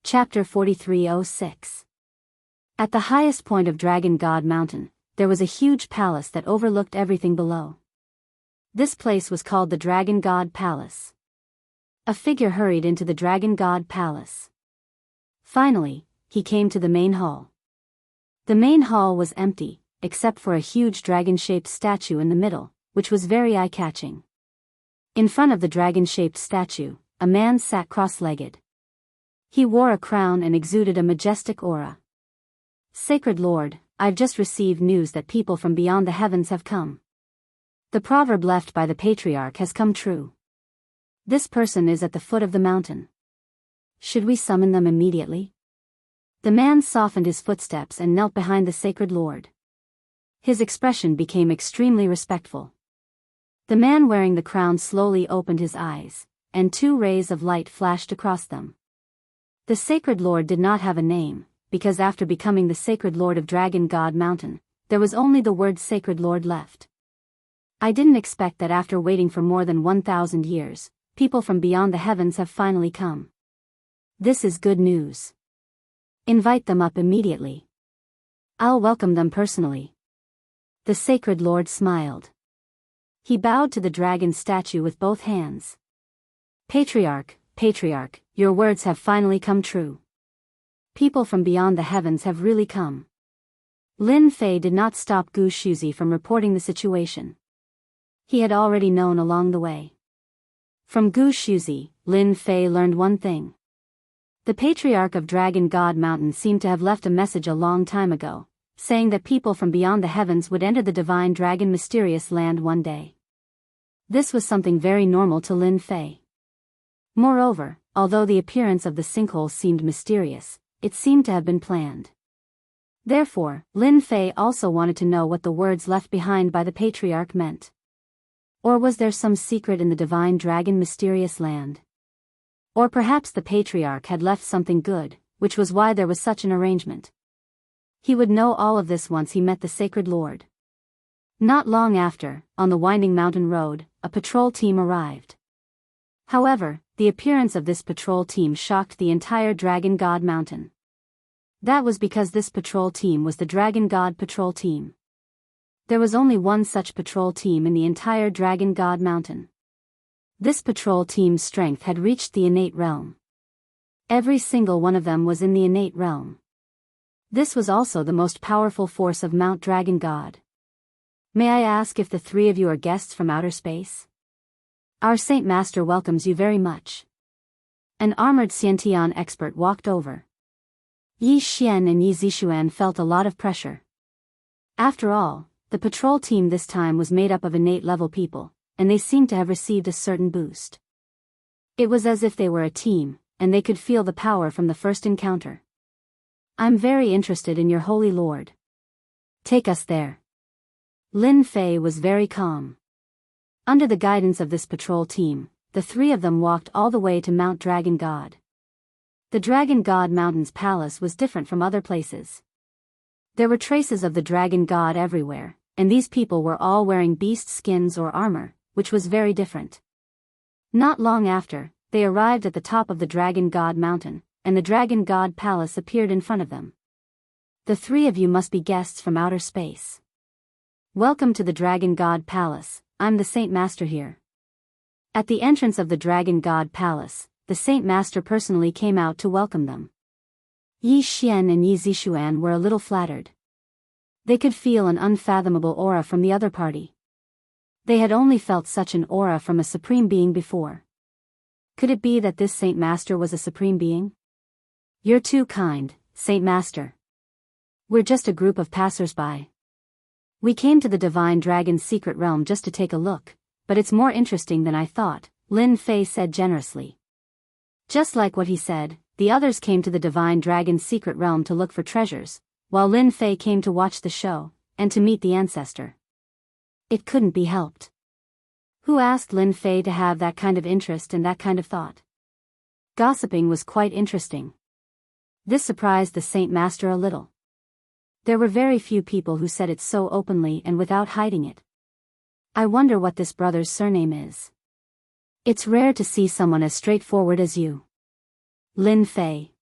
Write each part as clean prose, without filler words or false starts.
Chapter 4306. At the highest point of Dragon God Mountain, there was a huge palace that overlooked everything below. This place was called the Dragon God Palace. A figure hurried into the Dragon God Palace. Finally, he came to the main hall. The main hall was empty, except for a huge dragon-shaped statue in the middle, which was very eye-catching. In front of the dragon-shaped statue, a man sat cross-legged. He wore a crown and exuded a majestic aura. "Sacred Lord, I've just received news that people from beyond the heavens have come. The proverb left by the patriarch has come true. This person is at the foot of the mountain. Should we summon them immediately?" The man softened his footsteps and knelt behind the Sacred Lord. His expression became extremely respectful. The man wearing the crown slowly opened his eyes, and two rays of light flashed across them. The Sacred Lord did not have a name, because after becoming the Sacred Lord of Dragon God Mountain, there was only the word Sacred Lord left. "I didn't expect that after waiting for more than 1,000 years, people from beyond the heavens have finally come. This is good news. Invite them up immediately. I'll welcome them personally." The Sacred Lord smiled. He bowed to the dragon statue with both hands. "Patriarch, Patriarch, your words have finally come true. People from beyond the heavens have really come." Lin Fei did not stop Gu Shuzi from reporting the situation. He had already known along the way. From Gu Shuzi, Lin Fei learned one thing. The Patriarch of Dragon God Mountain seemed to have left a message a long time ago, saying that people from beyond the heavens would enter the divine dragon mysterious land one day. This was something very normal to Lin Fei. Moreover, although the appearance of the sinkhole seemed mysterious, it seemed to have been planned. Therefore, Lin Fei also wanted to know what the words left behind by the Patriarch meant. Or was there some secret in the divine dragon mysterious land? Or perhaps the Patriarch had left something good, which was why there was such an arrangement. He would know all of this once he met the Sacred Lord. Not long after, on the winding mountain road, a patrol team arrived. However, the appearance of this patrol team shocked the entire Dragon God Mountain. That was because this patrol team was the Dragon God Patrol Team. There was only one such patrol team in the entire Dragon God Mountain. This patrol team's strength had reached the innate realm. Every single one of them was in the innate realm. This was also the most powerful force of Mount Dragon God. "May I ask if the three of you are guests from outer space? Our Saint Master welcomes you very much." An armored Xiantian expert walked over. Yi Xian and Yi Zixuan felt a lot of pressure. After all, the patrol team this time was made up of innate level people, and they seemed to have received a certain boost. It was as if they were a team, and they could feel the power from the first encounter. "I'm very interested in your Holy Lord. Take us there." Lin Fei was very calm. Under the guidance of this patrol team, the three of them walked all the way to Mount Dragon God. The Dragon God Mountain's palace was different from other places. There were traces of the Dragon God everywhere, and these people were all wearing beast skins or armor, which was very different. Not long after, they arrived at the top of the Dragon God Mountain, and the Dragon God Palace appeared in front of them. "The three of you must be guests from outer space. Welcome to the Dragon God Palace. I'm the Saint Master here." At the entrance of the Dragon God Palace, the Saint Master personally came out to welcome them. Yi Xian and Yi Zixuan were a little flattered. They could feel an unfathomable aura from the other party. They had only felt such an aura from a supreme being before. Could it be that this Saint Master was a supreme being? "You're too kind, Saint Master. We're just a group of passers-by. We came to the Divine Dragon's secret realm just to take a look, but it's more interesting than I thought," Lin Fei said generously. Just like what he said, the others came to the Divine Dragon's secret realm to look for treasures, while Lin Fei came to watch the show, and to meet the ancestor. It couldn't be helped. Who asked Lin Fei to have that kind of interest and that kind of thought? Gossiping was quite interesting. This surprised the Saint Master a little. There were very few people who said it so openly and without hiding it. "I wonder what this brother's surname is. It's rare to see someone as straightforward as you." Lin Fei.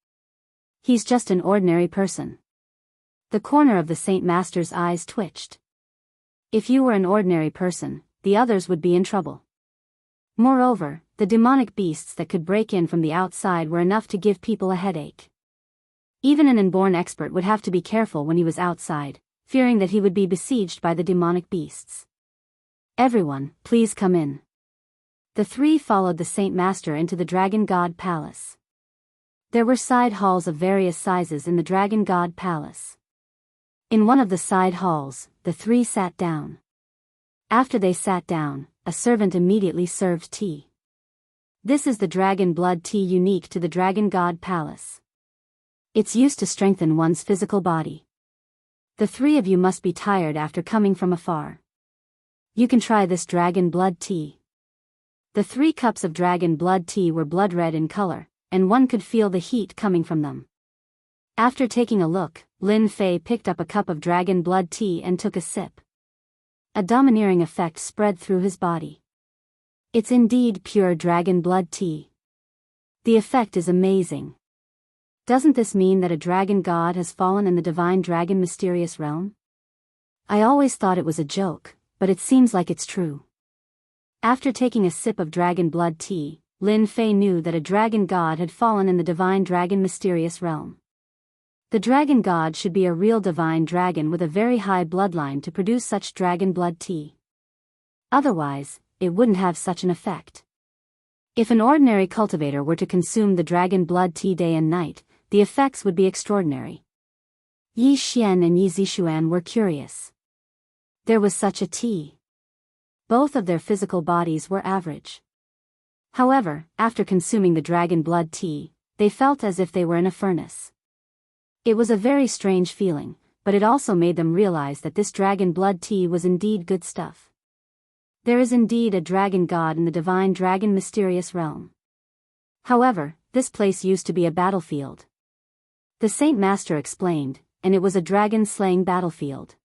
He's just an ordinary person. The corner of the Saint Master's eyes twitched. If you were an ordinary person, the others would be in trouble. Moreover, the demonic beasts that could break in from the outside were enough to give people a headache. Even an inborn expert would have to be careful when he was outside, fearing that he would be besieged by the demonic beasts. Everyone, please come in. The three followed the Saint Master into the Dragon God Palace. There were side halls of various sizes in the Dragon God Palace. In one of the side halls, the three sat down. After they sat down, a servant immediately served tea. This is the dragon blood tea unique to the Dragon God Palace. It's used to strengthen one's physical body. The three of you must be tired after coming from afar. You can try this dragon blood tea. The 3 cups of dragon blood tea were blood red in color, and one could feel the heat coming from them. After taking a look, Lin Fei picked up a cup of dragon blood tea and took a sip. A domineering effect spread through his body. It's indeed pure dragon blood tea. The effect is amazing. Doesn't this mean that a dragon god has fallen in the divine dragon mysterious realm? I always thought it was a joke, but it seems like it's true. After taking a sip of dragon blood tea, Lin Fei knew that a dragon god had fallen in the divine dragon mysterious realm. The dragon god should be a real divine dragon with a very high bloodline to produce such dragon blood tea. Otherwise, it wouldn't have such an effect. If an ordinary cultivator were to consume the dragon blood tea day and night, the effects would be extraordinary. Yi Xian and Yi Zixuan were curious. There was such a tea. Both of their physical bodies were average. However, after consuming the dragon blood tea, they felt as if they were in a furnace. It was a very strange feeling, but it also made them realize that this dragon blood tea was indeed good stuff. There is indeed a dragon god in the divine dragon mysterious realm. However, this place used to be a battlefield. The Saint Master explained, and it was a dragon-slaying battlefield.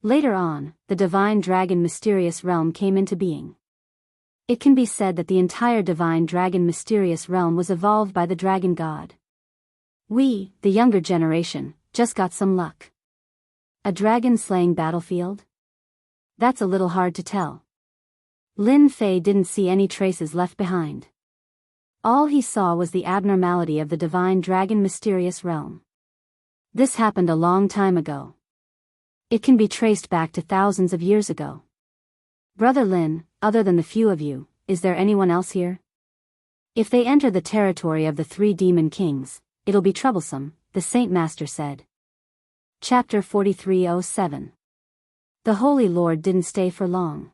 Later on, the divine dragon mysterious realm came into being. It can be said that the entire divine dragon mysterious realm was evolved by the dragon god. We, the younger generation, just got some luck. A dragon-slaying battlefield? That's a little hard to tell. Lin Fei didn't see any traces left behind. All he saw was the abnormality of the divine dragon mysterious realm. This happened a long time ago. It can be traced back to thousands of years ago. Brother Lin, other than the few of you, is there anyone else here? If they enter the territory of the 3 demon kings, it'll be troublesome, the Saint Master said. Chapter 4307. The Holy Lord didn't stay for long.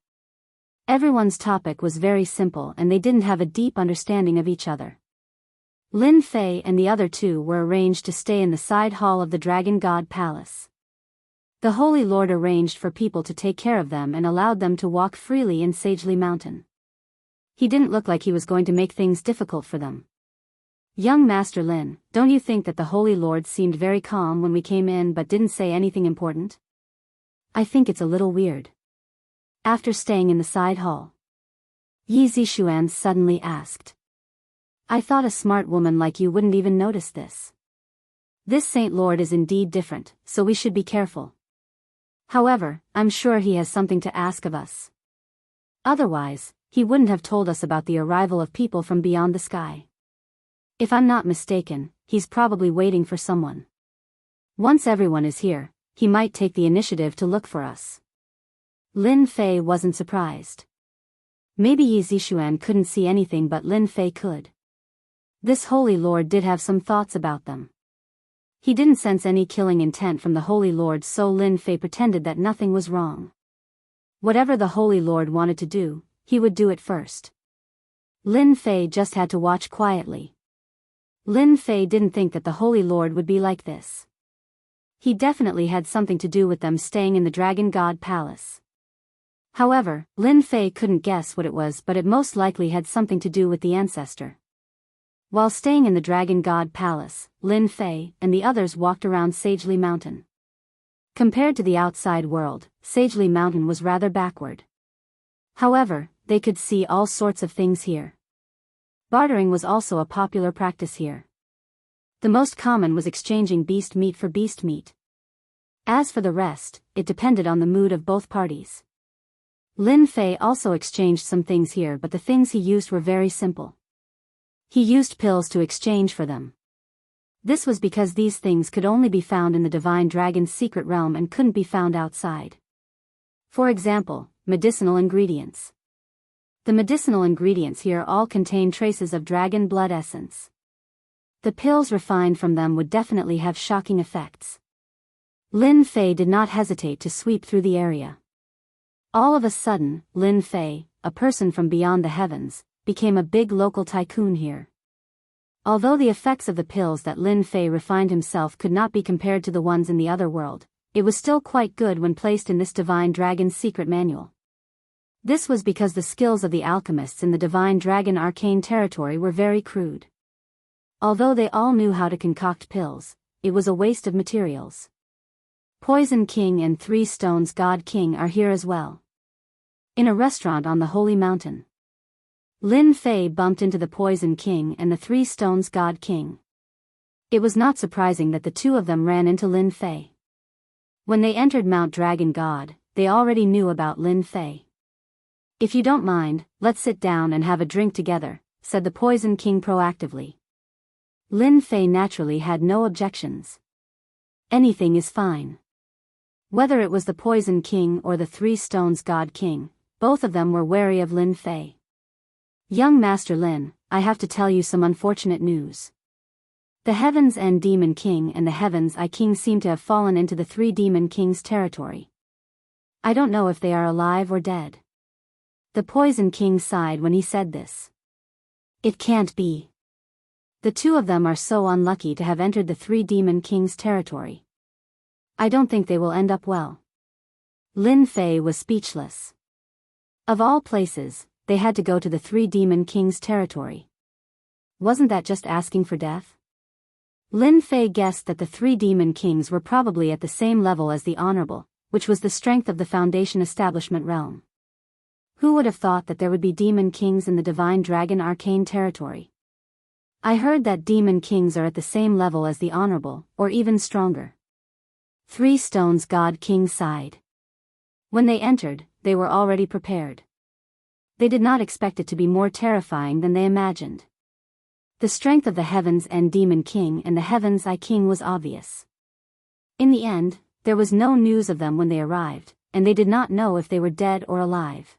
Everyone's topic was very simple and they didn't have a deep understanding of each other. Lin Fei and the other 2 were arranged to stay in the side hall of the Dragon God Palace. The Holy Lord arranged for people to take care of them and allowed them to walk freely in Sagely Mountain. He didn't look like he was going to make things difficult for them. Young Master Lin, don't you think that the Holy Lord seemed very calm when we came in but didn't say anything important? I think it's a little weird. After staying in the side hall, Yi Zixuan suddenly asked. I thought a smart woman like you wouldn't even notice this. This Saint Lord is indeed different, so we should be careful. However, I'm sure he has something to ask of us. Otherwise, he wouldn't have told us about the arrival of people from beyond the sky. If I'm not mistaken, he's probably waiting for someone. Once everyone is here, he might take the initiative to look for us. Lin Fei wasn't surprised. Maybe Yi Zixuan couldn't see anything but Lin Fei could. This Holy Lord did have some thoughts about them. He didn't sense any killing intent from the Holy Lord, so Lin Fei pretended that nothing was wrong. Whatever the Holy Lord wanted to do, he would do it first. Lin Fei just had to watch quietly. Lin Fei didn't think that the Holy Lord would be like this. He definitely had something to do with them staying in the Dragon God Palace. However, Lin Fei couldn't guess what it was, but it most likely had something to do with the ancestor. While staying in the Dragon God Palace, Lin Fei and the others walked around Sagely Mountain. Compared to the outside world, Sagely Mountain was rather backward. However, they could see all sorts of things here. Bartering was also a popular practice here. The most common was exchanging beast meat for beast meat. As for the rest, it depended on the mood of both parties. Lin Fei also exchanged some things here, but the things he used were very simple. He used pills to exchange for them. This was because these things could only be found in the Divine Dragon's secret realm and couldn't be found outside. For example, medicinal ingredients. The medicinal ingredients here all contain traces of dragon blood essence. The pills refined from them would definitely have shocking effects. Lin Fei did not hesitate to sweep through the area. All of a sudden, Lin Fei, a person from beyond the heavens, became a big local tycoon here. Although the effects of the pills that Lin Fei refined himself could not be compared to the ones in the other world, it was still quite good when placed in this Divine Dragon's secret manual. This was because the skills of the alchemists in the Divine Dragon arcane territory were very crude. Although they all knew how to concoct pills, it was a waste of materials. Poison King and 3 Stones God King are here as well. In a restaurant on the Holy Mountain, Lin Fei bumped into the Poison King and the 3 Stones God King. It was not surprising that the two of them ran into Lin Fei. When they entered Mount Dragon God, they already knew about Lin Fei. "If you don't mind, let's sit down and have a drink together," said the Poison King proactively. Lin Fei naturally had no objections. Anything is fine. Whether it was the Poison King or the 3 Stones God King, both of them were wary of Lin Fei. "Young Master Lin, I have to tell you some unfortunate news. The Heavens End Demon King and the Heavens I King seem to have fallen into the 3 Demon Kings' territory. I don't know if they are alive or dead." The Poison King sighed when he said this. "It can't be. The two of them are so unlucky to have entered the 3 Demon Kings' territory. I don't think they will end up well." Lin Fei was speechless. Of all places, they had to go to the 3 Demon Kings' territory. Wasn't that just asking for death? Lin Fei guessed that the 3 Demon Kings were probably at the same level as the Honorable, which was the strength of the Foundation Establishment realm. Who would have thought that there would be Demon Kings in the Divine Dragon arcane territory? I heard that Demon Kings are at the same level as the Honorable, or even stronger. 3 Stones God King sighed. When they entered, they were already prepared. They did not expect it to be more terrifying than they imagined. The strength of the Heavens End Demon King and the Heavens I King was obvious. In the end, there was no news of them when they arrived, and they did not know if they were dead or alive.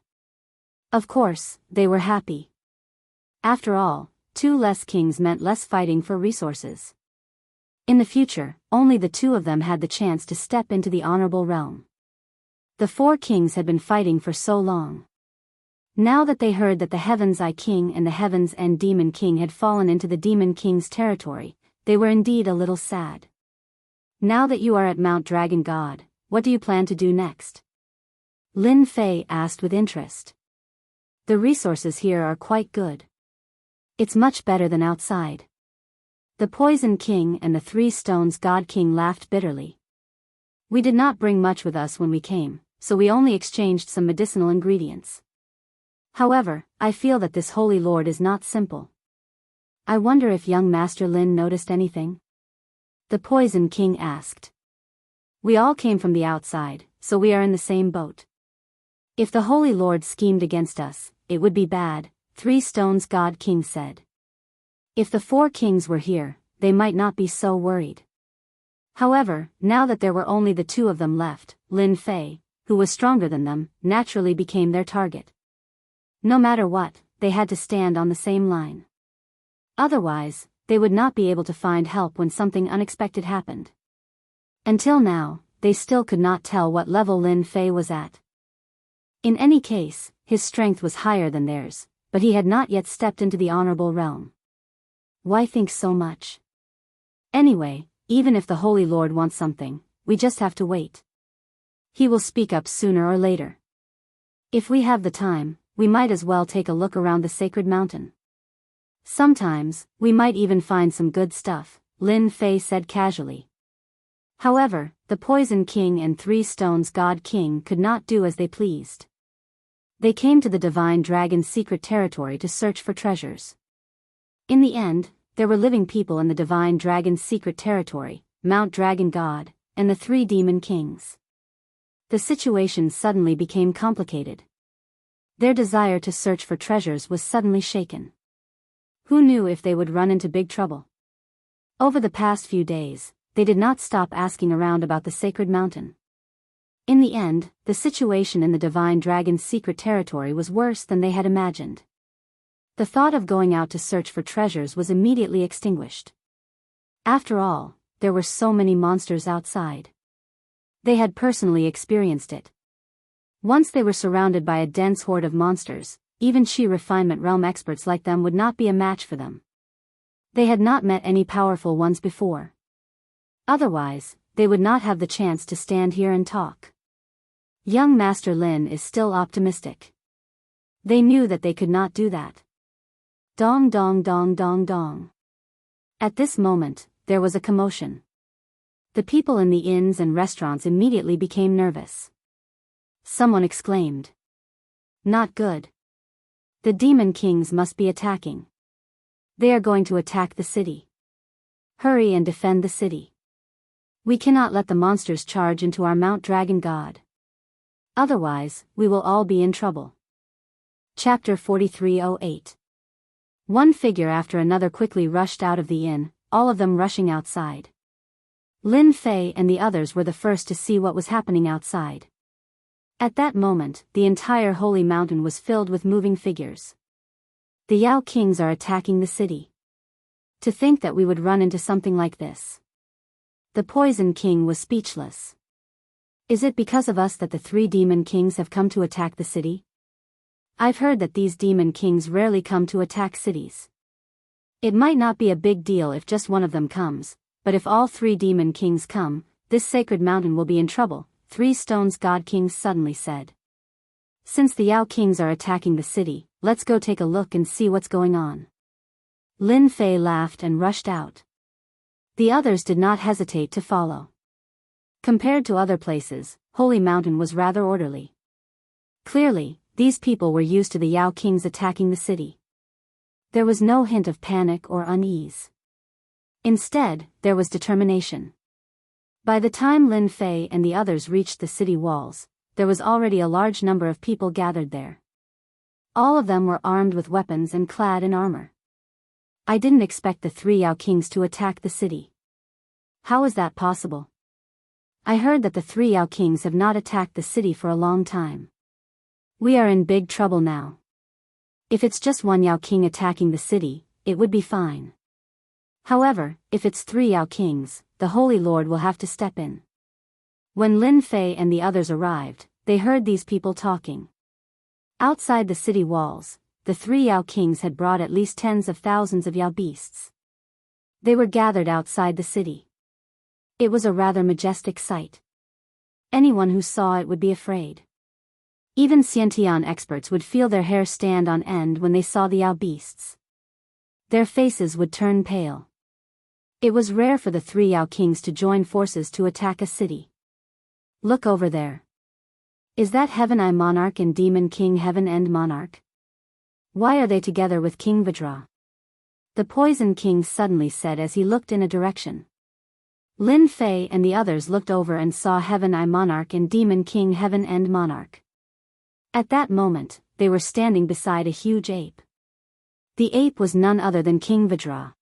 Of course, they were happy. After all, 2 less kings meant less fighting for resources. In the future, only the 2 of them had the chance to step into the honorable realm. The 4 kings had been fighting for so long. Now that they heard that the Heavens I King and the Heavens End Demon King had fallen into the Demon King's territory, they were indeed a little sad. "Now that you are at Mount Dragon God, what do you plan to do next?" Lin Fei asked with interest. "The resources here are quite good. It's much better than outside." The Poison King and the 3 Stones God King laughed bitterly. "We did not bring much with us when we came, so we only exchanged some medicinal ingredients. However, I feel that this Holy Lord is not simple. I wonder if young Master Lin noticed anything?" The Poison King asked. "We all came from the outside, so we are in the same boat. If the Holy Lord schemed against us, it would be bad," 3 Stones God King said. "If the 4 kings were here, they might not be so worried." However, now that there were only the 2 of them left, Lin Fei, who was stronger than them, naturally became their target. No matter what, they had to stand on the same line. Otherwise, they would not be able to find help when something unexpected happened. Until now, they still could not tell what level Lin Fei was at. In any case, his strength was higher than theirs, but he had not yet stepped into the honorable realm. Why think so much? Anyway, even if the Holy Lord wants something, we just have to wait. He will speak up sooner or later. If we have the time, we might as well take a look around the sacred mountain. Sometimes, we might even find some good stuff, Lin Fei said casually. However, the Poison King and 3 Stones God King could not do as they pleased. They came to the Divine Dragon's secret territory to search for treasures. In the end, there were living people in the divine dragon's secret territory, Mount Dragon God, and the 3 demon kings. The situation suddenly became complicated. Their desire to search for treasures was suddenly shaken. Who knew if they would run into big trouble? Over the past few days, they did not stop asking around about the sacred mountain. In the end, the situation in the divine dragon's secret territory was worse than they had imagined. The thought of going out to search for treasures was immediately extinguished. After all, there were so many monsters outside. They had personally experienced it. Once they were surrounded by a dense horde of monsters, even Chi refinement realm experts like them would not be a match for them. They had not met any powerful ones before. Otherwise, they would not have the chance to stand here and talk. Young Master Lin is still optimistic. They knew that they could not do that. Dong dong dong dong dong. At this moment, there was a commotion. The people in the inns and restaurants immediately became nervous. Someone exclaimed. Not good. The demon kings must be attacking. They are going to attack the city. Hurry and defend the city. We cannot let the monsters charge into our Mount Dragon God. Otherwise, we will all be in trouble. Chapter 4308. One figure after another quickly rushed out of the inn, all of them rushing outside. Lin Fei and the others were the first to see what was happening outside. At that moment, the entire holy mountain was filled with moving figures. The Yao Kings are attacking the city. To think that we would run into something like this. The Poison King was speechless. Is it because of us that the 3 demon kings have come to attack the city? I've heard that these demon kings rarely come to attack cities. It might not be a big deal if just one of them comes, but if all 3 demon kings come, this sacred mountain will be in trouble, 3 Stones God Kings suddenly said. Since the Yao Kings are attacking the city, let's go take a look and see what's going on. Lin Fei laughed and rushed out. The others did not hesitate to follow. Compared to other places, Holy Mountain was rather orderly. Clearly, these people were used to the Yao Kings attacking the city. There was no hint of panic or unease. Instead, there was determination. By the time Lin Fei and the others reached the city walls, there was already a large number of people gathered there. All of them were armed with weapons and clad in armor. I didn't expect the 3 Yao Kings to attack the city. How is that possible? I heard that the 3 Yao Kings have not attacked the city for a long time. We are in big trouble now. If it's just 1 Yao King attacking the city, it would be fine. However, if it's 3 Yao Kings, the Holy Lord will have to step in. When Lin Fei and the others arrived, they heard these people talking. Outside the city walls, the 3 Yao Kings had brought at least tens of thousands of Yao beasts. They were gathered outside the city. It was a rather majestic sight. Anyone who saw it would be afraid. Even Xiantian experts would feel their hair stand on end when they saw the Yao beasts. Their faces would turn pale. It was rare for the 3 Yao Kings to join forces to attack a city. Look over there. Is that Heaven Eye Monarch and Demon King Heaven End Monarch? Why are they together with King Vajra? The Poison King suddenly said as he looked in a direction. Lin Fei and the others looked over and saw Heaven Eye Monarch and Demon King Heaven End Monarch. At that moment, they were standing beside a huge ape. The ape was none other than King Vajra.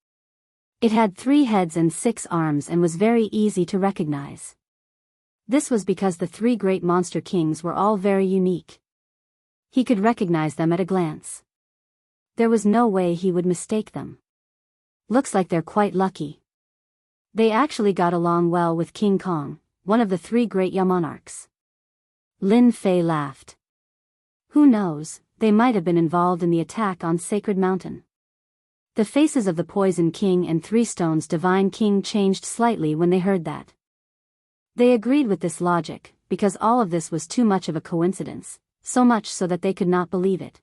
It had 3 heads and 6 arms and was very easy to recognize. This was because the 3 great monster kings were all very unique. He could recognize them at a glance. There was no way he would mistake them. Looks like they're quite lucky. They actually got along well with King Kong, one of the 3 great Yao monarchs. Lin Fei laughed. Who knows, they might have been involved in the attack on Sacred Mountain. The faces of the Poison King and 3 Stones Divine King changed slightly when they heard that. They agreed with this logic, because all of this was too much of a coincidence, so much so that they could not believe it.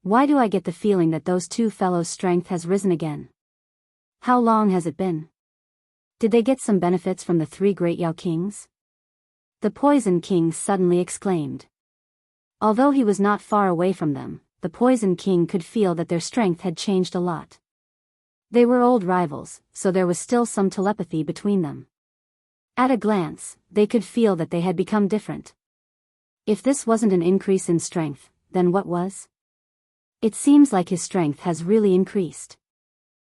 Why do I get the feeling that those 2 fellows' strength has risen again? How long has it been? Did they get some benefits from the 3 great Yao Kings? The Poison King suddenly exclaimed. Although he was not far away from them, the Poison King could feel that their strength had changed a lot. They were old rivals, so there was still some telepathy between them. At a glance, they could feel that they had become different. If this wasn't an increase in strength, then what was? It seems like his strength has really increased.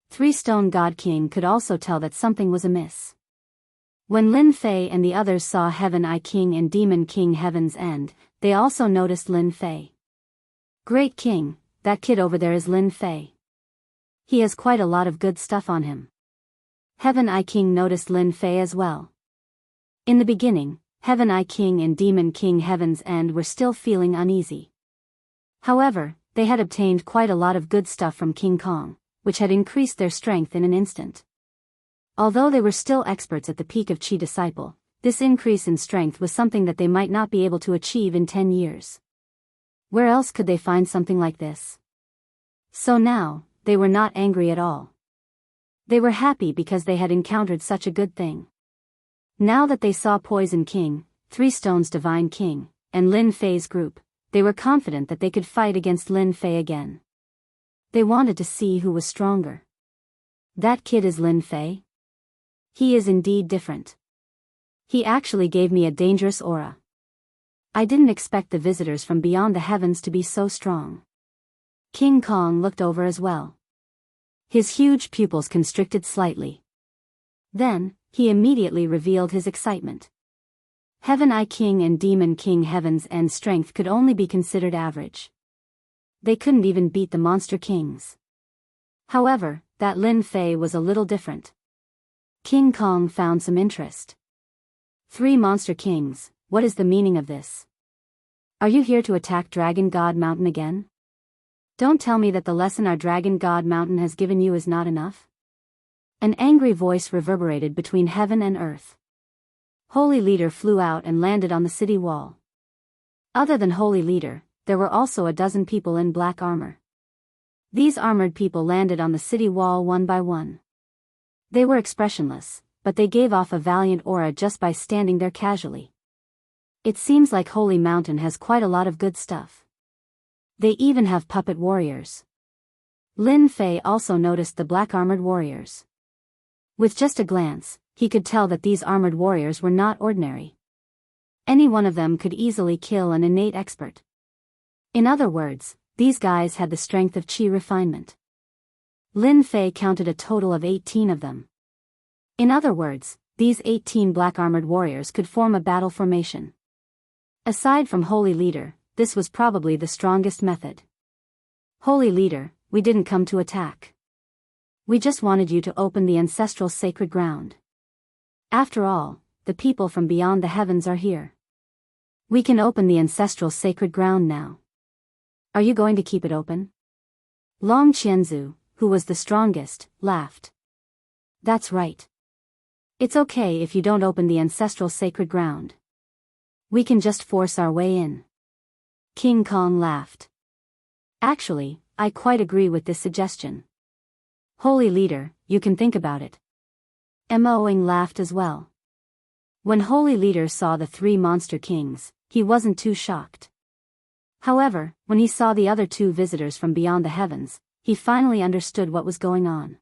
Three-Stone God King could also tell that something was amiss. When Lin Fei and the others saw Heaven Eye King and Demon King Heaven's End, they also noticed Lin Fei. Great King, that kid over there is Lin Fei. He has quite a lot of good stuff on him. Heaven Eye King noticed Lin Fei as well. In the beginning, Heaven Eye King and Demon King Heaven's End were still feeling uneasy. However, they had obtained quite a lot of good stuff from King Kong, which had increased their strength in an instant. Although they were still experts at the peak of Chi Disciple, this increase in strength was something that they might not be able to achieve in 10 years. Where else could they find something like this? So now, they were not angry at all. They were happy because they had encountered such a good thing. Now that they saw Poison King, Three Stones Divine King, and Lin Fei's group, they were confident that they could fight against Lin Fei again. They wanted to see who was stronger. That kid is Lin Fei? He is indeed different. He actually gave me a dangerous aura. I didn't expect the visitors from beyond the heavens to be so strong. King Kong looked over as well. His huge pupils constricted slightly. Then, he immediately revealed his excitement. Heaven Eye King and Demon King Heaven's End strength could only be considered average. They couldn't even beat the Monster Kings. However, that Lin Fei was a little different. King Kong found some interest. Three Monster Kings, what is the meaning of this? Are you here to attack Dragon God Mountain again? Don't tell me that the lesson our Dragon God Mountain has given you is not enough. An angry voice reverberated between heaven and earth. Holy Leader flew out and landed on the city wall. Other than Holy Leader, there were also a dozen people in black armor. These armored people landed on the city wall one by one. They were expressionless, but they gave off a valiant aura just by standing there casually. It seems like Holy Mountain has quite a lot of good stuff. They even have puppet warriors. Lin Fei also noticed the black-armored warriors. With just a glance, he could tell that these armored warriors were not ordinary. Any one of them could easily kill an innate expert. In other words, these guys had the strength of Chi refinement. Lin Fei counted a total of 18 of them. In other words, these 18 black-armored warriors could form a battle formation. Aside from Holy Leader, this was probably the strongest method. Holy Leader, we didn't come to attack. We just wanted you to open the ancestral sacred ground. After all, the people from beyond the heavens are here. We can open the ancestral sacred ground now. Are you going to keep it open? Long Qianzu, who was the strongest, laughed. That's right. It's okay if you don't open the ancestral sacred ground. We can just force our way in. King Kong laughed. Actually, I quite agree with this suggestion. Holy Leader, you can think about it. Moing laughed as well. When Holy Leader saw the three monster kings, he wasn't too shocked. However, when he saw the other two visitors from beyond the heavens, he finally understood what was going on.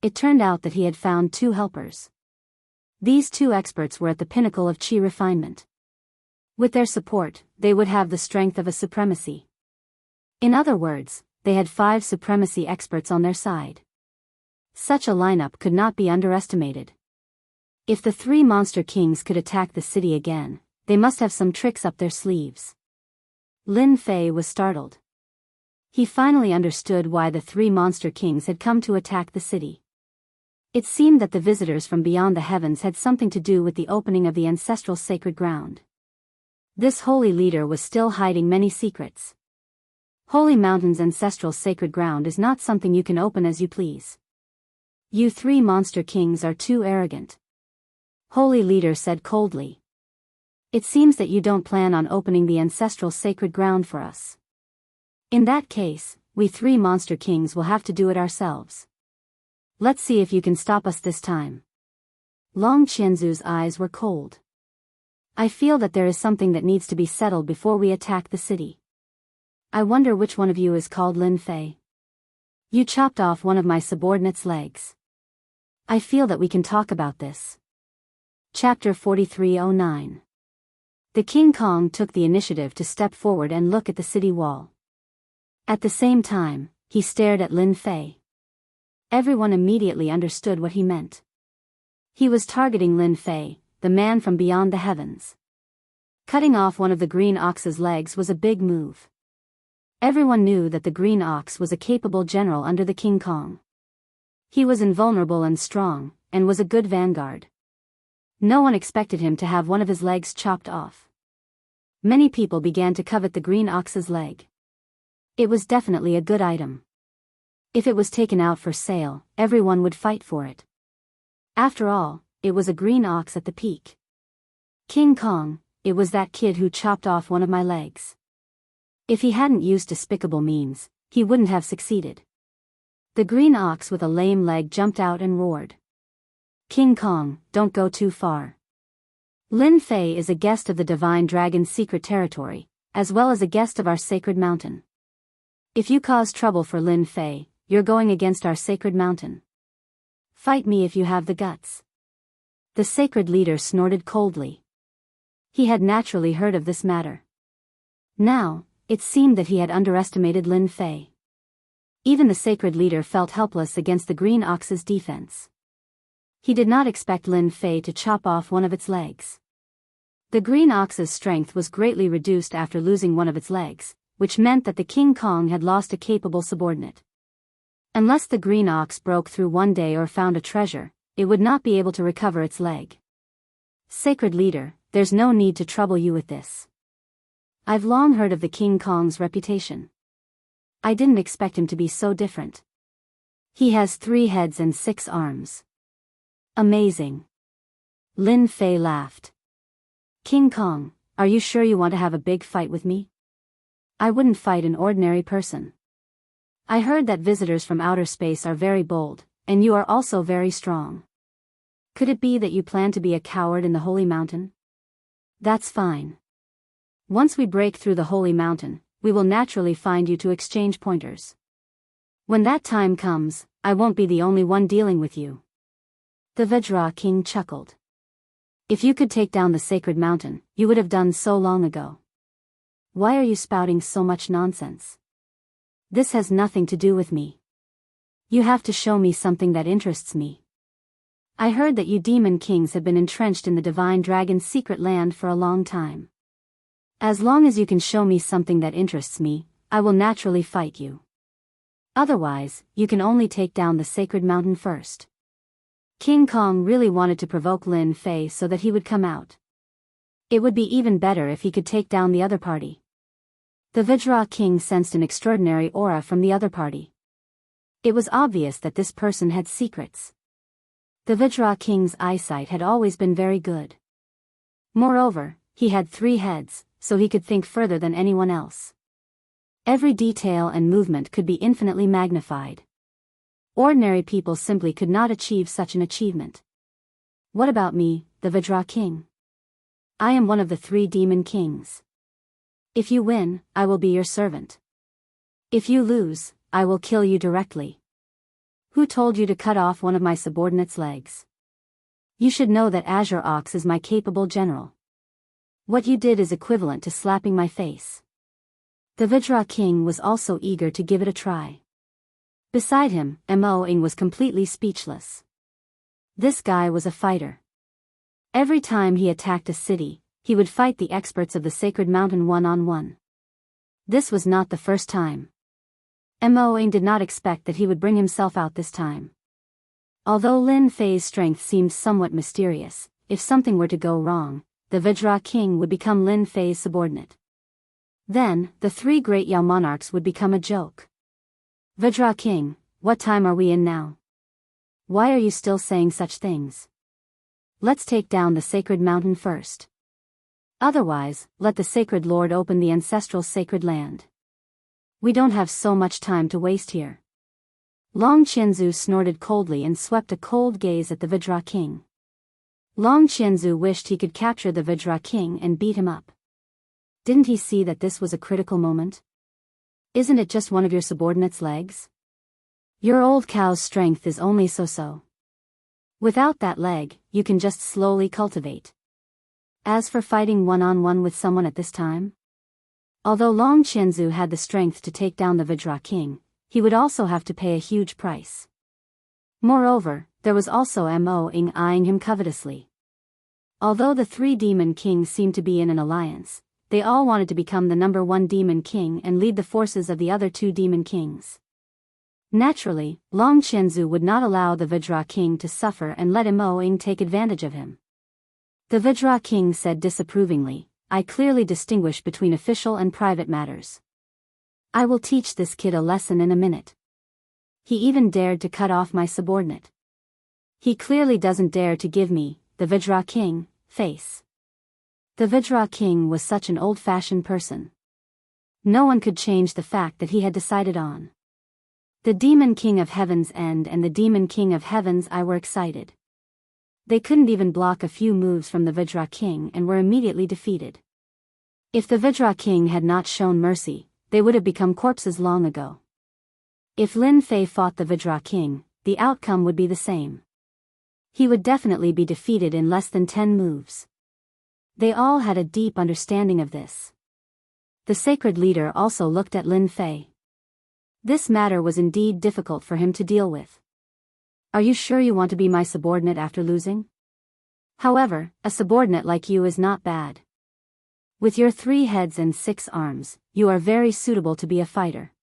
It turned out that he had found two helpers. These two experts were at the pinnacle of Chi refinement. With their support, they would have the strength of a supremacy. In other words, they had 5 supremacy experts on their side. Such a lineup could not be underestimated. If the 3 monster kings could attack the city again, they must have some tricks up their sleeves. Lin Fei was startled. He finally understood why the 3 monster kings had come to attack the city. It seemed that the visitors from beyond the heavens had something to do with the opening of the ancestral sacred ground. This Holy Leader was still hiding many secrets. Holy Mountain's ancestral sacred ground is not something you can open as you please. You 3 monster kings are too arrogant. Holy Leader said coldly. It seems that you don't plan on opening the ancestral sacred ground for us. In that case, we 3 monster kings will have to do it ourselves. Let's see if you can stop us this time. Long Qianzu's eyes were cold. I feel that there is something that needs to be settled before we attack the city. I wonder which one of you is called Lin Fei. You chopped off one of my subordinate's legs. I feel that we can talk about this. Chapter 4309. The King Kong took the initiative to step forward and look at the city wall. At the same time, he stared at Lin Fei. Everyone immediately understood what he meant. He was targeting Lin Fei, the man from beyond the heavens. Cutting off one of the green ox's legs was a big move. Everyone knew that the green ox was a capable general under the King Kong. He was invulnerable and strong, and was a good vanguard. No one expected him to have one of his legs chopped off. Many people began to covet the green ox's leg. It was definitely a good item. If it was taken out for sale, everyone would fight for it. After all, it was a green ox at the peak. King Kong, it was that kid who chopped off one of my legs. If he hadn't used despicable means, he wouldn't have succeeded. The green ox with a lame leg jumped out and roared. King Kong, don't go too far. Lin Fei is a guest of the Divine Dragon's secret territory, as well as a guest of our sacred mountain. If you cause trouble for Lin Fei, you're going against our sacred mountain. Fight me if you have the guts. The sacred leader snorted coldly. He had naturally heard of this matter. Now, it seemed that he had underestimated Lin Fei. Even the sacred leader felt helpless against the green ox's defense. He did not expect Lin Fei to chop off one of its legs. The green ox's strength was greatly reduced after losing one of its legs, which meant that the King Kong had lost a capable subordinate. Unless the green ox broke through one day or found a treasure, it would not be able to recover its leg. Sacred leader, there's no need to trouble you with this. I've long heard of the King Kong's reputation. I didn't expect him to be so different. He has 3 heads and 6 arms. Amazing. Lin Fei laughed. King Kong, are you sure you want to have a big fight with me? I wouldn't fight an ordinary person. I heard that visitors from outer space are very bold, and you are also very strong. Could it be that you plan to be a coward in the Holy Mountain? That's fine. Once we break through the Holy Mountain, we will naturally find you to exchange pointers. When that time comes, I won't be the only one dealing with you. The Vajra King chuckled. If you could take down the sacred mountain, you would have done so long ago. Why are you spouting so much nonsense? This has nothing to do with me. You have to show me something that interests me. I heard that you demon kings have been entrenched in the divine dragon's secret land for a long time. As long as you can show me something that interests me, I will naturally fight you. Otherwise, you can only take down the sacred mountain first. King Kong really wanted to provoke Lin Fei so that he would come out. It would be even better if he could take down the other party. The Vajra King sensed an extraordinary aura from the other party. It was obvious that this person had secrets. The Vajra King's eyesight had always been very good. Moreover, he had 3 heads, so he could think further than anyone else. Every detail and movement could be infinitely magnified. Ordinary people simply could not achieve such an achievement. What about me, the Vajra King? I am one of the 3 demon kings. If you win, I will be your servant. If you lose, I will kill you directly. Who told you to cut off one of my subordinates' legs? You should know that Azure Ox is my capable general. What you did is equivalent to slapping my face. The Vajra King was also eager to give it a try. Beside him, Mo-ing was completely speechless. This guy was a fighter. Every time he attacked a city, he would fight the experts of the sacred mountain one-on-one. This was not the first time. Mo-ing did not expect that he would bring himself out this time. Although Lin Fei's strength seemed somewhat mysterious, if something were to go wrong, the Vajra King would become Lin Fei's subordinate. Then, the 3 great Yao monarchs would become a joke. Vajra King, what time are we in now? Why are you still saying such things? Let's take down the sacred mountain first. Otherwise, let the sacred lord open the ancestral sacred land. We don't have so much time to waste here. Long Qianzu snorted coldly and swept a cold gaze at the Vajra King. Long Qianzu wished he could capture the Vajra King and beat him up. Didn't he see that this was a critical moment? Isn't it just one of your subordinates' legs? Your old cow's strength is only so-so. Without that leg, you can just slowly cultivate. As for fighting one-on-one with someone at this time? Although Long Qianzu had the strength to take down the Vajra King, he would also have to pay a huge price. Moreover, there was also Mo Ying eyeing him covetously. Although the three demon kings seemed to be in an alliance, they all wanted to become the number one demon king and lead the forces of the other two demon kings. Naturally, Long Qianzu would not allow the Vajra King to suffer and let Mo Ying take advantage of him. The Vajra King said disapprovingly, "I clearly distinguish between official and private matters. I will teach this kid a lesson in a minute. He even dared to cut off my subordinate. He clearly doesn't dare to give me, the Vajra King, face." The Vajra King was such an old-fashioned person. No one could change the fact that he had decided on. The Demon King of Heaven's End and the Demon King of Heaven's Eye were excited. They couldn't even block a few moves from the Vajra King and were immediately defeated. If the Vajra King had not shown mercy, they would have become corpses long ago. If Lin Fei fought the Vajra King, the outcome would be the same. He would definitely be defeated in less than 10 moves. They all had a deep understanding of this. The sacred leader also looked at Lin Fei. This matter was indeed difficult for him to deal with. "Are you sure you want to be my subordinate after losing? However, a subordinate like you is not bad. With your 3 heads and 6 arms, you are very suitable to be a fighter.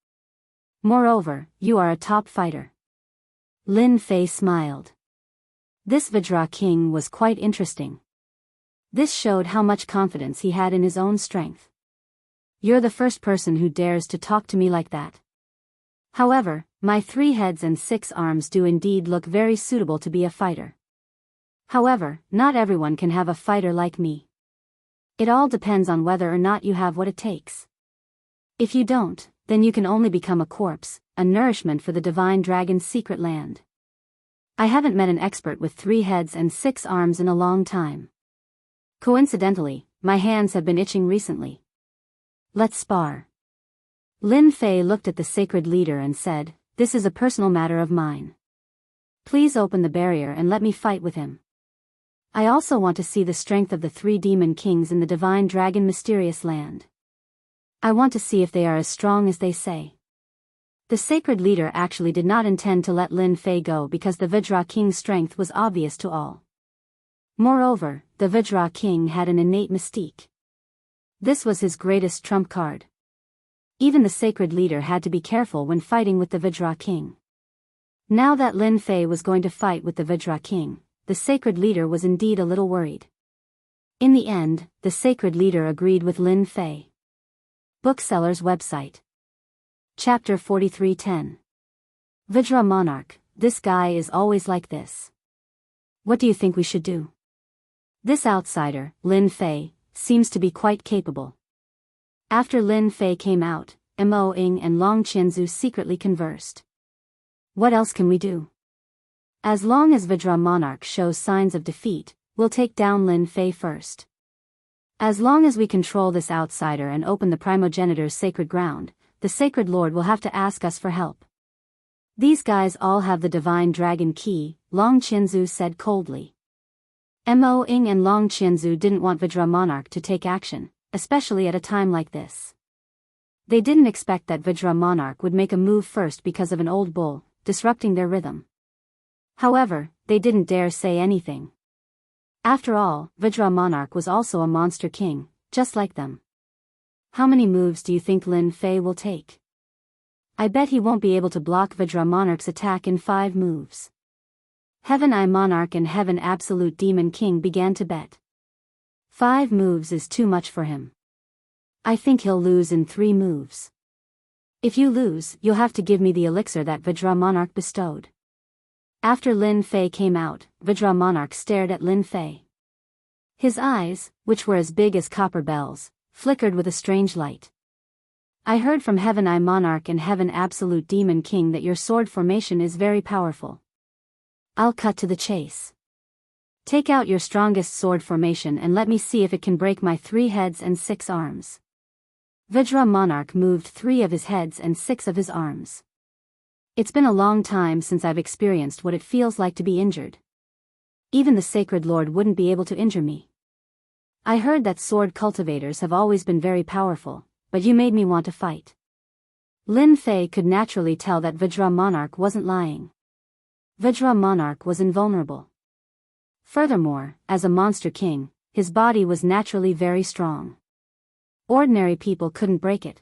Moreover, you are a top fighter." Lin Fei smiled. This Vajra King was quite interesting. This showed how much confidence he had in his own strength. "You're the first person who dares to talk to me like that. However, my 3 heads and 6 arms do indeed look very suitable to be a fighter. However, not everyone can have a fighter like me. It all depends on whether or not you have what it takes. If you don't, then you can only become a corpse, a nourishment for the divine dragon's secret land. I haven't met an expert with 3 heads and 6 arms in a long time. Coincidentally, my hands have been itching recently. Let's spar." Lin Fei looked at the sacred leader and said, "This is a personal matter of mine. Please open the barrier and let me fight with him. I also want to see the strength of the 3 demon kings in the divine dragon mysterious land. I want to see if they are as strong as they say." The sacred leader actually did not intend to let Lin Fei go because the Vajra King's strength was obvious to all. Moreover, the Vajra King had an innate mystique. This was his greatest trump card. Even the sacred leader had to be careful when fighting with the Vajra King. Now that Lin Fei was going to fight with the Vajra King, the sacred leader was indeed a little worried. In the end, the sacred leader agreed with Lin Fei. Bookseller's website. Chapter 43:10. Vajra Monarch, this guy is always like this. What do you think we should do? This outsider, Lin Fei, seems to be quite capable. After Lin Fei came out, Mo Ying and Long Qianzu secretly conversed. What else can we do? As long as Vajra Monarch shows signs of defeat, we'll take down Lin Fei first. As long as we control this outsider and open the primogenitor's sacred ground, the sacred lord will have to ask us for help. These guys all have the divine dragon key, Long Qianzu said coldly. Mo Ying and Long Qianzu didn't want Vajra Monarch to take action, especially at a time like this. They didn't expect that Vajra Monarch would make a move first because of an old bull, disrupting their rhythm. However, they didn't dare say anything. After all, Vajra Monarch was also a monster king, just like them. How many moves do you think Lin Fei will take? I bet he won't be able to block Vajra Monarch's attack in 5 moves. Heaven Eye Monarch and Heaven Absolute Demon King began to bet. 5 moves is too much for him. I think he'll lose in 3 moves. If you lose, you'll have to give me the elixir that Vajra Monarch bestowed. After Lin Fei came out, Vajra Monarch stared at Lin Fei. His eyes, which were as big as copper bells, flickered with a strange light. I heard from Heaven Eye Monarch and Heaven Absolute Demon King that your sword formation is very powerful. I'll cut to the chase. Take out your strongest sword formation and let me see if it can break my 3 heads and 6 arms. Vajra Monarch moved 3 of his heads and 6 of his arms. It's been a long time since I've experienced what it feels like to be injured. Even the Sacred Lord wouldn't be able to injure me. I heard that sword cultivators have always been very powerful, but you made me want to fight. Lin Fei could naturally tell that Vajra Monarch wasn't lying. Vajra Monarch was invulnerable. Furthermore, as a monster king, his body was naturally very strong. Ordinary people couldn't break it.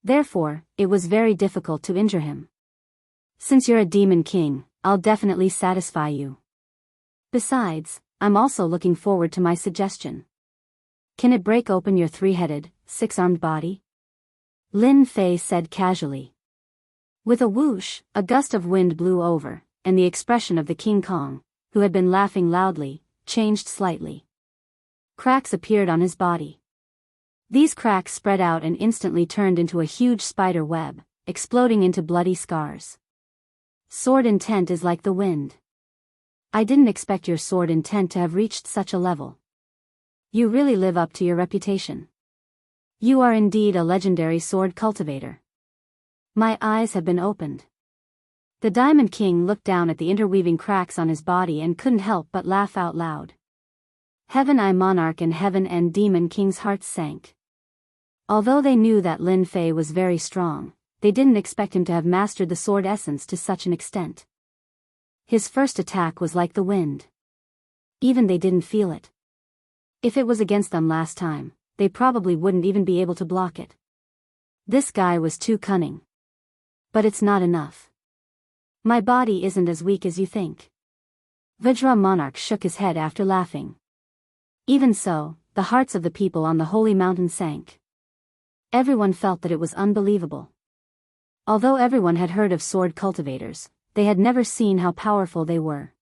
Therefore, it was very difficult to injure him. Since you're a demon king, I'll definitely satisfy you. Besides, I'm also looking forward to my suggestion. Can it break open your three-headed, six-armed body? Lin Fei said casually. With a whoosh, a gust of wind blew over, and the expression of the King Kong, who had been laughing loudly, changed slightly. Cracks appeared on his body. These cracks spread out and instantly turned into a huge spider web, exploding into bloody scars. Sword intent is like the wind. I didn't expect your sword intent to have reached such a level. You really live up to your reputation. You are indeed a legendary sword cultivator. My eyes have been opened. The Diamond King looked down at the interweaving cracks on his body and couldn't help but laugh out loud. Heaven I Monarch and Heaven and Demon King's hearts sank. Although they knew that Lin Fei was very strong, they didn't expect him to have mastered the sword essence to such an extent. His first attack was like the wind. Even they didn't feel it. If it was against them last time, they probably wouldn't even be able to block it. This guy was too cunning. But it's not enough. My body isn't as weak as you think. Vajra Monarch shook his head after laughing. Even so, the hearts of the people on the holy mountain sank. Everyone felt that it was unbelievable. Although everyone had heard of sword cultivators, they had never seen how powerful they were.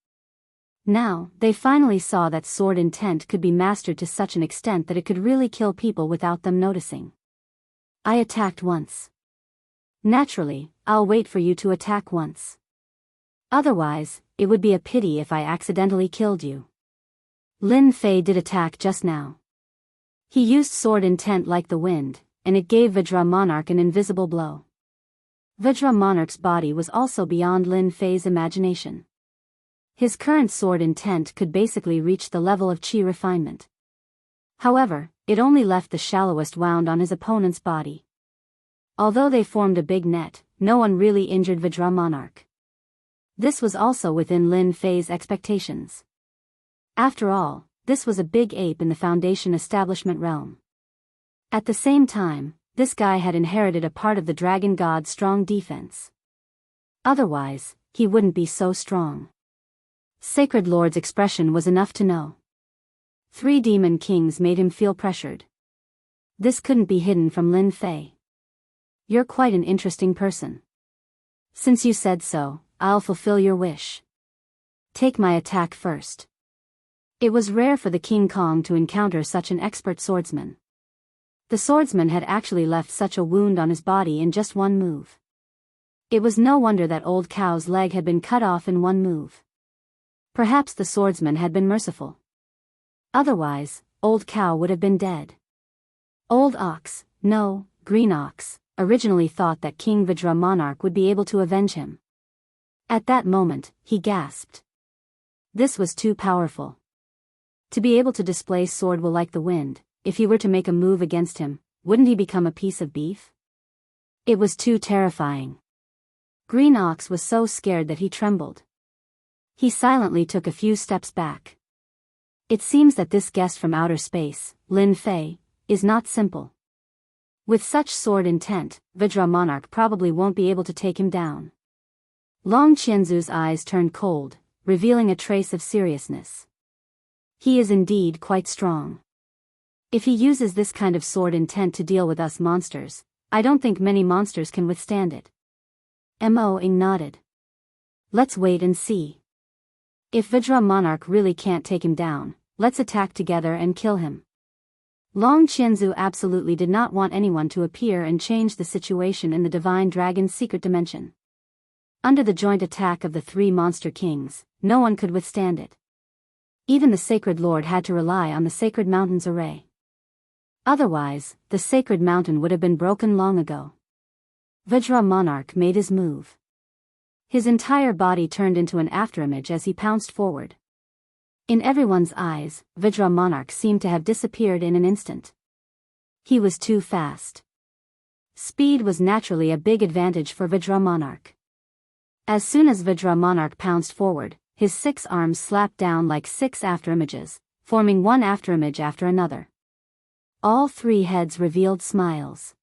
Now, they finally saw that sword intent could be mastered to such an extent that it could really kill people without them noticing. I attacked once. Naturally, I'll wait for you to attack once. Otherwise, it would be a pity if I accidentally killed you. Lin Fei did attack just now. He used sword intent like the wind, and it gave Vajra Monarch an invisible blow. Vajra Monarch's body was also beyond Lin Fei's imagination. His current sword intent could basically reach the level of chi refinement. However, it only left the shallowest wound on his opponent's body. Although they formed a big net, no one really injured Vajra Monarch. This was also within Lin Fei's expectations. After all, this was a big ape in the Foundation establishment realm. At the same time, this guy had inherited a part of the Dragon God's strong defense. Otherwise, he wouldn't be so strong. Sacred Lord's expression was enough to know. 3 demon kings made him feel pressured. This couldn't be hidden from Lin Fei. You're quite an interesting person. Since you said so, I'll fulfill your wish. Take my attack first. It was rare for the King Kong to encounter such an expert swordsman. The swordsman had actually left such a wound on his body in just one move. It was no wonder that Old Cow's leg had been cut off in one move. Perhaps the swordsman had been merciful. Otherwise, Old Cow would have been dead. Old Ox, no, Green Ox, originally thought that King Vajra Monarch would be able to avenge him. At that moment, he gasped. This was too powerful. To be able to display sword will like the wind, if he were to make a move against him, wouldn't he become a piece of beef? It was too terrifying. Green Ox was so scared that he trembled. He silently took a few steps back. It seems that this guest from outer space, Lin Fei, is not simple. With such sword intent, Vajra Monarch probably won't be able to take him down. Long Qianzu's eyes turned cold, revealing a trace of seriousness. He is indeed quite strong. If he uses this kind of sword intent to deal with us monsters, I don't think many monsters can withstand it. Mo Ing nodded. Let's wait and see. If Vajra Monarch really can't take him down, let's attack together and kill him. Long Qianzu absolutely did not want anyone to appear and change the situation in the Divine Dragon's secret dimension. Under the joint attack of the 3 monster kings, no one could withstand it. Even the Sacred Lord had to rely on the Sacred Mountain's array. Otherwise, the Sacred Mountain would have been broken long ago. Vajra Monarch made his move. His entire body turned into an afterimage as he pounced forward. In everyone's eyes, Vajra Monarch seemed to have disappeared in an instant. He was too fast. Speed was naturally a big advantage for Vajra Monarch. As soon as Vajra Monarch pounced forward, his 6 arms slapped down like 6 afterimages, forming one afterimage after another. All 3 heads revealed smiles.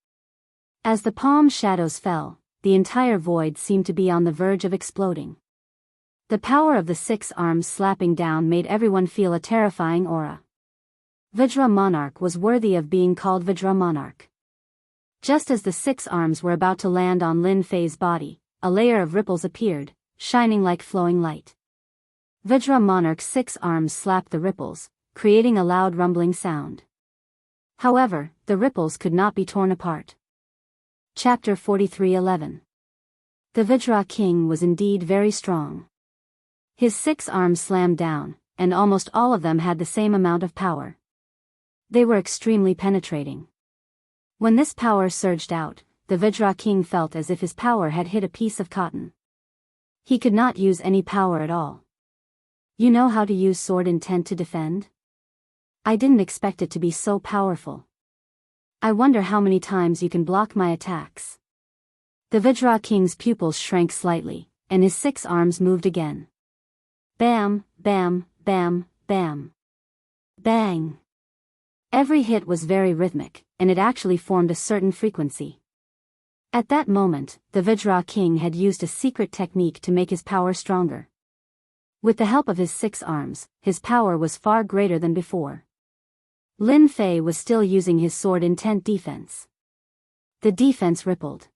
As the palm shadows fell, the entire void seemed to be on the verge of exploding. The power of the 6 arms slapping down made everyone feel a terrifying aura. Vajra Monarch was worthy of being called Vajra Monarch. Just as the 6 arms were about to land on Lin Fei's body, a layer of ripples appeared, shining like flowing light. Vajra Monarch's 6 arms slapped the ripples, creating a loud rumbling sound. However, the ripples could not be torn apart. Chapter 43:11. The Vajra King was indeed very strong. His 6 arms slammed down, and almost all of them had the same amount of power. They were extremely penetrating. When this power surged out, the Vajra King felt as if his power had hit a piece of cotton. He could not use any power at all. You know how to use sword intent to defend? I didn't expect it to be so powerful. I wonder how many times you can block my attacks. The Vajra King's pupils shrank slightly, and his 6 arms moved again. Bam, bam, bam, bam. Bang. Every hit was very rhythmic, and it actually formed a certain frequency. At that moment, the Vajra King had used a secret technique to make his power stronger. With the help of his 6 arms, his power was far greater than before. Lin Fei was still using his sword intent defense. The defense rippled.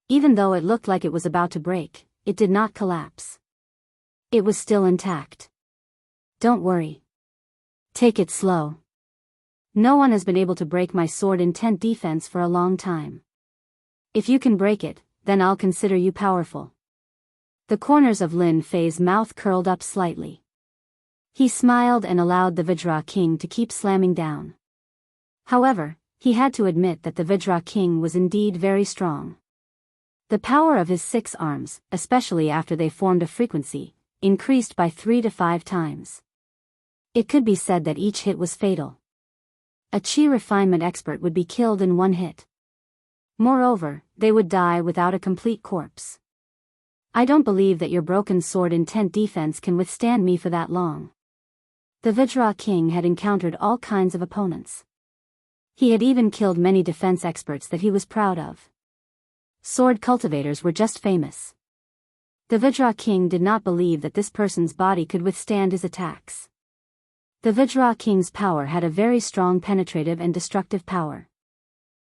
Even though it looked like it was about to break, it did not collapse. It was still intact. Don't worry. Take it slow. No one has been able to break my sword intent defense for a long time. If you can break it, then I'll consider you powerful. The corners of Lin Fei's mouth curled up slightly. He smiled and allowed the Vajra King to keep slamming down. However, he had to admit that the Vajra King was indeed very strong. The power of his 6 arms, especially after they formed a frequency, increased by 3 to 5 times. It could be said that each hit was fatal. A chi refinement expert would be killed in 1 hit. Moreover, they would die without a complete corpse. I don't believe that your broken sword intent defense can withstand me for that long. The Vajra King had encountered all kinds of opponents. He had even killed many defense experts that he was proud of. Sword cultivators were just famous. The Vajra King did not believe that this person's body could withstand his attacks. The Vajra King's power had a very strong penetrative and destructive power.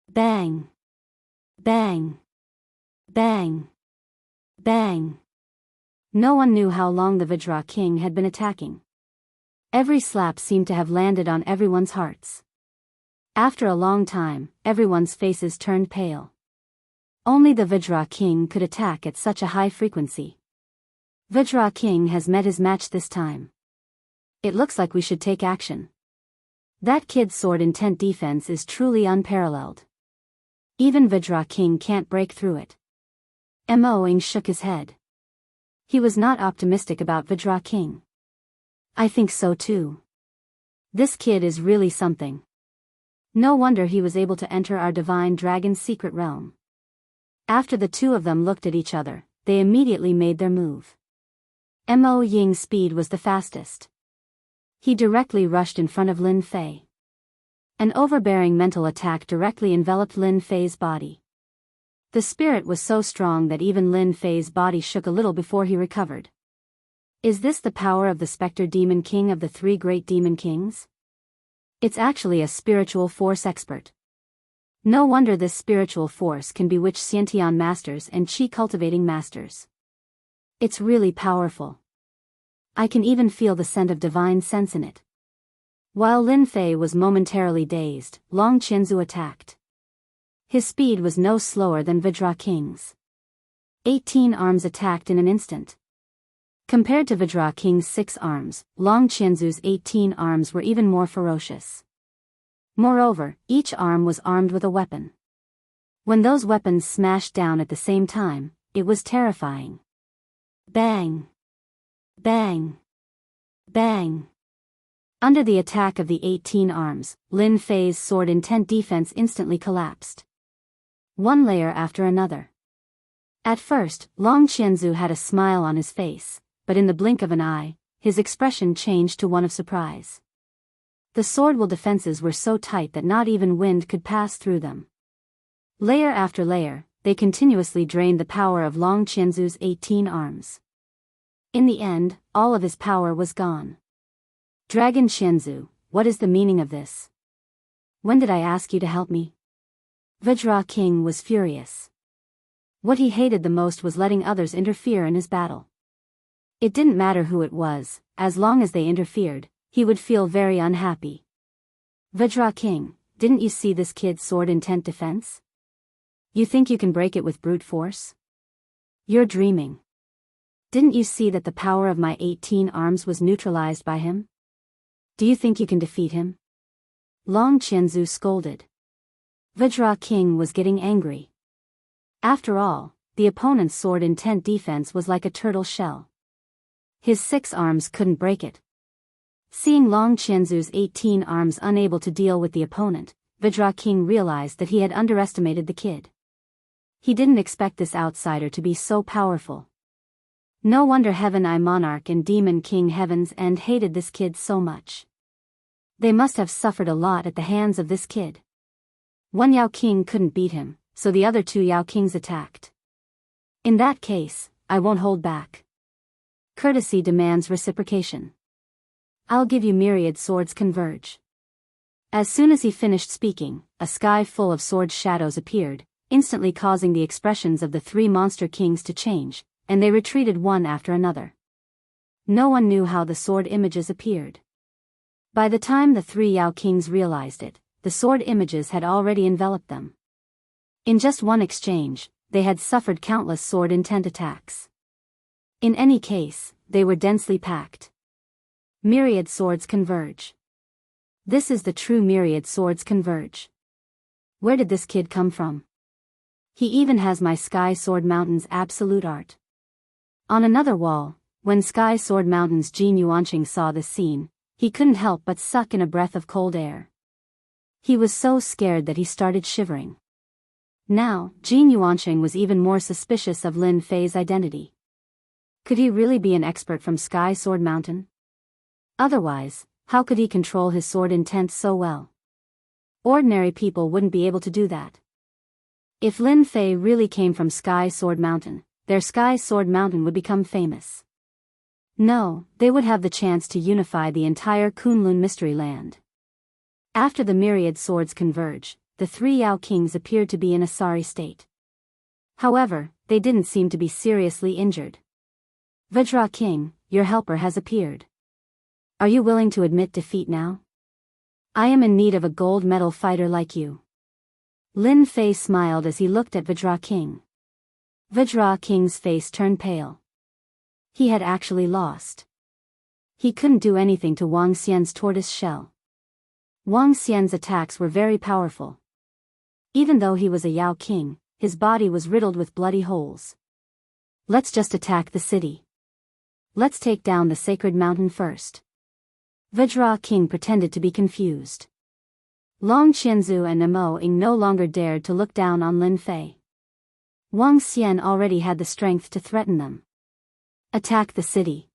Bang! Bang! Bang! Bang! No one knew how long the Vajra King had been attacking. Every slap seemed to have landed on everyone's hearts. After a long time, everyone's faces turned pale. Only the Vajra King could attack at such a high frequency. Vajra King has met his match this time. It looks like we should take action. That kid's sword intent defense is truly unparalleled. Even Vajra King can't break through it. Mo-ing shook his head. He was not optimistic about Vajra King. I think so too. This kid is really something. No wonder he was able to enter our divine dragon's secret realm. After the 2 of them looked at each other, they immediately made their move. Mo Ying's speed was the fastest. He directly rushed in front of Lin Fei. An overbearing mental attack directly enveloped Lin Fei's body. The spirit was so strong that even Lin Fei's body shook a little before he recovered. Is this the power of the Spectre Demon King of the 3 great demon kings? It's actually a spiritual force expert. No wonder this spiritual force can bewitch Xiantian masters and chi cultivating masters. It's really powerful. I can even feel the scent of divine sense in it. While Lin Fei was momentarily dazed, Long Qinzu attacked. His speed was no slower than Vajra King's. 18 arms attacked in an instant. Compared to Vajra King's 6 arms, Long Qinzu's 18 arms were even more ferocious. Moreover, each arm was armed with a weapon. When those weapons smashed down at the same time, it was terrifying. Bang! Bang! Bang! Under the attack of the 18 arms, Lin Fei's sword intent defense instantly collapsed. One layer after another. At first, Long Qianzu had a smile on his face, but in the blink of an eye, his expression changed to one of surprise. The sword wall defenses were so tight that not even wind could pass through them. Layer after layer, they continuously drained the power of Long Qianzu's 18 arms. In the end, all of his power was gone. Dragon Qianzu, what is the meaning of this? When did I ask you to help me? Vajra King was furious. What he hated the most was letting others interfere in his battle. It didn't matter who it was, as long as they interfered, he would feel very unhappy. Vajra King, didn't you see this kid's sword intent defense? You think you can break it with brute force? You're dreaming. Didn't you see that the power of my 18 arms was neutralized by him? Do you think you can defeat him? Long Qianzu scolded. Vajra King was getting angry. After all, the opponent's sword intent defense was like a turtle shell. His 6 arms couldn't break it. Seeing Long Qianzu's 18 arms unable to deal with the opponent, Vajra King realized that he had underestimated the kid. He didn't expect this outsider to be so powerful. No wonder Heaven Eye Monarch and Demon King Heaven's End hated this kid so much. They must have suffered a lot at the hands of this kid. One Yao King couldn't beat him, so the other 2 Yao Kings attacked. In that case, I won't hold back. Courtesy demands reciprocation. I'll give you myriad swords converge. As soon as he finished speaking, a sky full of sword shadows appeared, instantly causing the expressions of the 3 monster kings to change, and they retreated one after another. No one knew how the sword images appeared. By the time the 3 Yao Kings realized it, the sword images had already enveloped them. In just one exchange, they had suffered countless sword intent attacks. In any case, they were densely packed. Myriad swords converge. This is the true myriad swords converge. Where did this kid come from? He even has my Sky Sword Mountain's absolute art. On another wall, when Sky Sword Mountain's Jin Yuanqing saw this scene, he couldn't help but suck in a breath of cold air. He was so scared that he started shivering. Now, Jin Yuanqing was even more suspicious of Lin Fei's identity. Could he really be an expert from Sky Sword Mountain? Otherwise, how could he control his sword intent so well? Ordinary people wouldn't be able to do that. If Lin Fei really came from Sky Sword Mountain, their Sky Sword Mountain would become famous. No, they would have the chance to unify the entire Kunlun Mystery Land. After the myriad swords converge, the 3 Yao Kings appeared to be in a sorry state. However, they didn't seem to be seriously injured. Vajra King, your helper has appeared. Are you willing to admit defeat now? I am in need of a gold medal fighter like you. Lin Fei smiled as he looked at Vajra King. Vajra King's face turned pale. He had actually lost. He couldn't do anything to Wang Xian's tortoise shell. Wang Xian's attacks were very powerful. Even though he was a Yao King, his body was riddled with bloody holes. Let's just attack the city. Let's take down the sacred mountain first. Vajra King pretended to be confused. Long Qianzu and Nemo Ying no longer dared to look down on Lin Fei. Wang Xian already had the strength to threaten them. Attack the city.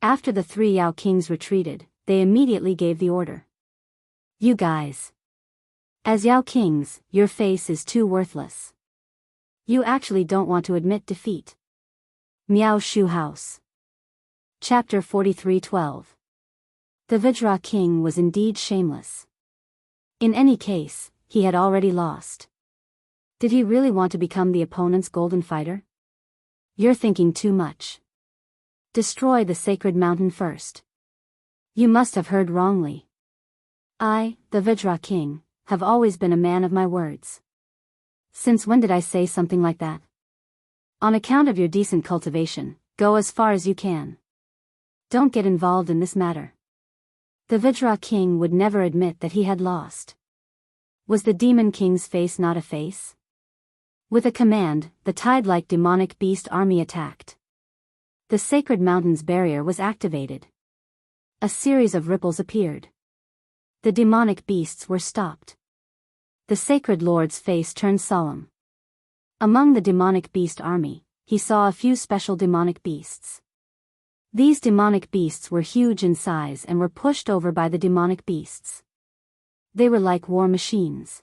After the 3 Yao Kings retreated, they immediately gave the order. You guys. As Yao Kings, your face is too worthless. You actually don't want to admit defeat. Miao Shu House. Chapter 43:12. The Vajra King was indeed shameless. In any case, he had already lost. Did he really want to become the opponent's golden fighter? You're thinking too much. Destroy the sacred mountain first. You must have heard wrongly. I, the Vajra King, have always been a man of my words. Since when did I say something like that? On account of your decent cultivation, go as far as you can. Don't get involved in this matter. The Vajra King would never admit that he had lost. Was the Demon King's face not a face? With a command, the tide-like demonic beast army attacked. The sacred mountain's barrier was activated. A series of ripples appeared. The demonic beasts were stopped. The sacred lord's face turned solemn. Among the demonic beast army, he saw a few special demonic beasts. These demonic beasts were huge in size and were pushed over by the demonic beasts. They were like war machines.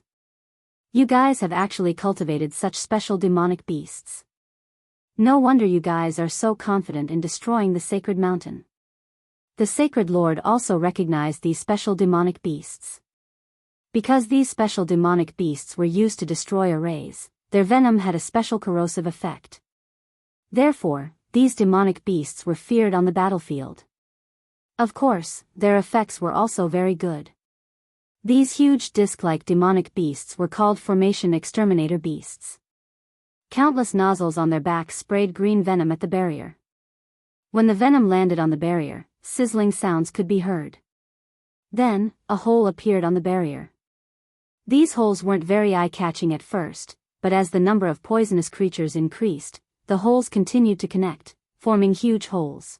You guys have actually cultivated such special demonic beasts. No wonder you guys are so confident in destroying the sacred mountain. The sacred lord also recognized these special demonic beasts. Because these special demonic beasts were used to destroy arrays, their venom had a special corrosive effect. Therefore, these demonic beasts were feared on the battlefield. Of course, their effects were also very good. These huge disc-like demonic beasts were called Formation Exterminator beasts. Countless nozzles on their backs sprayed green venom at the barrier. When the venom landed on the barrier, sizzling sounds could be heard. Then, a hole appeared on the barrier. These holes weren't very eye-catching at first, but as the number of poisonous creatures increased, the holes continued to connect, forming huge holes.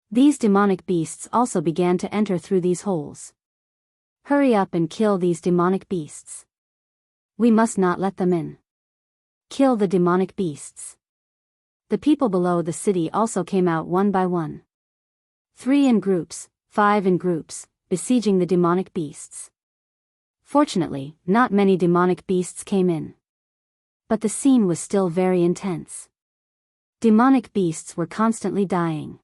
These demonic beasts also began to enter through these holes. Hurry up and kill these demonic beasts. We must not let them in. Kill the demonic beasts. The people below the city also came out one by one. 3 in groups, 5 in groups, besieging the demonic beasts. Fortunately, not many demonic beasts came in. But the scene was still very intense. Demonic beasts were constantly dying.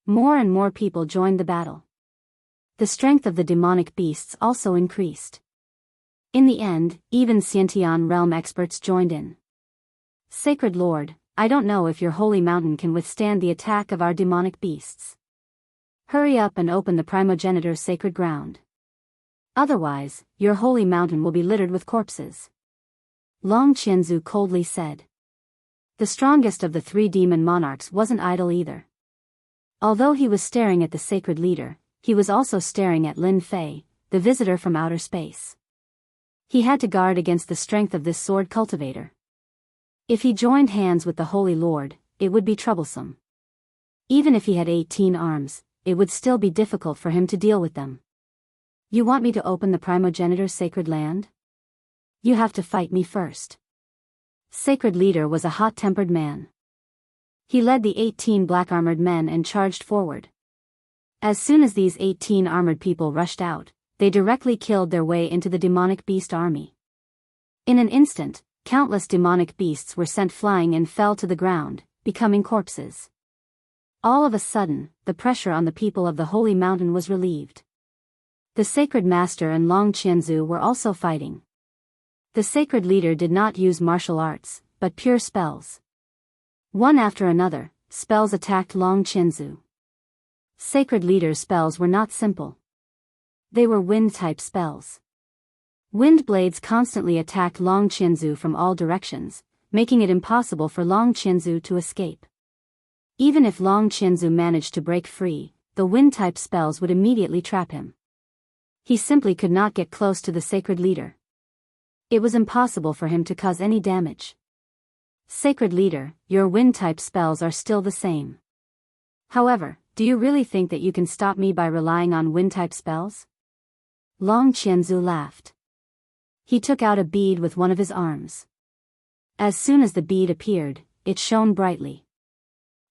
More and more people joined the battle. The strength of the demonic beasts also increased. In the end, even Scientian realm experts joined in. Sacred Lord, I don't know if your holy mountain can withstand the attack of our demonic beasts. Hurry up and open the primogenitor's sacred ground. Otherwise, your holy mountain will be littered with corpses. Long Qianzu coldly said. The strongest of the 3 demon monarchs wasn't idle either. Although he was staring at the sacred leader, he was also staring at Lin Fei, the visitor from outer space. He had to guard against the strength of this sword cultivator. If he joined hands with the Holy Lord, it would be troublesome. Even if he had 18 arms, it would still be difficult for him to deal with them. You want me to open the primogenitor's sacred land? You have to fight me first. Sacred leader was a hot-tempered man. He led the 18 black-armored men and charged forward. As soon as these 18 armored people rushed out, they directly killed their way into the demonic beast army. In an instant, countless demonic beasts were sent flying and fell to the ground, becoming corpses. All of a sudden, the pressure on the people of the holy mountain was relieved. The sacred master and Long Qianzu were also fighting. The sacred leader did not use martial arts, but pure spells. One after another, spells attacked Long Qianzu. Sacred leader's spells were not simple. They were wind-type spells. Wind blades constantly attacked Long Qianzu from all directions, making it impossible for Long Qianzu to escape. Even if Long Qianzu managed to break free, the wind-type spells would immediately trap him. He simply could not get close to the sacred leader. It was impossible for him to cause any damage. Sacred leader, your wind-type spells are still the same. However, do you really think that you can stop me by relying on wind-type spells? Long Qianzu laughed. He took out a bead with one of his arms. As soon as the bead appeared, it shone brightly.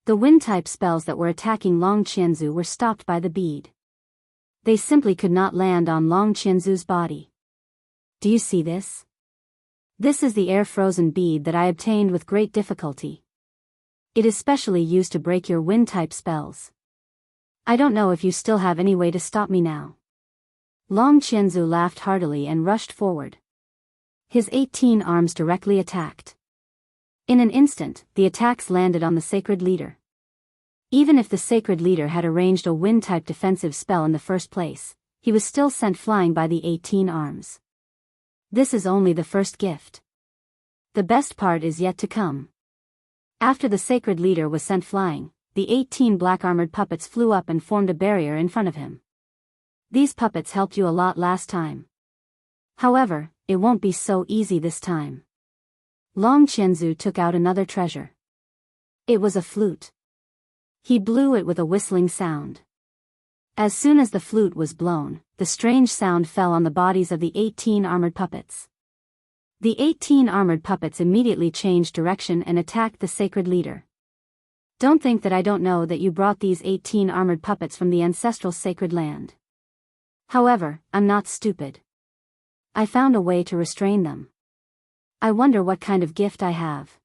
The wind-type spells that were attacking Long Qianzu were stopped by the bead. They simply could not land on Long Qianzu's body. Do you see this? This is the air-frozen bead that I obtained with great difficulty. It is specially used to break your wind-type spells. I don't know if you still have any way to stop me now. Long Qianzu laughed heartily and rushed forward. His 18 arms directly attacked. In an instant, the attacks landed on the sacred leader. Even if the sacred leader had arranged a wind-type defensive spell in the first place, he was still sent flying by the 18 arms. This is only the first gift. The best part is yet to come. After the sacred leader was sent flying, the 18 black-armored puppets flew up and formed a barrier in front of him. These puppets helped you a lot last time. However, it won't be so easy this time. Long Qianzu took out another treasure. It was a flute. He blew it with a whistling sound. As soon as the flute was blown, the strange sound fell on the bodies of the 18 armored puppets. The 18 armored puppets immediately changed direction and attacked the sacred leader. Don't think that I don't know that you brought these 18 armored puppets from the ancestral sacred land. However, I'm not stupid. I found a way to restrain them. I wonder what kind of gift I have.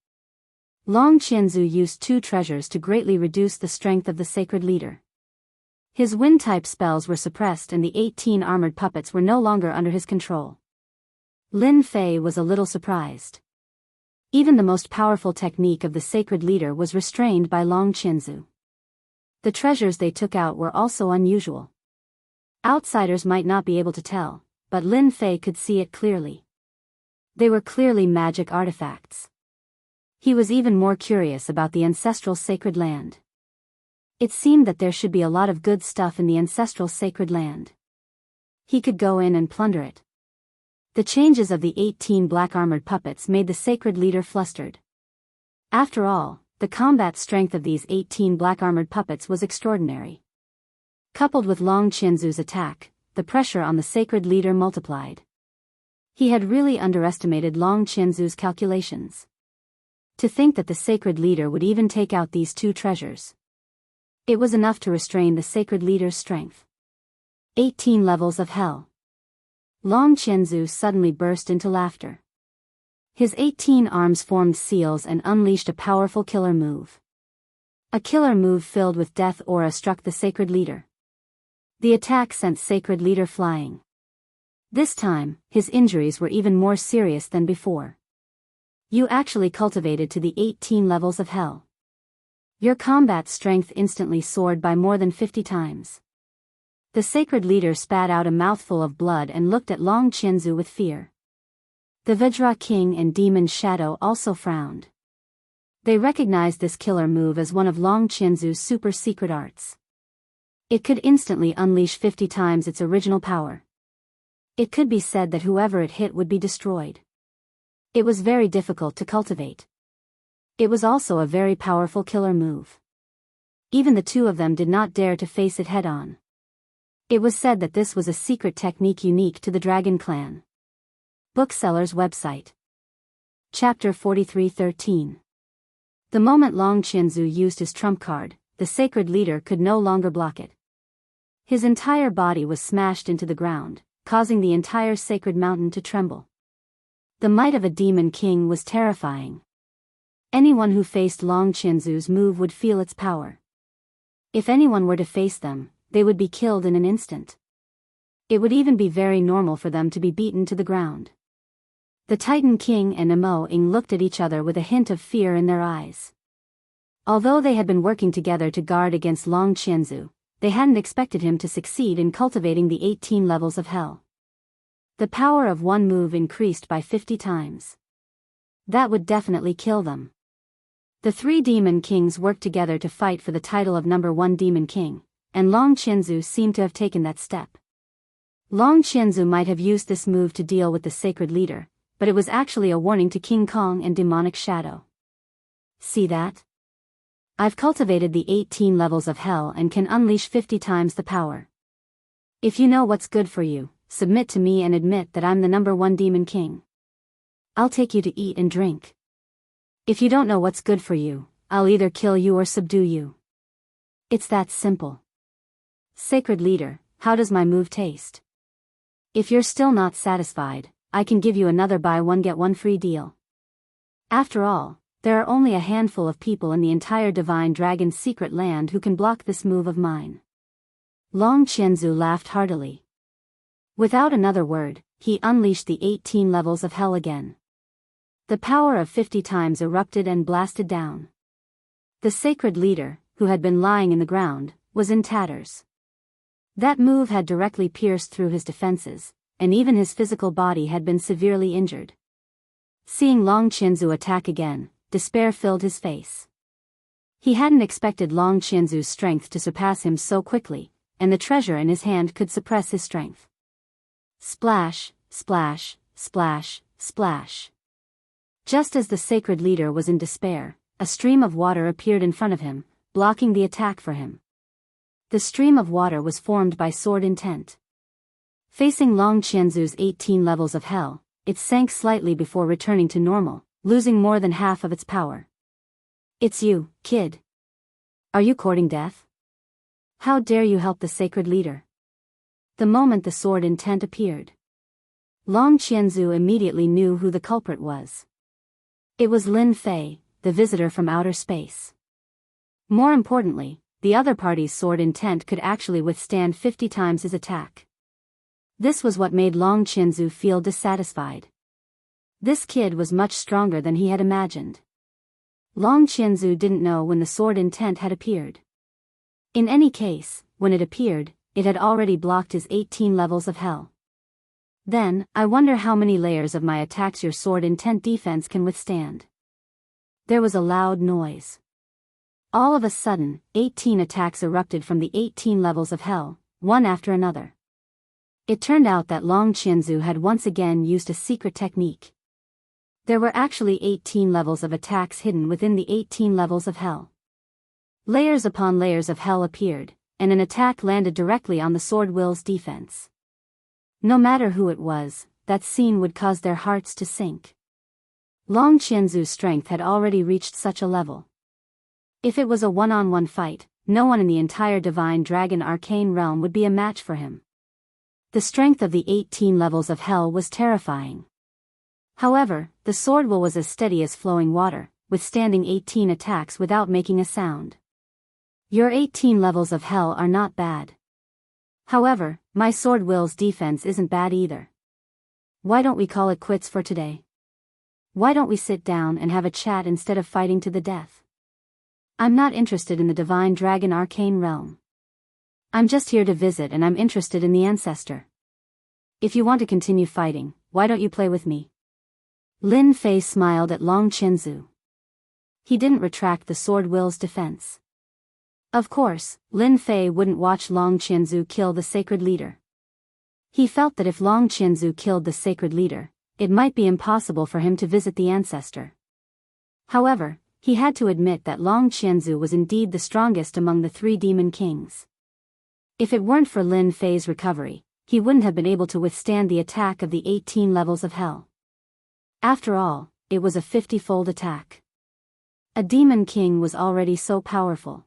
Long Qianzu used 2 treasures to greatly reduce the strength of the sacred leader. His wind-type spells were suppressed and the 18 armored puppets were no longer under his control. Lin Fei was a little surprised. Even the most powerful technique of the sacred leader was restrained by Long Qianzu. The treasures they took out were also unusual. Outsiders might not be able to tell, but Lin Fei could see it clearly. They were clearly magic artifacts. He was even more curious about the ancestral sacred land. It seemed that there should be a lot of good stuff in the ancestral sacred land. He could go in and plunder it. The changes of the 18 black armored puppets made the sacred leader flustered. After all, the combat strength of these 18 black armored puppets was extraordinary. Coupled with Long Qianzu's attack, the pressure on the sacred leader multiplied. He had really underestimated Long Qianzu's calculations. To think that the sacred leader would even take out these 2 treasures. It was enough to restrain the sacred leader's strength. 18 levels of hell. Long Qianzu suddenly burst into laughter. His 18 arms formed seals and unleashed a powerful killer move. A killer move filled with death aura struck the sacred leader. The attack sent sacred leader flying. This time, his injuries were even more serious than before. You actually cultivated to the 18 levels of hell. Your combat strength instantly soared by more than 50 times. The sacred leader spat out a mouthful of blood and looked at Long Qianzu with fear. The Vajra King and Demon Shadow also frowned. They recognized this killer move as one of Long Qianzu's super secret arts. It could instantly unleash 50 times its original power. It could be said that whoever it hit would be destroyed. It was very difficult to cultivate. It was also a very powerful killer move. Even the 2 of them did not dare to face it head-on. It was said that this was a secret technique unique to the Dragon Clan. Bookseller's website. Chapter 43:13. The moment Long Qianzu used his trump card, the sacred leader could no longer block it. His entire body was smashed into the ground, causing the entire sacred mountain to tremble. The might of a demon king was terrifying. Anyone who faced Long Qianzu's move would feel its power. If anyone were to face them, they would be killed in an instant. It would even be very normal for them to be beaten to the ground. The Titan King and Emo Ing looked at each other with a hint of fear in their eyes. Although they had been working together to guard against Long Qianzu, they hadn't expected him to succeed in cultivating the 18 levels of hell. The power of one move increased by 50 times. That would definitely kill them. The 3 demon kings worked together to fight for the title of number 1 demon king, and Long Qianzu seemed to have taken that step. Long Qianzu might have used this move to deal with the sacred leader, but it was actually a warning to King Kong and Demonic Shadow. See that? I've cultivated the 18 levels of hell and can unleash 50 times the power. If you know what's good for you, submit to me and admit that I'm the number 1 demon king. I'll take you to eat and drink. If you don't know what's good for you, I'll either kill you or subdue you. It's that simple. Sacred leader, how does my move taste? If you're still not satisfied, I can give you another buy one get one free deal. After all, there are only a handful of people in the entire Divine Dragon's secret land who can block this move of mine. Long Qianzu laughed heartily. Without another word, he unleashed the 18 levels of hell again. The power of 50 times erupted and blasted down. The sacred leader, who had been lying in the ground, was in tatters. That move had directly pierced through his defenses, and even his physical body had been severely injured. Seeing Long Qianzu attack again, despair filled his face. He hadn't expected Long Qianzu's strength to surpass him so quickly, and the treasure in his hand could suppress his strength. Splash, splash, splash, splash. Just as the sacred leader was in despair, a stream of water appeared in front of him, blocking the attack for him. The stream of water was formed by sword intent. Facing Long Qianzu's 18 levels of hell, it sank slightly before returning to normal, losing more than half of its power. "It's you, kid. Are you courting death? How dare you help the sacred leader?" The moment the sword intent appeared, Long Qianzu immediately knew who the culprit was. It was Lin Fei, the visitor from outer space. More importantly, the other party's sword intent could actually withstand 50 times his attack. This was what made Long Qianzu feel dissatisfied. This kid was much stronger than he had imagined. Long Qianzu didn't know when the sword intent had appeared. In any case, when it appeared, it had already blocked his 18 levels of hell. "Then, I wonder how many layers of my attacks your sword intent defense can withstand." There was a loud noise. All of a sudden, 18 attacks erupted from the 18 levels of hell, one after another. It turned out that Long Qianzu had once again used a secret technique. There were actually 18 levels of attacks hidden within the 18 levels of hell. Layers upon layers of hell appeared, and an attack landed directly on the sword will's defense. No matter who it was, that scene would cause their hearts to sink. Long Qianzu's strength had already reached such a level. If it was a one-on-one fight, no one in the entire Divine Dragon Arcane Realm would be a match for him. The strength of the 18 levels of hell was terrifying. However, the sword will was as steady as flowing water, withstanding 18 attacks without making a sound. "Your 18 levels of hell are not bad. However, my sword will's defense isn't bad either. Why don't we call it quits for today? Why don't we sit down and have a chat instead of fighting to the death? I'm not interested in the Divine Dragon Arcane Realm. I'm just here to visit and I'm interested in the Ancestor. If you want to continue fighting, why don't you play with me?" Lin Fei smiled at Long Qianzu. He didn't retract the sword will's defense. Of course, Lin Fei wouldn't watch Long Qianzu kill the sacred leader. He felt that if Long Qianzu killed the sacred leader, it might be impossible for him to visit the Ancestor. However, he had to admit that Long Qianzu was indeed the strongest among the 3 demon kings. If it weren't for Lin Fei's recovery, he wouldn't have been able to withstand the attack of the 18 levels of hell. After all, it was a 50-fold attack. A demon king was already so powerful.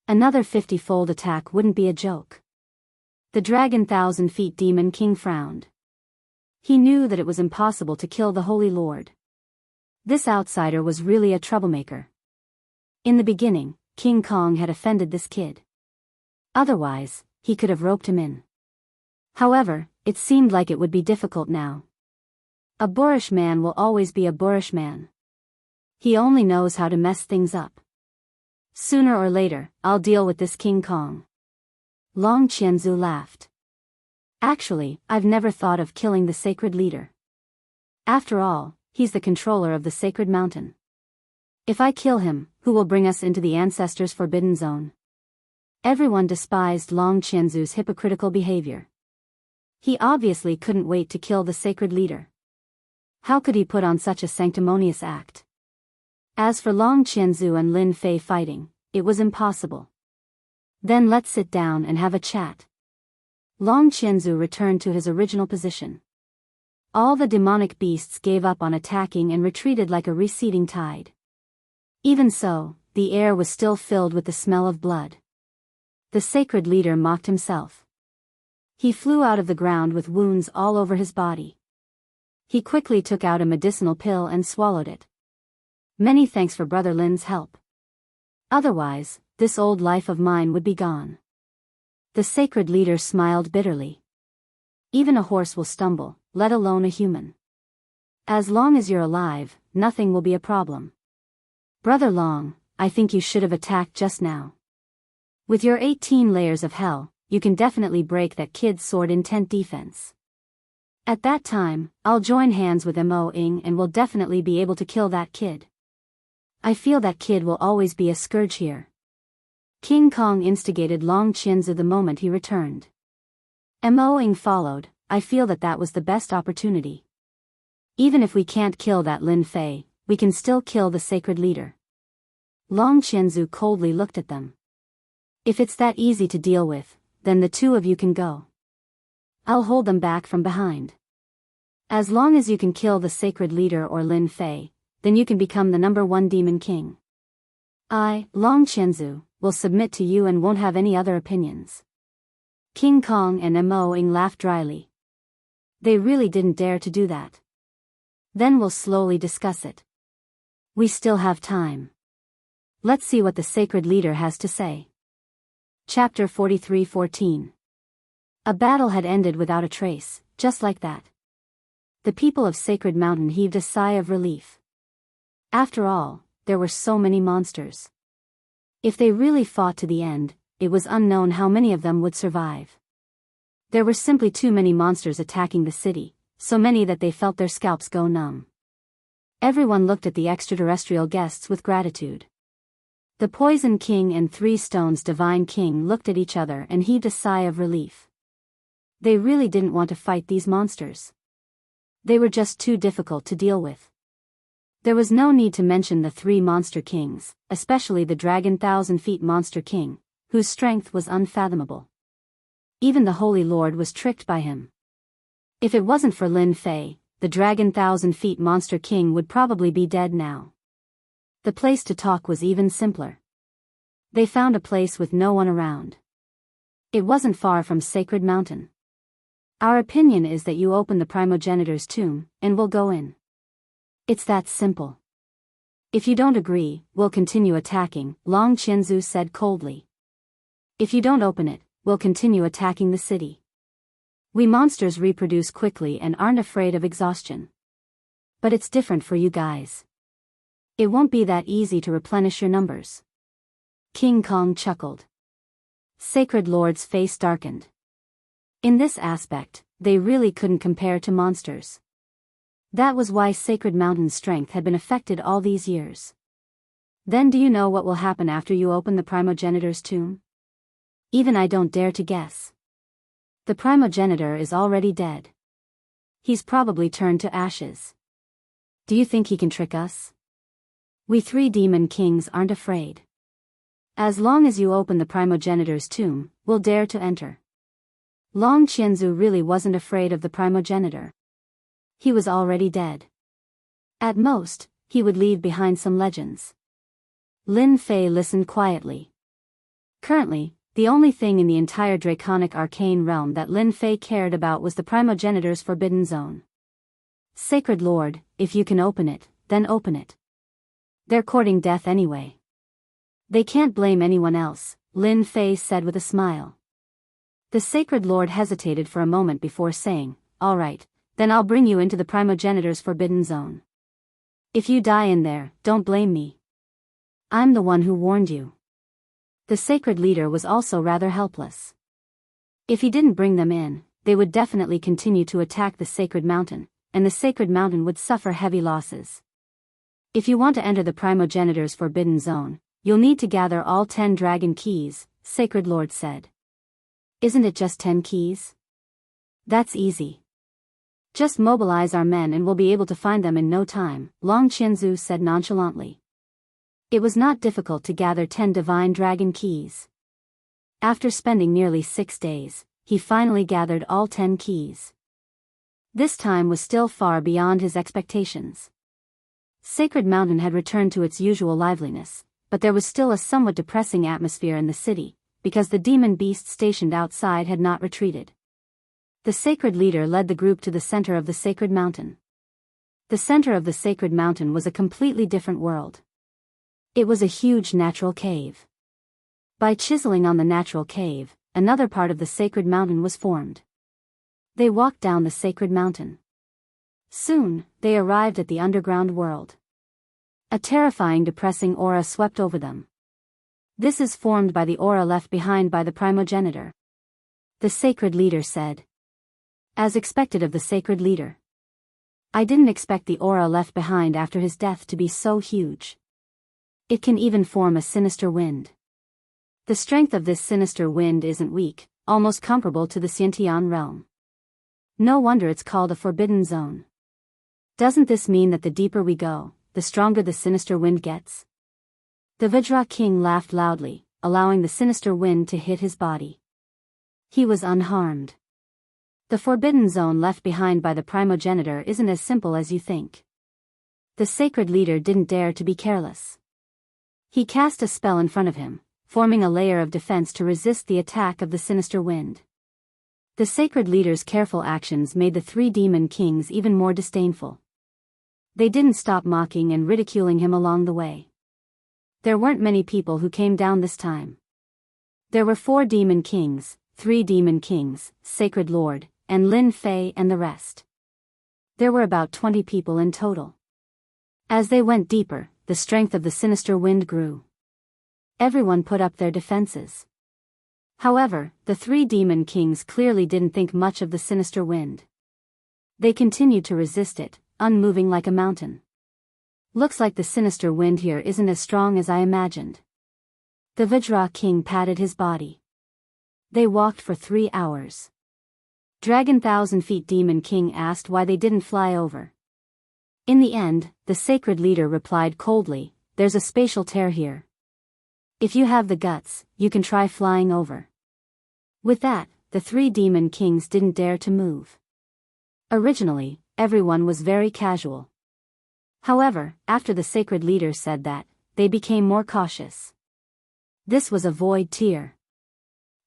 Another 50-fold attack wouldn't be a joke. The Dragon 1,000 Feet Demon King frowned. He knew that it was impossible to kill the Holy Lord. This outsider was really a troublemaker. In the beginning, King Kong had offended this kid. Otherwise, he could have roped him in. However, it seemed like it would be difficult now. A boorish man will always be a boorish man. He only knows how to mess things up. Sooner or later, I'll deal with this King Kong. Long Qianzu laughed. Actually, I've never thought of killing the sacred leader. After all, he's the controller of the sacred mountain. If I kill him, who will bring us into the Ancestor's forbidden zone? Everyone despised Long Qianzu's hypocritical behavior. He obviously couldn't wait to kill the sacred leader. How could he put on such a sanctimonious act? As for Long Qianzu and Lin Fei fighting, it was impossible. "Then let's sit down and have a chat." Long Qianzu returned to his original position. All the demonic beasts gave up on attacking and retreated like a receding tide. Even so, the air was still filled with the smell of blood. The sacred leader mocked himself. He flew out of the ground with wounds all over his body. He quickly took out a medicinal pill and swallowed it. Many thanks for Brother Lin's help. Otherwise, this old life of mine would be gone. The sacred leader smiled bitterly. Even a horse will stumble, let alone a human. As long as you're alive, nothing will be a problem. Brother Long, I think you should have attacked just now. With your 18 layers of hell, you can definitely break that kid's sword intent defense. At that time, I'll join hands with Mo Ing and will definitely be able to kill that kid. I feel that kid will always be a scourge here. King Kong instigated Long Qianzu the moment he returned. Mo Ing followed. I feel that was the best opportunity. Even if we can't kill that Lin Fei, we can still kill the sacred leader. Long Qianzu coldly looked at them. If it's that easy to deal with, then the two of you can go. I'll hold them back from behind. As long as you can kill the sacred leader or Lin Fei, then you can become the #1 demon king. I, Long Qianzu, will submit to you and won't have any other opinions. King Kong and Mo Ing laughed dryly. They really didn't dare to do that. Then we'll slowly discuss it. We still have time. Let's see what the sacred leader has to say. Chapter 43:14. A battle had ended without a trace, just like that. The people of Sacred Mountain heaved a sigh of relief. After all, there were so many monsters. If they really fought to the end, it was unknown how many of them would survive. There were simply too many monsters attacking the city, so many that they felt their scalps go numb. Everyone looked at the extraterrestrial guests with gratitude. The Poison King and Three Stones Divine King looked at each other and heaved a sigh of relief. They really didn't want to fight these monsters. They were just too difficult to deal with. There was no need to mention the three monster kings, especially the Dragon 1,000 Feet Monster King, whose strength was unfathomable. Even the Holy Lord was tricked by him. If it wasn't for Lin Fei, the Dragon 1,000 Feet Monster King would probably be dead now. The place to talk was even simpler. They found a place with no one around. It wasn't far from Sacred Mountain. Our opinion is that you open the primogenitor's tomb, and we'll go in. It's that simple. If you don't agree, we'll continue attacking, Long Qianzu said coldly. If you don't open it, we'll continue attacking the city. We monsters reproduce quickly and aren't afraid of exhaustion. But it's different for you guys. It won't be that easy to replenish your numbers. King Kong chuckled. Sacred Lord's face darkened. In this aspect, they really couldn't compare to monsters. That was why Sacred Mountain's strength had been affected all these years. Then do you know what will happen after you open the primogenitor's tomb? Even I don't dare to guess. The primogenitor is already dead. He's probably turned to ashes. Do you think he can trick us? We three demon kings aren't afraid. As long as you open the primogenitor's tomb, we'll dare to enter. Long Qianzu really wasn't afraid of the primogenitor. He was already dead. At most, he would leave behind some legends. Lin Fei listened quietly. Currently, the only thing in the entire draconic arcane realm that Lin Fei cared about was the primogenitor's forbidden zone. Sacred Lord, if you can open it, then open it. They're courting death anyway. They can't blame anyone else, Lin Fei said with a smile. The Sacred Lord hesitated for a moment before saying, "All right, then I'll bring you into the primogenitor's forbidden zone. If you die in there, don't blame me. I'm the one who warned you." The sacred leader was also rather helpless. If he didn't bring them in, they would definitely continue to attack the Sacred Mountain, and the Sacred Mountain would suffer heavy losses. If you want to enter the primogenitor's forbidden zone, you'll need to gather all 10 dragon keys, Sacred Lord said. Isn't it just 10 keys? That's easy. Just mobilize our men and we'll be able to find them in no time, Long Qianzu said nonchalantly. It was not difficult to gather 10 divine dragon keys. After spending nearly 6 days, he finally gathered all 10 keys. This time was still far beyond his expectations. Sacred Mountain had returned to its usual liveliness, but there was still a somewhat depressing atmosphere in the city, because the demon beasts stationed outside had not retreated. The sacred leader led the group to the center of the Sacred Mountain. The center of the Sacred Mountain was a completely different world. It was a huge natural cave. By chiseling on the natural cave, another part of the Sacred Mountain was formed. They walked down the Sacred Mountain. Soon, they arrived at the underground world. A terrifying, depressing aura swept over them. This is formed by the aura left behind by the primogenitor. The sacred leader said. As expected of the sacred leader. I didn't expect the aura left behind after his death to be so huge. It can even form a sinister wind. The strength of this sinister wind isn't weak, almost comparable to the Xiantian realm. No wonder it's called a forbidden zone. Doesn't this mean that the deeper we go, the stronger the sinister wind gets? The Vajra king laughed loudly, allowing the sinister wind to hit his body. He was unharmed. The forbidden zone left behind by the primogenitor isn't as simple as you think. The sacred leader didn't dare to be careless. He cast a spell in front of him, forming a layer of defense to resist the attack of the sinister wind. The sacred leader's careful actions made the three demon kings even more disdainful. They didn't stop mocking and ridiculing him along the way. There weren't many people who came down this time. There were 4 demon kings, 3 demon kings, sacred lord, and Lin Fei and the rest. There were about 20 people in total. As they went deeper, the strength of the sinister wind grew. Everyone put up their defenses. However, the 3 demon kings clearly didn't think much of the sinister wind. They continued to resist it, unmoving like a mountain. Looks like the sinister wind here isn't as strong as I imagined. The Vajra king patted his body. They walked for 3 hours. Dragon 1,000 feet demon king asked why they didn't fly over. In the end, the sacred leader replied coldly, "There's a spatial tear here. If you have the guts, you can try flying over." With that, the 3 demon kings didn't dare to move. Originally, everyone was very casual. However, after the sacred leader said that, they became more cautious. This was a void tear.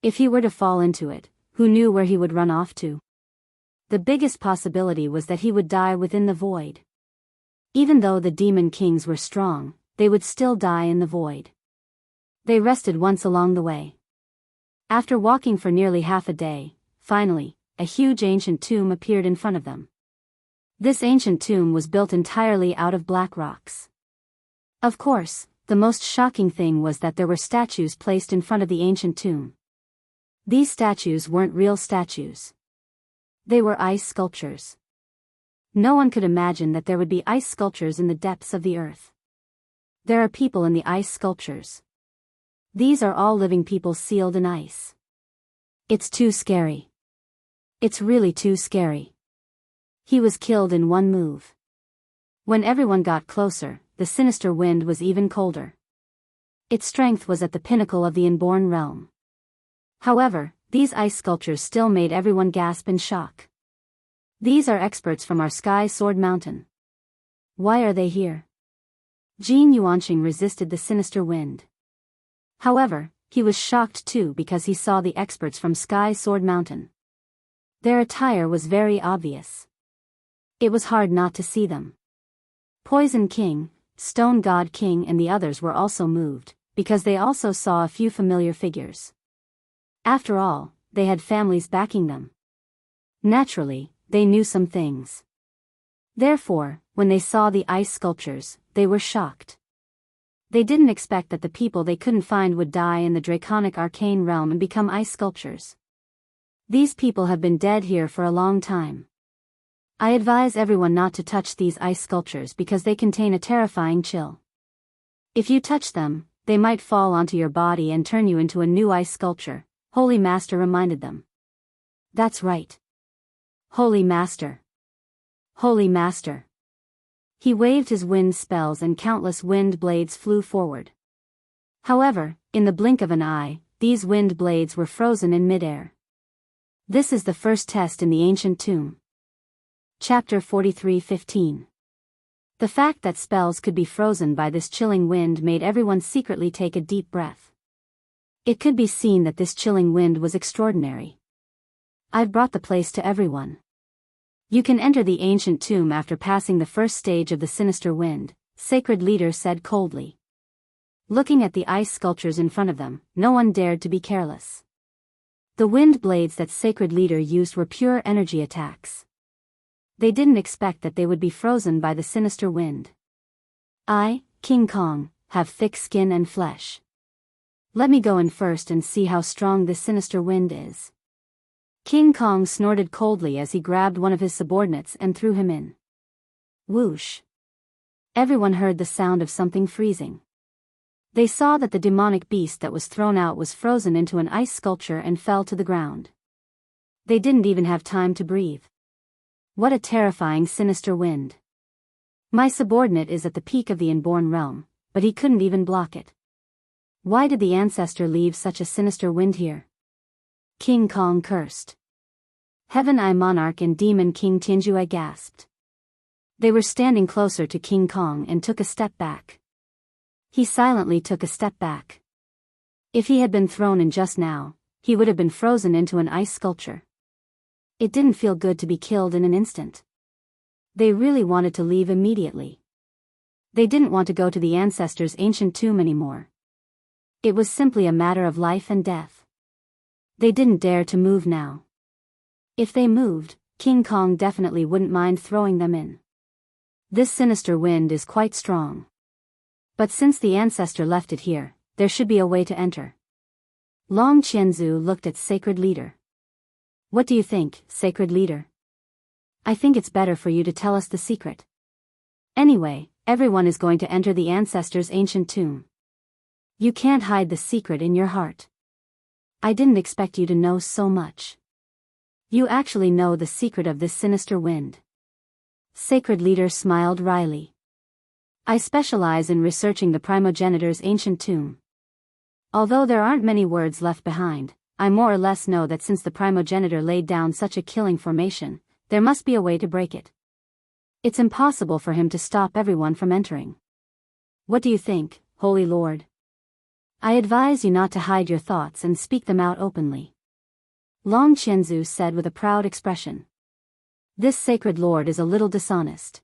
If he were to fall into it, who knew where he would run off to? The biggest possibility was that he would die within the void. Even though the demon kings were strong, they would still die in the void. They rested once along the way. After walking for nearly half a day, finally, a huge ancient tomb appeared in front of them. This ancient tomb was built entirely out of black rocks. Of course, the most shocking thing was that there were statues placed in front of the ancient tomb. These statues weren't real statues. They were ice sculptures. No one could imagine that there would be ice sculptures in the depths of the earth. There are people in the ice sculptures. These are all living people sealed in ice. It's too scary. It's really too scary. He was killed in one move. When everyone got closer, the sinister wind was even colder. Its strength was at the pinnacle of the inborn realm. However, these ice sculptures still made everyone gasp in shock. These are experts from our Sky Sword Mountain. Why are they here? Jin Yuanqing resisted the sinister wind. However, he was shocked too because he saw the experts from Sky Sword Mountain. Their attire was very obvious. It was hard not to see them. Poison King, Stone God King and the others were also moved, because they also saw a few familiar figures. After all, they had families backing them. Naturally, they knew some things. Therefore, when they saw the ice sculptures, they were shocked. They didn't expect that the people they couldn't find would die in the draconic arcane realm and become ice sculptures. These people have been dead here for a long time. I advise everyone not to touch these ice sculptures because they contain a terrifying chill. If you touch them, they might fall onto your body and turn you into a new ice sculpture, Holy Master reminded them. That's right. Holy Master. Holy Master. He waved his wind spells and countless wind blades flew forward. However, in the blink of an eye, these wind blades were frozen in midair. This is the first test in the ancient tomb. Chapter 43:15. The fact that spells could be frozen by this chilling wind made everyone secretly take a deep breath. It could be seen that this chilling wind was extraordinary. I've brought the place to everyone. You can enter the ancient tomb after passing the first stage of the sinister wind, sacred leader said coldly. Looking at the ice sculptures in front of them, no one dared to be careless. The wind blades that sacred leader used were pure energy attacks. They didn't expect that they would be frozen by the sinister wind. I, King Kong, have thick skin and flesh. Let me go in first and see how strong this sinister wind is. King Kong snorted coldly as he grabbed one of his subordinates and threw him in. Whoosh. Everyone heard the sound of something freezing. They saw that the demonic beast that was thrown out was frozen into an ice sculpture and fell to the ground. They didn't even have time to breathe. What a terrifying sinister wind. My subordinate is at the peak of the inborn realm, but he couldn't even block it. Why did the ancestor leave such a sinister wind here? King Kong cursed. Heaven I Monarch and Demon King Tianjue gasped. They were standing closer to King Kong and took a step back. He silently took a step back. If he had been thrown in just now, he would have been frozen into an ice sculpture. It didn't feel good to be killed in an instant. They really wanted to leave immediately. They didn't want to go to the ancestors' ancient tomb anymore. It was simply a matter of life and death. They didn't dare to move now. If they moved, King Kong definitely wouldn't mind throwing them in. This sinister wind is quite strong. But since the ancestor left it here, there should be a way to enter. Long Qianzu looked at Sacred Leader. What do you think, Sacred Leader? I think it's better for you to tell us the secret. Anyway, everyone is going to enter the ancestor's ancient tomb. You can't hide the secret in your heart. I didn't expect you to know so much. You actually know the secret of this sinister wind. Sacred Leader smiled wryly. I specialize in researching the primogenitor's ancient tomb. Although there aren't many words left behind, I more or less know that since the primogenitor laid down such a killing formation, there must be a way to break it. It's impossible for him to stop everyone from entering. What do you think, Holy Lord? I advise you not to hide your thoughts and speak them out openly. Long Qianzu said with a proud expression. This sacred lord is a little dishonest.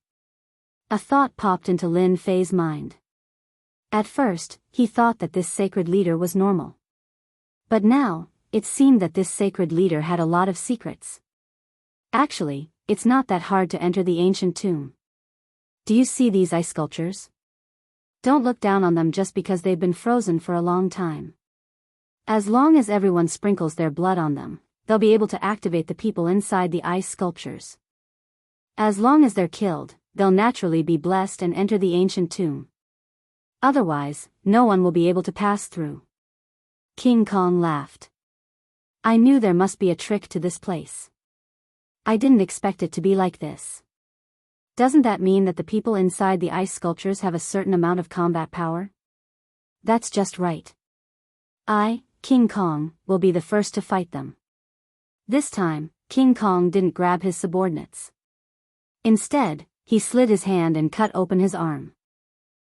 A thought popped into Lin Fei's mind. At first, he thought that this sacred leader was normal. But now, it seemed that this sacred leader had a lot of secrets. Actually, it's not that hard to enter the ancient tomb. Do you see these ice sculptures? Don't look down on them just because they've been frozen for a long time. As long as everyone sprinkles their blood on them, they'll be able to activate the people inside the ice sculptures. As long as they're killed, they'll naturally be blessed and enter the ancient tomb. Otherwise, no one will be able to pass through. King Kong laughed. I knew there must be a trick to this place. I didn't expect it to be like this. Doesn't that mean that the people inside the ice sculptures have a certain amount of combat power? That's just right. I, King Kong, will be the first to fight them. This time, King Kong didn't grab his subordinates. Instead, he slid his hand and cut open his arm.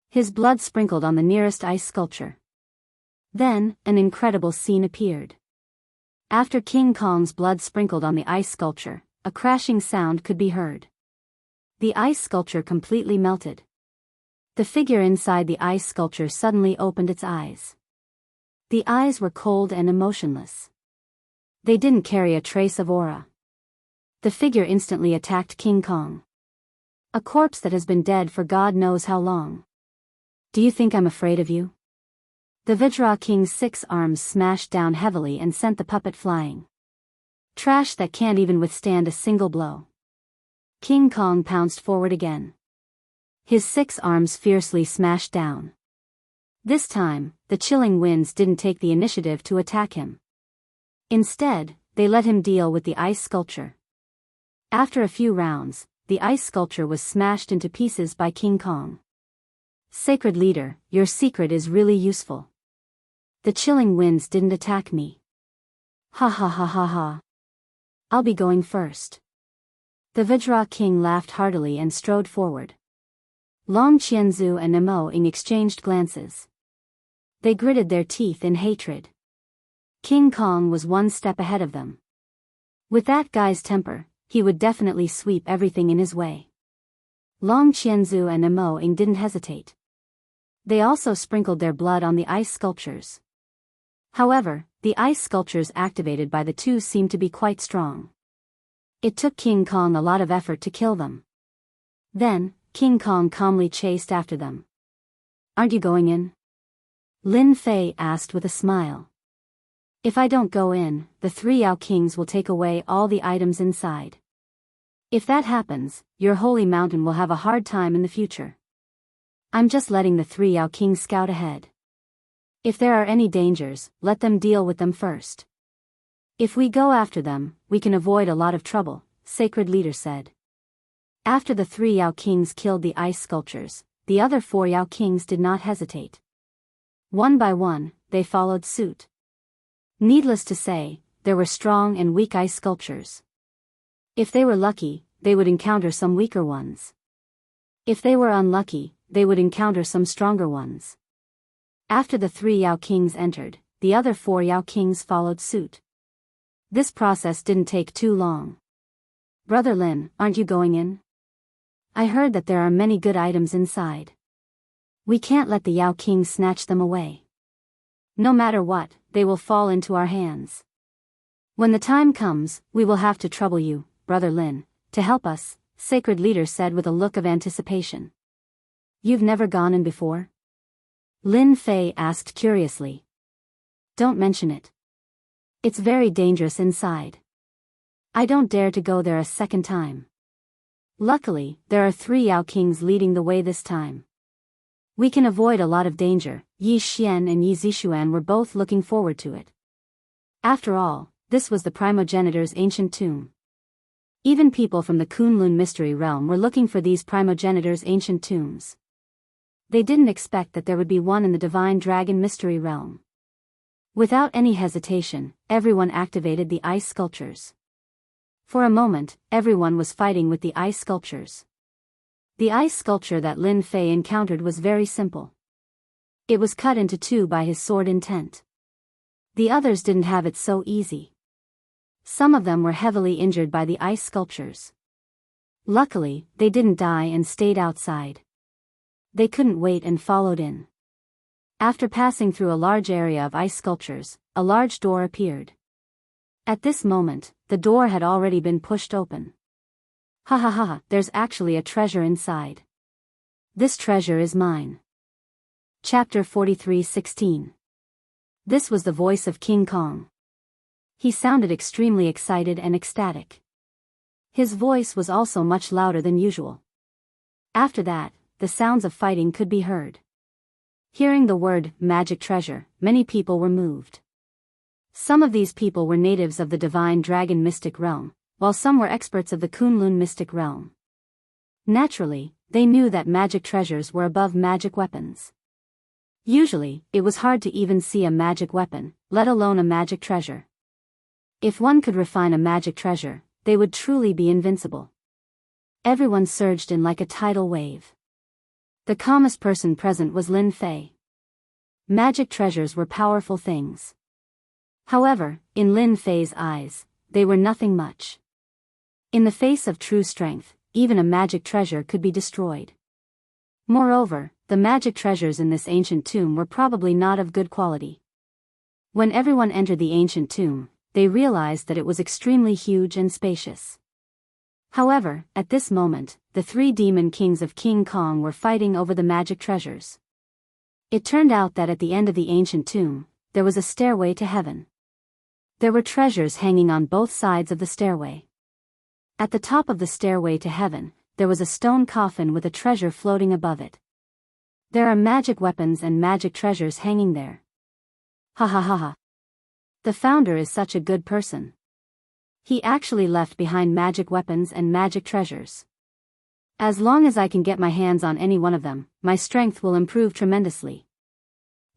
His blood sprinkled on the nearest ice sculpture. Then, an incredible scene appeared. After King Kong's blood sprinkled on the ice sculpture, a crashing sound could be heard. The ice sculpture completely melted. The figure inside the ice sculpture suddenly opened its eyes. The eyes were cold and emotionless. They didn't carry a trace of aura. The figure instantly attacked King Kong. A corpse that has been dead for God knows how long. Do you think I'm afraid of you? The Vajra King's 6 arms smashed down heavily and sent the puppet flying. Trash that can't even withstand a single blow. King Kong pounced forward again. His 6 arms fiercely smashed down. This time, the chilling winds didn't take the initiative to attack him. Instead, they let him deal with the ice sculpture. After a few rounds, the ice sculpture was smashed into pieces by King Kong. Sacred Leader, your secret is really useful. The chilling winds didn't attack me. Ha ha ha ha ha. I'll be going first. The Vajra King laughed heartily and strode forward. Long Qianzu and Nemo-ing exchanged glances. They gritted their teeth in hatred. King Kong was one step ahead of them. With that guy's temper, he would definitely sweep everything in his way. Long Qianzu and Nemo-ing didn't hesitate. They also sprinkled their blood on the ice sculptures. However, the ice sculptures activated by the two seemed to be quite strong. It took King Kong a lot of effort to kill them. Then, King Kong calmly chased after them. Aren't you going in? Lin Fei asked with a smile. If I don't go in, the 3 Yao Kings will take away all the items inside. If that happens, your holy mountain will have a hard time in the future. I'm just letting the 3 Yao Kings scout ahead. If there are any dangers, let them deal with them first. If we go after them, we can avoid a lot of trouble, Sacred Leader said. After the 3 Yao Kings killed the ice sculptures, the other 4 Yao Kings did not hesitate. One by one, they followed suit. Needless to say, there were strong and weak ice sculptures. If they were lucky, they would encounter some weaker ones. If they were unlucky, they would encounter some stronger ones. After the 3 Yao Kings entered, the other 4 Yao Kings followed suit. This process didn't take too long. "Brother Lin, aren't you going in? I heard that there are many good items inside. We can't let the Yao Kings snatch them away. No matter what, they will fall into our hands. When the time comes, we will have to trouble you, Brother Lin, to help us," Sacred Leader said with a look of anticipation. "You've never gone in before?" Lin Fei asked curiously. "Don't mention it. It's very dangerous inside. I don't dare to go there a second time. Luckily, there are 3 Yao Kings leading the way this time. We can avoid a lot of danger." Yi Xian and Yi Zixuan were both looking forward to it. After all, this was the primogenitor's ancient tomb. Even people from the Kunlun mystery realm were looking for these primogenitor's ancient tombs. They didn't expect that there would be one in the divine dragon mystery realm. Without any hesitation, everyone activated the ice sculptures. For a moment, everyone was fighting with the ice sculptures. The ice sculpture that Lin Fei encountered was very simple. It was cut into 2 by his sword intent. The others didn't have it so easy. Some of them were heavily injured by the ice sculptures. Luckily, they didn't die and stayed outside. They couldn't wait and followed in. After passing through a large area of ice sculptures, a large door appeared. At this moment, the door had already been pushed open. "Ha ha ha, there's actually a treasure inside. This treasure is mine." Chapter 43:16. This was the voice of King Kong. He sounded extremely excited and ecstatic. His voice was also much louder than usual. After that, the sounds of fighting could be heard. Hearing the word magic treasure, many people were moved. Some of these people were natives of the divine dragon mystic realm, while some were experts of the Kunlun mystic realm. Naturally, they knew that magic treasures were above magic weapons. Usually, it was hard to even see a magic weapon, let alone a magic treasure. If one could refine a magic treasure, they would truly be invincible. Everyone surged in like a tidal wave. The calmest person present was Lin Fei. Magic treasures were powerful things. However, in Lin Fei's eyes, they were nothing much. In the face of true strength, even a magic treasure could be destroyed. Moreover, the magic treasures in this ancient tomb were probably not of good quality. When everyone entered the ancient tomb, they realized that it was extremely huge and spacious. However, at this moment, the 3 demon kings of King Kong were fighting over the magic treasures. It turned out that at the end of the ancient tomb, there was a stairway to heaven. There were treasures hanging on both sides of the stairway. At the top of the stairway to heaven, there was a stone coffin with a treasure floating above it. There are magic weapons and magic treasures hanging there. Ha ha ha ha. The founder is such a good person. He actually left behind magic weapons and magic treasures. As long as I can get my hands on any one of them, my strength will improve tremendously.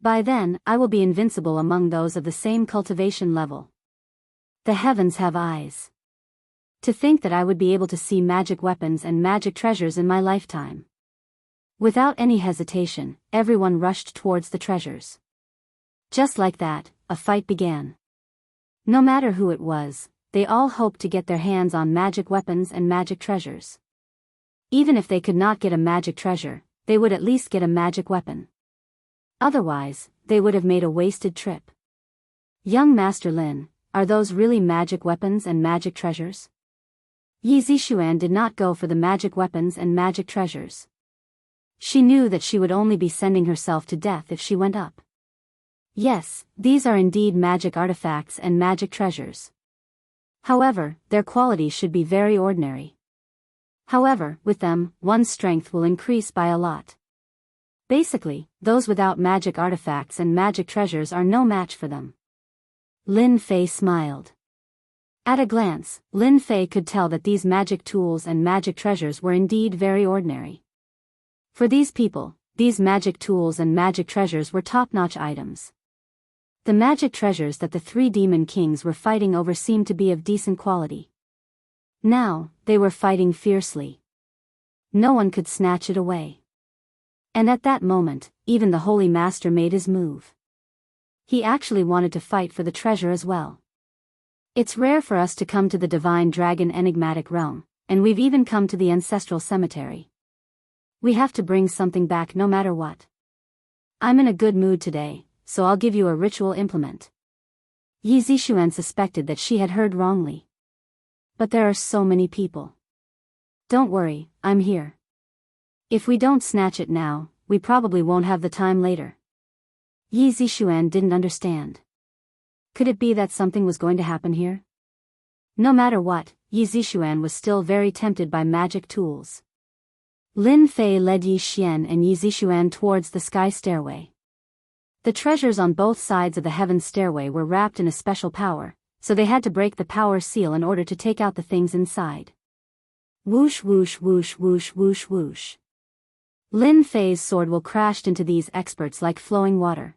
By then, I will be invincible among those of the same cultivation level. The heavens have eyes. To think that I would be able to see magic weapons and magic treasures in my lifetime. Without any hesitation, everyone rushed towards the treasures. Just like that, a fight began. No matter who it was, they all hoped to get their hands on magic weapons and magic treasures. Even if they could not get a magic treasure, they would at least get a magic weapon. Otherwise, they would have made a wasted trip. Young Master Lin, are those really magic weapons and magic treasures? Yi Zixuan did not go for the magic weapons and magic treasures. She knew that she would only be sending herself to death if she went up. Yes, these are indeed magic artifacts and magic treasures. However, their quality should be very ordinary. However, with them, one's strength will increase by a lot. Basically, those without magic artifacts and magic treasures are no match for them. Lin Fei smiled. At a glance, Lin Fei could tell that these magic tools and magic treasures were indeed very ordinary. For these people, these magic tools and magic treasures were top-notch items. The magic treasures that the three demon kings were fighting over seemed to be of decent quality. Now, they were fighting fiercely. No one could snatch it away. And at that moment, even the Holy Master made his move. He actually wanted to fight for the treasure as well. It's rare for us to come to the divine dragon enigmatic realm, and we've even come to the ancestral cemetery. We have to bring something back no matter what. I'm in a good mood today, so I'll give you a ritual implement. Yi Zixuan suspected that she had heard wrongly. But there are so many people. Don't worry, I'm here. If we don't snatch it now, we probably won't have the time later. Yi Zixuan didn't understand. Could it be that something was going to happen here? No matter what, Yi Zixuan was still very tempted by magic tools. Lin Fei led Yi Xian and Yi Zixuan towards the sky stairway. The treasures on both sides of the heaven stairway were wrapped in a special power, so they had to break the power seal in order to take out the things inside. Whoosh whoosh whoosh whoosh whoosh whoosh. Lin Fei's sword will crashed into these experts like flowing water.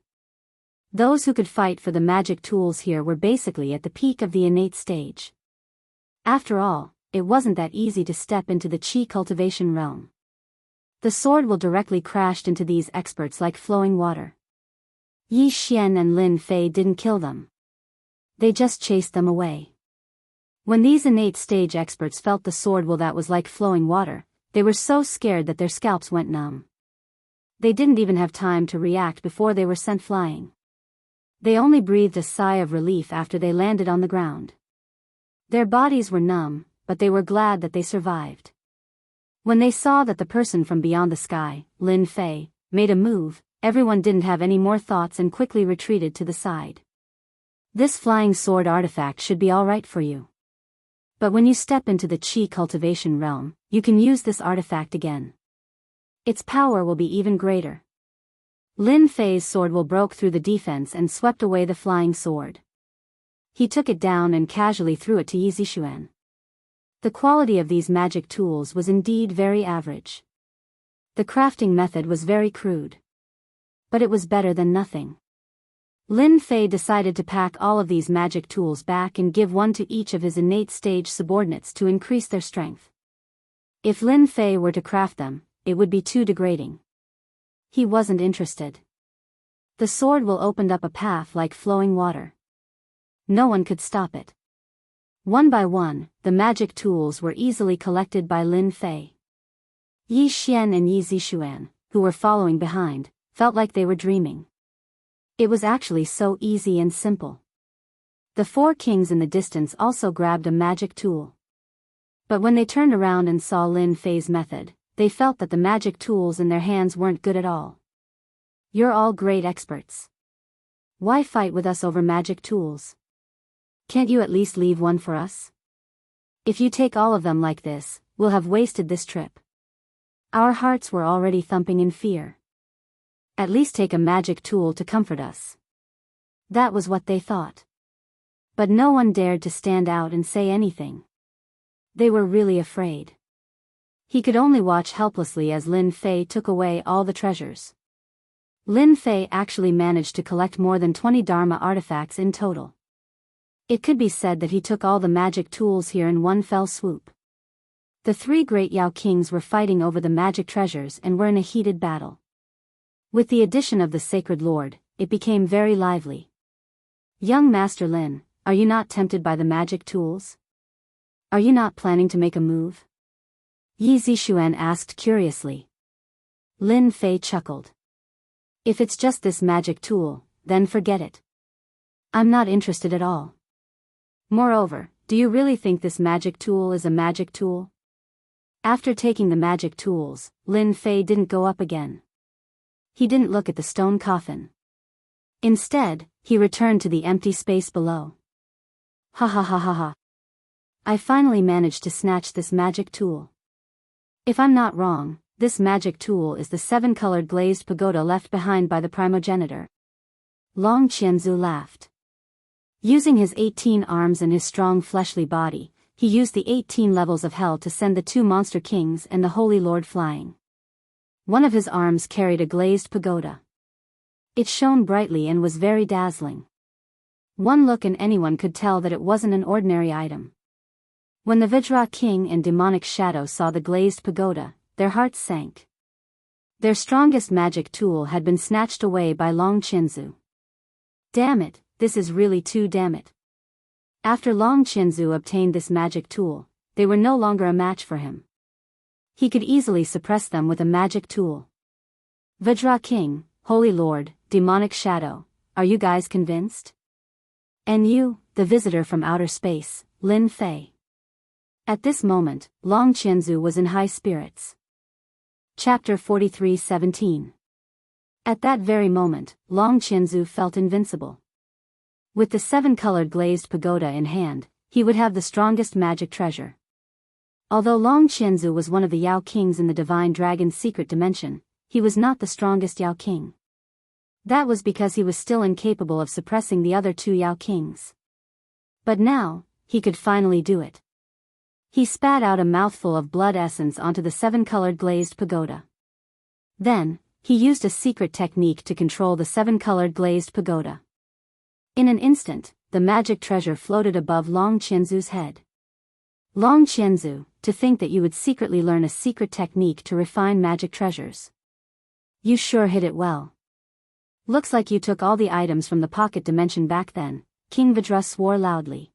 Those who could fight for the magic tools here were basically at the peak of the innate stage. After all, it wasn't that easy to step into the chi cultivation realm. The sword will directly crashed into these experts like flowing water. Yi Xian and Lin Fei didn't kill them. They just chased them away. When these innate stage experts felt the sword will that was like flowing water, they were so scared that their scalps went numb. They didn't even have time to react before they were sent flying. They only breathed a sigh of relief after they landed on the ground. Their bodies were numb, but they were glad that they survived. When they saw that the person from beyond the sky, Lin Fei, made a move, everyone didn't have any more thoughts and quickly retreated to the side. This flying sword artifact should be alright for you. But when you step into the chi cultivation realm, you can use this artifact again. Its power will be even greater. Lin Fei's sword will broke through the defense and swept away the flying sword. He took it down and casually threw it to Yi Zixuan. The quality of these magic tools was indeed very average. The crafting method was very crude. But it was better than nothing. Lin Fei decided to pack all of these magic tools back and give one to each of his innate stage subordinates to increase their strength. If Lin Fei were to craft them, it would be too degrading. He wasn't interested. The sword will opened up a path like flowing water. No one could stop it. One by one, the magic tools were easily collected by Lin Fei. Yi Xian and Yi Zixuan, who were following behind, felt like they were dreaming. It was actually so easy and simple. The four kings in the distance also grabbed a magic tool. But when they turned around and saw Lin Fei's method, they felt that the magic tools in their hands weren't good at all. You're all great experts. Why fight with us over magic tools? Can't you at least leave one for us? If you take all of them like this, we'll have wasted this trip. Our hearts were already thumping in fear. At least take a magic tool to comfort us. That was what they thought. But no one dared to stand out and say anything. They were really afraid. He could only watch helplessly as Lin Fei took away all the treasures. Lin Fei actually managed to collect more than 20 Dharma artifacts in total. It could be said that he took all the magic tools here in one fell swoop. The three great Yao kings were fighting over the magic treasures and were in a heated battle. With the addition of the Sacred Lord, it became very lively. Young Master Lin, are you not tempted by the magic tools? Are you not planning to make a move? Yi Zixuan asked curiously. Lin Fei chuckled. If it's just this magic tool, then forget it. I'm not interested at all. Moreover, do you really think this magic tool is a magic tool? After taking the magic tools, Lin Fei didn't go up again. He didn't look at the stone coffin. Instead, he returned to the empty space below. Ha ha ha ha ha. I finally managed to snatch this magic tool. If I'm not wrong, this magic tool is the 7-colored glazed pagoda left behind by the primogenitor. Long Qianzu laughed. Using his 18 arms and his strong fleshly body, he used the 18 levels of hell to send the two monster kings and the Holy Lord flying. One of his arms carried a glazed pagoda. It shone brightly and was very dazzling. One look and anyone could tell that it wasn't an ordinary item. When the Vajra king and demonic shadow saw the glazed pagoda, their hearts sank. Their strongest magic tool had been snatched away by Long Chenzu. Damn it, this is really too damn it. After Long Chenzu obtained this magic tool, they were no longer a match for him. He could easily suppress them with a magic tool. Vajra King, Holy Lord, Demonic Shadow, are you guys convinced? And you, the visitor from outer space, Lin Fei. At this moment, Long Chenzu was in high spirits. Chapter 43:17. At that very moment, Long Chenzu felt invincible. With the 7-colored glazed pagoda in hand, he would have the strongest magic treasure. Although Long Chenzu was one of the Yao Kings in the Divine Dragon's secret dimension, he was not the strongest Yao King. That was because he was still incapable of suppressing the other 2 Yao Kings. But now, he could finally do it. He spat out a mouthful of blood essence onto the 7-colored glazed pagoda. Then, he used a secret technique to control the 7-colored glazed pagoda. In an instant, the magic treasure floated above Long Chenzu's head. Long Chenzu, to think that you would secretly learn a secret technique to refine magic treasures. You sure hit it well. Looks like you took all the items from the pocket dimension back then, King Vajra swore loudly.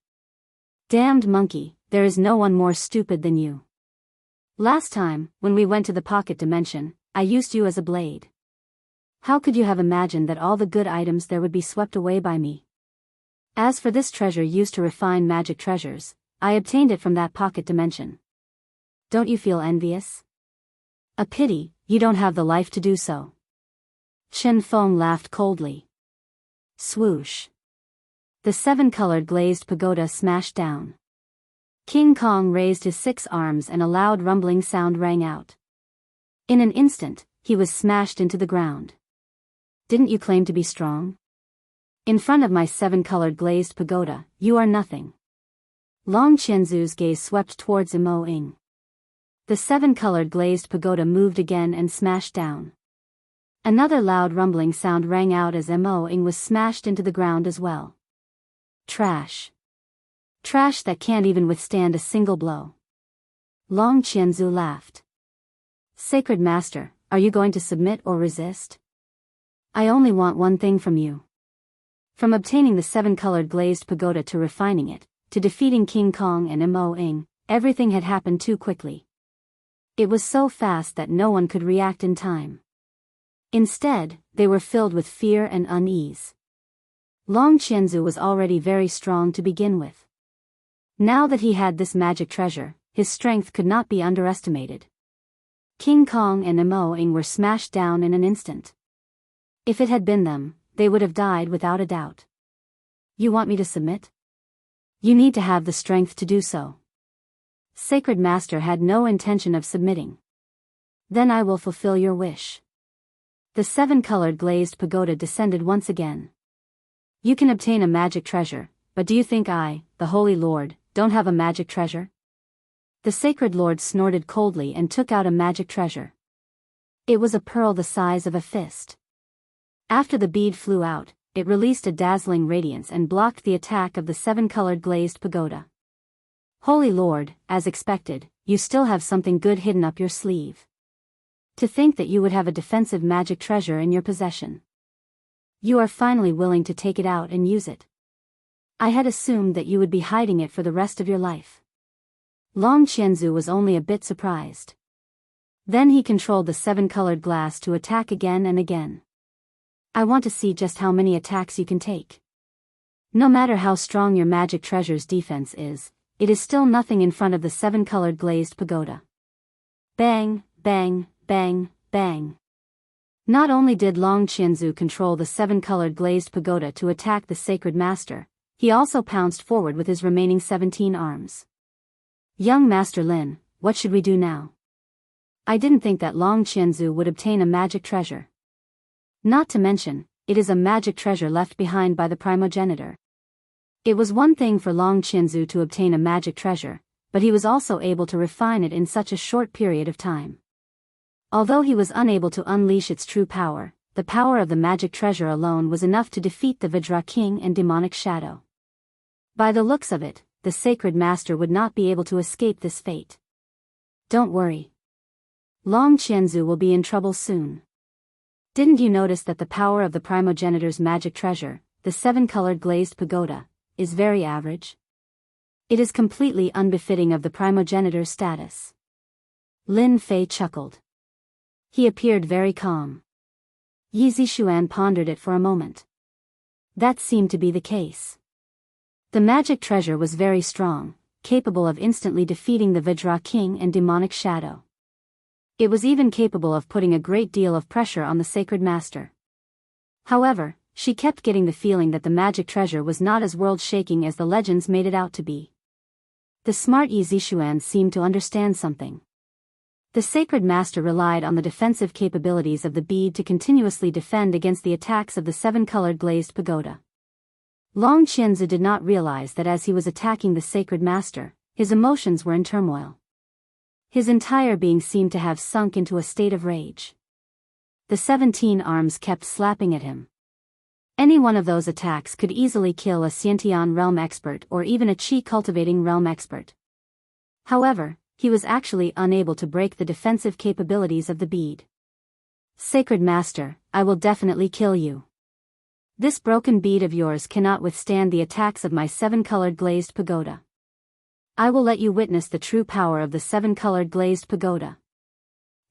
Damned monkey, there is no one more stupid than you. Last time, when we went to the pocket dimension, I used you as a blade. How could you have imagined that all the good items there would be swept away by me? As for this treasure used to refine magic treasures, I obtained it from that pocket dimension. Don't you feel envious? A pity, you don't have the life to do so. Chen Feng laughed coldly. Swoosh. The 7-colored glazed pagoda smashed down. King Kong raised his 6 arms and a loud rumbling sound rang out. In an instant, he was smashed into the ground. Didn't you claim to be strong? In front of my 7-colored glazed pagoda, you are nothing. Long Chenzu's gaze swept towards Mo Ying. The 7-colored glazed pagoda moved again and smashed down. Another loud rumbling sound rang out as Mo Ying was smashed into the ground as well. Trash. Trash that can't even withstand a single blow. Long Chenzu laughed. Sacred Master, are you going to submit or resist? I only want one thing from you. From obtaining the 7-colored glazed pagoda to refining it, to defeating King Kong and Mo Ying, everything had happened too quickly. It was so fast that no one could react in time. Instead, they were filled with fear and unease. Long Chenzu was already very strong to begin with. Now that he had this magic treasure, his strength could not be underestimated. King Kong and Mo Ying were smashed down in an instant. If it had been them, they would have died without a doubt. You want me to submit? You need to have the strength to do so. Sacred Master had no intention of submitting. Then I will fulfill your wish. The 7-colored glazed pagoda descended once again. You can obtain a magic treasure, but do you think I, the Holy Lord, don't have a magic treasure? The Sacred Lord snorted coldly and took out a magic treasure. It was a pearl the size of a fist. After the bead flew out, it released a dazzling radiance and blocked the attack of the 7-colored glazed pagoda. Holy Lord, as expected, you still have something good hidden up your sleeve. To think that you would have a defensive magic treasure in your possession. You are finally willing to take it out and use it. I had assumed that you would be hiding it for the rest of your life. Long Chenzu was only a bit surprised. Then he controlled the 7-colored glass to attack again and again. I want to see just how many attacks you can take. No matter how strong your magic treasure's defense is, it is still nothing in front of the 7-colored glazed pagoda. Bang, bang, bang, bang. Not only did Long Chenzu control the 7-colored glazed pagoda to attack the Sacred Master, he also pounced forward with his remaining 17 arms. Young Master Lin, what should we do now? I didn't think that Long Chenzu would obtain a magic treasure. Not to mention, it is a magic treasure left behind by the primogenitor. It was one thing for Long Chenzu to obtain a magic treasure, but he was also able to refine it in such a short period of time. Although he was unable to unleash its true power, the power of the magic treasure alone was enough to defeat the Vajra King and demonic shadow. By the looks of it, the sacred master would not be able to escape this fate. Don't worry. Long Qianzu will be in trouble soon. Didn't you notice that the power of the primogenitor's magic treasure, the 7-colored glazed pagoda, is very average? It is completely unbefitting of the primogenitor's status. Lin Fei chuckled. He appeared very calm. Yi Zixuan pondered it for a moment. That seemed to be the case. The magic treasure was very strong, capable of instantly defeating the Vajra King and demonic shadow. It was even capable of putting a great deal of pressure on the sacred master. However, she kept getting the feeling that the magic treasure was not as world-shaking as the legends made it out to be. The smart Yi Zixuan seemed to understand something. The sacred master relied on the defensive capabilities of the bead to continuously defend against the attacks of the 7-colored glazed pagoda. Long Qianzu did not realize that as he was attacking the sacred master, his emotions were in turmoil. His entire being seemed to have sunk into a state of rage. The 17 arms kept slapping at him. Any one of those attacks could easily kill a Xiantian realm expert or even a Qi cultivating realm expert. However, he was actually unable to break the defensive capabilities of the bead. Sacred Master, I will definitely kill you. This broken bead of yours cannot withstand the attacks of my 7-colored glazed pagoda. I will let you witness the true power of the 7-colored glazed pagoda.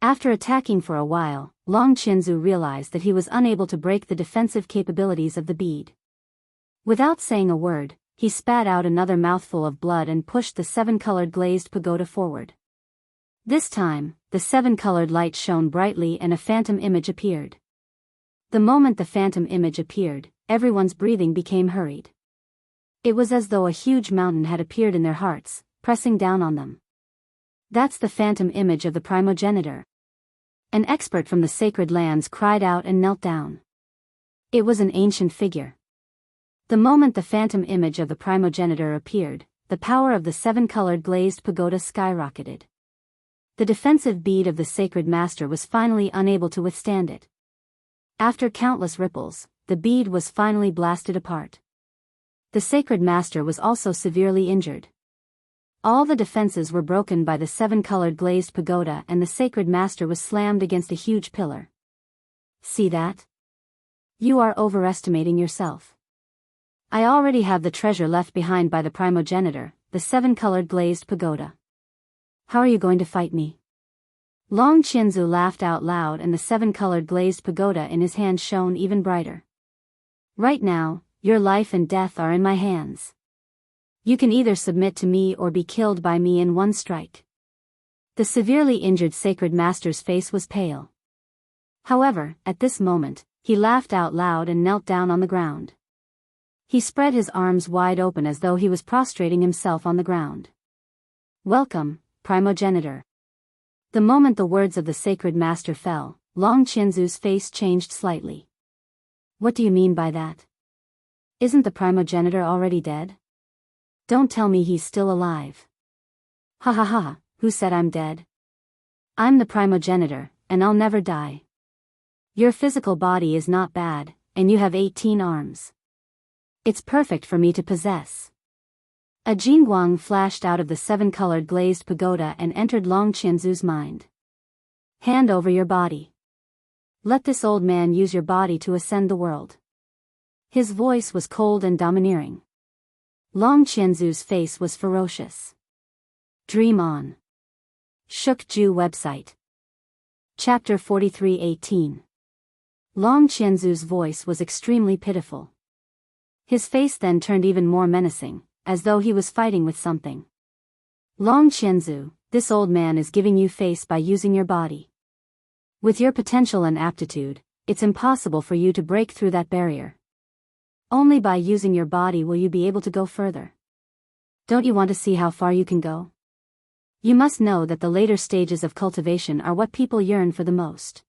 After attacking for a while, Long Qianzu realized that he was unable to break the defensive capabilities of the bead. Without saying a word, he spat out another mouthful of blood and pushed the 7-colored glazed pagoda forward. This time, the 7-colored light shone brightly and a phantom image appeared. The moment the phantom image appeared, everyone's breathing became hurried. It was as though a huge mountain had appeared in their hearts, pressing down on them. That's the phantom image of the primogenitor. An expert from the sacred lands cried out and knelt down. It was an ancient figure. The moment the phantom image of the primogenitor appeared, the power of the 7-colored glazed pagoda skyrocketed. The defensive bead of the sacred master was finally unable to withstand it. After countless ripples, the bead was finally blasted apart. The sacred master was also severely injured. All the defenses were broken by the 7-colored glazed pagoda and the sacred master was slammed against a huge pillar. See that? You are overestimating yourself. I already have the treasure left behind by the primogenitor, the 7-colored glazed pagoda. How are you going to fight me? Long Qianzu laughed out loud and the 7-colored glazed pagoda in his hand shone even brighter. Right now, your life and death are in my hands. You can either submit to me or be killed by me in one strike. The severely injured sacred master's face was pale. However, at this moment, he laughed out loud and knelt down on the ground. He spread his arms wide open as though he was prostrating himself on the ground. Welcome, primogenitor. The moment the words of the sacred master fell, Long Qianzu's face changed slightly. What do you mean by that? Isn't the primogenitor already dead? Don't tell me he's still alive. Ha ha ha, who said I'm dead? I'm the primogenitor, and I'll never die. Your physical body is not bad, and you have 18 arms. It's perfect for me to possess. A jingguang flashed out of the 7-colored glazed pagoda and entered Long Qianzu's mind. Hand over your body. Let this old man use your body to ascend the world. His voice was cold and domineering. Long Qianzu's face was ferocious. Dream on. Shukju website. Chapter 43:18. Long Qianzu's voice was extremely pitiful. His face then turned even more menacing, as though he was fighting with something. Long Qianzu, this old man is giving you face by using your body. With your potential and aptitude, it's impossible for you to break through that barrier. Only by using your body will you be able to go further. Don't you want to see how far you can go? You must know that the later stages of cultivation are what people yearn for the most.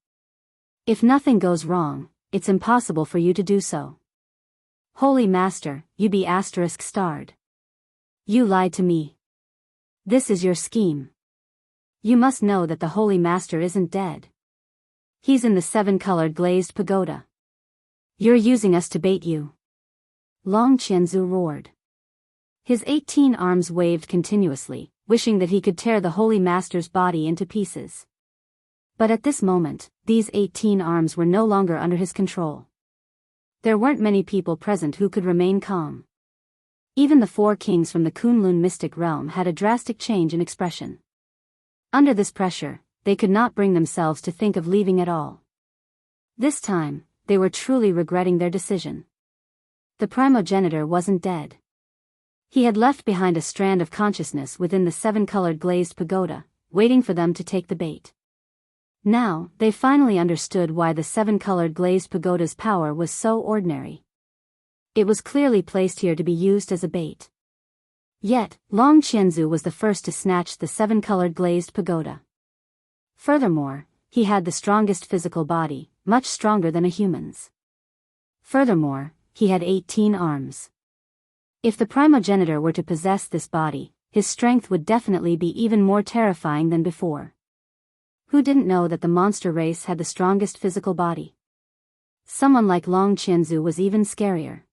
If nothing goes wrong, it's impossible for you to do so. Holy Master, you be *starred. You lied to me. This is your scheme. You must know that the Holy Master isn't dead, He's in the 7-colored glazed pagoda. You're using us to bait you. Long Qianzu roared. His 18 arms waved continuously, wishing that he could tear the Holy Master's body into pieces. But at this moment, these 18 arms were no longer under his control. There weren't many people present who could remain calm. Even the 4 kings from the Kunlun mystic realm had a drastic change in expression. Under this pressure, they could not bring themselves to think of leaving at all. This time, they were truly regretting their decision. The primogenitor wasn't dead. He had left behind a strand of consciousness within the 7-colored glazed pagoda, waiting for them to take the bait. Now, they finally understood why the 7-colored glazed pagoda's power was so ordinary. It was clearly placed here to be used as a bait. Yet, Long Qianzu was the first to snatch the 7-colored glazed pagoda. Furthermore, he had the strongest physical body, much stronger than a human's. Furthermore, he had 18 arms. If the primogenitor were to possess this body, his strength would definitely be even more terrifying than before. Who didn't know that the monster race had the strongest physical body? Someone like Long Qianzu was even scarier.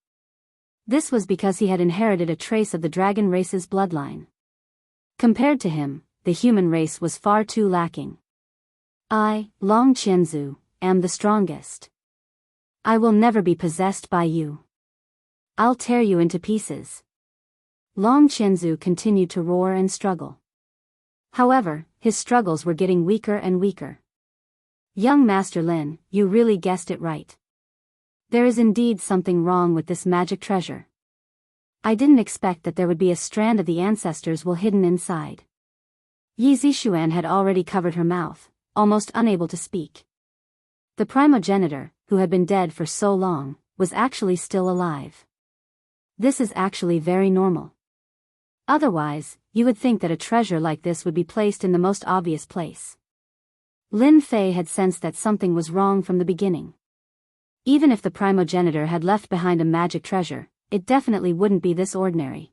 This was because he had inherited a trace of the dragon race's bloodline. Compared to him, the human race was far too lacking. I, Long Qianzu, am the strongest. I will never be possessed by you. I'll tear you into pieces. Long Qianzu continued to roar and struggle. However, his struggles were getting weaker and weaker. Young Master Lin, you really guessed it right. There is indeed something wrong with this magic treasure. I didn't expect that there would be a strand of the ancestors' will hidden inside. Yi Zixuan had already covered her mouth, almost unable to speak. The primogenitor, who had been dead for so long, was actually still alive. This is actually very normal. Otherwise, you would think that a treasure like this would be placed in the most obvious place. Lin Fei had sensed that something was wrong from the beginning. Even if the primogenitor had left behind a magic treasure, it definitely wouldn't be this ordinary.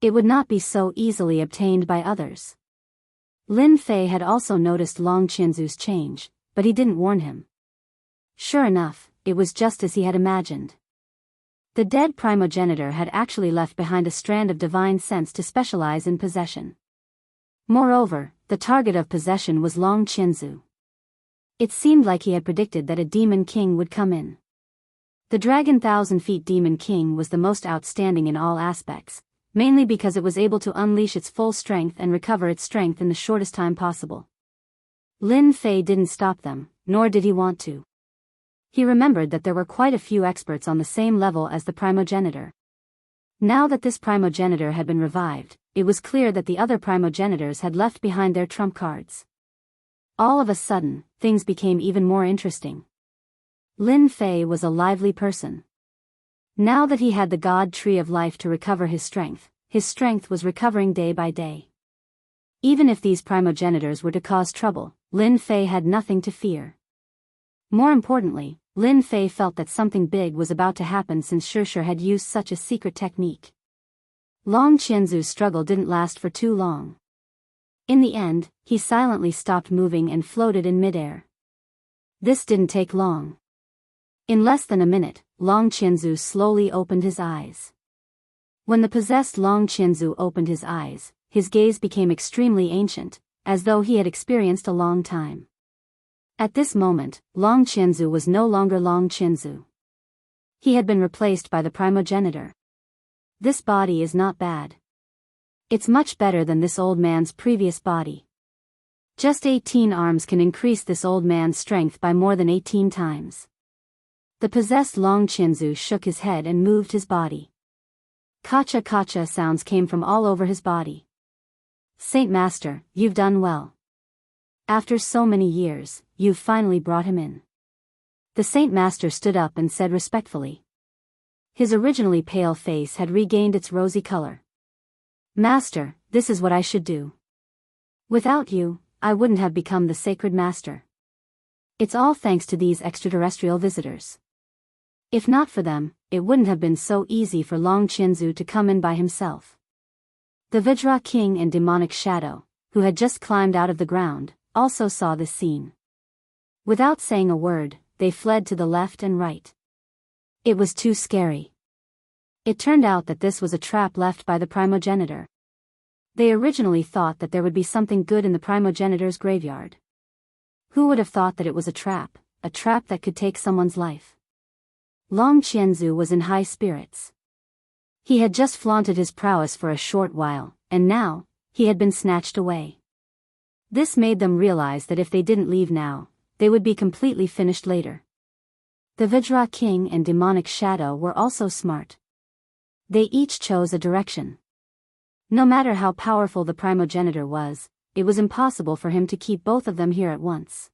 It would not be so easily obtained by others. Lin Fei had also noticed Long Qianzu's change, but he didn't warn him. Sure enough, it was just as he had imagined. The dead primogenitor had actually left behind a strand of divine sense to specialize in possession. Moreover, the target of possession was Long Qianzu. It seemed like he had predicted that a demon king would come in. The Dragon 1,000 Feet Demon King was the most outstanding in all aspects, mainly because it was able to unleash its full strength and recover its strength in the shortest time possible. Lin Fei didn't stop them, nor did he want to. He remembered that there were quite a few experts on the same level as the primogenitor. Now that this primogenitor had been revived, it was clear that the other primogenitors had left behind their trump cards. All of a sudden, things became even more interesting. Lin Fei was a lively person. Now that he had the God Tree of Life to recover his strength was recovering day by day. Even if these primogenitors were to cause trouble, Lin Fei had nothing to fear. More importantly, Lin Fei felt that something big was about to happen since Shishir had used such a secret technique. Long Qianzu's struggle didn't last for too long. In the end, he silently stopped moving and floated in midair. This didn't take long. In less than a minute, Long Qianzu slowly opened his eyes. When the possessed Long Qianzu opened his eyes, his gaze became extremely ancient, as though he had experienced a long time. At this moment, Long Qianzu was no longer Long Qianzu. He had been replaced by the primogenitor. This body is not bad. It's much better than this old man's previous body. Just 18 arms can increase this old man's strength by more than 18 times. The possessed Long Qianzu shook his head and moved his body. Kacha-kacha sounds came from all over his body. Saint Master, you've done well. After so many years, you've finally brought him in. The Saint Master stood up and said respectfully. His originally pale face had regained its rosy color. Master, this is what I should do. Without you, I wouldn't have become the sacred master. It's all thanks to these extraterrestrial visitors. If not for them, it wouldn't have been so easy for Long Qianzu to come in by himself. The Vajra King and demonic shadow, who had just climbed out of the ground, also saw this scene. Without saying a word, they fled to the left and right. It was too scary. It turned out that this was a trap left by the primogenitor. They originally thought that there would be something good in the primogenitor's graveyard. Who would have thought that it was a trap that could take someone's life? Long Qianzu was in high spirits. He had just flaunted his prowess for a short while, and now, he had been snatched away. This made them realize that if they didn't leave now, they would be completely finished later. The Vajra King and Demonic Shadow were also smart. They each chose a direction. No matter how powerful the primogenitor was, it was impossible for him to keep both of them here at once.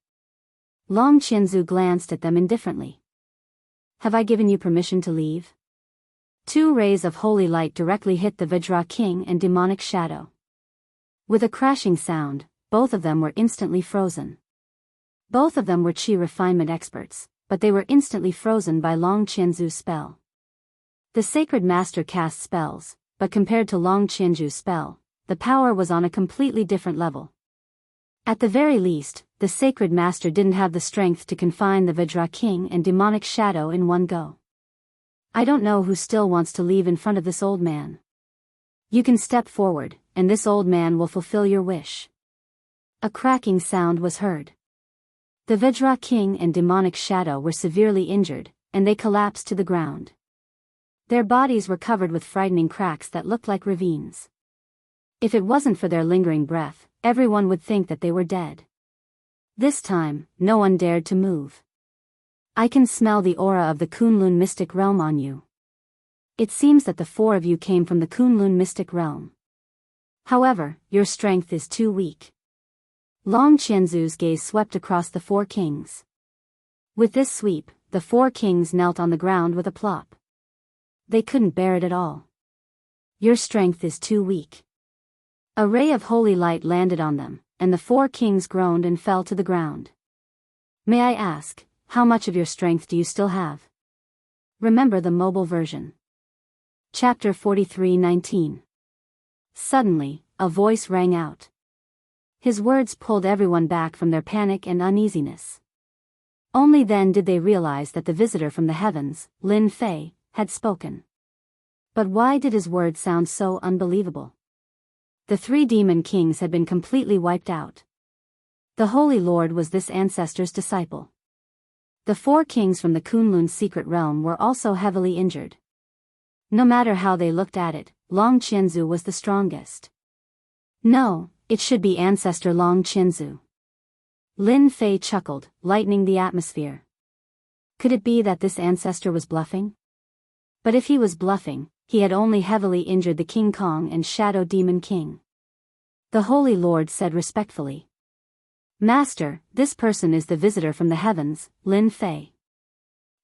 Long Qianzu glanced at them indifferently. Have I given you permission to leave? Two rays of holy light directly hit the Vajra King and Demonic Shadow. With a crashing sound, both of them were instantly frozen. Both of them were Qi refinement experts, but they were instantly frozen by Long Qianzu's spell. The Sacred Master cast spells, but compared to Long Qianzu's spell, the power was on a completely different level. At the very least, the Sacred Master didn't have the strength to confine the Vajra King and Demonic Shadow in one go. I don't know who still wants to leave in front of this old man. You can step forward, and this old man will fulfill your wish. A cracking sound was heard. The Vajra King and Demonic Shadow were severely injured, and they collapsed to the ground. Their bodies were covered with frightening cracks that looked like ravines. If it wasn't for their lingering breath, everyone would think that they were dead. This time, no one dared to move. I can smell the aura of the Kunlun mystic realm on you. It seems that the four of you came from the Kunlun mystic realm. However, your strength is too weak. Long Qianzu's gaze swept across the four kings. With this sweep, the four kings knelt on the ground with a plop. They couldn't bear it at all. Your strength is too weak. A ray of holy light landed on them, and the four kings groaned and fell to the ground. May I ask, how much of your strength do you still have? Remember the mobile version. Chapter 43:19. Suddenly, a voice rang out. His words pulled everyone back from their panic and uneasiness. Only then did they realize that the visitor from the heavens, Lin Fei, had spoken. But why did his words sound so unbelievable? The three demon kings had been completely wiped out. The Holy Lord was this ancestor's disciple. The four kings from the Kunlun secret realm were also heavily injured. No matter how they looked at it, Long Qianzu was the strongest. No, it should be Ancestor Long Qianzu. Lin Fei chuckled, lightening the atmosphere. Could it be that this ancestor was bluffing? But if he was bluffing, he had only heavily injured the King Kong and Shadow Demon King. The Holy Lord said respectfully. Master, this person is the visitor from the heavens, Lin Fei.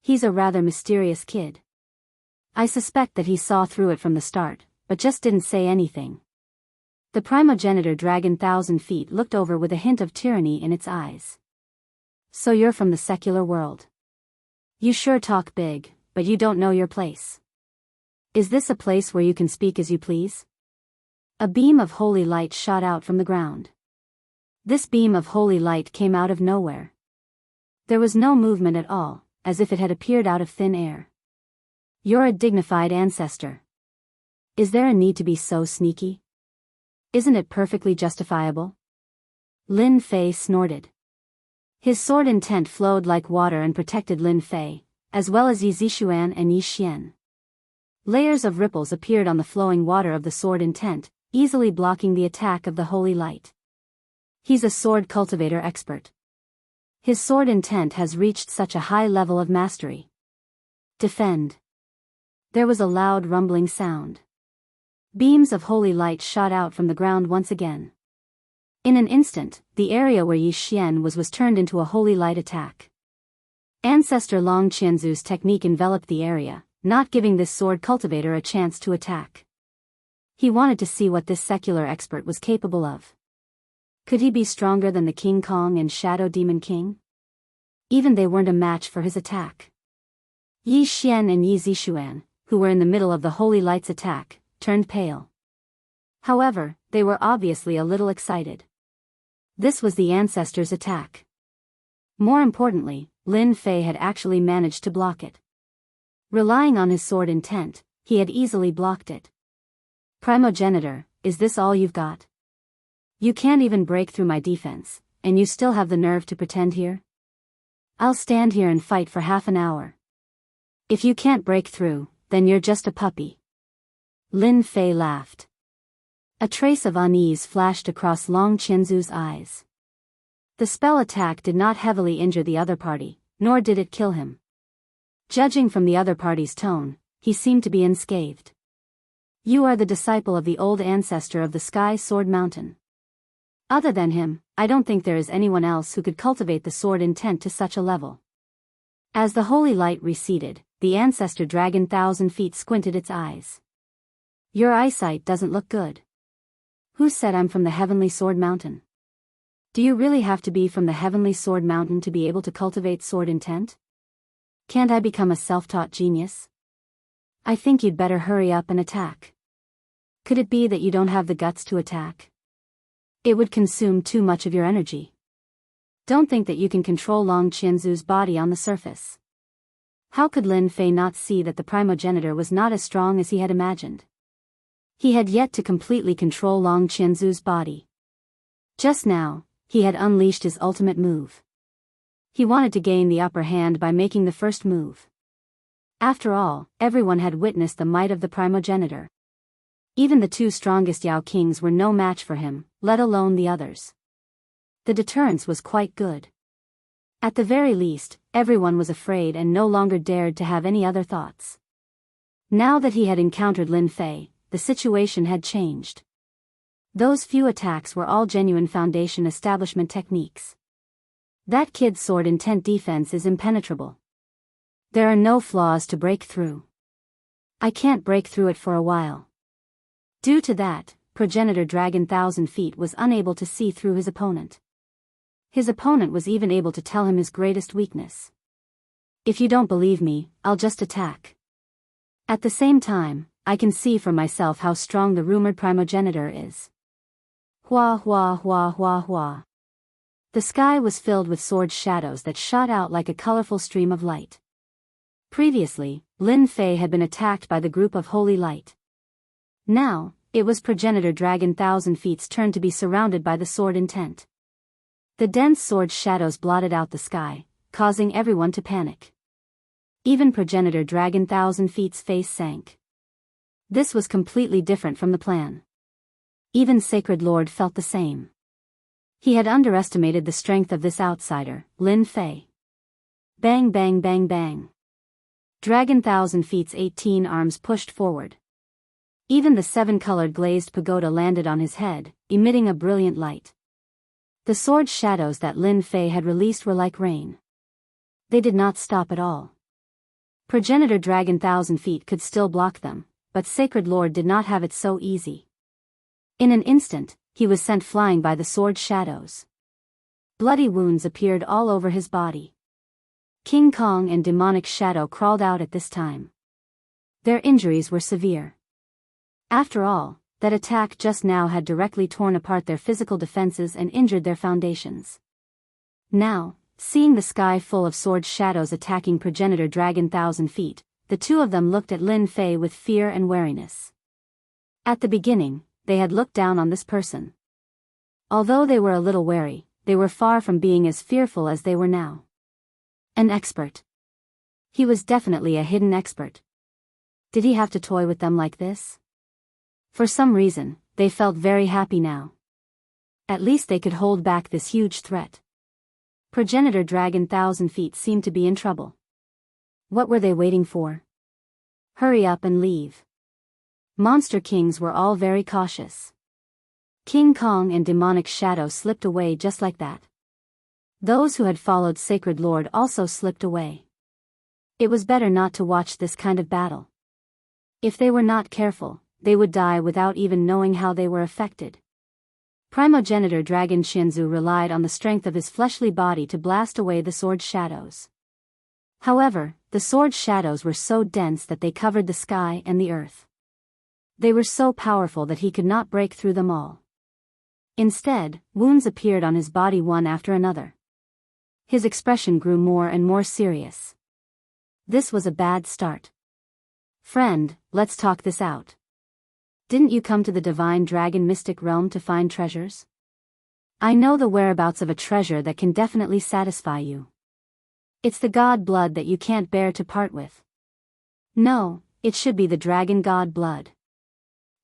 He's a rather mysterious kid. I suspect that he saw through it from the start, but just didn't say anything. The primogenitor dragon 1,000 feet looked over with a hint of tyranny in its eyes. So you're from the secular world. You sure talk big, but you don't know your place. Is this a place where you can speak as you please? A beam of holy light shot out from the ground. This beam of holy light came out of nowhere. There was no movement at all, as if it had appeared out of thin air. You're a dignified ancestor. Is there a need to be so sneaky? Isn't it perfectly justifiable? Lin Fei snorted. His sword intent flowed like water and protected Lin Fei, as well as Yi Zishuan and Yi Xian. Layers of ripples appeared on the flowing water of the sword intent, easily blocking the attack of the holy light. He's a sword cultivator expert. His sword intent has reached such a high level of mastery. Defend. There was a loud rumbling sound. Beams of holy light shot out from the ground once again. In an instant, the area where Yi Xian was turned into a holy light attack. Ancestor Long Qianzu's technique enveloped the area, not giving this sword cultivator a chance to attack. He wanted to see what this secular expert was capable of. Could he be stronger than the King Kong and Shadow Demon King? Even they weren't a match for his attack. Yi Xian and Yi Zishuan, who were in the middle of the holy light's attack, turned pale. However, they were obviously a little excited. This was the ancestor's attack. More importantly, Lin Fei had actually managed to block it. Relying on his sword intent, he had easily blocked it. Primogenitor, is this all you've got? You can't even break through my defense, and you still have the nerve to pretend here? I'll stand here and fight for half an hour. If you can't break through, then you're just a puppy. Lin Fei laughed. A trace of unease flashed across Long Qianzu's eyes. The spell attack did not heavily injure the other party, nor did it kill him. Judging from the other party's tone, he seemed to be unscathed. You are the disciple of the old ancestor of the Sky Sword Mountain. Other than him, I don't think there is anyone else who could cultivate the sword intent to such a level. As the holy light receded, the ancestor dragon 1,000 feet squinted its eyes. Your eyesight doesn't look good. Who said I'm from the Heavenly Sword Mountain? Do you really have to be from the Heavenly Sword Mountain to be able to cultivate sword intent? Can't I become a self-taught genius? I think you'd better hurry up and attack. Could it be that you don't have the guts to attack? It would consume too much of your energy. Don't think that you can control Long Qianzu's body on the surface. How could Lin Fei not see that the primogenitor was not as strong as he had imagined? He had yet to completely control Long Qianzu's body. Just now, he had unleashed his ultimate move. He wanted to gain the upper hand by making the first move. After all, everyone had witnessed the might of the primogenitor. Even the two strongest Yao Kings were no match for him, let alone the others. The deterrence was quite good. At the very least, everyone was afraid and no longer dared to have any other thoughts. Now that he had encountered Lin Fei, the situation had changed. Those few attacks were all genuine foundation establishment techniques. That kid's sword intent defense is impenetrable. There are no flaws to break through. I can't break through it for a while. Due to that, progenitor dragon 1,000 feet was unable to see through his opponent. His opponent was even able to tell him his greatest weakness. If you don't believe me, I'll just attack. At the same time, I can see for myself how strong the rumored primogenitor is. Hua hua hua hua hua. The sky was filled with sword shadows that shot out like a colorful stream of light. Previously, Lin Fei had been attacked by the group of holy light. Now, it was progenitor dragon 1,000 feet's turn to be surrounded by the sword intent. The dense sword shadows blotted out the sky, causing everyone to panic. Even progenitor dragon 1,000 feet's face sank. This was completely different from the plan. Even Sacred Lord felt the same. He had underestimated the strength of this outsider, Lin Fei. Bang bang bang bang. Dragon 1,000 feet's 18 arms pushed forward. Even the 7-colored glazed pagoda landed on his head, emitting a brilliant light. The sword shadows that Lin Fei had released were like rain. They did not stop at all. Progenitor dragon 1,000 feet could still block them, but Sacred Lord did not have it so easy. In an instant, he was sent flying by the sword shadows. Bloody wounds appeared all over his body. King Kong and demonic shadow crawled out at this time. Their injuries were severe. After all, that attack just now had directly torn apart their physical defenses and injured their foundations. Now, seeing the sky full of sword shadows attacking progenitor dragon 1,000 feet, the two of them looked at Lin Fei with fear and wariness. At the beginning, they had looked down on this person. Although they were a little wary, they were far from being as fearful as they were now. An expert. He was definitely a hidden expert. Did he have to toy with them like this? For some reason, they felt very happy now. At least they could hold back this huge threat. Progenitor dragon 1,000 feet seemed to be in trouble. What were they waiting for? Hurry up and leave. Monster Kings were all very cautious. King Kong and demonic shadow slipped away just like that. Those who had followed Sacred Lord also slipped away. It was better not to watch this kind of battle. If they were not careful, they would die without even knowing how they were affected. Primogenitor Dragon Qianzu relied on the strength of his fleshly body to blast away the sword shadows. However, the sword shadows were so dense that they covered the sky and the earth. They were so powerful that he could not break through them all. Instead, wounds appeared on his body one after another. His expression grew more and more serious. This was a bad start. Friend, let's talk this out. Didn't you come to the divine dragon mystic realm to find treasures? I know the whereabouts of a treasure that can definitely satisfy you. It's the god blood that you can't bear to part with. No, it should be the dragon god blood.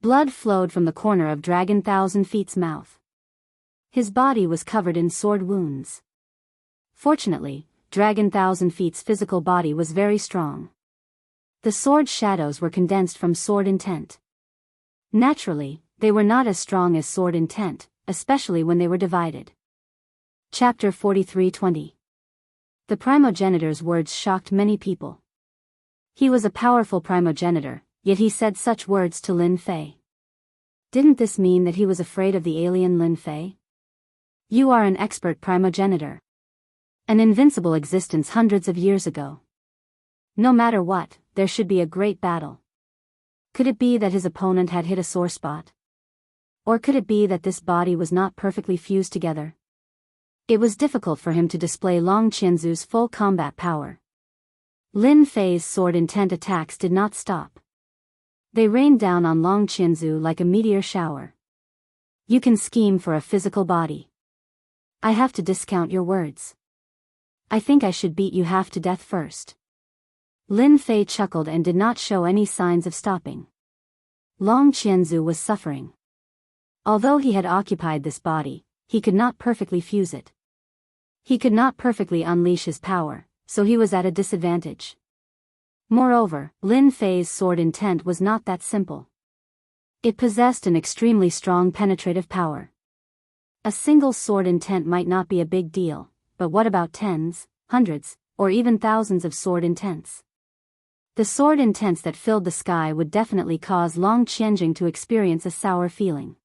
Blood flowed from the corner of Dragon Thousand Feet's mouth. His body was covered in sword wounds. Fortunately, Dragon Thousand Feet's physical body was very strong. The sword shadows were condensed from sword intent. Naturally, they were not as strong as sword intent, especially when they were divided. Chapter 43:20. The primogenitor's words shocked many people. He was a powerful primogenitor, yet he said such words to Lin Fei. Didn't this mean that he was afraid of the alien Lin Fei? You are an expert primogenitor. An invincible existence hundreds of years ago. No matter what, there should be a great battle. Could it be that his opponent had hit a sore spot? Or could it be that this body was not perfectly fused together? It was difficult for him to display Long Qianzu's full combat power. Lin Fei's sword intent attacks did not stop. They rained down on Long Qianzu like a meteor shower. You can scheme for a physical body. I have to discount your words. I think I should beat you half to death first. Lin Fei chuckled and did not show any signs of stopping. Long Qianzu was suffering. Although he had occupied this body, he could not perfectly fuse it. He could not perfectly unleash his power, so he was at a disadvantage. Moreover, Lin Fei's sword intent was not that simple. It possessed an extremely strong penetrative power. A single sword intent might not be a big deal, but what about tens, hundreds, or even thousands of sword intents? The sword intents that filled the sky would definitely cause Long Qianjing to experience a sour feeling.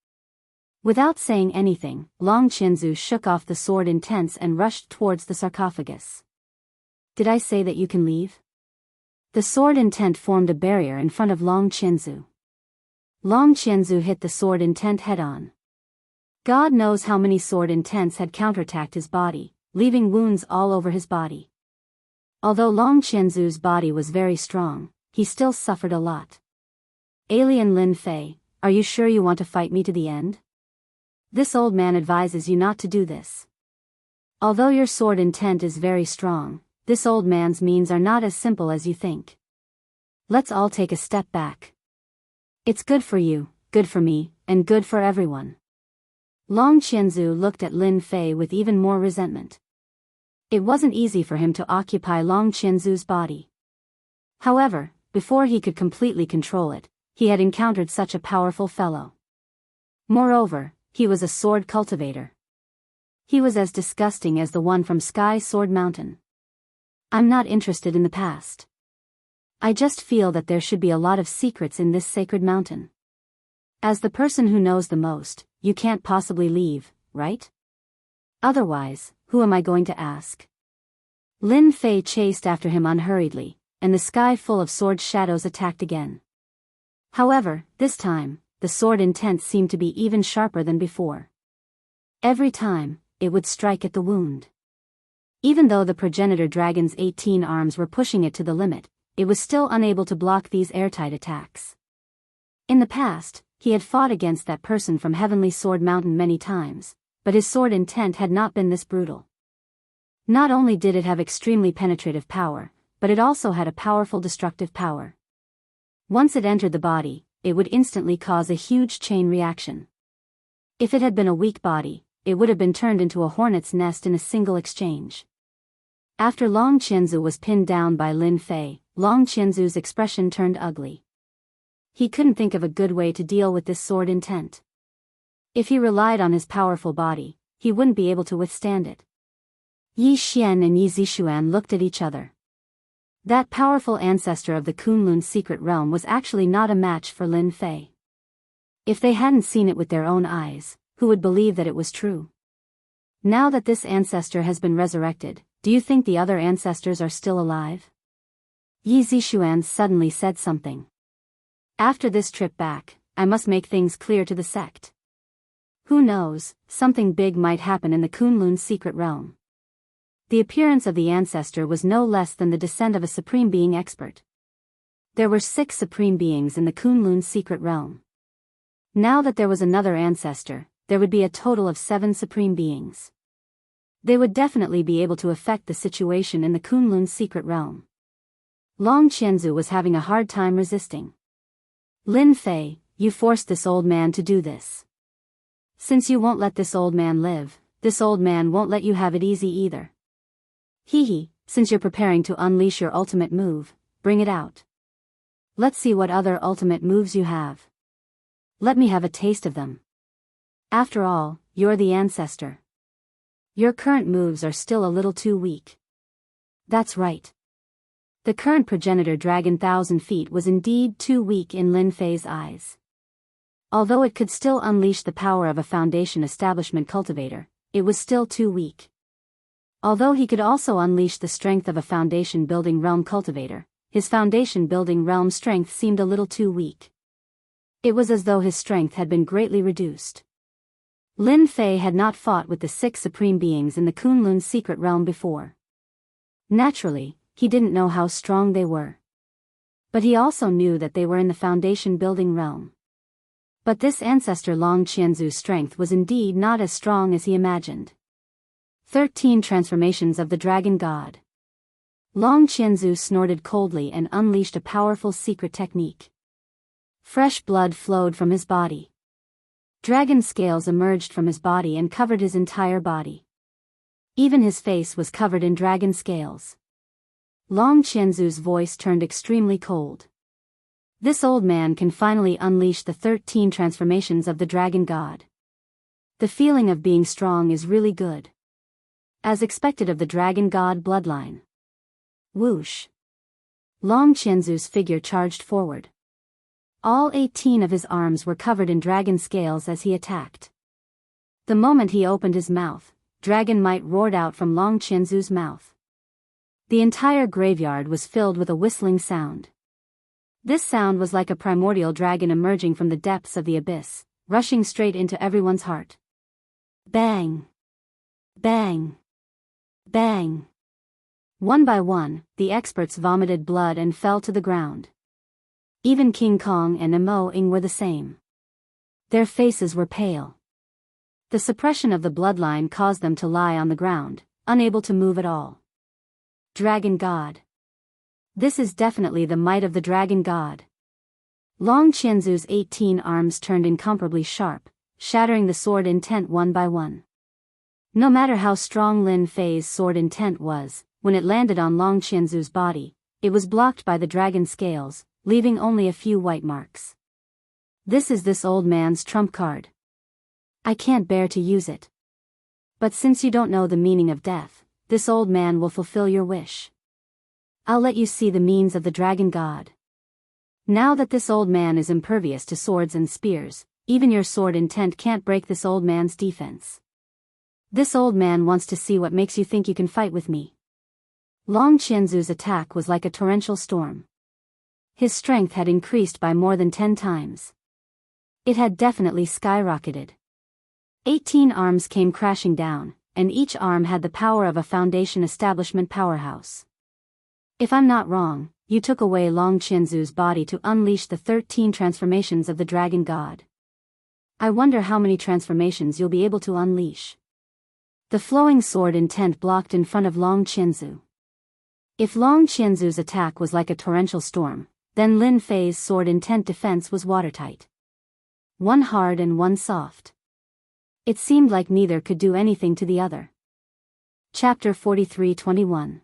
Without saying anything, Long Qianzu shook off the sword intents and rushed towards the sarcophagus. Did I say that you can leave? The sword intent formed a barrier in front of Long Qianzu. Long Qianzu hit the sword intent head-on. God knows how many sword intents had counterattacked his body, leaving wounds all over his body. Although Long Qianzu's body was very strong, he still suffered a lot. Alien Lin Fei, are you sure you want to fight me to the end? This old man advises you not to do this. Although your sword intent is very strong, this old man's means are not as simple as you think. Let's all take a step back. It's good for you, good for me, and good for everyone. Long Qianzu looked at Lin Fei with even more resentment. It wasn't easy for him to occupy Long Qianzu's body. However, before he could completely control it, he had encountered such a powerful fellow. Moreover, he was a sword cultivator. He was as disgusting as the one from Sky Sword Mountain. I'm not interested in the past. I just feel that there should be a lot of secrets in this sacred mountain. As the person who knows the most, you can't possibly leave, right? Otherwise, who am I going to ask? Lin Fei chased after him unhurriedly, and the sky full of sword shadows attacked again. However, this time, the sword intent seemed to be even sharper than before. Every time, it would strike at the wound. Even though the progenitor dragon's 18 arms were pushing it to the limit, it was still unable to block these airtight attacks. In the past, he had fought against that person from Heavenly Sword Mountain many times, but his sword intent had not been this brutal. Not only did it have extremely penetrative power, but it also had a powerful destructive power. Once it entered the body, it would instantly cause a huge chain reaction. If it had been a weak body, it would have been turned into a hornet's nest in a single exchange. After Long Qianzu was pinned down by Lin Fei, Long Qianzu's expression turned ugly. He couldn't think of a good way to deal with this sword intent. If he relied on his powerful body, he wouldn't be able to withstand it. Yi Xian and Yi Zixuan looked at each other. That powerful ancestor of the Kunlun secret realm was actually not a match for Lin Fei. If they hadn't seen it with their own eyes, who would believe that it was true? Now that this ancestor has been resurrected, do you think the other ancestors are still alive? Yi Zixuan suddenly said something. After this trip back, I must make things clear to the sect. Who knows, something big might happen in the Kunlun secret realm. The appearance of the ancestor was no less than the descent of a supreme being expert. There were 6 supreme beings in the Kunlun's secret realm. Now that there was another ancestor, there would be a total of 7 supreme beings. They would definitely be able to affect the situation in the Kunlun's secret realm. Long Qianzu was having a hard time resisting. Lin Fei, you forced this old man to do this. Since you won't let this old man live, this old man won't let you have it easy either. Hee, since you're preparing to unleash your ultimate move, bring it out. Let's see what other ultimate moves you have. Let me have a taste of them. After all, you're the ancestor. Your current moves are still a little too weak. That's right. The current progenitor dragon 1,000 feet was indeed too weak in Lin Fei's eyes. Although it could still unleash the power of a foundation establishment cultivator, it was still too weak. Although he could also unleash the strength of a foundation building realm cultivator, his foundation building realm strength seemed a little too weak. It was as though his strength had been greatly reduced. Lin Fei had not fought with the 6 supreme beings in the Kunlun's secret realm before. Naturally, he didn't know how strong they were. But he also knew that they were in the foundation building realm. But this ancestor Long Qianzu's strength was indeed not as strong as he imagined. 13 transformations of the dragon god. Long Qianzu snorted coldly and unleashed a powerful secret technique. Fresh blood flowed from his body. Dragon scales emerged from his body and covered his entire body. Even his face was covered in dragon scales. Long Qianzu's voice turned extremely cold. This old man can finally unleash the 13 transformations of the dragon god. The feeling of being strong is really good. As expected of the dragon god bloodline. Whoosh! Long Qianzu's figure charged forward. All 18 of his arms were covered in dragon scales as he attacked. The moment he opened his mouth, dragon might roared out from Long Qianzu's mouth. The entire graveyard was filled with a whistling sound. This sound was like a primordial dragon emerging from the depths of the abyss, rushing straight into everyone's heart. Bang! Bang! Bang! One by one, the experts vomited blood and fell to the ground. Even King Kong and Emo Ing were the same. Their faces were pale. The suppression of the bloodline caused them to lie on the ground, unable to move at all. Dragon God. This is definitely the might of the dragon god. Long Qianzu's 18 arms turned incomparably sharp, shattering the sword intent one by one. No matter how strong Lin Fei's sword intent was, when it landed on Long Qianzu's body, it was blocked by the dragon scales, leaving only a few white marks. This is this old man's trump card. I can't bear to use it. But since you don't know the meaning of death, this old man will fulfill your wish. I'll let you see the means of the dragon god. Now that this old man is impervious to swords and spears, even your sword intent can't break this old man's defense. This old man wants to see what makes you think you can fight with me. Long Qianzu's attack was like a torrential storm. His strength had increased by more than 10 times. It had definitely skyrocketed. 18 arms came crashing down, and each arm had the power of a foundation establishment powerhouse. If I'm not wrong, you took away Long Qianzu's body to unleash the 13 transformations of the dragon god. I wonder how many transformations you'll be able to unleash. The flowing sword intent blocked in front of Long Qianzu. If Long Qianzu's attack was like a torrential storm, then Lin Fei's sword intent defense was watertight. One hard and one soft. It seemed like neither could do anything to the other. Chapter 43-21.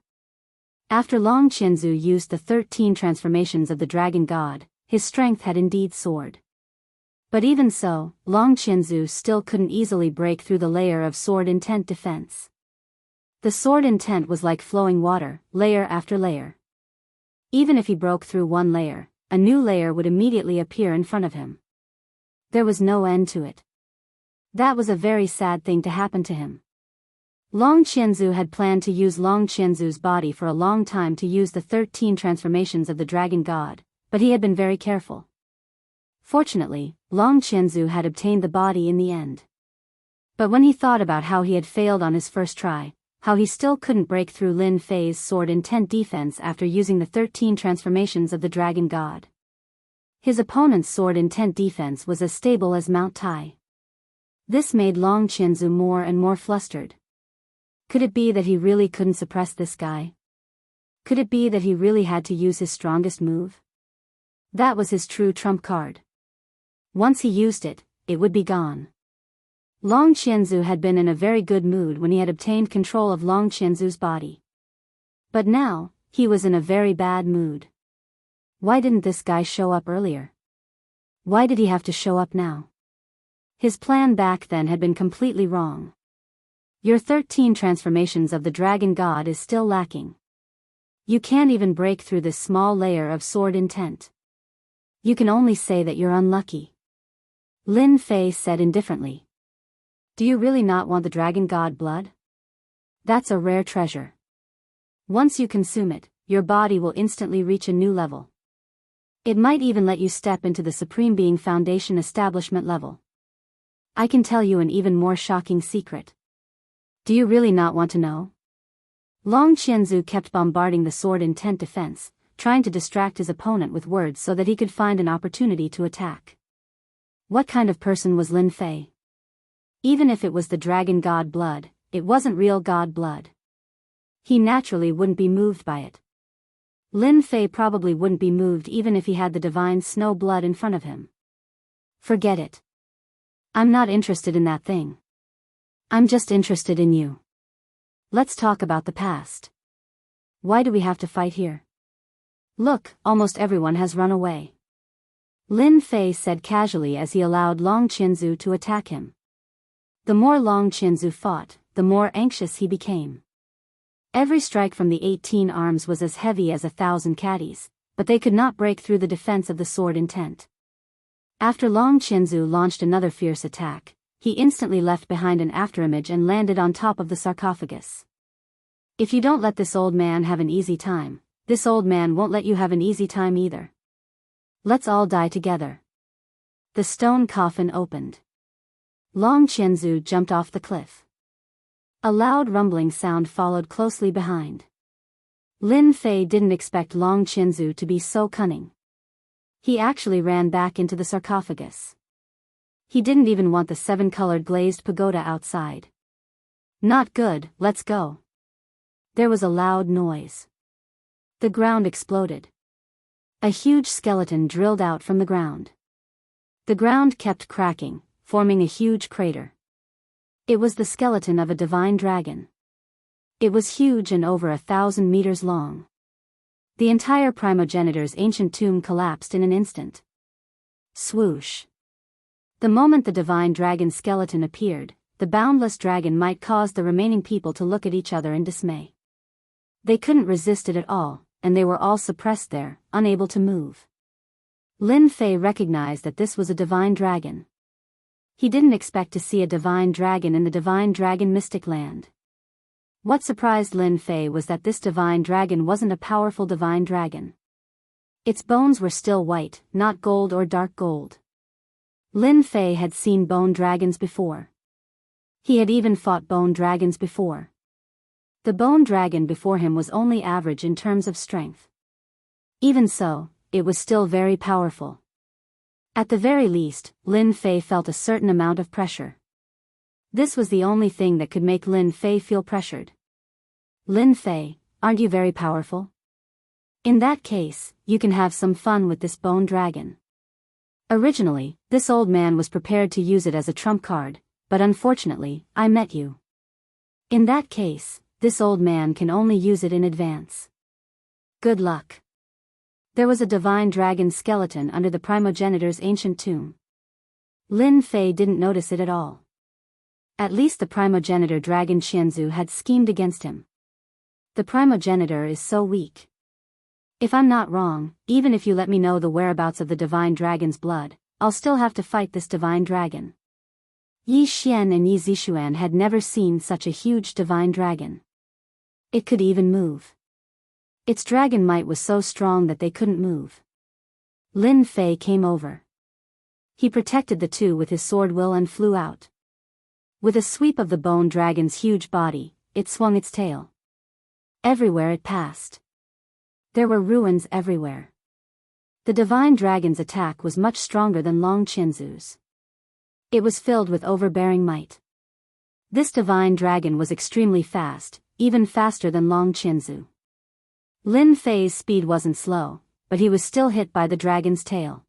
After Long Qianzu used the 13 transformations of the dragon god, his strength had indeed soared. But even so, Long Qianzu still couldn't easily break through the layer of sword intent defense. The sword intent was like flowing water, layer after layer. Even if he broke through one layer, a new layer would immediately appear in front of him. There was no end to it. That was a very sad thing to happen to him. Long Qianzu had planned to use Long Qianzu's body for a long time to use the 13 transformations of the dragon god, but he had been very careful. Fortunately, Long Qianzu had obtained the body in the end. But when he thought about how he had failed on his first try, how he still couldn't break through Lin Fei's sword intent defense after using the 13 transformations of the Dragon God. His opponent's sword intent defense was as stable as Mount Tai. This made Long Qianzu more and more flustered. Could it be that he really couldn't suppress this guy? Could it be that he really had to use his strongest move? That was his true trump card. Once he used it, it would be gone. Long Qianzu had been in a very good mood when he had obtained control of Long Qianzu's body. But now, he was in a very bad mood. Why didn't this guy show up earlier? Why did he have to show up now? His plan back then had been completely wrong. Your 13 transformations of the Dragon God is still lacking. You can't even break through this small layer of sword intent. You can only say that you're unlucky. Lin Fei said indifferently. Do you really not want the Dragon God blood? That's a rare treasure. Once you consume it, your body will instantly reach a new level. It might even let you step into the Supreme Being Foundation establishment level. I can tell you an even more shocking secret. Do you really not want to know? Long Qianzu kept bombarding the sword intent defense, trying to distract his opponent with words so that he could find an opportunity to attack. What kind of person was Lin Fei? Even if it was the Dragon God blood, it wasn't real God blood. He naturally wouldn't be moved by it. Lin Fei probably wouldn't be moved even if he had the divine snow blood in front of him. Forget it. I'm not interested in that thing. I'm just interested in you. Let's talk about the past. Why do we have to fight here? Look, almost everyone has run away. Lin Fei said casually as he allowed Long Qianzu to attack him. The more Long Qianzu fought, the more anxious he became. Every strike from the 18 arms was as heavy as 1,000 caddies, but they could not break through the defense of the sword intent. After Long Qianzu launched another fierce attack, he instantly left behind an afterimage and landed on top of the sarcophagus. If you don't let this old man have an easy time, this old man won't let you have an easy time either. Let's all die together. The stone coffin opened. Long Qianzu jumped off the cliff. A loud rumbling sound followed closely behind. Lin Fei didn't expect Long Qianzu to be so cunning. He actually ran back into the sarcophagus. He didn't even want the 7-colored glazed pagoda outside. Not good, let's go. There was a loud noise. The ground exploded. A huge skeleton drilled out from the ground. The ground kept cracking, forming a huge crater. It was the skeleton of a divine dragon. It was huge and over 1,000 meters long. The entire primogenitor's ancient tomb collapsed in an instant. Swoosh. The moment the divine dragon skeleton appeared, the boundless dragon might cause the remaining people to look at each other in dismay. They couldn't resist it at all, and they were all suppressed there, unable to move. Lin Fei recognized that this was a divine dragon. He didn't expect to see a divine dragon in the divine dragon mystic land. What surprised Lin Fei was that this divine dragon wasn't a powerful divine dragon. Its bones were still white, not gold or dark gold. Lin Fei had seen bone dragons before. He had even fought bone dragons before. The bone dragon before him was only average in terms of strength. Even so, it was still very powerful. At the very least, Lin Fei felt a certain amount of pressure. This was the only thing that could make Lin Fei feel pressured. Lin Fei, aren't you very powerful? In that case, you can have some fun with this bone dragon. Originally, this old man was prepared to use it as a trump card, but unfortunately, I met you. In that case, this old man can only use it in advance. Good luck. There was a divine dragon skeleton under the primogenitor's ancient tomb. Lin Fei didn't notice it at all. At least the primogenitor dragon Qianzu had schemed against him. The primogenitor is so weak. If I'm not wrong, even if you let me know the whereabouts of the divine dragon's blood, I'll still have to fight this divine dragon. Yi Xian and Yi Zixuan had never seen such a huge divine dragon. It could even move. Its dragon might was so strong that they couldn't move. Lin Fei came over. He protected the two with his sword will and flew out. With a sweep of the bone dragon's huge body, it swung its tail. Everywhere it passed, there were ruins everywhere. The divine dragon's attack was much stronger than Long Qianzu's. It was filled with overbearing might. This divine dragon was extremely fast, even faster than Long Qianzu. Lin Fei's speed wasn't slow, but he was still hit by the dragon's tail.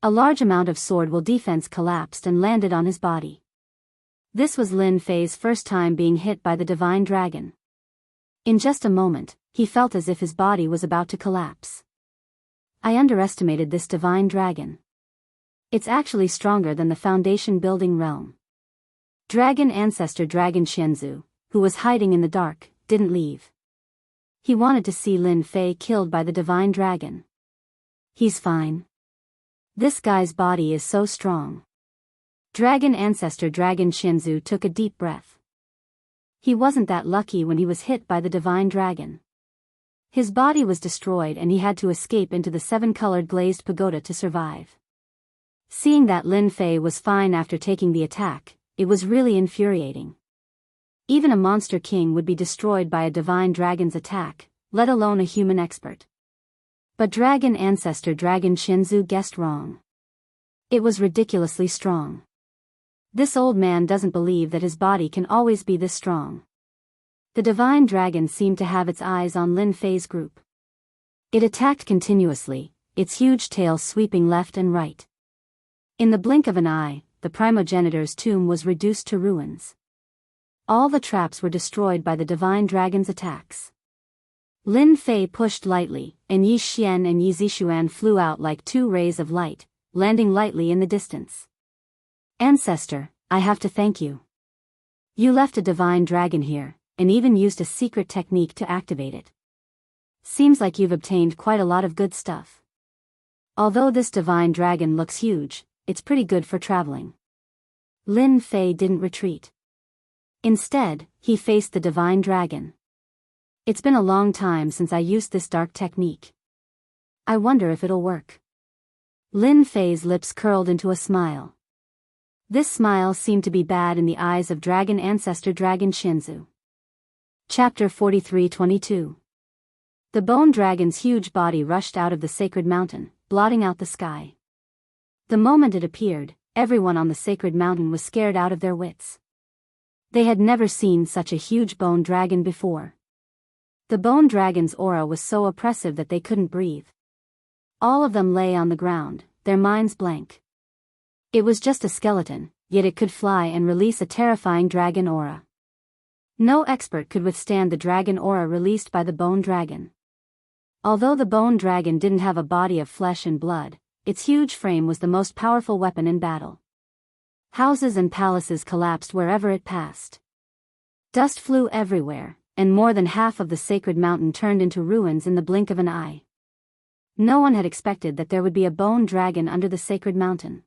A large amount of sword will defense collapsed and landed on his body. This was Lin Fei's first time being hit by the divine dragon. In just a moment, he felt as if his body was about to collapse. I underestimated this divine dragon. It's actually stronger than the foundation building realm. Dragon ancestor Dragon Qianzu, who was hiding in the dark, didn't leave. He wanted to see Lin Fei killed by the divine dragon. He's fine. This guy's body is so strong. Dragon ancestor Dragon Qianzu took a deep breath. He wasn't that lucky when he was hit by the divine dragon. His body was destroyed and he had to escape into the seven-colored glazed pagoda to survive. Seeing that Lin Fei was fine after taking the attack, it was really infuriating. Even a monster king would be destroyed by a divine dragon's attack, let alone a human expert. But dragon ancestor Dragon Qianzu guessed wrong. It was ridiculously strong. This old man doesn't believe that his body can always be this strong. The divine dragon seemed to have its eyes on Lin Fei's group. It attacked continuously, its huge tail sweeping left and right. In the blink of an eye, the primogenitor's tomb was reduced to ruins. All the traps were destroyed by the divine dragon's attacks. Lin Fei pushed lightly, and Yi Xian and Yi Zixuan flew out like two rays of light, landing lightly in the distance. Ancestor, I have to thank you. You left a divine dragon here, and even used a secret technique to activate it. Seems like you've obtained quite a lot of good stuff. Although this divine dragon looks huge, it's pretty good for traveling. Lin Fei didn't retreat. Instead, he faced the divine dragon. It's been a long time since I used this dark technique. I wonder if it'll work. Lin Fei's lips curled into a smile. This smile seemed to be bad in the eyes of dragon ancestor Dragon Qianzu. Chapter 43-22. The bone dragon's huge body rushed out of the sacred mountain, blotting out the sky. The moment it appeared, everyone on the sacred mountain was scared out of their wits. They had never seen such a huge bone dragon before. The bone dragon's aura was so oppressive that they couldn't breathe. All of them lay on the ground, their minds blank. It was just a skeleton, yet it could fly and release a terrifying dragon aura. No expert could withstand the dragon aura released by the bone dragon. Although the bone dragon didn't have a body of flesh and blood, its huge frame was the most powerful weapon in battle. Houses and palaces collapsed wherever it passed. Dust flew everywhere, and more than half of the sacred mountain turned into ruins in the blink of an eye. No one had expected that there would be a bone dragon under the sacred mountain.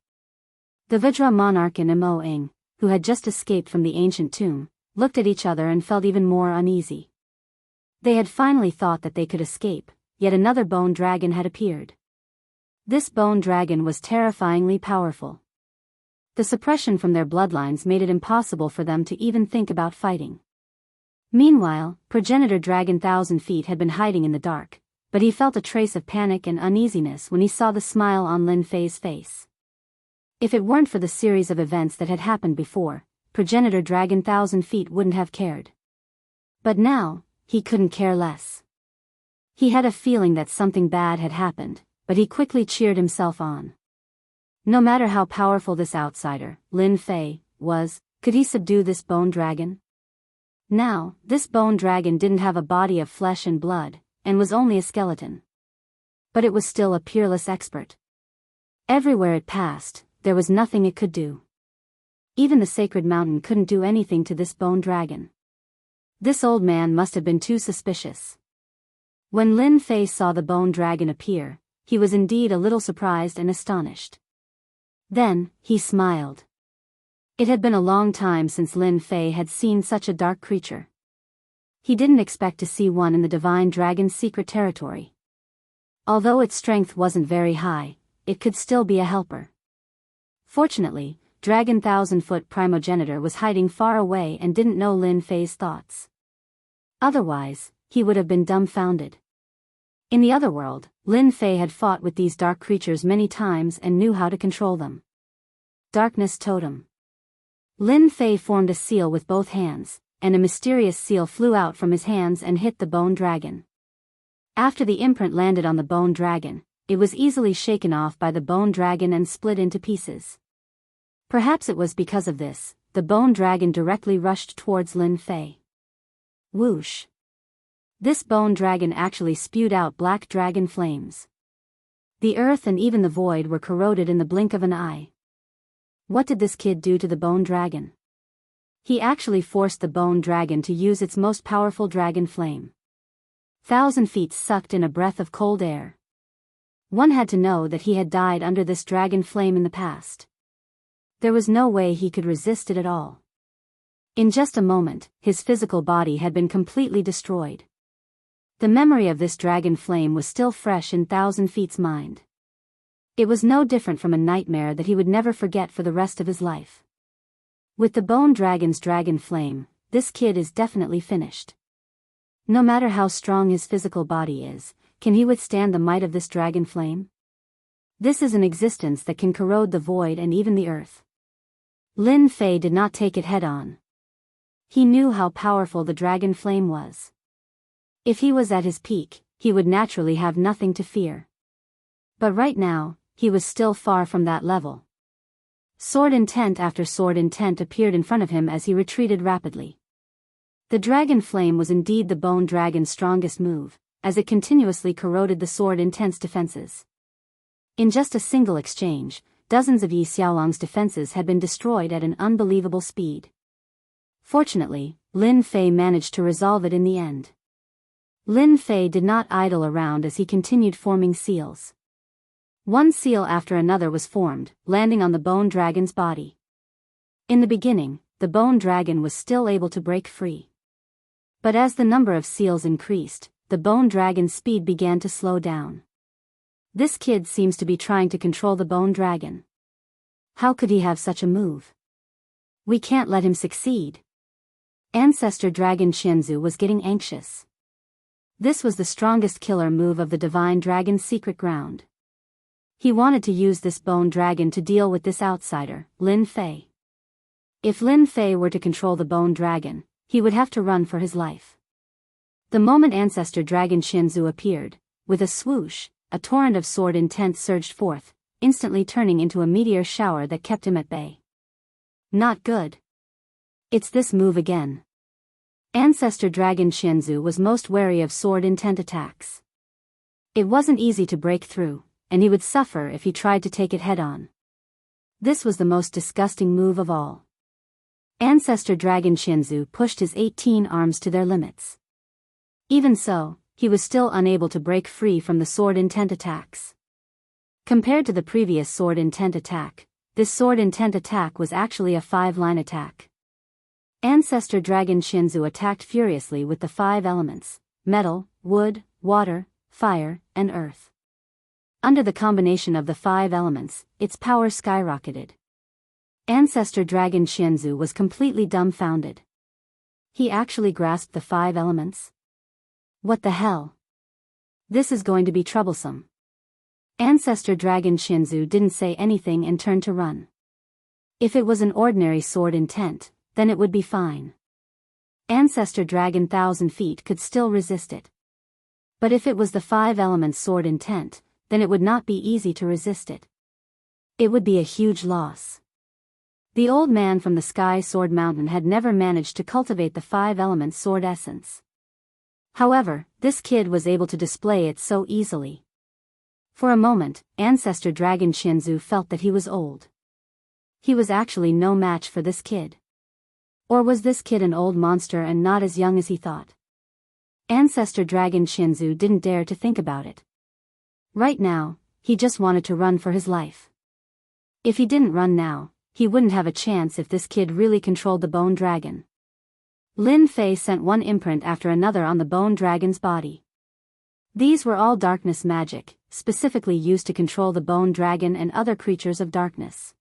The Vajra monarch and Imo, who had just escaped from the ancient tomb, looked at each other and felt even more uneasy. They had finally thought that they could escape, yet another bone dragon had appeared. This bone dragon was terrifyingly powerful. The suppression from their bloodlines made it impossible for them to even think about fighting. Meanwhile, progenitor Dragon Thousand Feet had been hiding in the dark, but he felt a trace of panic and uneasiness when he saw the smile on Lin Fei's face. If it weren't for the series of events that had happened before, progenitor Dragon Thousand Feet wouldn't have cared. But now, he couldn't care less. He had a feeling that something bad had happened, but he quickly cheered himself on. No matter how powerful this outsider, Lin Fei, was, could he subdue this bone dragon? Now, this bone dragon didn't have a body of flesh and blood, and was only a skeleton. But it was still a peerless expert. Everywhere it passed, there was nothing it could do. Even the sacred mountain couldn't do anything to this bone dragon. This old man must have been too suspicious. When Lin Fei saw the bone dragon appear, he was indeed a little surprised and astonished. Then, he smiled. It had been a long time since Lin Fei had seen such a dark creature. He didn't expect to see one in the divine dragon's secret territory. Although its strength wasn't very high, it could still be a helper. Fortunately, Dragon Thousand-Foot primogenitor was hiding far away and didn't know Lin Fei's thoughts. Otherwise, he would have been dumbfounded. In the other world, Lin Fei had fought with these dark creatures many times and knew how to control them. Darkness Totem. Lin Fei formed a seal with both hands, and a mysterious seal flew out from his hands and hit the bone dragon. After the imprint landed on the bone dragon, it was easily shaken off by the bone dragon and split into pieces. Perhaps it was because of this, the bone dragon directly rushed towards Lin Fei. Whoosh! This bone dragon actually spewed out black dragon flames. The earth and even the void were corroded in the blink of an eye. What did this kid do to the bone dragon? He actually forced the bone dragon to use its most powerful dragon flame. 1,000 feet sucked in a breath of cold air. One had to know that he had died under this dragon flame in the past. There was no way he could resist it at all. In just a moment, his physical body had been completely destroyed. The memory of this dragon flame was still fresh in 1,000 Feet's mind. It was no different from a nightmare that he would never forget for the rest of his life. With the bone dragon's dragon flame, this kid is definitely finished. No matter how strong his physical body is, can he withstand the might of this dragon flame? This is an existence that can corrode the void and even the earth. Lin Fei did not take it head-on. He knew how powerful the dragon flame was. If he was at his peak, he would naturally have nothing to fear. But right now, he was still far from that level. Sword intent after sword intent appeared in front of him as he retreated rapidly. The dragon flame was indeed the bone dragon's strongest move, as it continuously corroded the sword intent's defenses. In just a single exchange, dozens of Yi Xiaolong's defenses had been destroyed at an unbelievable speed. Fortunately, Lin Fei managed to resolve it in the end. Lin Fei did not idle around as he continued forming seals. One seal after another was formed, landing on the bone dragon's body. In the beginning, the bone dragon was still able to break free. But as the number of seals increased, the bone dragon's speed began to slow down. This kid seems to be trying to control the bone dragon. How could he have such a move? We can't let him succeed. Ancestor Dragon Qianzu was getting anxious. This was the strongest killer move of the Divine Dragon's secret ground. He wanted to use this bone dragon to deal with this outsider, Lin Fei. If Lin Fei were to control the bone dragon, he would have to run for his life. The moment Ancestor Dragon Qianzu appeared, with a swoosh, a torrent of sword intent surged forth, instantly turning into a meteor shower that kept him at bay. Not good. It's this move again. Ancestor Dragon Qianzu was most wary of sword intent attacks. It wasn't easy to break through, and he would suffer if he tried to take it head-on. This was the most disgusting move of all. Ancestor Dragon Qianzu pushed his 18 arms to their limits. Even so, he was still unable to break free from the sword intent attacks. Compared to the previous sword intent attack, this sword intent attack was actually a 5-line attack. Ancestor Dragon Qianzu attacked furiously with the 5 elements: metal, wood, water, fire, and earth. Under the combination of the 5 elements, its power skyrocketed. Ancestor Dragon Qianzu was completely dumbfounded. He actually grasped the 5 elements? What the hell? This is going to be troublesome. Ancestor Dragon Qianzu didn't say anything and turned to run. If it was an ordinary sword intent, then it would be fine. Ancestor Dragon 1,000 Feet could still resist it. But if it was the 5 elements sword intent, then it would not be easy to resist it. It would be a huge loss. The old man from the Sky Sword Mountain had never managed to cultivate the 5 elements sword essence. However, this kid was able to display it so easily. For a moment, Ancestor Dragon Qianzu felt that he was old. He was actually no match for this kid. Or was this kid an old monster and not as young as he thought? Ancestor Dragon Qianzu didn't dare to think about it. Right now, he just wanted to run for his life. If he didn't run now, he wouldn't have a chance if this kid really controlled the bone dragon. Lin Fei sent one imprint after another on the bone dragon's body. These were all darkness magic, specifically used to control the bone dragon and other creatures of darkness.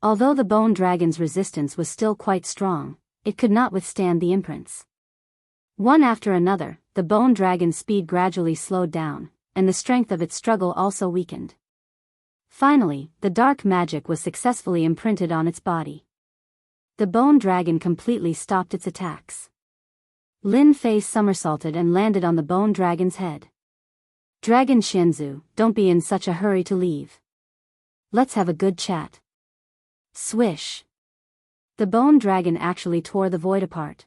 Although the bone dragon's resistance was still quite strong, it could not withstand the imprints. One after another, the bone dragon's speed gradually slowed down, and the strength of its struggle also weakened. Finally, the dark magic was successfully imprinted on its body. The bone dragon completely stopped its attacks. Lin Fei somersaulted and landed on the bone dragon's head. Dragon Xianzu, don't be in such a hurry to leave. Let's have a good chat. Swish. The bone dragon actually tore the void apart.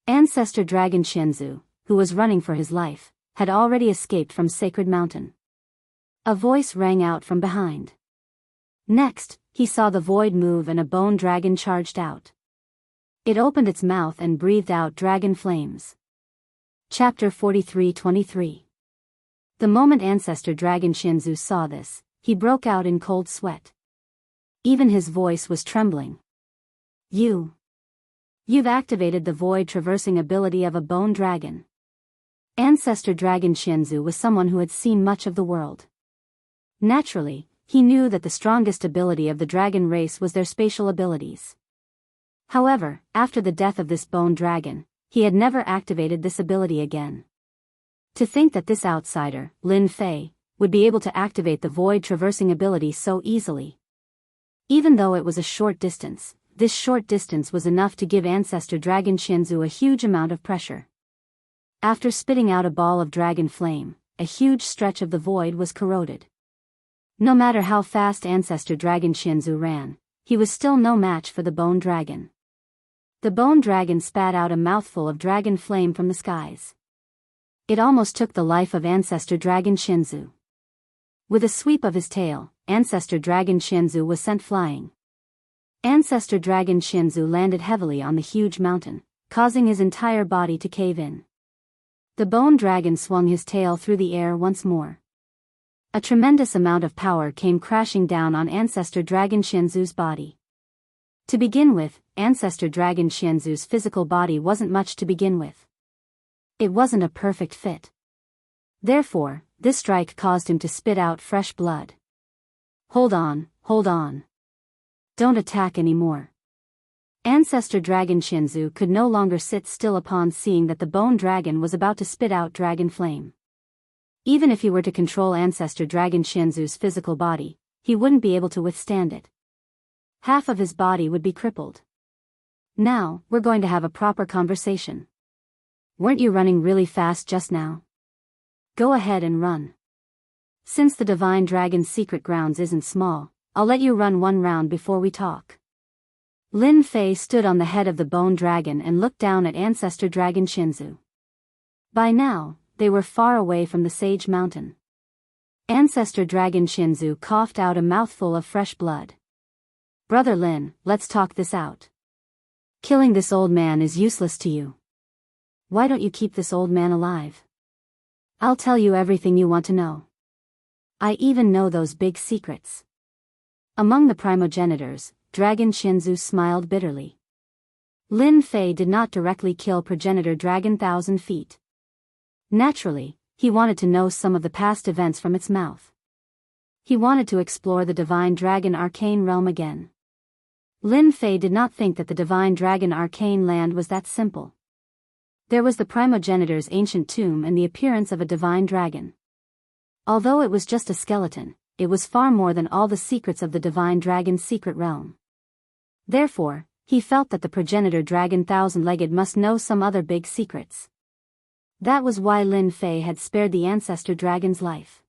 Ancestor Dragon Xianzu, who was running for his life, had already escaped from Sacred Mountain. A voice rang out from behind. Next, he saw the void move and a bone dragon charged out. It opened its mouth and breathed out dragon flames. Chapter 43-23. The moment Ancestor Dragon Xianzu saw this, he broke out in cold sweat. Even his voice was trembling. You've activated the void traversing ability of a bone dragon. Ancestor Dragon Xianzu was someone who had seen much of the world. Naturally, he knew that the strongest ability of the dragon race was their spatial abilities. However, after the death of this bone dragon, he had never activated this ability again. To think that this outsider, Lin Fei, would be able to activate the void traversing ability so easily. Even though it was a short distance, this short distance was enough to give Ancestor Dragon Xianzu a huge amount of pressure. After spitting out a ball of dragon flame, a huge stretch of the void was corroded. No matter how fast Ancestor Dragon Xianzu ran, he was still no match for the bone dragon. The bone dragon spat out a mouthful of dragon flame from the skies. It almost took the life of Ancestor Dragon Xianzu. With a sweep of his tail, Ancestor Dragon Xianzu was sent flying. Ancestor Dragon Xianzu landed heavily on the huge mountain, causing his entire body to cave in. The bone dragon swung his tail through the air once more. A tremendous amount of power came crashing down on Ancestor Dragon Xianzu's body. To begin with, Ancestor Dragon Xianzu's physical body wasn't much to begin with. It wasn't a perfect fit. Therefore, this strike caused him to spit out fresh blood. Hold on. Don't attack anymore. Ancestor Dragon Xianzu could no longer sit still upon seeing that the bone dragon was about to spit out dragon flame. Even if he were to control Ancestor Dragon Xianzu's physical body, he wouldn't be able to withstand it. Half of his body would be crippled. Now, we're going to have a proper conversation. Weren't you running really fast just now? Go ahead and run. Since the Divine Dragon's secret grounds isn't small, I'll let you run one round before we talk. Lin Fei stood on the head of the bone dragon and looked down at Ancestor Dragon Xianzu. By now, they were far away from the Sage Mountain. Ancestor Dragon Xianzu coughed out a mouthful of fresh blood. Brother Lin, let's talk this out. Killing this old man is useless to you. Why don't you keep this old man alive? I'll tell you everything you want to know. I even know those big secrets. Among the primogenitors, Dragon Xianzu smiled bitterly. Lin Fei did not directly kill progenitor Dragon 1,000 Feet. Naturally, he wanted to know some of the past events from its mouth. He wanted to explore the Divine Dragon Arcane Realm again. Lin Fei did not think that the Divine Dragon Arcane Land was that simple. There was the primogenitor's ancient tomb and the appearance of a divine dragon. Although it was just a skeleton, it was far more than all the secrets of the Divine Dragon's secret realm. Therefore, he felt that the progenitor dragon 1,000-legged must know some other big secrets. That was why Lin Fei had spared the Ancestor Dragon's life.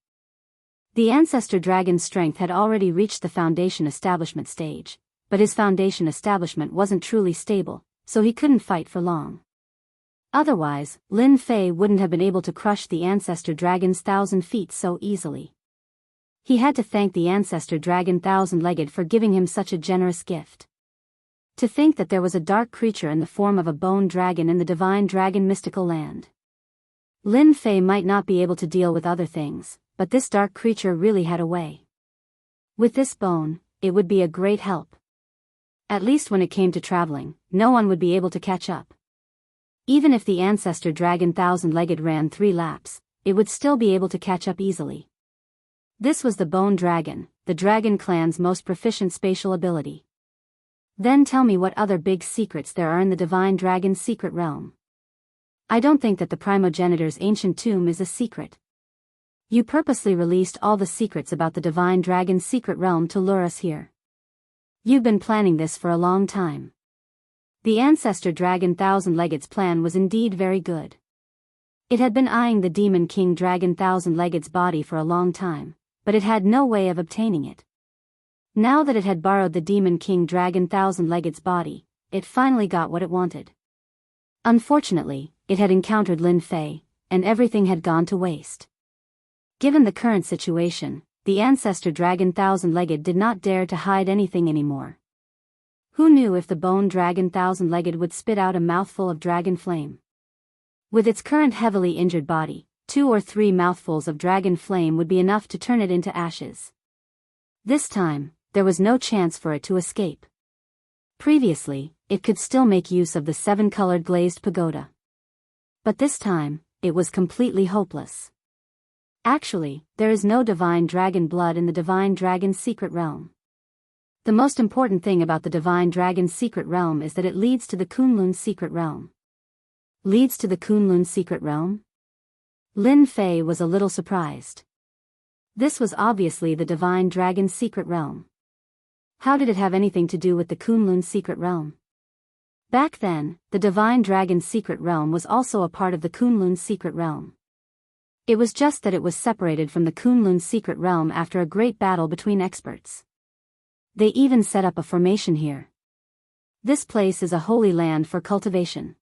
The Ancestor Dragon's strength had already reached the Foundation Establishment stage, but his Foundation Establishment wasn't truly stable, so he couldn't fight for long. Otherwise, Lin Fei wouldn't have been able to crush the Ancestor Dragon's 1,000 feet so easily. He had to thank the Ancestor Dragon 1,000-legged for giving him such a generous gift. To think that there was a dark creature in the form of a bone dragon in the Divine Dragon mystical land. Lin Fei might not be able to deal with other things, but this dark creature really had a way. With this bone, it would be a great help. At least when it came to traveling, no one would be able to catch up. Even if the Ancestor Dragon 1,000-legged ran 3 laps, it would still be able to catch up easily. This was the bone dragon, the Dragon Clan's most proficient spatial ability. Then tell me what other big secrets there are in the Divine Dragon's secret realm. I don't think that the primogenitor's ancient tomb is a secret. You purposely released all the secrets about the Divine Dragon's secret realm to lure us here. You've been planning this for a long time. The Ancestor Dragon Thousand-Legged's plan was indeed very good. It had been eyeing the Demon King Dragon Thousand-Legged's body for a long time, but it had no way of obtaining it. Now that it had borrowed the Demon King Dragon Thousand-Legged's body, it finally got what it wanted. Unfortunately, it had encountered Lin Fei, and everything had gone to waste. Given the current situation, the Ancestor Dragon Thousand-Legged did not dare to hide anything anymore. Who knew if the Bone Dragon Thousand-Legged would spit out a mouthful of dragon flame? With its current heavily injured body, 2 or 3 mouthfuls of dragon flame would be enough to turn it into ashes. This time, there was no chance for it to escape. Previously, it could still make use of the 7-colored glazed pagoda. But this time, it was completely hopeless. Actually, there is no divine dragon blood in the Divine Dragon's secret realm. The most important thing about the Divine Dragon's secret realm is that it leads to the Kunlun's secret realm. Leads to the Kunlun's secret realm? Lin Fei was a little surprised. This was obviously the Divine Dragon's secret realm. How did it have anything to do with the Kunlun's secret realm? Back then, the Divine Dragon's secret realm was also a part of the Kunlun's secret realm. It was just that it was separated from the Kunlun's secret realm after a great battle between experts. They even set up a formation here. This place is a holy land for cultivation.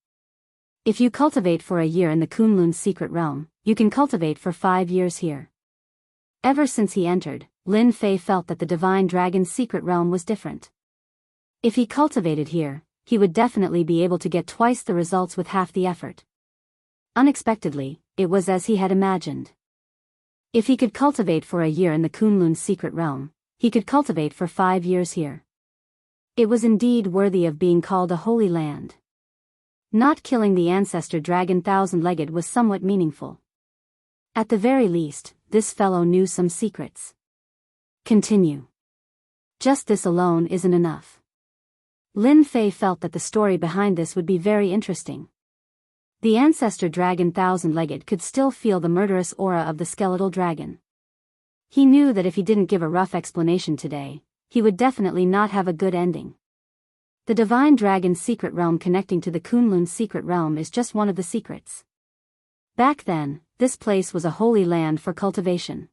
If you cultivate for a year in the Kunlun's secret realm, you can cultivate for 5 years here. Ever since he entered, Lin Fei felt that the Divine Dragon's secret realm was different. If he cultivated here, he would definitely be able to get twice the results with half the effort. Unexpectedly, it was as he had imagined. If he could cultivate for a year in the Kunlun's secret realm, he could cultivate for 5 years here. It was indeed worthy of being called a holy land. Not killing the Ancestor Dragon Thousand-Legged was somewhat meaningful. At the very least, this fellow knew some secrets. Continue. Just this alone isn't enough. Lin Fei felt that the story behind this would be very interesting. The Ancestor Dragon Thousand-Legged could still feel the murderous aura of the skeletal dragon. He knew that if he didn't give a rough explanation today, he would definitely not have a good ending. The Divine Dragon's secret realm connecting to the Kunlun's secret realm is just one of the secrets. Back then, this place was a holy land for cultivation.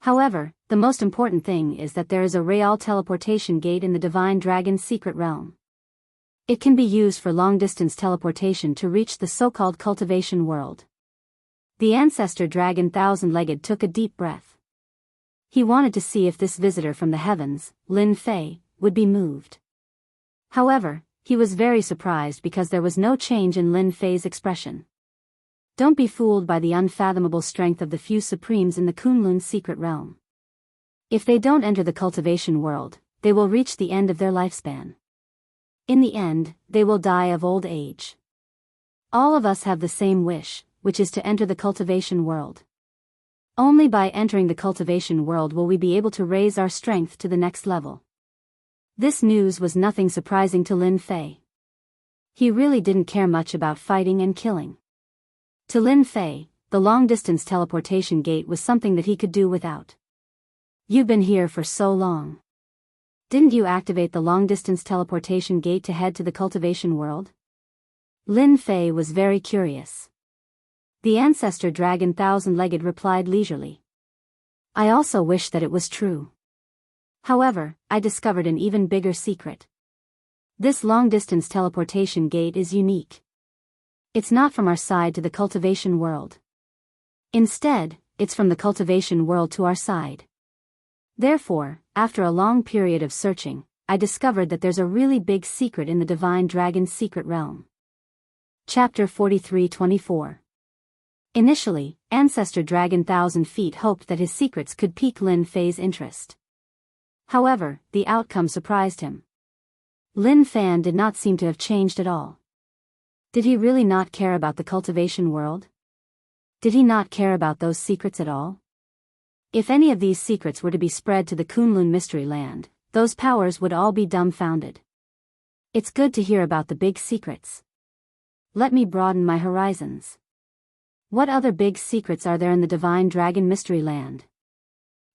However, the most important thing is that there is a real teleportation gate in the Divine Dragon's secret realm. It can be used for long-distance teleportation to reach the so-called cultivation world. The Ancestor Dragon Thousand-Legged took a deep breath. He wanted to see if this visitor from the heavens, Lin Fei, would be moved. However, he was very surprised because there was no change in Lin Fei's expression. Don't be fooled by the unfathomable strength of the few supremes in the Kunlun's secret realm. If they don't enter the cultivation world, they will reach the end of their lifespan. In the end, they will die of old age. All of us have the same wish, which is to enter the cultivation world. Only by entering the cultivation world will we be able to raise our strength to the next level. This news was nothing surprising to Lin Fei. He really didn't care much about fighting and killing. To Lin Fei, the long-distance teleportation gate was something that he could do without. You've been here for so long. Didn't you activate the long-distance teleportation gate to head to the cultivation world? Lin Fei was very curious. The Ancestor Dragon Thousand-Legged replied leisurely. I also wish that it was true. However, I discovered an even bigger secret. This long-distance teleportation gate is unique. It's not from our side to the cultivation world. Instead, it's from the cultivation world to our side. Therefore, after a long period of searching, I discovered that there's a really big secret in the Divine Dragon's secret realm. Chapter 43-24. Initially, Ancestor Dragon Thousand Feet hoped that his secrets could pique Lin Fei's interest. However, the outcome surprised him. Lin Fan did not seem to have changed at all. Did he really not care about the cultivation world? Did he not care about those secrets at all? If any of these secrets were to be spread to the Kunlun Mystery Land, those powers would all be dumbfounded. It's good to hear about the big secrets. Let me broaden my horizons. What other big secrets are there in the Divine Dragon Mystery Land?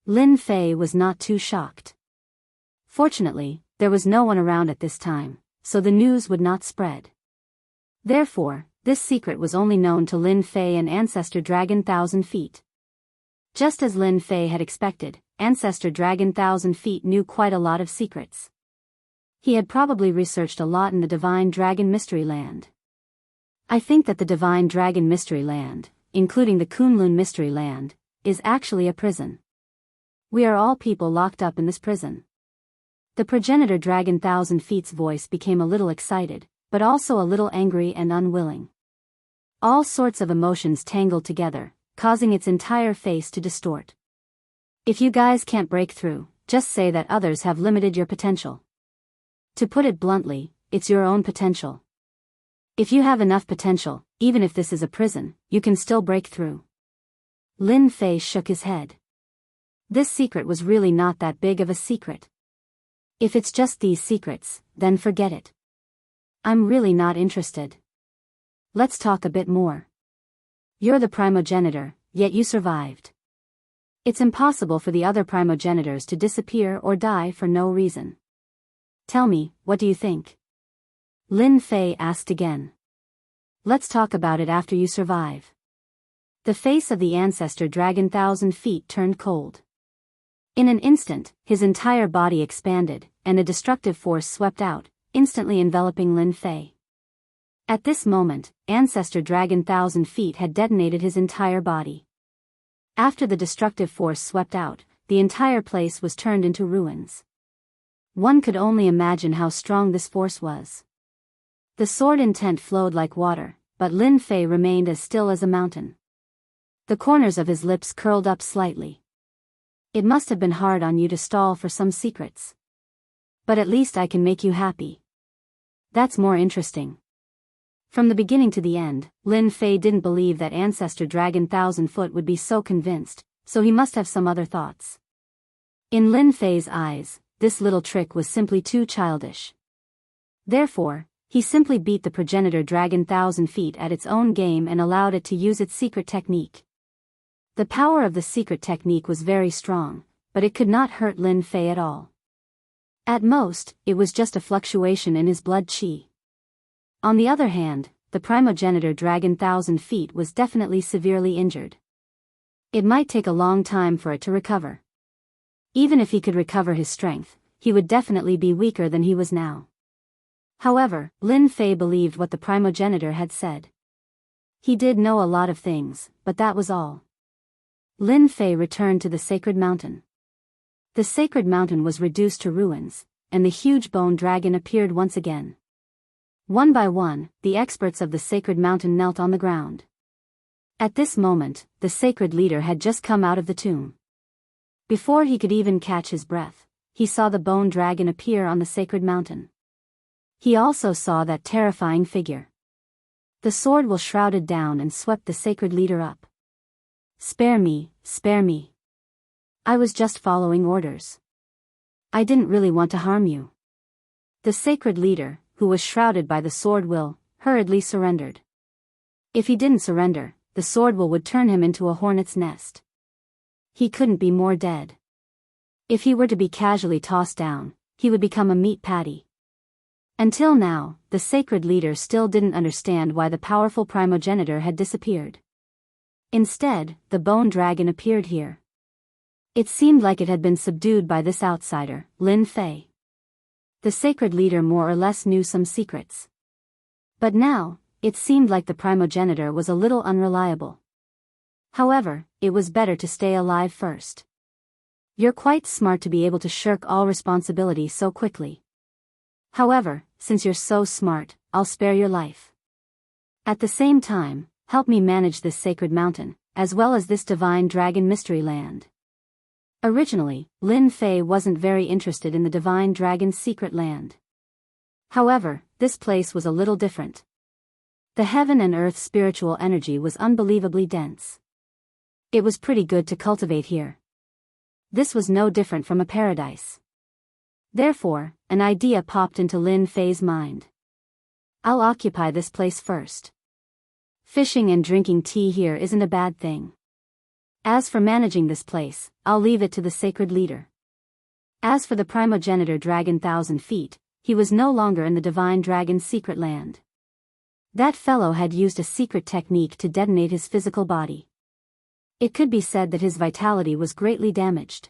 Lin Fei was not too shocked. Fortunately, there was no one around at this time, so the news would not spread. Therefore, this secret was only known to Lin Fei and Ancestor Dragon 1,000 Feet. Just as Lin Fei had expected, Ancestor Dragon 1,000 Feet knew quite a lot of secrets. He had probably researched a lot in the Divine Dragon Mystery Land. I think that the Divine Dragon Mystery Land, including the Kunlun Mystery Land, is actually a prison. We are all people locked up in this prison. The progenitor Dragon 1,000 Feet's voice became a little excited, but also a little angry and unwilling. All sorts of emotions tangled together, causing its entire face to distort. If you guys can't break through, just say that others have limited your potential. To put it bluntly, it's your own potential. If you have enough potential, even if this is a prison, you can still break through. Lin Fei shook his head. This secret was really not that big of a secret. If it's just these secrets, then forget it. I'm really not interested. Let's talk a bit more. You're the primogenitor, yet you survived. It's impossible for the other primogenitors to disappear or die for no reason. Tell me, what do you think? Lin Fei asked again. Let's talk about it after you survive. The face of the Ancestor Dragon 1,000 Feet turned cold. In an instant, his entire body expanded, and a destructive force swept out, instantly enveloping Lin Fei. At this moment, Ancestor Dragon 1,000 Feet had detonated his entire body. After the destructive force swept out, the entire place was turned into ruins. One could only imagine how strong this force was. The sword intent flowed like water, but Lin Fei remained as still as a mountain. The corners of his lips curled up slightly. It must have been hard on you to stall for some secrets. But at least I can make you happy. That's more interesting. From the beginning to the end, Lin Fei didn't believe that Ancestor Dragon 1,000 Foot would be so convinced, so he must have some other thoughts. In Lin Fei's eyes, this little trick was simply too childish. Therefore, he simply beat the progenitor Dragon 1,000 Feet at its own game and allowed it to use its secret technique. The power of the secret technique was very strong, but it could not hurt Lin Fei at all. At most, it was just a fluctuation in his blood qi. On the other hand, the primogenitor Dragon 1,000 Feet was definitely severely injured. It might take a long time for it to recover. Even if he could recover his strength, he would definitely be weaker than he was now. However, Lin Fei believed what the primogenitor had said. He did know a lot of things, but that was all. Lin Fei returned to the sacred mountain. The sacred mountain was reduced to ruins, and the huge bone dragon appeared once again. One by one, the experts of the sacred mountain knelt on the ground. At this moment, the sacred leader had just come out of the tomb. Before he could even catch his breath, he saw the bone dragon appear on the sacred mountain. He also saw that terrifying figure. The sword was shrouded down and swept the sacred leader up. Spare me, spare me. I was just following orders. I didn't really want to harm you. The sacred leader, who was shrouded by the sword will, hurriedly surrendered. If he didn't surrender, the sword will would turn him into a hornet's nest. He couldn't be more dead. If he were to be casually tossed down, he would become a meat patty. Until now, the sacred leader still didn't understand why the powerful primogenitor had disappeared. Instead, the bone dragon appeared here. It seemed like it had been subdued by this outsider, Lin Fei. The sacred leader more or less knew some secrets. But now, it seemed like the primogenitor was a little unreliable. However, it was better to stay alive first. You're quite smart to be able to shirk all responsibility so quickly. However, since you're so smart, I'll spare your life. At the same time, help me manage this sacred mountain, as well as this divine dragon mystery land. Originally, Lin Fei wasn't very interested in the divine dragon's secret land. However, this place was a little different. The heaven and earth spiritual energy was unbelievably dense. It was pretty good to cultivate here. This was no different from a paradise. Therefore, an idea popped into Lin Fei's mind. I'll occupy this place first. Fishing and drinking tea here isn't a bad thing. As for managing this place, I'll leave it to the sacred leader. As for the primogenitor dragon 1,000 feet, he was no longer in the divine dragon's secret land. That fellow had used a secret technique to detonate his physical body. It could be said that his vitality was greatly damaged.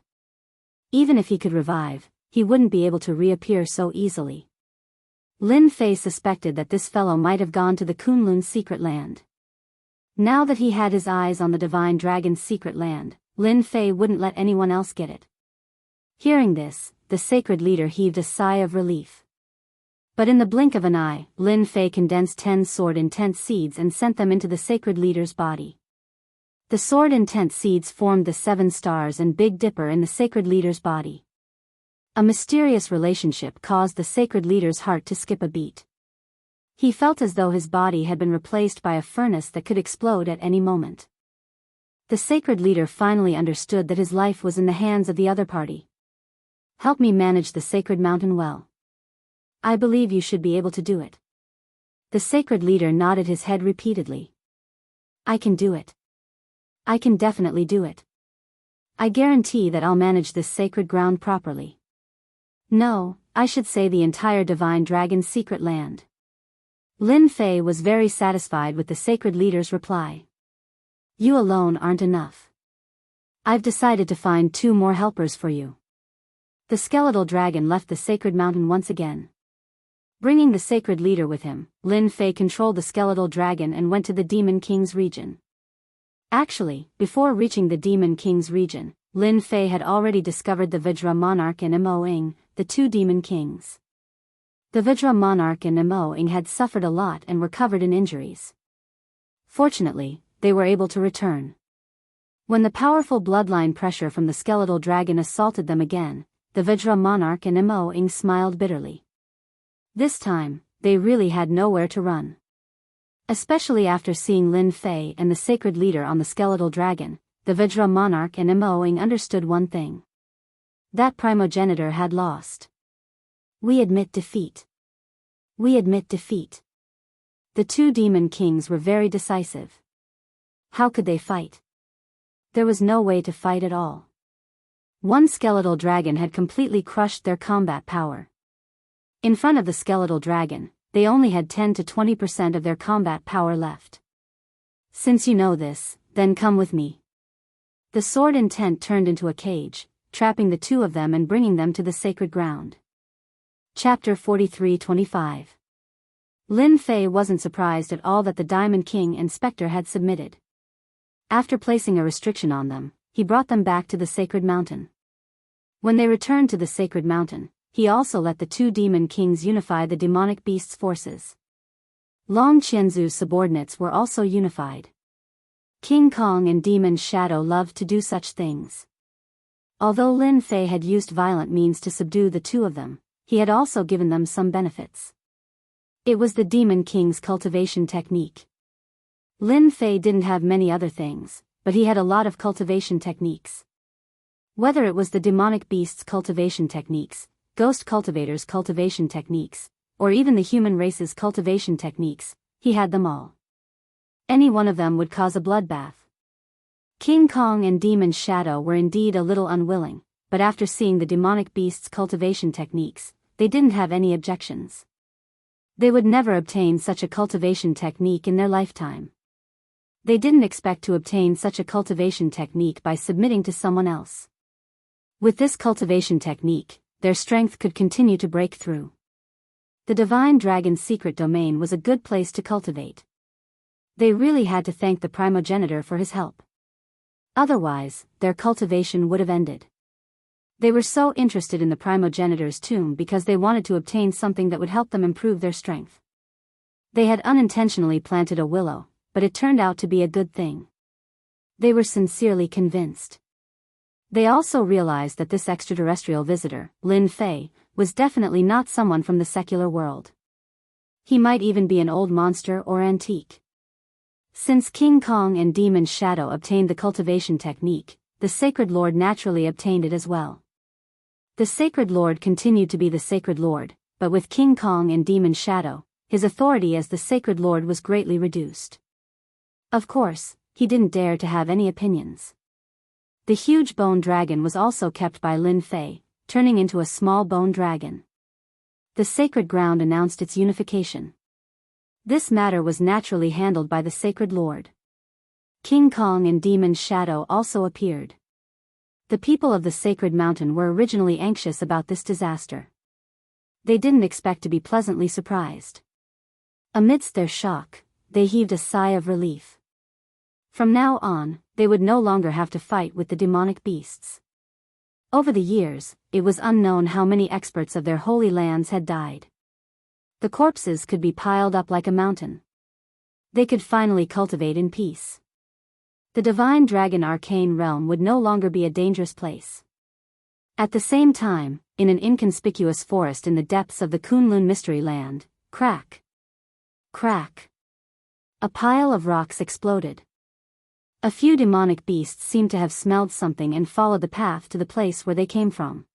Even if he could revive, he wouldn't be able to reappear so easily. Lin Fei suspected that this fellow might have gone to the Kunlun's secret land. Now that he had his eyes on the divine dragon's secret land, Lin Fei wouldn't let anyone else get it. Hearing this, the sacred leader heaved a sigh of relief. But in the blink of an eye, Lin Fei condensed 10 sword intent seeds and sent them into the sacred leader's body. The sword intent seeds formed the 7 stars and Big Dipper in the sacred leader's body. A mysterious relationship caused the sacred leader's heart to skip a beat. He felt as though his body had been replaced by a furnace that could explode at any moment. The sacred leader finally understood that his life was in the hands of the other party. Help me manage the sacred mountain well. I believe you should be able to do it. The sacred leader nodded his head repeatedly. I can do it. I can definitely do it. I guarantee that I'll manage this sacred ground properly. No, I should say the entire divine dragon's secret land. Lin Fei was very satisfied with the sacred leader's reply. You alone aren't enough. I've decided to find 2 more helpers for you. The skeletal dragon left the sacred mountain once again. Bringing the sacred leader with him, Lin Fei controlled the skeletal dragon and went to the Demon King's region. Actually, before reaching the Demon King's region, Lin Fei had already discovered the Vajra Monarch and Immerse, the 2 Demon Kings. The Vajra Monarch and Immerse had suffered a lot and were covered in injuries. Fortunately, they were able to return. When the powerful bloodline pressure from the skeletal dragon assaulted them again, the Vajra Monarch and Immerse smiled bitterly. This time, they really had nowhere to run. Especially after seeing Lin Fei and the sacred leader on the skeletal dragon, the Vajra Monarch and Immerse understood one thing. That primogenitor had lost. We admit defeat. We admit defeat. The 2 demon kings were very decisive. How could they fight? There was no way to fight at all. One skeletal dragon had completely crushed their combat power. In front of the skeletal dragon, they only had 10 to 20% of their combat power left. Since you know this, then come with me. The sword intent turned into a cage, trapping the 2 of them and bringing them to the sacred ground. Chapter 43-25. Lin Fei wasn't surprised at all that the Diamond King and Spectre had submitted. After placing a restriction on them, he brought them back to the sacred mountain. When they returned to the sacred mountain, he also let the 2 demon kings unify the demonic beast's forces. Long Qianzu's subordinates were also unified. King Kong and Demon Shadow loved to do such things. Although Lin Fei had used violent means to subdue the 2 of them, he had also given them some benefits. It was the Demon King's cultivation technique. Lin Fei didn't have many other things, but he had a lot of cultivation techniques. Whether it was the demonic beast's cultivation techniques, ghost cultivators' cultivation techniques, or even the human race's cultivation techniques, he had them all. Any one of them would cause a bloodbath. King Kong and Demon Shadow were indeed a little unwilling, but after seeing the demonic beast's cultivation techniques, they didn't have any objections. They would never obtain such a cultivation technique in their lifetime. They didn't expect to obtain such a cultivation technique by submitting to someone else. With this cultivation technique, their strength could continue to break through. The divine dragon's secret domain was a good place to cultivate. They really had to thank the primogenitor for his help. Otherwise, their cultivation would have ended. They were so interested in the primogenitor's tomb because they wanted to obtain something that would help them improve their strength. They had unintentionally planted a willow, but it turned out to be a good thing. They were sincerely convinced. They also realized that this extraterrestrial visitor, Lin Fei, was definitely not someone from the secular world. He might even be an old monster or antique. Since King Kong and Demon Shadow obtained the cultivation technique, the Sacred Lord naturally obtained it as well. The Sacred Lord continued to be the Sacred Lord, but with King Kong and Demon Shadow, his authority as the Sacred Lord was greatly reduced. Of course, he didn't dare to have any opinions. The huge bone dragon was also kept by Lin Fei, turning into a small bone dragon. The sacred ground announced its unification. This matter was naturally handled by the Sacred Lord. King Kong and Demon Shadow also appeared. The people of the Sacred Mountain were originally anxious about this disaster. They didn't expect to be pleasantly surprised. Amidst their shock, they heaved a sigh of relief. From now on, they would no longer have to fight with the demonic beasts. Over the years, it was unknown how many experts of their holy lands had died. The corpses could be piled up like a mountain. They could finally cultivate in peace. The divine dragon arcane realm would no longer be a dangerous place. At the same time, in an inconspicuous forest in the depths of the Kunlun Mystery Land, crack, crack, a pile of rocks exploded. A few demonic beasts seemed to have smelled something and followed the path to the place where they came from.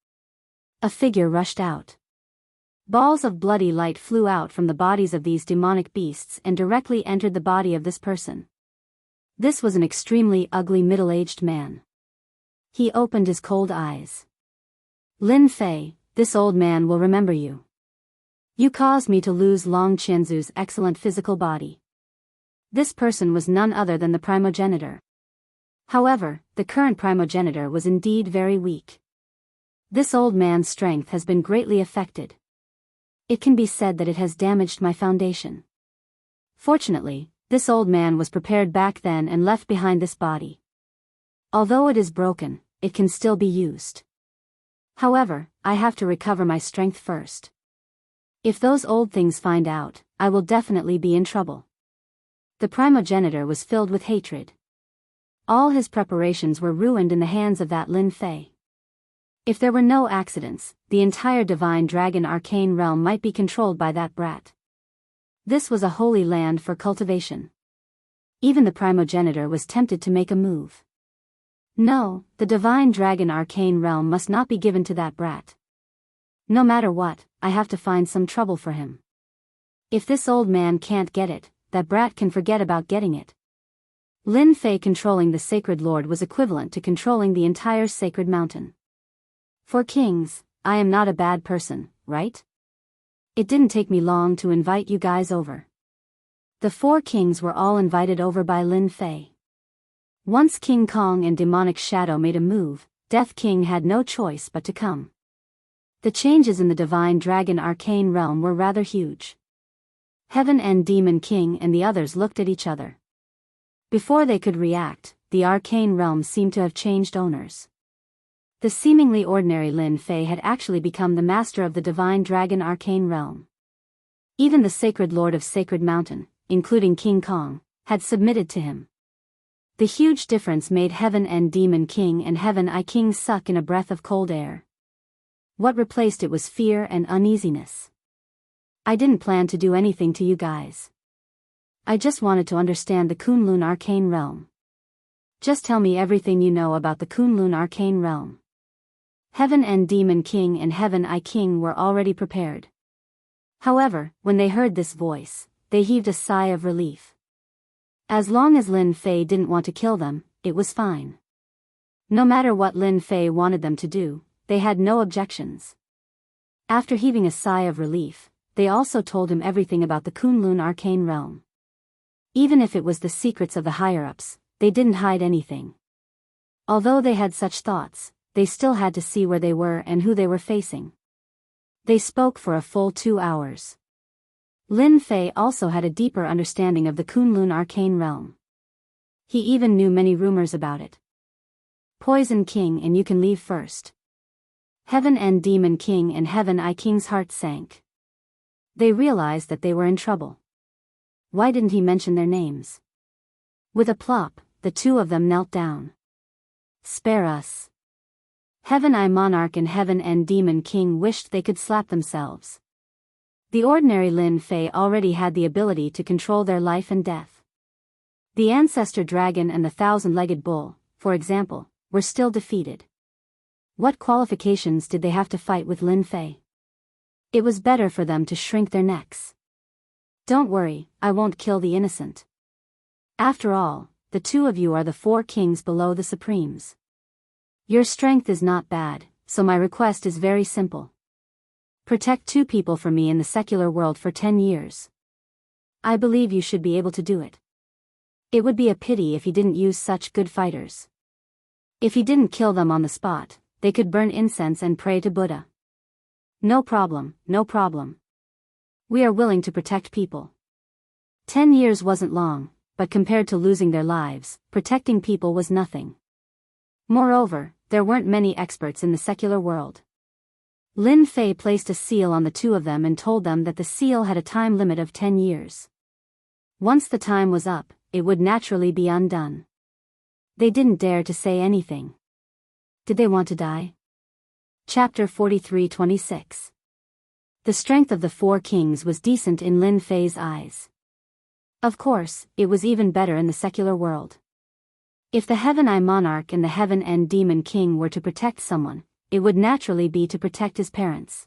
A figure rushed out. Balls of bloody light flew out from the bodies of these demonic beasts and directly entered the body of this person. This was an extremely ugly middle-aged man. He opened his cold eyes. Lin Fei, this old man will remember you. You caused me to lose Long Qianzu's excellent physical body. This person was none other than the primogenitor. However, the current primogenitor was indeed very weak. This old man's strength has been greatly affected. It can be said that it has damaged my foundation. Fortunately, this old man was prepared back then and left behind this body. Although it is broken, it can still be used. However, I have to recover my strength first. If those old things find out, I will definitely be in trouble. The primogenitor was filled with hatred. All his preparations were ruined in the hands of that Lin Fei. If there were no accidents, the entire divine dragon arcane realm might be controlled by that brat. This was a holy land for cultivation. Even the primogenitor was tempted to make a move. No, the divine dragon arcane realm must not be given to that brat. No matter what, I have to find some trouble for him. If this old man can't get it, that brat can forget about getting it. Lin Fei controlling the Sacred Lord was equivalent to controlling the entire Sacred Mountain. For kings, I am not a bad person, right? It didn't take me long to invite you guys over. The 4 kings were all invited over by Lin Fei. Once King Kong and Demonic Shadow made a move, Death King had no choice but to come. The changes in the divine dragon arcane realm were rather huge. Heaven and Demon King and the others looked at each other. Before they could react, the arcane realm seemed to have changed owners. The seemingly ordinary Lin Fei had actually become the master of the divine dragon arcane realm. Even the Sacred Lord of Sacred Mountain, including King Kong, had submitted to him. The huge difference made Heaven and Demon King and Heaven I King suck in a breath of cold air. What replaced it was fear and uneasiness. I didn't plan to do anything to you guys. I just wanted to understand the Kunlun arcane realm. Just tell me everything you know about the Kunlun arcane realm. Heaven and Demon King and Heaven I King were already prepared. However, when they heard this voice, they heaved a sigh of relief. As long as Lin Fei didn't want to kill them, it was fine. No matter what Lin Fei wanted them to do, they had no objections. After heaving a sigh of relief, they also told him everything about the Kunlun arcane realm. Even if it was the secrets of the higher-ups, they didn't hide anything. Although they had such thoughts, they still had to see where they were and who they were facing. They spoke for a full 2 hours. Lin Fei also had a deeper understanding of the Kunlun arcane realm. He even knew many rumors about it. Poison King and you can leave first. Heaven and Demon King and Heaven I King's heart sank. They realized that they were in trouble. Why didn't he mention their names? With a plop, the 2 of them knelt down. Spare us. Heaven I Monarch and Heaven and Demon King wished they could slap themselves. The ordinary Lin Fei already had the ability to control their life and death. The Ancestor Dragon and the 1,000-legged bull, for example, were still defeated. What qualifications did they have to fight with Lin Fei? It was better for them to shrink their necks. Don't worry, I won't kill the innocent. After all, the two of you are the 4 kings below the Supremes. Your strength is not bad, so my request is very simple. Protect 2 people for me in the secular world for 10 years. I believe you should be able to do it. It would be a pity if he didn't use such good fighters. If he didn't kill them on the spot, they could burn incense and pray to Buddha. No problem, no problem. We are willing to protect people. 10 years wasn't long, but compared to losing their lives, protecting people was nothing. Moreover, there weren't many experts in the secular world. Lin Fei placed a seal on the 2 of them and told them that the seal had a time limit of 10 years. Once the time was up, it would naturally be undone. They didn't dare to say anything. Did they want to die? Chapter 43-26. The strength of the 4 kings was decent in Lin Fei's eyes. Of course, it was even better in the secular world. If the Heaven Eye Monarch and the Heaven End Demon King were to protect someone, it would naturally be to protect his parents.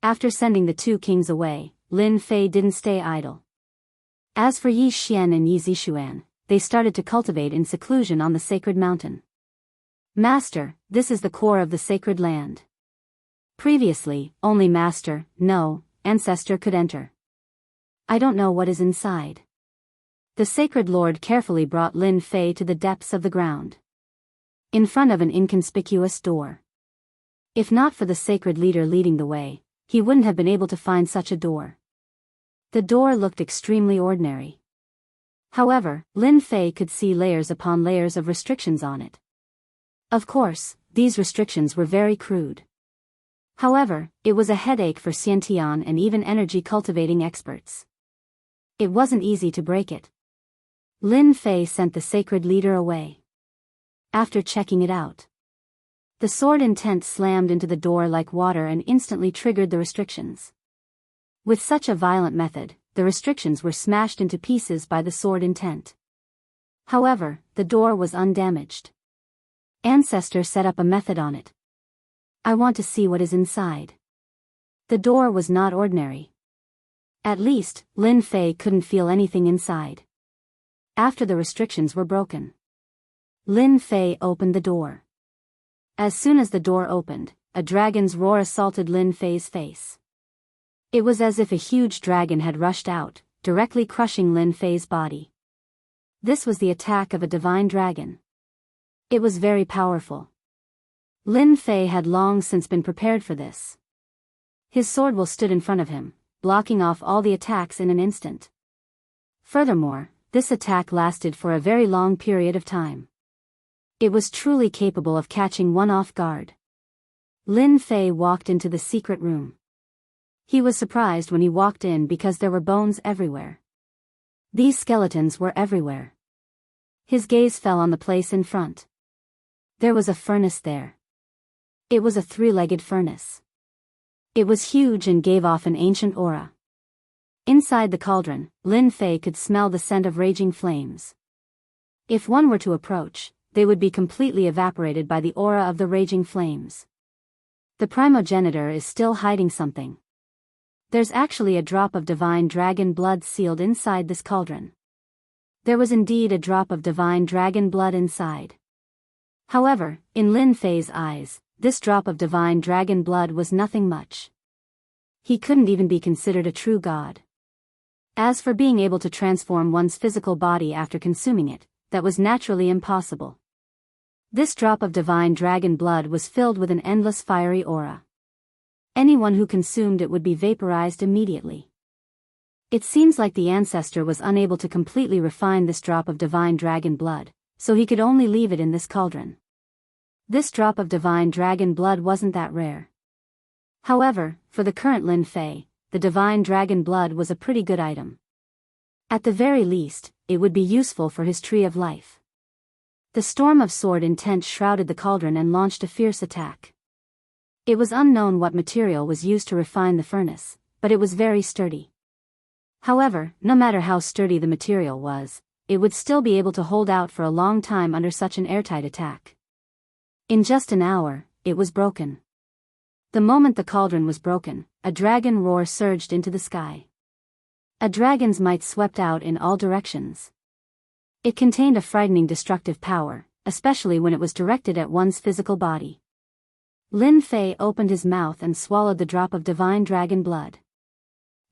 After sending the 2 kings away, Lin Fei didn't stay idle. As for Yi Xian and Yi Zixuan, they started to cultivate in seclusion on the sacred mountain. Master, this is the core of the sacred land. Previously, only Master, no, Ancestor could enter. I don't know what is inside. The Sacred Lord carefully brought Lin Fei to the depths of the ground. In front of an inconspicuous door. If not for the sacred leader leading the way, he wouldn't have been able to find such a door. The door looked extremely ordinary. However, Lin Fei could see layers upon layers of restrictions on it. Of course, these restrictions were very crude. However, it was a headache for Xiantian and even energy-cultivating experts. It wasn't easy to break it. Lin Fei sent the sacred leader away. After checking it out, the sword intent slammed into the door like water and instantly triggered the restrictions. With such a violent method, the restrictions were smashed into pieces by the sword intent. However, the door was undamaged. Ancestor set up a method on it. I want to see what is inside. The door was not ordinary. At least, Lin Fei couldn't feel anything inside. After the restrictions were broken, Lin Fei opened the door. As soon as the door opened, a dragon's roar assaulted Lin Fei's face. It was as if a huge dragon had rushed out, directly crushing Lin Fei's body. This was the attack of a divine dragon. It was very powerful. Lin Fei had long since been prepared for this. His sword will stood in front of him, blocking off all the attacks in an instant. Furthermore, this attack lasted for a very long period of time. It was truly capable of catching one off guard. Lin Fei walked into the secret room. He was surprised when he walked in because there were bones everywhere. These skeletons were everywhere. His gaze fell on the place in front. There was a furnace there. It was a 3-legged furnace. It was huge and gave off an ancient aura. Inside the cauldron, Lin Fei could smell the scent of raging flames. If one were to approach, they would be completely evaporated by the aura of the raging flames. The primogenitor is still hiding something. There's actually a drop of divine dragon blood sealed inside this cauldron. There was indeed a drop of divine dragon blood inside. However, in Lin Fei's eyes, this drop of divine dragon blood was nothing much. He couldn't even be considered a true god. As for being able to transform one's physical body after consuming it, that was naturally impossible. This drop of divine dragon blood was filled with an endless fiery aura. Anyone who consumed it would be vaporized immediately. It seems like the ancestor was unable to completely refine this drop of divine dragon blood, so he could only leave it in this cauldron. This drop of divine dragon blood wasn't that rare. However, for the current Lin Fei, the divine dragon blood was a pretty good item. At the very least, it would be useful for his tree of life. The storm of sword intent shrouded the cauldron and launched a fierce attack. It was unknown what material was used to refine the furnace, but it was very sturdy. However, no matter how sturdy the material was, it would still be able to hold out for a long time under such an airtight attack. In just an hour, it was broken. The moment the cauldron was broken, a dragon roar surged into the sky. A dragon's might swept out in all directions. It contained a frightening destructive power, especially when it was directed at one's physical body. Lin Fei opened his mouth and swallowed the drop of divine dragon blood.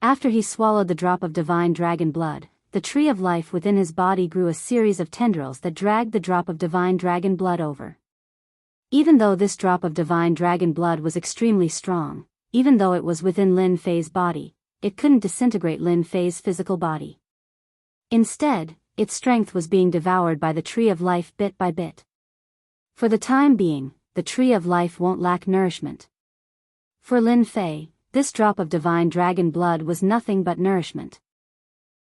After he swallowed the drop of divine dragon blood, the tree of life within his body grew a series of tendrils that dragged the drop of divine dragon blood over. Even though this drop of divine dragon blood was extremely strong, even though it was within Lin Fei's body, it couldn't disintegrate Lin Fei's physical body. Instead, its strength was being devoured by the tree of life bit by bit. For the time being, the tree of life won't lack nourishment. For Lin Fei, this drop of divine dragon blood was nothing but nourishment.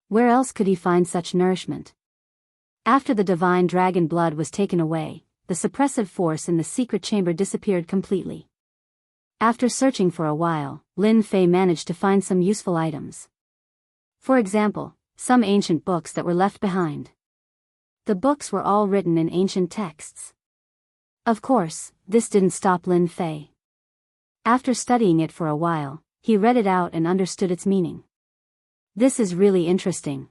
Where else could he find such nourishment? After the divine dragon blood was taken away, the suppressive force in the secret chamber disappeared completely. After searching for a while, Lin Fei managed to find some useful items. For example, some ancient books that were left behind. The books were all written in ancient texts. Of course, this didn't stop Lin Fei. After studying it for a while, he read it out and understood its meaning. This is really interesting.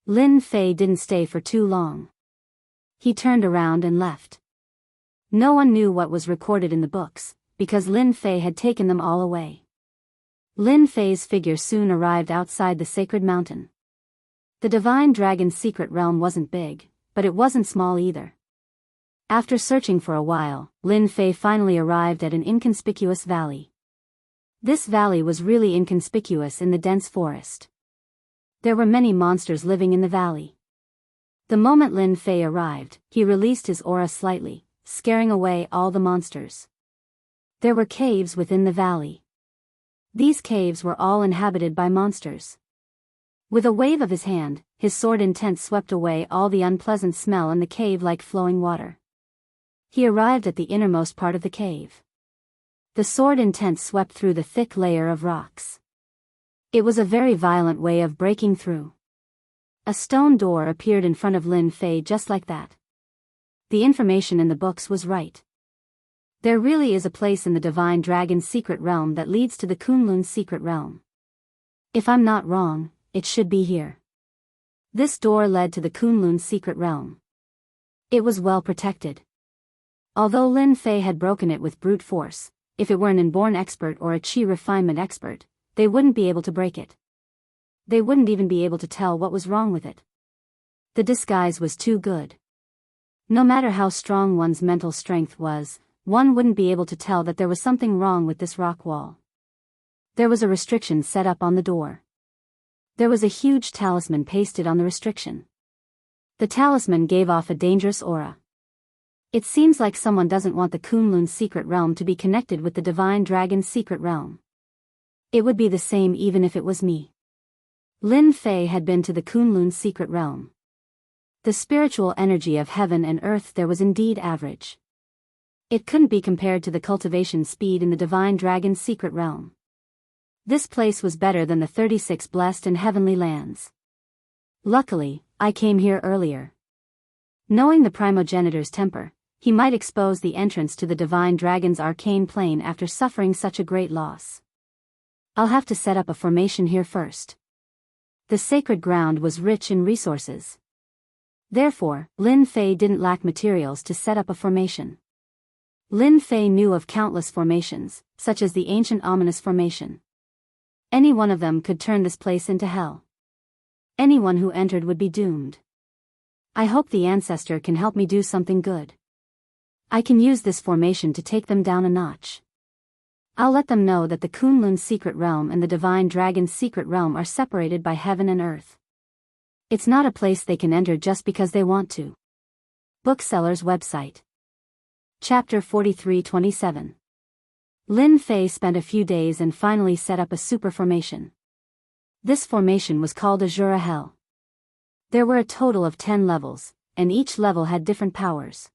Lin Fei didn't stay for too long. He turned around and left. No one knew what was recorded in the books, because Lin Fei had taken them all away. Lin Fei's figure soon arrived outside the sacred mountain. The divine dragon's secret realm wasn't big, but it wasn't small either. After searching for a while, Lin Fei finally arrived at an inconspicuous valley. This valley was really inconspicuous in the dense forest. There were many monsters living in the valley. The moment Lin Fei arrived, he released his aura slightly, scaring away all the monsters. There were caves within the valley. These caves were all inhabited by monsters. With a wave of his hand, his sword intent swept away all the unpleasant smell in the cave like flowing water. He arrived at the innermost part of the cave. The sword intent swept through the thick layer of rocks. It was a very violent way of breaking through. A stone door appeared in front of Lin Fei just like that. The information in the books was right. There really is a place in the divine dragon's secret realm that leads to the Kunlun's secret realm. If I'm not wrong, it should be here. This door led to the Kunlun's secret realm. It was well protected. Although Lin Fei had broken it with brute force, if it were an inborn expert or a chi refinement expert, they wouldn't be able to break it. They wouldn't even be able to tell what was wrong with it. The disguise was too good. No matter how strong one's mental strength was, one wouldn't be able to tell that there was something wrong with this rock wall. There was a restriction set up on the door. There was a huge talisman pasted on the restriction. The talisman gave off a dangerous aura. It seems like someone doesn't want the Kunlun's secret realm to be connected with the divine dragon's secret realm. It would be the same even if it was me. Lin Fei had been to the Kunlun's secret realm. The spiritual energy of heaven and earth there was indeed average. It couldn't be compared to the cultivation speed in the divine dragon's secret realm. This place was better than the 36 blessed and heavenly lands. Luckily, I came here earlier. Knowing the primogenitor's temper, he might expose the entrance to the divine dragon's arcane plane after suffering such a great loss. I'll have to set up a formation here first. The sacred ground was rich in resources. Therefore, Lin Fei didn't lack materials to set up a formation. Lin Fei knew of countless formations, such as the ancient ominous formation. Any one of them could turn this place into hell. Anyone who entered would be doomed. I hope the ancestor can help me do something good. I can use this formation to take them down a notch. I'll let them know that the Kunlun's secret realm and the divine dragon's secret realm are separated by heaven and earth. It's not a place they can enter just because they want to. Bookseller's website. Chapter 43-27. Lin Fei spent a few days and finally set up a super formation. This formation was called Azura Hell. There were a total of 10 levels, and each level had different powers.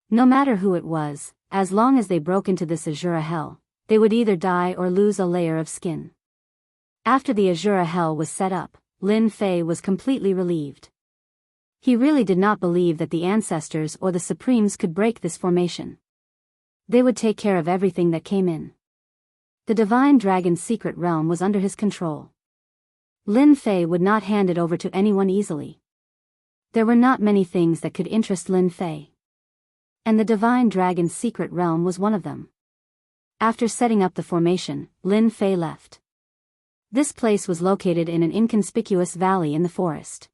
No matter who it was, as long as they broke into this Azura Hell, they would either die or lose a layer of skin. After the Azura Hell was set up, Lin Fei was completely relieved. He really did not believe that the ancestors or the Supremes could break this formation. They would take care of everything that came in. The Divine Dragon's secret realm was under his control. Lin Fei would not hand it over to anyone easily. There were not many things that could interest Lin Fei. And the Divine Dragon's secret realm was one of them. After setting up the formation, Lin Fei left. This place was located in an inconspicuous valley in the forest.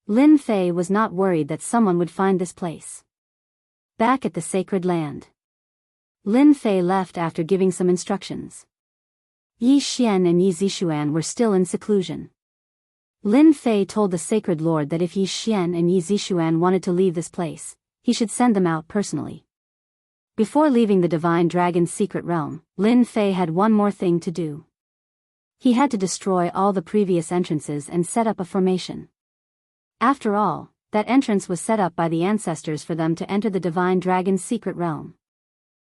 Lin Fei was not worried that someone would find this place. Back at the sacred land, Lin Fei left after giving some instructions. Yi Xian and Yi Zixuan were still in seclusion. Lin Fei told the sacred lord that if Yi Xian and Yi Zixuan wanted to leave this place, he should send them out personally. Before leaving the Divine Dragon's secret realm, Lin Fei had one more thing to do. He had to destroy all the previous entrances and set up a formation. After all, that entrance was set up by the ancestors for them to enter the Divine Dragon's secret realm.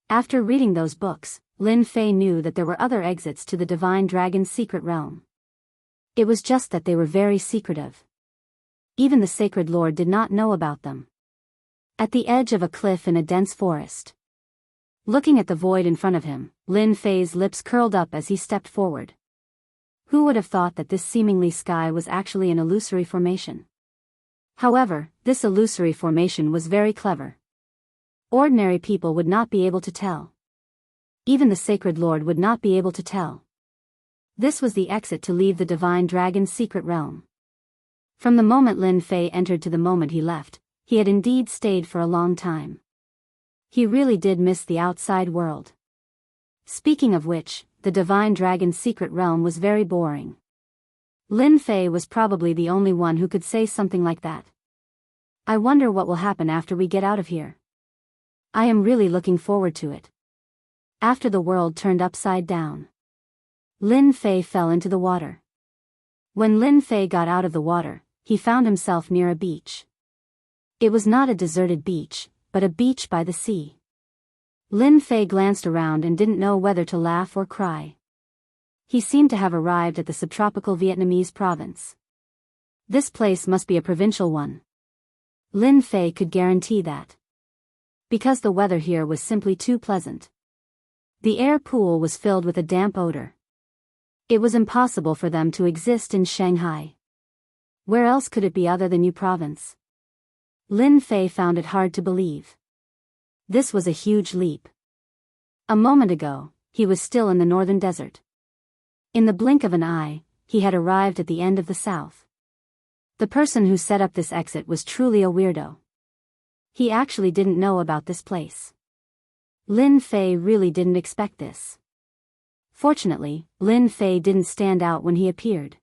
After reading those books, Lin Fei knew that there were other exits to the Divine Dragon's secret realm. It was just that they were very secretive. Even the Sacred Lord did not know about them. At the edge of a cliff in a dense forest, looking at the void in front of him, Lin Fei's lips curled up as he stepped forward. Who would have thought that this seemingly sky was actually an illusory formation? However, this illusory formation was very clever. Ordinary people would not be able to tell. Even the Sacred Lord would not be able to tell. This was the exit to leave the Divine Dragon's secret realm. From the moment Lin Fei entered to the moment he left, he had indeed stayed for a long time. He really did miss the outside world. Speaking of which, the Divine Dragon's secret realm was very boring. Lin Fei was probably the only one who could say something like that. I wonder what will happen after we get out of here. I am really looking forward to it. After the world turned upside down, Lin Fei fell into the water. When Lin Fei got out of the water, he found himself near a beach. It was not a deserted beach, but a beach by the sea. Lin Fei glanced around and didn't know whether to laugh or cry. He seemed to have arrived at the subtropical Vietnamese province. This place must be a provincial one. Lin Fei could guarantee that. Because the weather here was simply too pleasant. The air pool was filled with a damp odor. It was impossible for them to exist in Shanghai. Where else could it be other than Yu Province? Lin Fei found it hard to believe. This was a huge leap. A moment ago, he was still in the northern desert. In the blink of an eye, he had arrived at the end of the south. The person who set up this exit was truly a weirdo. He actually didn't know about this place. Lin Fei really didn't expect this. Fortunately, Lin Fei didn't stand out when he appeared.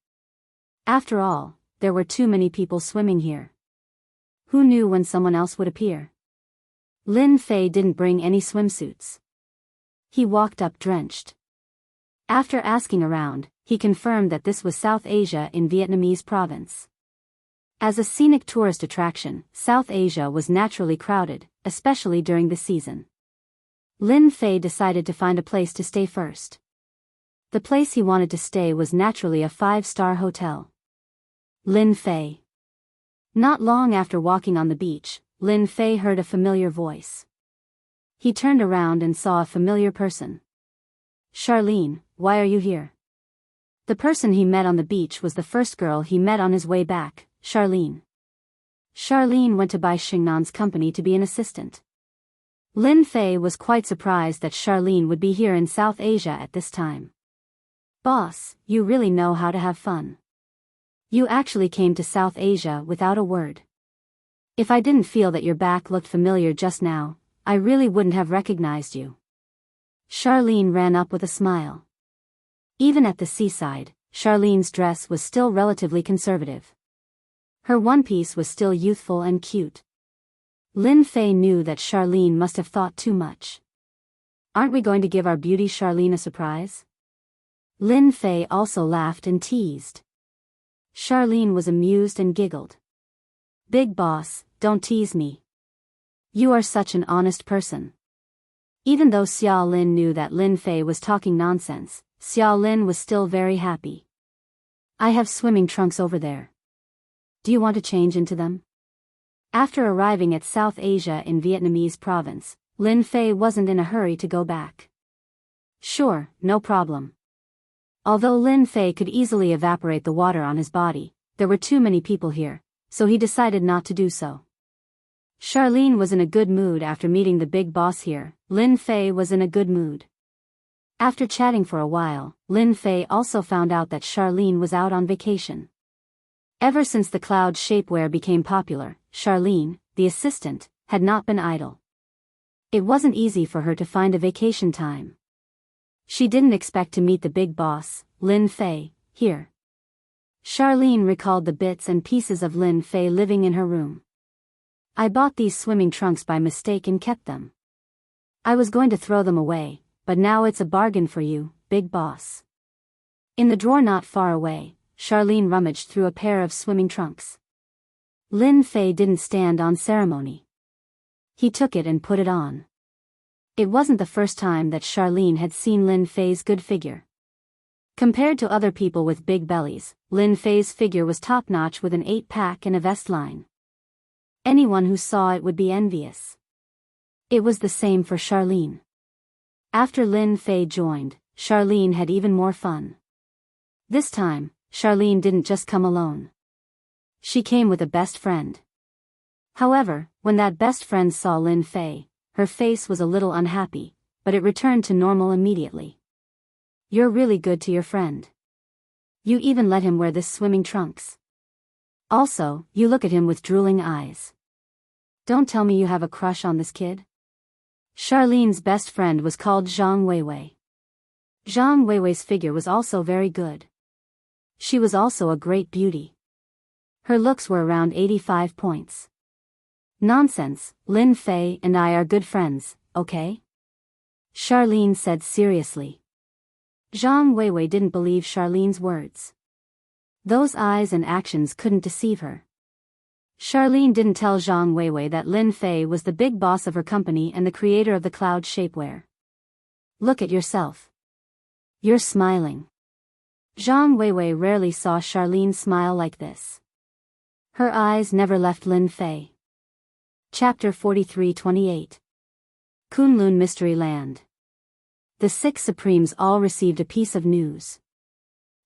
After all, there were too many people swimming here. Who knew when someone else would appear? Lin Fei didn't bring any swimsuits. He walked up drenched. After asking around, he confirmed that this was South Asia in Vietnamese province. As a scenic tourist attraction, South Asia was naturally crowded, especially during the season. Lin Fei decided to find a place to stay first. The place he wanted to stay was naturally a 5-star hotel. Lin Fei. Not long after walking on the beach, Lin Fei heard a familiar voice. He turned around and saw a familiar person. Charlene, why are you here? The person he met on the beach was the first girl he met on his way back, Charlene. Charlene went to Bai Xingnan's company to be an assistant. Lin Fei was quite surprised that Charlene would be here in South Asia at this time. Boss, you really know how to have fun. You actually came to South Asia without a word. If I didn't feel that your back looked familiar just now, I really wouldn't have recognized you. Charlene ran up with a smile. Even at the seaside, Charlene's dress was still relatively conservative. Her one-piece was still youthful and cute. Lin Fei knew that Charlene must have thought too much. Aren't we going to give our beauty Charlene a surprise? Lin Fei also laughed and teased. Charlene was amused and giggled. Big boss, don't tease me. You are such an honest person. Even though Xiao Lin knew that Lin Fei was talking nonsense, Xiao Lin was still very happy. I have swimming trunks over there. Do you want to change into them? After arriving at South Asia in Vietnamese province, Lin Fei wasn't in a hurry to go back. Sure, no problem. Although Lin Fei could easily evaporate the water on his body, there were too many people here, so he decided not to do so. Charlene was in a good mood after meeting the big boss here. Lin Fei was in a good mood. After chatting for a while, Lin Fei also found out that Charlene was out on vacation. Ever since the cloud shapewear became popular, Charlene, the assistant, had not been idle. It wasn't easy for her to find a vacation time. She didn't expect to meet the big boss, Lin Fei, here. Charlene recalled the bits and pieces of Lin Fei living in her room. I bought these swimming trunks by mistake and kept them. I was going to throw them away, but now it's a bargain for you, big boss. In the drawer not far away, Charlene rummaged through a pair of swimming trunks. Lin Fei didn't stand on ceremony. He took it and put it on. It wasn't the first time that Charlene had seen Lin Fei's good figure. Compared to other people with big bellies, Lin Fei's figure was top-notch with an 8-pack and a vest line. Anyone who saw it would be envious. It was the same for Charlene. After Lin Fei joined, Charlene had even more fun. This time, Charlene didn't just come alone. She came with a best friend. However, when that best friend saw Lin Fei, her face was a little unhappy, but it returned to normal immediately. You're really good to your friend. You even let him wear this swimming trunks. Also, you look at him with drooling eyes. Don't tell me you have a crush on this kid? Charlene's best friend was called Zhang Weiwei. Zhang Weiwei's figure was also very good. She was also a great beauty. Her looks were around 85 points. Nonsense, Lin Fei and I are good friends, okay? Charlene said seriously. Zhang Weiwei didn't believe Charlene's words. Those eyes and actions couldn't deceive her. Charlene didn't tell Zhang Weiwei that Lin Fei was the big boss of her company and the creator of the cloud shapewear. Look at yourself. You're smiling. Zhang Weiwei rarely saw Charlene smile like this. Her eyes never left Lin Fei. Chapter 43-28. Kunlun Mystery Land. The 6 Supremes all received a piece of news.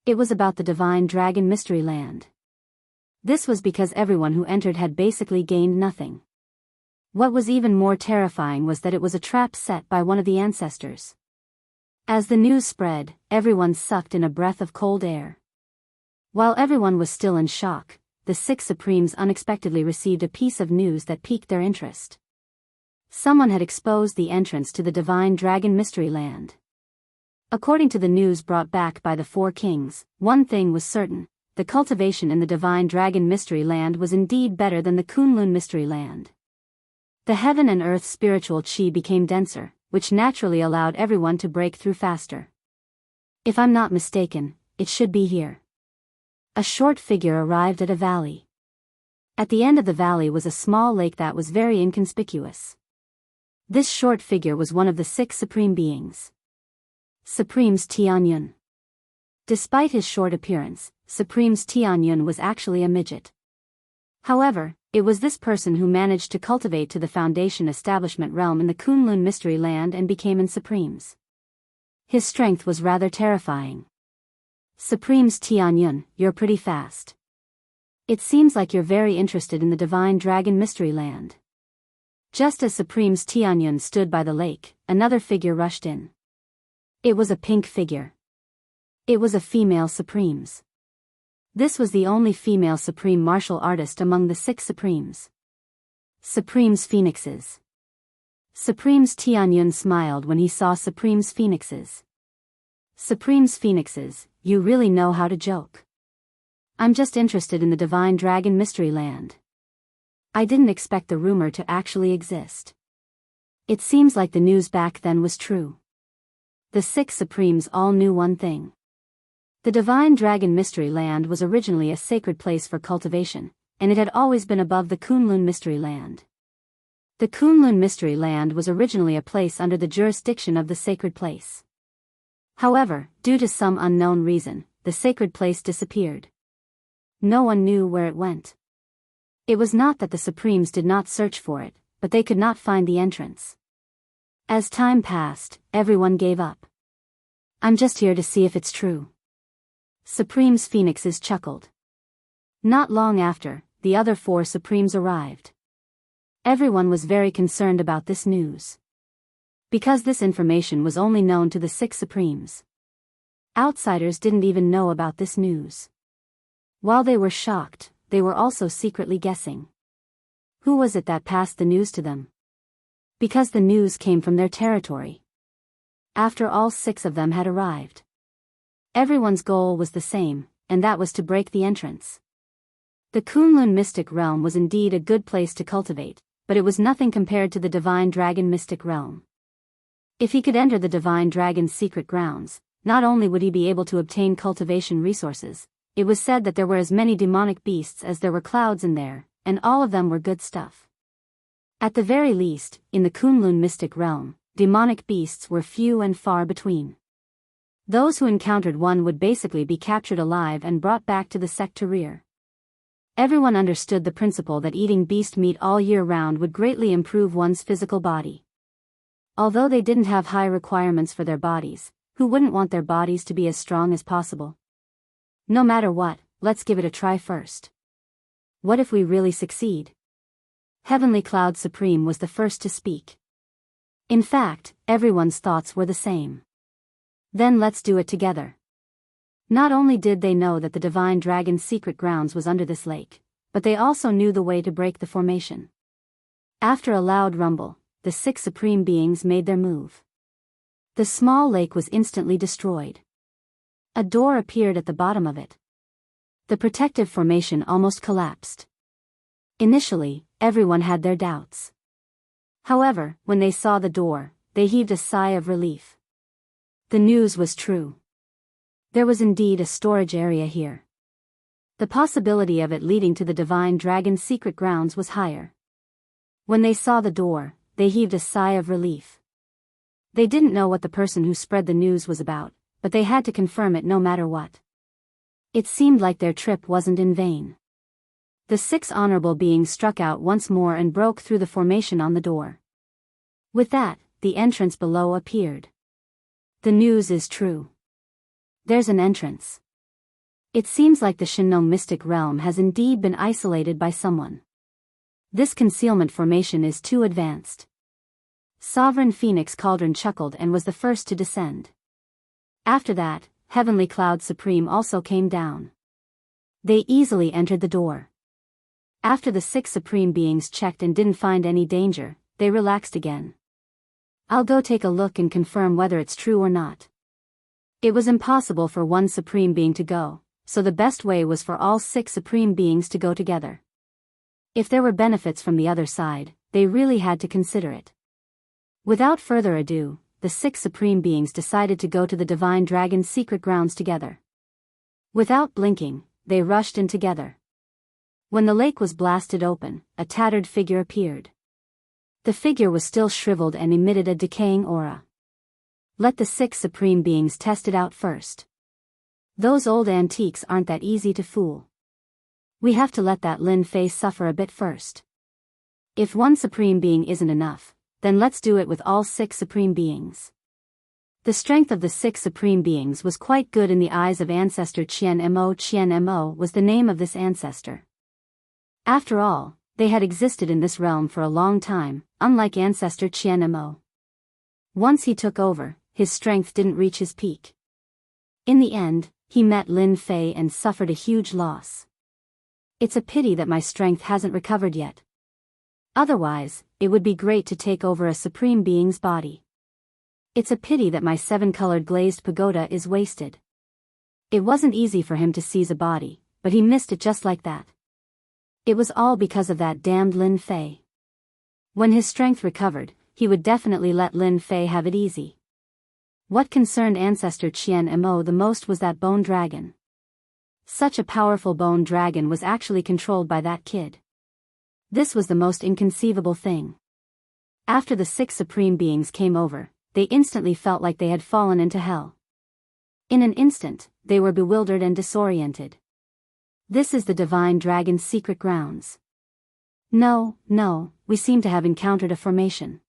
It was about the Divine Dragon Mystery Land. This was because everyone who entered had basically gained nothing. What was even more terrifying was that it was a trap set by one of the ancestors. As the news spread, everyone sucked in a breath of cold air. While everyone was still in shock, the 6 Supremes unexpectedly received a piece of news that piqued their interest. Someone had exposed the entrance to the Divine Dragon Mystery Land. According to the news brought back by the 4 kings, one thing was certain: the cultivation in the Divine Dragon Mystery Land was indeed better than the Kunlun Mystery Land. The heaven and earth spiritual chi became denser, which naturally allowed everyone to break through faster. If I'm not mistaken, it should be here. A short figure arrived at a valley. At the end of the valley was a small lake that was very inconspicuous. This short figure was one of the 6 supreme beings. Supremes Tianyun. Despite his short appearance, Supremes Tianyun was actually a midget. However, it was this person who managed to cultivate to the Foundation Establishment realm in the Kunlun Mystery Land and became in Supremes. His strength was rather terrifying. Supremes Tianyun, you're pretty fast. It seems like you're very interested in the Divine Dragon Mystery Land. Just as Supremes Tianyun stood by the lake, another figure rushed in. It was a pink figure. It was a female Supremes. This was the only female Supreme martial artist among the 6 Supremes. Supremes Phoenixes. Supremes Tianyun smiled when he saw Supremes Phoenixes. Supremes Phoenixes, you really know how to joke. I'm just interested in the Divine Dragon Mystery Land. I didn't expect the rumor to actually exist. It seems like the news back then was true. The 6 Supremes all knew one thing. The Divine Dragon Mystery Land was originally a sacred place for cultivation, and it had always been above the Kunlun Mystery Land. The Kunlun Mystery Land was originally a place under the jurisdiction of the sacred place. However, due to some unknown reason, the sacred place disappeared. No one knew where it went. It was not that the Supremes did not search for it, but they could not find the entrance. As time passed, everyone gave up. I'm just here to see if it's true. Supremes Phoenixes chuckled. Not long after, the other 4 Supremes arrived. Everyone was very concerned about this news. Because this information was only known to the 6 Supremes. Outsiders didn't even know about this news. While they were shocked, they were also secretly guessing. Who was it that passed the news to them? Because the news came from their territory. After all 6 of them had arrived. Everyone's goal was the same, and that was to break the entrance. The Kunlun mystic realm was indeed a good place to cultivate, but it was nothing compared to the Divine Dragon mystic realm. If he could enter the Divine Dragon's secret grounds, not only would he be able to obtain cultivation resources, it was said that there were as many demonic beasts as there were clouds in there, and all of them were good stuff. At the very least, in the Kunlun mystic realm, demonic beasts were few and far between. Those who encountered one would basically be captured alive and brought back to the sect to rear. Everyone understood the principle that eating beast meat all year round would greatly improve one's physical body. Although they didn't have high requirements for their bodies, who wouldn't want their bodies to be as strong as possible? No matter what, let's give it a try first. What if we really succeed? Heavenly Cloud Supreme was the first to speak. In fact, everyone's thoughts were the same. Then let's do it together. Not only did they know that the Divine Dragon's secret grounds was under this lake, but they also knew the way to break the formation. After a loud rumble, the 6 Supreme Beings made their move. The small lake was instantly destroyed. A door appeared at the bottom of it. The protective formation almost collapsed. Initially, everyone had their doubts. However, when they saw the door, they heaved a sigh of relief. The news was true. There was indeed a storage area here. The possibility of it leading to the Divine Dragon's secret grounds was higher. When they saw the door, they heaved a sigh of relief. They didn't know what the person who spread the news was about, but they had to confirm it no matter what. It seemed like their trip wasn't in vain. The 6 honorable beings struck out once more and broke through the formation on the door. With that, the entrance below appeared. The news is true. There's an entrance. It seems like the Shinno mystic realm has indeed been isolated by someone. This concealment formation is too advanced. Sovereign Phoenix Cauldron chuckled and was the first to descend. After that, Heavenly Cloud Supreme also came down. They easily entered the door. After the 6 Supreme Beings checked and didn't find any danger, they relaxed again. I'll go take a look and confirm whether it's true or not. It was impossible for one Supreme Being to go, so the best way was for all 6 Supreme Beings to go together. If there were benefits from the other side, they really had to consider it. Without further ado, the 6 Supreme Beings decided to go to the Divine Dragon's secret grounds together. Without blinking, they rushed in together. When the lake was blasted open, a tattered figure appeared. The figure was still shriveled and emitted a decaying aura. Let the 6 Supreme Beings test it out first. Those old antiques aren't that easy to fool. We have to let that Lin Fei suffer a bit first. If one Supreme Being isn't enough, then let's do it with all 6 Supreme Beings. The strength of the 6 Supreme Beings was quite good in the eyes of Ancestor Qian Mo. Qian Mo was the name of this ancestor. After all, they had existed in this realm for a long time, unlike Ancestor Qian Mo. Once he took over, his strength didn't reach his peak. In the end, he met Lin Fei and suffered a huge loss. It's a pity that my strength hasn't recovered yet. Otherwise, it would be great to take over a Supreme Being's body. It's a pity that my 7-colored glazed pagoda is wasted. It wasn't easy for him to seize a body, but he missed it just like that. It was all because of that damned Lin Fei. When his strength recovered, he would definitely let Lin Fei have it easy. What concerned Ancestor Qian Mo the most was that bone dragon. Such a powerful bone dragon was actually controlled by that kid. This was the most inconceivable thing. After the 6 Supreme Beings came over, they instantly felt like they had fallen into hell. In an instant, they were bewildered and disoriented. This is the Divine Dragon's secret grounds. No, no, we seem to have encountered a formation.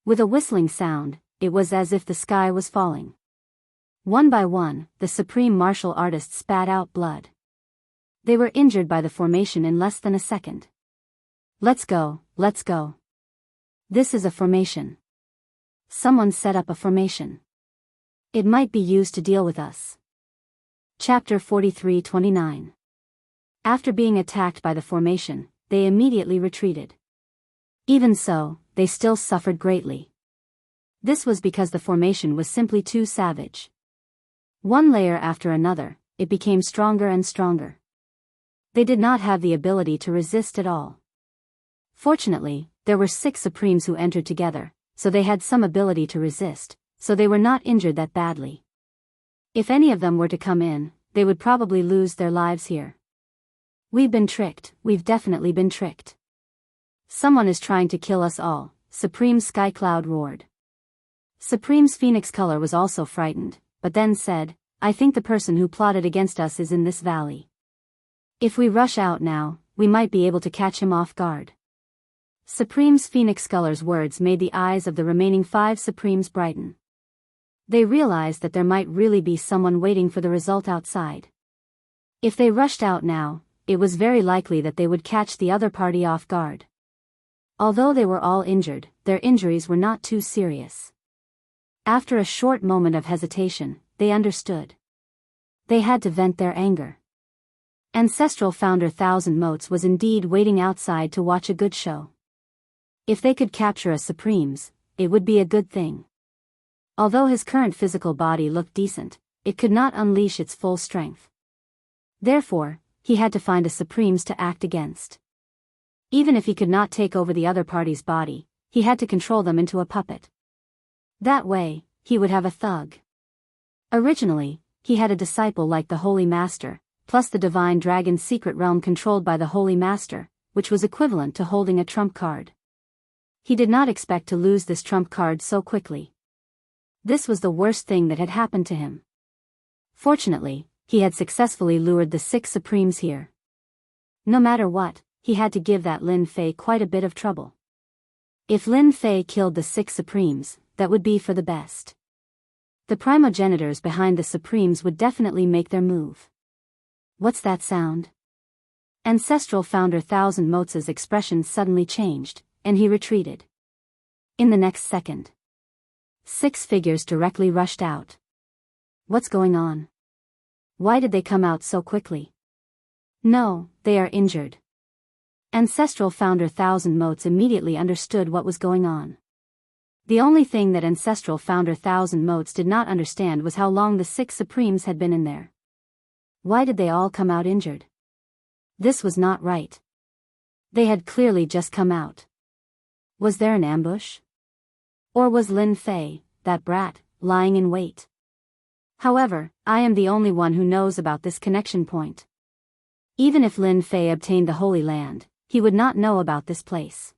With a whistling sound, it was as if the sky was falling. One by one, the supreme martial artists spat out blood. They were injured by the formation in less than a second. Let's go, let's go. This is a formation. Someone set up a formation. It might be used to deal with us. Chapter 43-29. After being attacked by the formation, they immediately retreated. Even so, they still suffered greatly. This was because the formation was simply too savage. One layer after another, it became stronger and stronger. They did not have the ability to resist at all. Fortunately, there were 6 Supremes who entered together, so they had some ability to resist, so they were not injured that badly. If any of them were to come in, they would probably lose their lives here. We've been tricked, we've definitely been tricked. Someone is trying to kill us all, Supreme Skycloud roared. Supreme's Phoenix Color was also frightened, but then said, I think the person who plotted against us is in this valley. If we rush out now, we might be able to catch him off guard. Supreme's Phoenix Color's words made the eyes of the remaining 5 Supremes brighten. They realized that there might really be someone waiting for the result outside. If they rushed out now, it was very likely that they would catch the other party off guard. Although they were all injured, their injuries were not too serious. After a short moment of hesitation, they understood. They had to vent their anger. Ancestral founder Thousand Motes was indeed waiting outside to watch a good show. If they could capture a Supremes, it would be a good thing. Although his current physical body looked decent, it could not unleash its full strength. Therefore, he had to find a Supremes to act against. Even if he could not take over the other party's body, he had to control them into a puppet. That way, he would have a thug. Originally, he had a disciple like the Holy Master, plus the Divine Dragon's secret realm controlled by the Holy Master, which was equivalent to holding a trump card. He did not expect to lose this trump card so quickly. This was the worst thing that had happened to him. Fortunately, he had successfully lured the 6 Supremes here. No matter what, he had to give that Lin Fei quite a bit of trouble. If Lin Fei killed the 6 Supremes, that would be for the best. The primogenitors behind the Supremes would definitely make their move. What's that sound? Ancestral founder Thousand Motes' expression suddenly changed, and he retreated. In the next second, 6 figures directly rushed out. What's going on? Why did they come out so quickly? No, they are injured. Ancestral founder Thousand Motes immediately understood what was going on. The only thing that Ancestral founder Thousand Motes did not understand was how long the 6 Supremes had been in there. Why did they all come out injured? This was not right. They had clearly just come out. Was there an ambush? Or was Lin Fei, that brat, lying in wait? However, I am the only one who knows about this connection point. Even if Lin Fei obtained the Holy Land, he would not know about this place.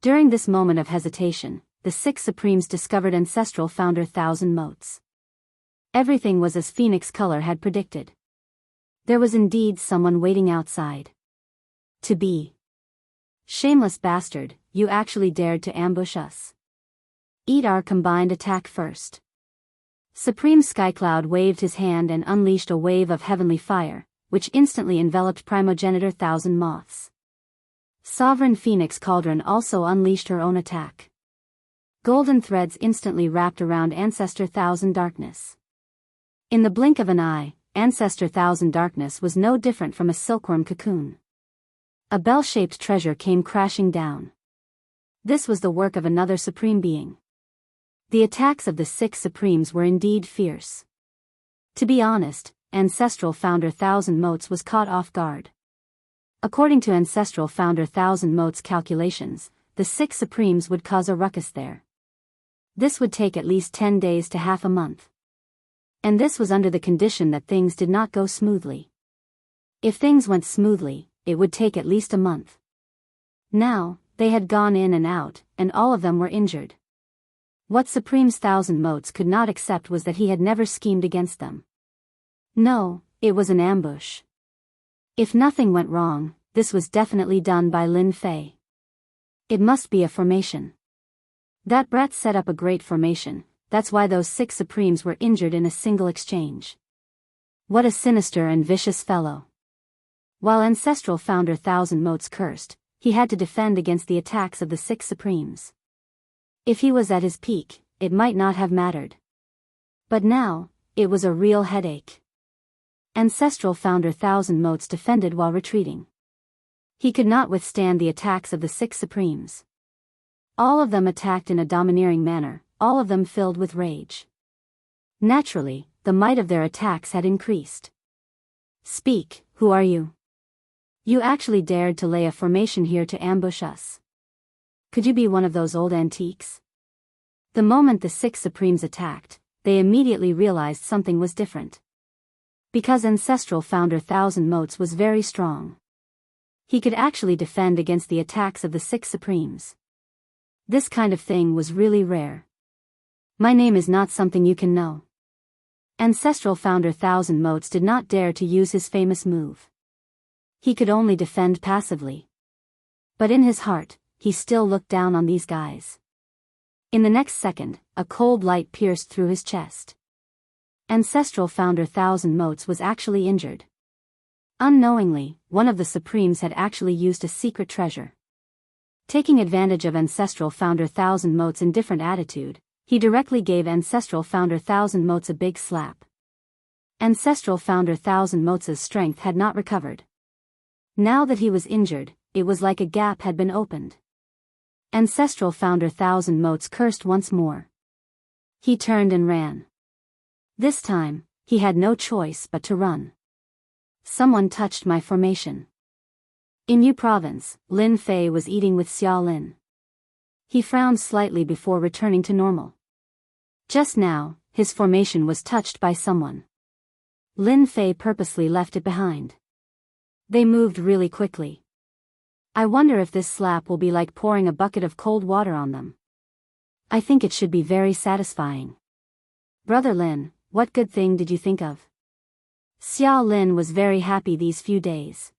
During this moment of hesitation, the 6 Supremes discovered Ancestral founder Thousand Motes. Everything was as Phoenix Color had predicted. There was indeed someone waiting outside. To be. Shameless bastard, you actually dared to ambush us. Eat our combined attack first. Supreme Skycloud waved his hand and unleashed a wave of heavenly fire, which instantly enveloped Primogenitor Thousand Moths. Sovereign Phoenix Cauldron also unleashed her own attack. Golden threads instantly wrapped around Ancestor Thousand Darkness. In the blink of an eye, Ancestor Thousand Darkness was no different from a silkworm cocoon. A bell-shaped treasure came crashing down. This was the work of another Supreme Being. The attacks of the 6 Supremes were indeed fierce. To be honest, Ancestral founder Thousand Motes was caught off guard. According to Ancestral founder Thousand Motes' calculations, the 6 Supremes would cause a ruckus there. This would take at least 10 days to half a month. And this was under the condition that things did not go smoothly. If things went smoothly, it would take at least a month. Now, they had gone in and out, and all of them were injured. What Supreme's Thousand Motes could not accept was that he had never schemed against them. No, it was an ambush. If nothing went wrong, this was definitely done by Lin Fei. It must be a formation. That brat set up a great formation, that's why those 6 Supremes were injured in a single exchange. What a sinister and vicious fellow. While Ancestral Founder Thousand Motes cursed, he had to defend against the attacks of the 6 Supremes. If he was at his peak, it might not have mattered. But now, it was a real headache. Ancestral Founder Thousand Motes defended while retreating. He could not withstand the attacks of the 6 Supremes. All of them attacked in a domineering manner, all of them filled with rage. Naturally, the might of their attacks had increased. Speak, who are you? You actually dared to lay a formation here to ambush us. Could you be one of those old antiques? The moment the 6 Supremes attacked, they immediately realized something was different. Because Ancestral Founder Thousand Motes was very strong. He could actually defend against the attacks of the 6 Supremes. This kind of thing was really rare. My name is not something you can know. Ancestral Founder Thousand Motes did not dare to use his famous move. He could only defend passively. But in his heart, he still looked down on these guys. In the next second, a cold light pierced through his chest. Ancestral Founder Thousand Motes was actually injured. Unknowingly, one of the Supremes had actually used a secret treasure. Taking advantage of Ancestral Founder Thousand Motes' indifferent attitude, he directly gave Ancestral Founder Thousand Motes a big slap. Ancestral Founder Thousand Motes' strength had not recovered. Now that he was injured, it was like a gap had been opened. Ancestral Founder Thousand Motes cursed once more. He turned and ran. This time, he had no choice but to run. Someone touched my formation. In Yu Province, Lin Fei was eating with Xia Lin. He frowned slightly before returning to normal. Just now, his formation was touched by someone. Lin Fei purposely left it behind. They moved really quickly. I wonder if this slap will be like pouring a bucket of cold water on them. I think it should be very satisfying. Brother Lin, what good thing did you think of? Xia Lin was very happy these few days.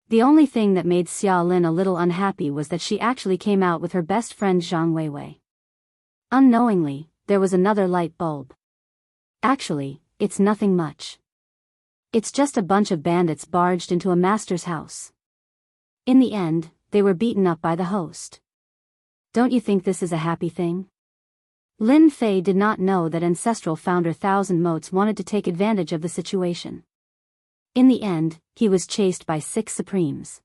The only thing that made Xia Lin a little unhappy was that she actually came out with her best friend Zhang Weiwei. Unknowingly, there was another light bulb. Actually, it's nothing much. It's just a bunch of bandits barged into a master's house. In the end, they were beaten up by the host. Don't you think this is a happy thing? Lin Fei did not know that Ancestral Founder Thousand Motes wanted to take advantage of the situation. In the end, he was chased by 6 Supremes.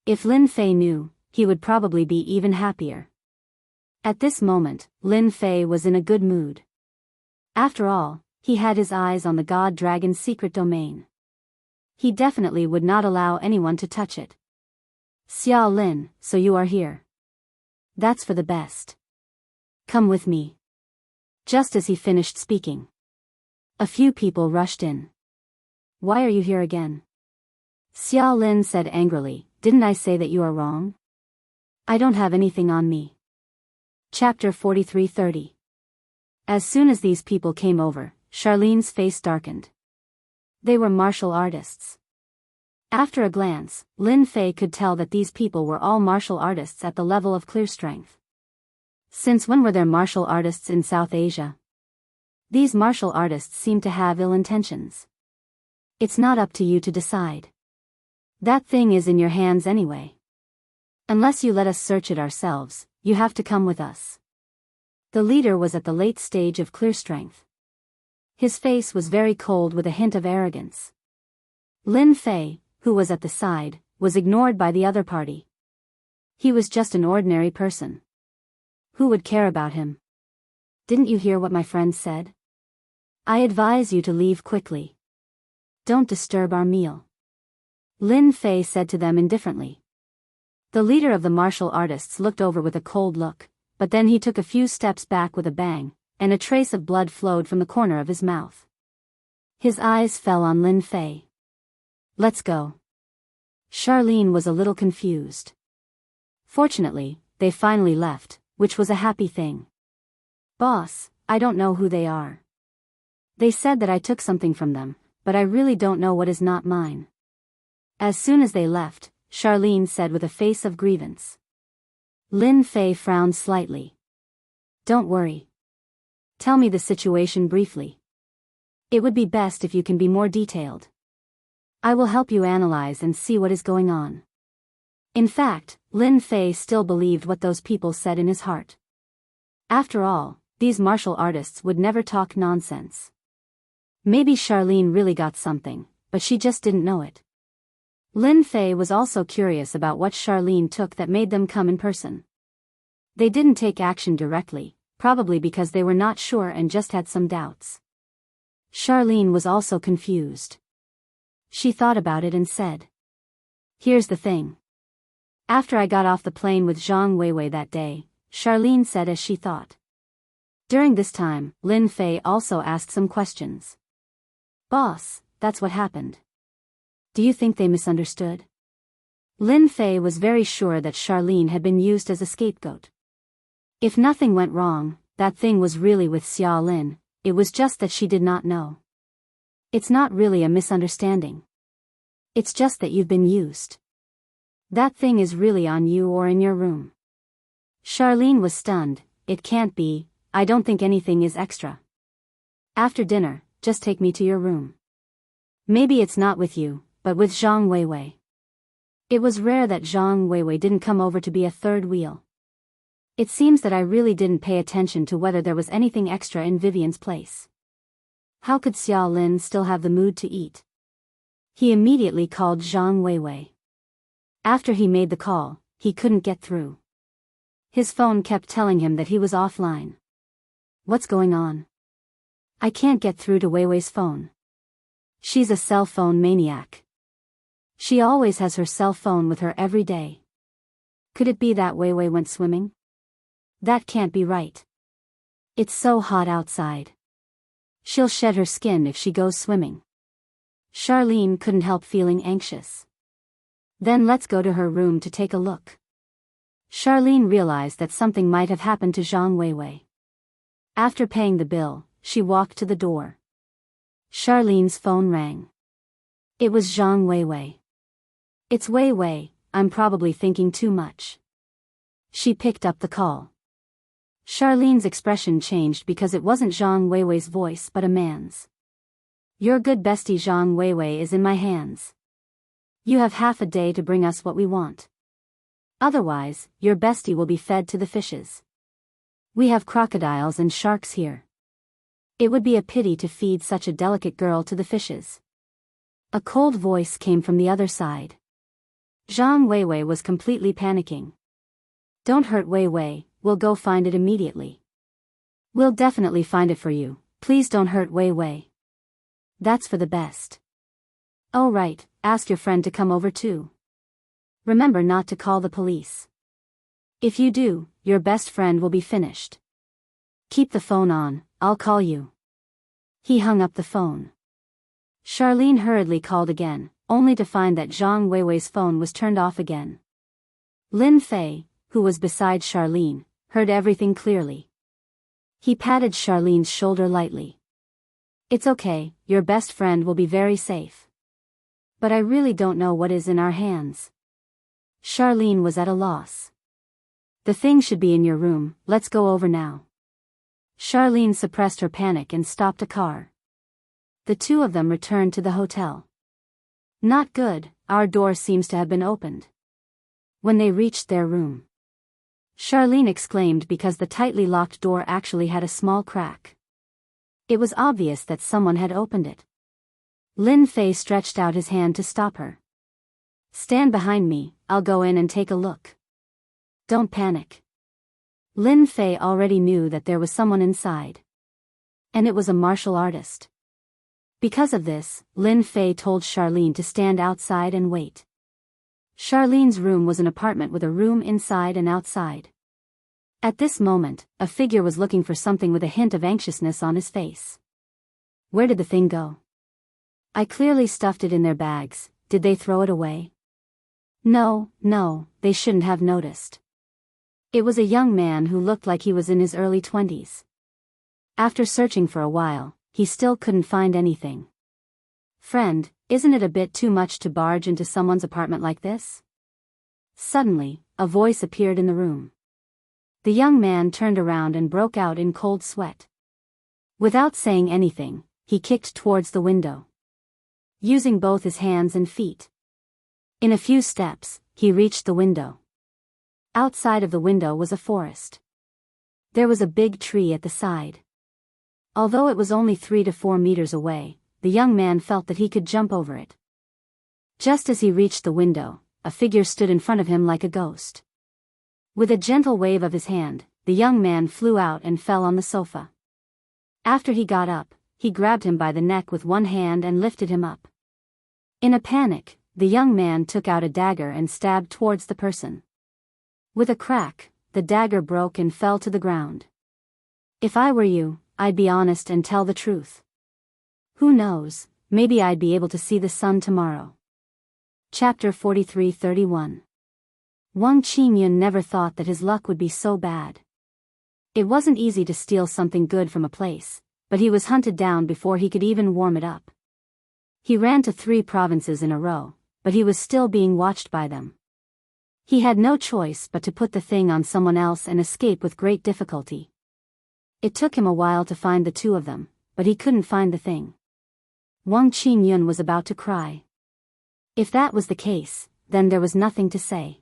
If Lin Fei knew, he would probably be even happier. At this moment, Lin Fei was in a good mood. After all, he had his eyes on the God Dragon's secret domain. He definitely would not allow anyone to touch it. Xia Lin, so you are here. That's for the best. Come with me. Just as he finished speaking, a few people rushed in. Why are you here again? Xia Lin said angrily, didn't I say that you are wrong? I don't have anything on me. Chapter 43:30. As soon as these people came over, Charlene's face darkened. They were martial artists. After a glance, Lin Fei could tell that these people were all martial artists at the level of clear strength. Since when were there martial artists in South Asia? These martial artists seem to have ill intentions. It's not up to you to decide. That thing is in your hands anyway. Unless you let us search it ourselves, you have to come with us. The leader was at the late stage of clear strength. His face was very cold with a hint of arrogance. Lin Fei, who was at the side, was ignored by the other party. He was just an ordinary person. Who would care about him? Didn't you hear what my friend said? I advise you to leave quickly. Don't disturb our meal. Lin Fei said to them indifferently. The leader of the martial artists looked over with a cold look, but then he took a few steps back with a bang, and a trace of blood flowed from the corner of his mouth. His eyes fell on Lin Fei. Let's go. Charlene was a little confused. Fortunately, they finally left, which was a happy thing. Boss, I don't know who they are. They said that I took something from them, but I really don't know what is not mine. As soon as they left, Charlene said with a face of grievance. Lin Fei frowned slightly. Don't worry. Tell me the situation briefly. It would be best if you can be more detailed. I will help you analyze and see what is going on. In fact, Lin Fei still believed what those people said in his heart. After all, these martial artists would never talk nonsense. Maybe Charlene really got something, but she just didn't know it. Lin Fei was also curious about what Charlene took that made them come in person. They didn't take action directly, probably because they were not sure and just had some doubts. Charlene was also confused. She thought about it and said, Here's the thing. After I got off the plane with Zhang Weiwei that day, Charlene said as she thought. During this time, Lin Fei also asked some questions. Boss, that's what happened. Do you think they misunderstood? Lin Fei was very sure that Charlene had been used as a scapegoat. If nothing went wrong, that thing was really with Xia Lin, it was just that she did not know. It's not really a misunderstanding. It's just that you've been used. That thing is really on you or in your room. Charlene was stunned. It can't be, I don't think anything is extra. After dinner, just take me to your room. Maybe it's not with you, but with Zhang Weiwei. It was rare that Zhang Weiwei didn't come over to be a third wheel. It seems that I really didn't pay attention to whether there was anything extra in Vivian's place. How could Xia Lin still have the mood to eat? He immediately called Zhang Weiwei. After he made the call, he couldn't get through. His phone kept telling him that he was offline. What's going on? I can't get through to Weiwei's phone. She's a cell phone maniac. She always has her cell phone with her every day. Could it be that Weiwei went swimming? That can't be right. It's so hot outside. She'll shed her skin if she goes swimming. Charlene couldn't help feeling anxious. Then let's go to her room to take a look. Charlene realized that something might have happened to Zhang Weiwei. After paying the bill, she walked to the door. Charlene's phone rang. It was Zhang Weiwei. It's Weiwei, I'm probably thinking too much. She picked up the call. Charlene's expression changed because it wasn't Zhang Weiwei's voice but a man's. Your good bestie Zhang Weiwei is in my hands. You have half a day to bring us what we want. Otherwise, your bestie will be fed to the fishes. We have crocodiles and sharks here. It would be a pity to feed such a delicate girl to the fishes. A cold voice came from the other side. Zhang Weiwei was completely panicking. Don't hurt Weiwei, we'll go find it immediately. We'll definitely find it for you, please don't hurt Weiwei. That's for the best. Oh right, ask your friend to come over too. Remember not to call the police. If you do, your best friend will be finished. Keep the phone on, I'll call you. He hung up the phone. Charlene hurriedly called again, only to find that Zhang Weiwei's phone was turned off again. Lin Fei, who was beside Charlene, heard everything clearly. He patted Charlene's shoulder lightly. It's okay, your best friend will be very safe. But I really don't know what is in our hands. Charlene was at a loss. The thing should be in your room, let's go over now. Charlene suppressed her panic and stopped a car. The two of them returned to the hotel. Not good, our door seems to have been opened. When they reached their room, Charlene exclaimed because the tightly locked door actually had a small crack. It was obvious that someone had opened it. Lin Fei stretched out his hand to stop her. Stand behind me, I'll go in and take a look. Don't panic. Lin Fei already knew that there was someone inside. And it was a martial artist. Because of this, Lin Fei told Charlene to stand outside and wait. Charlene's room was an apartment with a room inside and outside. At this moment, a figure was looking for something with a hint of anxiousness on his face. Where did the thing go? I clearly stuffed it in their bags, did they throw it away? No, they shouldn't have noticed. It was a young man who looked like he was in his early 20s. After searching for a while, he still couldn't find anything. Friend, isn't it a bit too much to barge into someone's apartment like this? Suddenly, a voice appeared in the room. The young man turned around and broke out in cold sweat. Without saying anything, he kicked towards the window, using both his hands and feet. In a few steps, he reached the window. Outside of the window was a forest. There was a big tree at the side. Although it was only 3 to 4 meters away, the young man felt that he could jump over it. Just as he reached the window, a figure stood in front of him like a ghost. With a gentle wave of his hand, the young man flew out and fell on the sofa. After he got up, he grabbed him by the neck with one hand and lifted him up. In a panic, the young man took out a dagger and stabbed towards the person. With a crack, the dagger broke and fell to the ground. If I were you, I'd be honest and tell the truth. Who knows, maybe I'd be able to see the sun tomorrow. Chapter 43:31. Wang Qingyun never thought that his luck would be so bad. It wasn't easy to steal something good from a place, but he was hunted down before he could even warm it up. He ran to 3 provinces in a row, but he was still being watched by them. He had no choice but to put the thing on someone else and escape with great difficulty. It took him a while to find the 2 of them, but he couldn't find the thing. Wang Qingyun was about to cry. If that was the case, then there was nothing to say.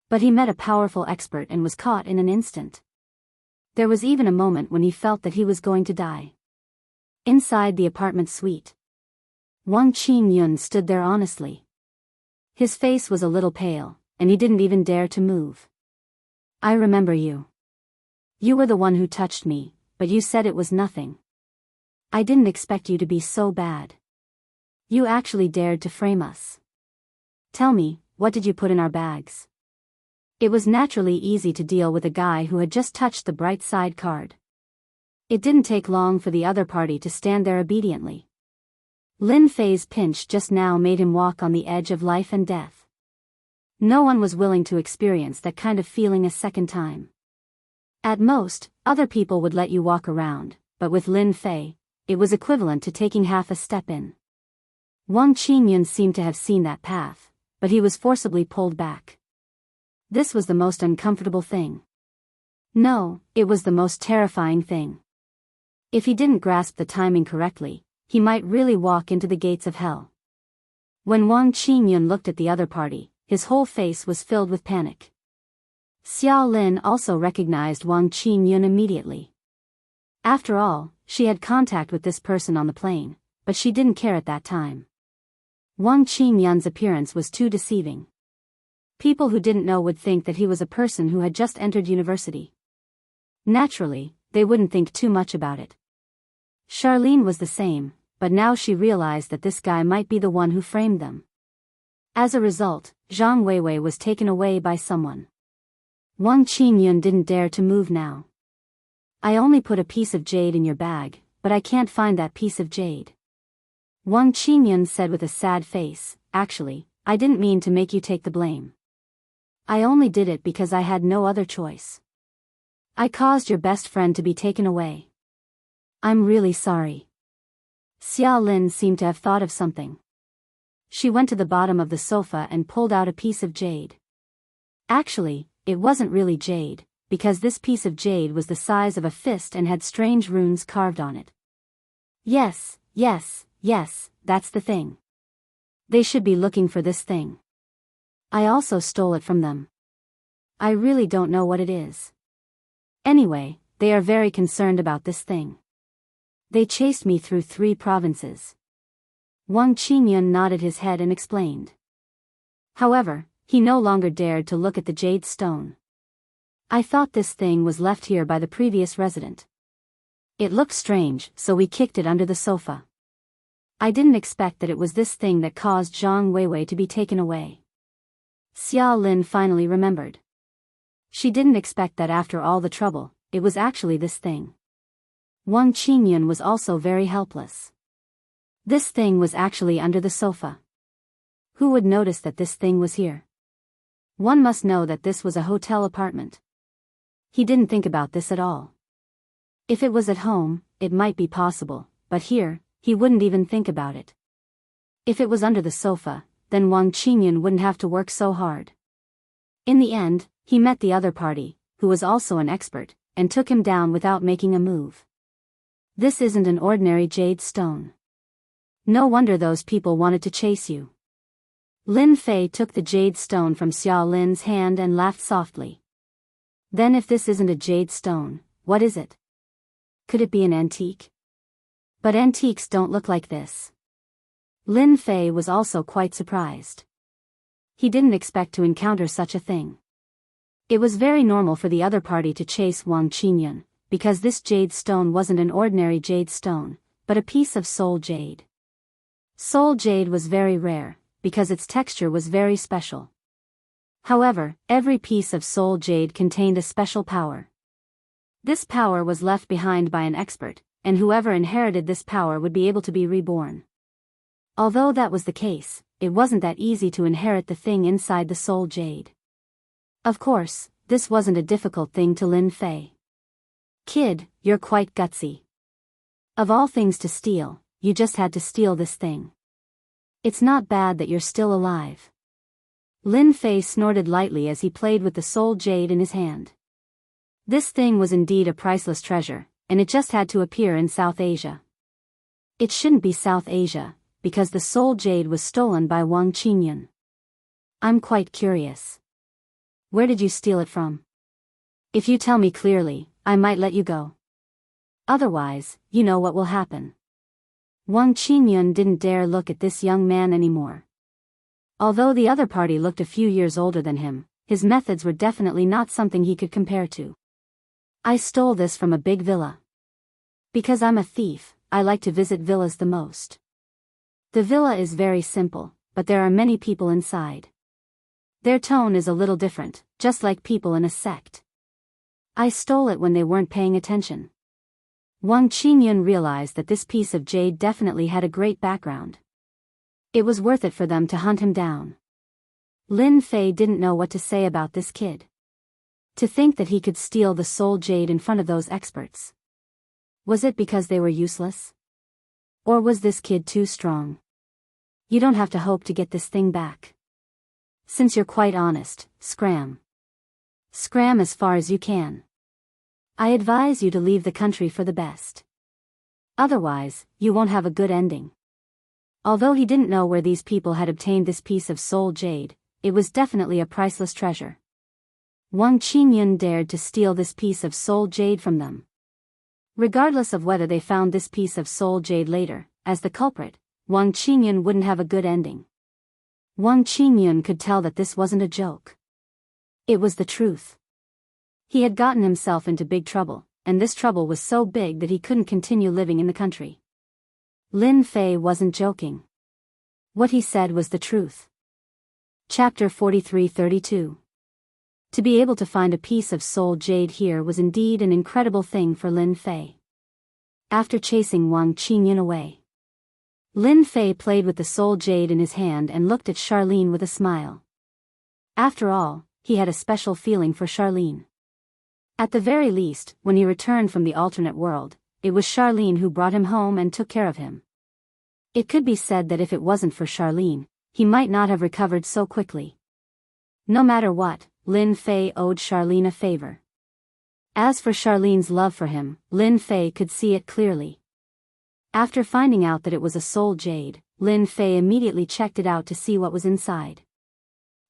But he met a powerful expert and was caught in an instant. There was even a moment when he felt that he was going to die. Inside the apartment suite, Wang Qingyun stood there honestly. His face was a little pale, and he didn't even dare to move. I remember you. You were the one who touched me, but you said it was nothing. I didn't expect you to be so bad. You actually dared to frame us. Tell me, what did you put in our bags? It was naturally easy to deal with a guy who had just touched the bright side card. It didn't take long for the other party to stand there obediently. Lin Fei's pinch just now made him walk on the edge of life and death. No one was willing to experience that kind of feeling a second time. At most, other people would let you walk around, but with Lin Fei, it was equivalent to taking half a step in. Wang Qingyun seemed to have seen that path, but he was forcibly pulled back. This was the most uncomfortable thing. No, it was the most terrifying thing. If he didn't grasp the timing correctly, he might really walk into the gates of hell. When Wang Qingyun looked at the other party, his whole face was filled with panic. Xiao Lin also recognized Wang Qingyun immediately. After all, she had contact with this person on the plane, but she didn't care at that time. Wang Qingyun's appearance was too deceiving. People who didn't know would think that he was a person who had just entered university. Naturally, they wouldn't think too much about it. Charlene was the same, but now she realized that this guy might be the one who framed them. As a result, Zhang Weiwei was taken away by someone. Wang Qingyun didn't dare to move now. I only put a piece of jade in your bag, but I can't find that piece of jade. Wang Qingyun said with a sad face, actually, I didn't mean to make you take the blame. I only did it because I had no other choice. I caused your best friend to be taken away. I'm really sorry. Xiao Lin seemed to have thought of something. She went to the bottom of the sofa and pulled out a piece of jade. Actually, it wasn't really jade, because this piece of jade was the size of a fist and had strange runes carved on it. Yes, that's the thing. They should be looking for this thing. I also stole it from them. I really don't know what it is. Anyway, they are very concerned about this thing. They chased me through 3 provinces. Wang Qingyun nodded his head and explained. However, he no longer dared to look at the jade stone. I thought this thing was left here by the previous resident. It looked strange, so we kicked it under the sofa. I didn't expect that it was this thing that caused Zhang Weiwei to be taken away. Xiao Lin finally remembered. She didn't expect that after all the trouble, it was actually this thing. Wang Qingyun was also very helpless. This thing was actually under the sofa. Who would notice that this thing was here? One must know that this was a hotel apartment. He didn't think about this at all. If it was at home, it might be possible, but here, he wouldn't even think about it. If it was under the sofa, then Wang Qingyun wouldn't have to work so hard. In the end, he met the other party, who was also an expert, and took him down without making a move. This isn't an ordinary jade stone. No wonder those people wanted to chase you. Lin Fei took the jade stone from Xiao Lin's hand and laughed softly. Then if this isn't a jade stone, what is it? Could it be an antique? But antiques don't look like this. Lin Fei was also quite surprised. He didn't expect to encounter such a thing. It was very normal for the other party to chase Wang Qingyun, because this jade stone wasn't an ordinary jade stone, but a piece of soul jade. Soul jade was very rare, because its texture was very special. However, every piece of soul jade contained a special power. This power was left behind by an expert, and whoever inherited this power would be able to be reborn. Although that was the case, it wasn't that easy to inherit the thing inside the soul jade. Of course, this wasn't a difficult thing to Lin Fei. Kid, you're quite gutsy. Of all things to steal, you just had to steal this thing. It's not bad that you're still alive. Lin Fei snorted lightly as he played with the soul jade in his hand. This thing was indeed a priceless treasure, and it just had to appear in South Asia. It shouldn't be South Asia, because the soul jade was stolen by Wang Qingyun. I'm quite curious. Where did you steal it from? If you tell me clearly, I might let you go. Otherwise, you know what will happen. Wang Qingyun didn't dare look at this young man anymore. Although the other party looked a few years older than him, his methods were definitely not something he could compare to. I stole this from a big villa. Because I'm a thief, I like to visit villas the most. The villa is very simple, but there are many people inside. Their tone is a little different, just like people in a sect. I stole it when they weren't paying attention. Wang Qingyun realized that this piece of jade definitely had a great background. It was worth it for them to hunt him down. Lin Fei didn't know what to say about this kid. To think that he could steal the soul jade in front of those experts. Was it because they were useless? Or was this kid too strong? You don't have to hope to get this thing back. Since you're quite honest, scram. Scram as far as you can. I advise you to leave the country for the best. Otherwise, you won't have a good ending. Although he didn't know where these people had obtained this piece of soul jade, it was definitely a priceless treasure. Wang Qingyun dared to steal this piece of soul jade from them. Regardless of whether they found this piece of soul jade later, as the culprit, Wang Qingyun wouldn't have a good ending. Wang Qingyun could tell that this wasn't a joke. It was the truth. He had gotten himself into big trouble, and this trouble was so big that he couldn't continue living in the country. Lin Fei wasn't joking. What he said was the truth. Chapter 43-32. To be able to find a piece of soul jade here was indeed an incredible thing for Lin Fei. After chasing Wang Qingyun away, Lin Fei played with the soul jade in his hand and looked at Charlene with a smile. After all, he had a special feeling for Charlene. At the very least, when he returned from the alternate world, it was Charlene who brought him home and took care of him. It could be said that if it wasn't for Charlene, he might not have recovered so quickly. No matter what, Lin Fei owed Charlene a favor. As for Charlene's love for him, Lin Fei could see it clearly. After finding out that it was a soul jade, Lin Fei immediately checked it out to see what was inside.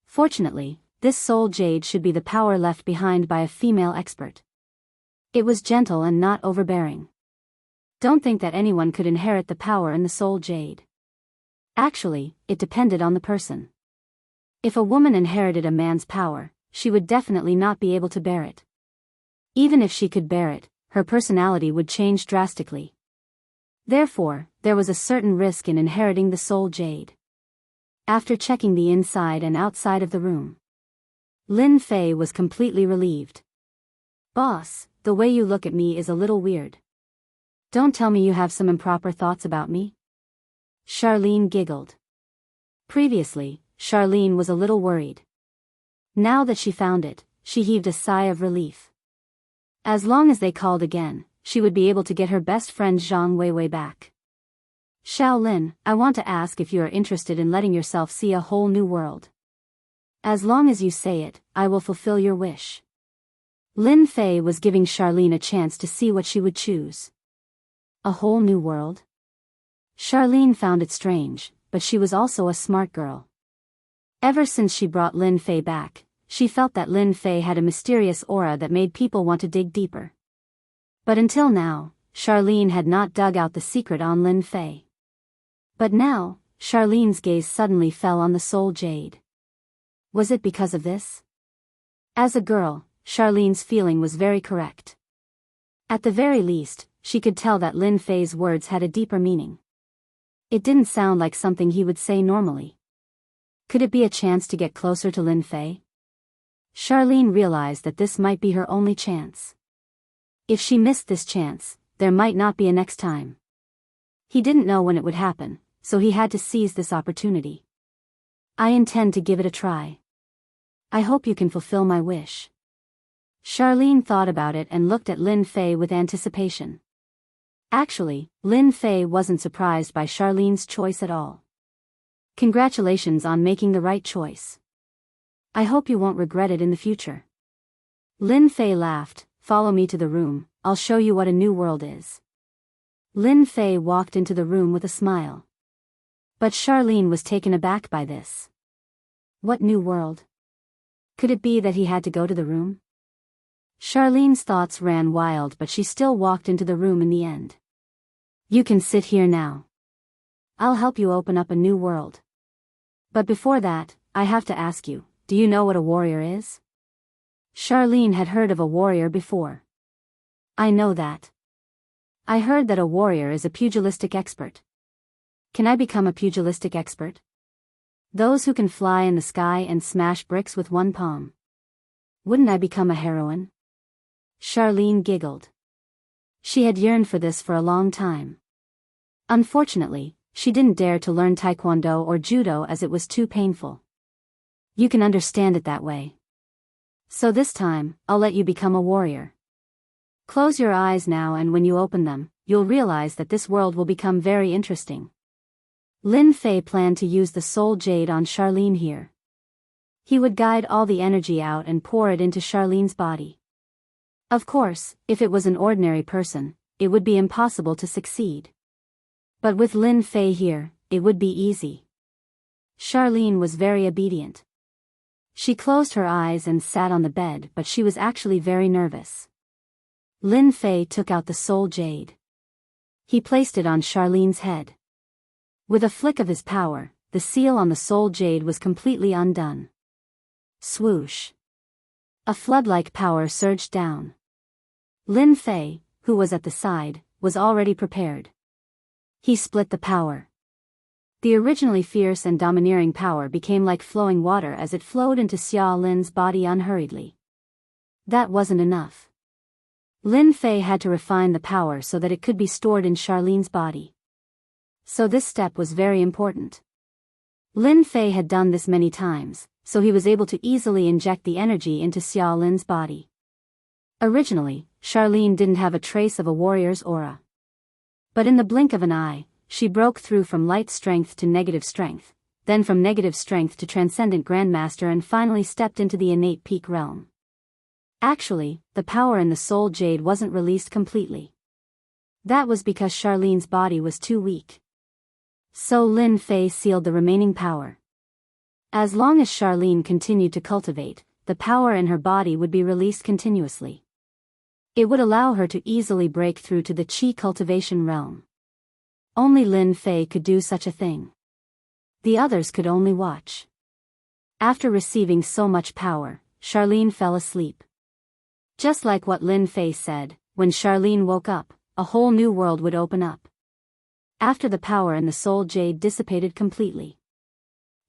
Fortunately, this soul jade should be the power left behind by a female expert. It was gentle and not overbearing. Don't think that anyone could inherit the power in the soul jade. Actually, it depended on the person. If a woman inherited a man's power, she would definitely not be able to bear it. Even if she could bear it, her personality would change drastically. Therefore, there was a certain risk in inheriting the soul jade. After checking the inside and outside of the room, Lin Fei was completely relieved. Boss, the way you look at me is a little weird. Don't tell me you have some improper thoughts about me? Charlene giggled. Previously, Charlene was a little worried. Now that she found it, she heaved a sigh of relief. As long as they called again, she would be able to get her best friend Zhang Weiwei back. Shaolin, I want to ask if you are interested in letting yourself see a whole new world. As long as you say it, I will fulfill your wish. Lin Fei was giving Charlene a chance to see what she would choose. A whole new world? Charlene found it strange, but she was also a smart girl. Ever since she brought Lin Fei back, she felt that Lin Fei had a mysterious aura that made people want to dig deeper. But until now, Charlene had not dug out the secret on Lin Fei. But now, Charlene's gaze suddenly fell on the soul jade. Was it because of this? As a girl, Charlene's feeling was very correct. At the very least, she could tell that Lin Fei's words had a deeper meaning. It didn't sound like something he would say normally. Could it be a chance to get closer to Lin Fei? Charlene realized that this might be her only chance. If she missed this chance, there might not be a next time. He didn't know when it would happen, so he had to seize this opportunity. I intend to give it a try. I hope you can fulfill my wish. Charlene thought about it and looked at Lin Fei with anticipation. Actually, Lin Fei wasn't surprised by Charlene's choice at all. Congratulations on making the right choice. I hope you won't regret it in the future. Lin Fei laughed. Follow me to the room, I'll show you what a new world is. Lin Fei walked into the room with a smile. But Charlene was taken aback by this. What new world? Could it be that he had to go to the room? Charlene's thoughts ran wild, but she still walked into the room in the end. You can sit here now. I'll help you open up a new world. But before that, I have to ask you, do you know what a warrior is? Charlene had heard of a warrior before. I know that. I heard that a warrior is a pugilistic expert. Can I become a pugilistic expert? Those who can fly in the sky and smash bricks with one palm. Wouldn't I become a heroine? Charlene giggled. She had yearned for this for a long time. Unfortunately, she didn't dare to learn taekwondo or judo as it was too painful. You can understand it that way. So this time, I'll let you become a warrior. Close your eyes now, and when you open them, you'll realize that this world will become very interesting. Lin Fei planned to use the soul jade on Charlene here. He would guide all the energy out and pour it into Charlene's body. Of course, if it was an ordinary person, it would be impossible to succeed. But with Lin Fei here, it would be easy. Charlene was very obedient. She closed her eyes and sat on the bed, but she was actually very nervous. Lin Fei took out the soul jade. He placed it on Charlene's head. With a flick of his power, the seal on the soul jade was completely undone. Swoosh. A flood-like power surged down. Lin Fei, who was at the side, was already prepared. He split the power. The originally fierce and domineering power became like flowing water as it flowed into Xia Lin's body unhurriedly. That wasn't enough. Lin Fei had to refine the power so that it could be stored in Charlene's body. So this step was very important. Lin Fei had done this many times, so he was able to easily inject the energy into Xia Lin's body. Originally, Charlene didn't have a trace of a warrior's aura. But in the blink of an eye, she broke through from light strength to negative strength, then from negative strength to transcendent grandmaster, and finally stepped into the innate peak realm. Actually, the power in the soul jade wasn't released completely. That was because Charlene's body was too weak. So Lin Fei sealed the remaining power. As long as Charlene continued to cultivate, the power in her body would be released continuously. It would allow her to easily break through to the qi cultivation realm. Only Lin Fei could do such a thing. The others could only watch. After receiving so much power, Charlene fell asleep. Just like what Lin Fei said, when Charlene woke up, a whole new world would open up. After the power in the soul jade dissipated completely.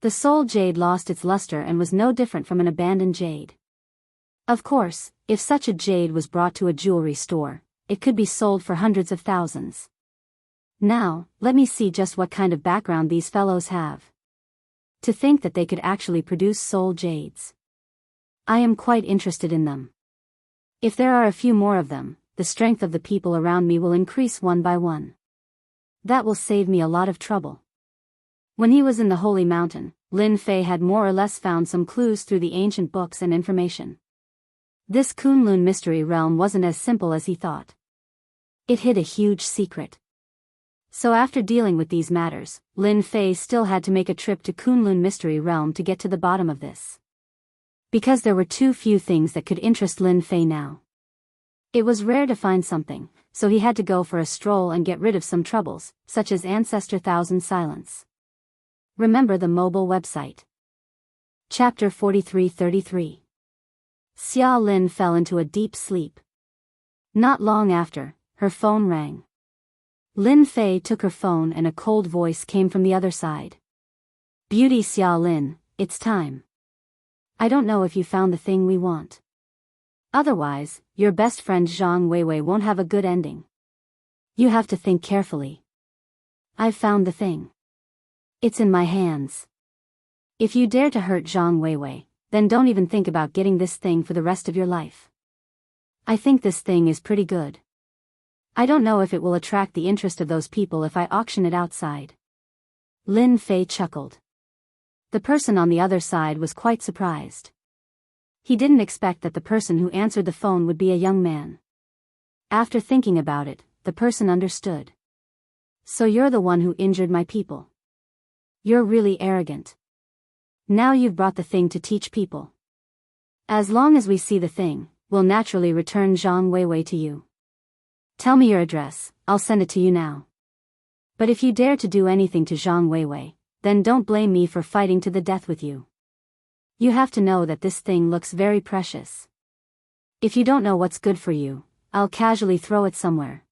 The soul jade lost its luster and was no different from an abandoned jade. Of course, if such a jade was brought to a jewelry store, it could be sold for hundreds of thousands. Now, let me see just what kind of background these fellows have. To think that they could actually produce soul jades. I am quite interested in them. If there are a few more of them, the strength of the people around me will increase one by one. That will save me a lot of trouble. When he was in the Holy Mountain, Lin Fei had more or less found some clues through the ancient books and information. This Kunlun mystery realm wasn't as simple as he thought. It hid a huge secret. So after dealing with these matters, Lin Fei still had to make a trip to Kunlun mystery realm to get to the bottom of this. Because there were too few things that could interest Lin Fei now. It was rare to find something, so he had to go for a stroll and get rid of some troubles, such as Ancestor Thousand Silence. Remember the mobile website. Chapter 43-33. Xia Lin fell into a deep sleep. Not long after, her phone rang. Lin Fei took her phone and a cold voice came from the other side. Beauty Xia Lin, it's time. I don't know if you found the thing we want. Otherwise, your best friend Zhang Weiwei won't have a good ending. You have to think carefully. I've found the thing. It's in my hands. If you dare to hurt Zhang Weiwei, then don't even think about getting this thing for the rest of your life. I think this thing is pretty good. I don't know if it will attract the interest of those people if I auction it outside. Lin Fei chuckled. The person on the other side was quite surprised. He didn't expect that the person who answered the phone would be a young man. After thinking about it, the person understood. So you're the one who injured my people. You're really arrogant. Now you've brought the thing to teach people. As long as we see the thing, we'll naturally return Zhang Weiwei to you. Tell me your address, I'll send it to you now. But if you dare to do anything to Zhang Weiwei, then don't blame me for fighting to the death with you. You have to know that this thing looks very precious. If you don't know what's good for you, I'll casually throw it somewhere.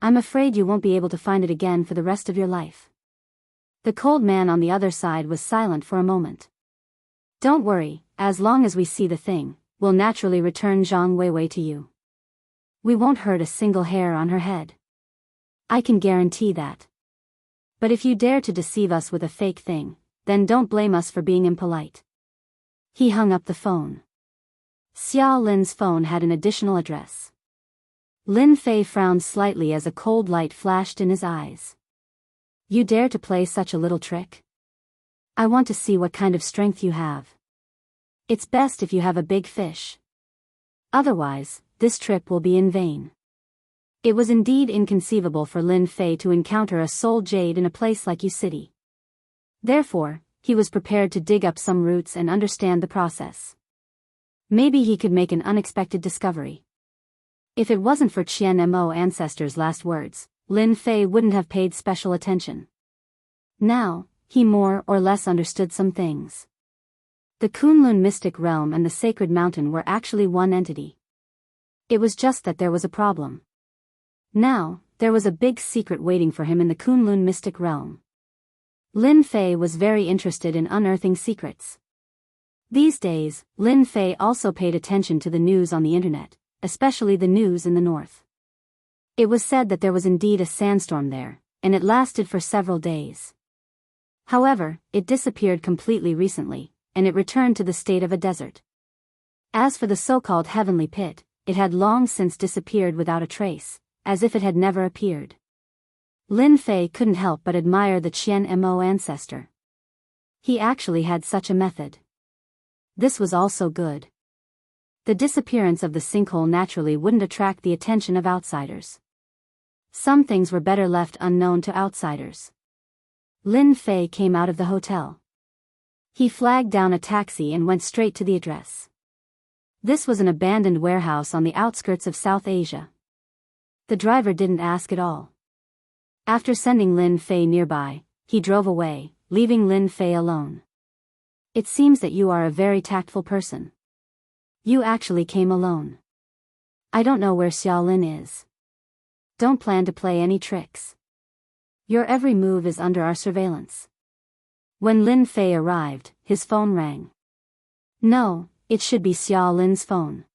I'm afraid you won't be able to find it again for the rest of your life. The cold man on the other side was silent for a moment. Don't worry, as long as we see the thing, we'll naturally return Zhang Weiwei to you. We won't hurt a single hair on her head. I can guarantee that. But if you dare to deceive us with a fake thing, then don't blame us for being impolite. He hung up the phone. Xia Lin's phone had an additional address. Lin Fei frowned slightly as a cold light flashed in his eyes. You dare to play such a little trick? I want to see what kind of strength you have. It's best if you have a big fish. Otherwise, this trip will be in vain. It was indeed inconceivable for Lin Fei to encounter a soul jade in a place like U City. Therefore, he was prepared to dig up some roots and understand the process. Maybe he could make an unexpected discovery. If it wasn't for Qian Mo ancestors' last words, Lin Fei wouldn't have paid special attention. Now, he more or less understood some things. The Kunlun mystic realm and the sacred mountain were actually one entity. It was just that there was a problem. Now, there was a big secret waiting for him in the Kunlun mystic realm. Lin Fei was very interested in unearthing secrets. These days, Lin Fei also paid attention to the news on the internet, especially the news in the north. It was said that there was indeed a sandstorm there, and it lasted for several days. However, it disappeared completely recently, and it returned to the state of a desert. As for the so-called heavenly pit, it had long since disappeared without a trace, as if it had never appeared. Lin Fei couldn't help but admire the Qian Mo ancestor. He actually had such a method. This was also good. The disappearance of the sinkhole naturally wouldn't attract the attention of outsiders. Some things were better left unknown to outsiders. Lin Fei came out of the hotel. He flagged down a taxi and went straight to the address. This was an abandoned warehouse on the outskirts of South Asia. The driver didn't ask at all. After sending Lin Fei nearby, he drove away, leaving Lin Fei alone. It seems that you are a very tactful person. You actually came alone. I don't know where Xia Lin is. Don't plan to play any tricks. Your every move is under our surveillance. When Lin Fei arrived, his phone rang. No, it should be Xia Lin's phone.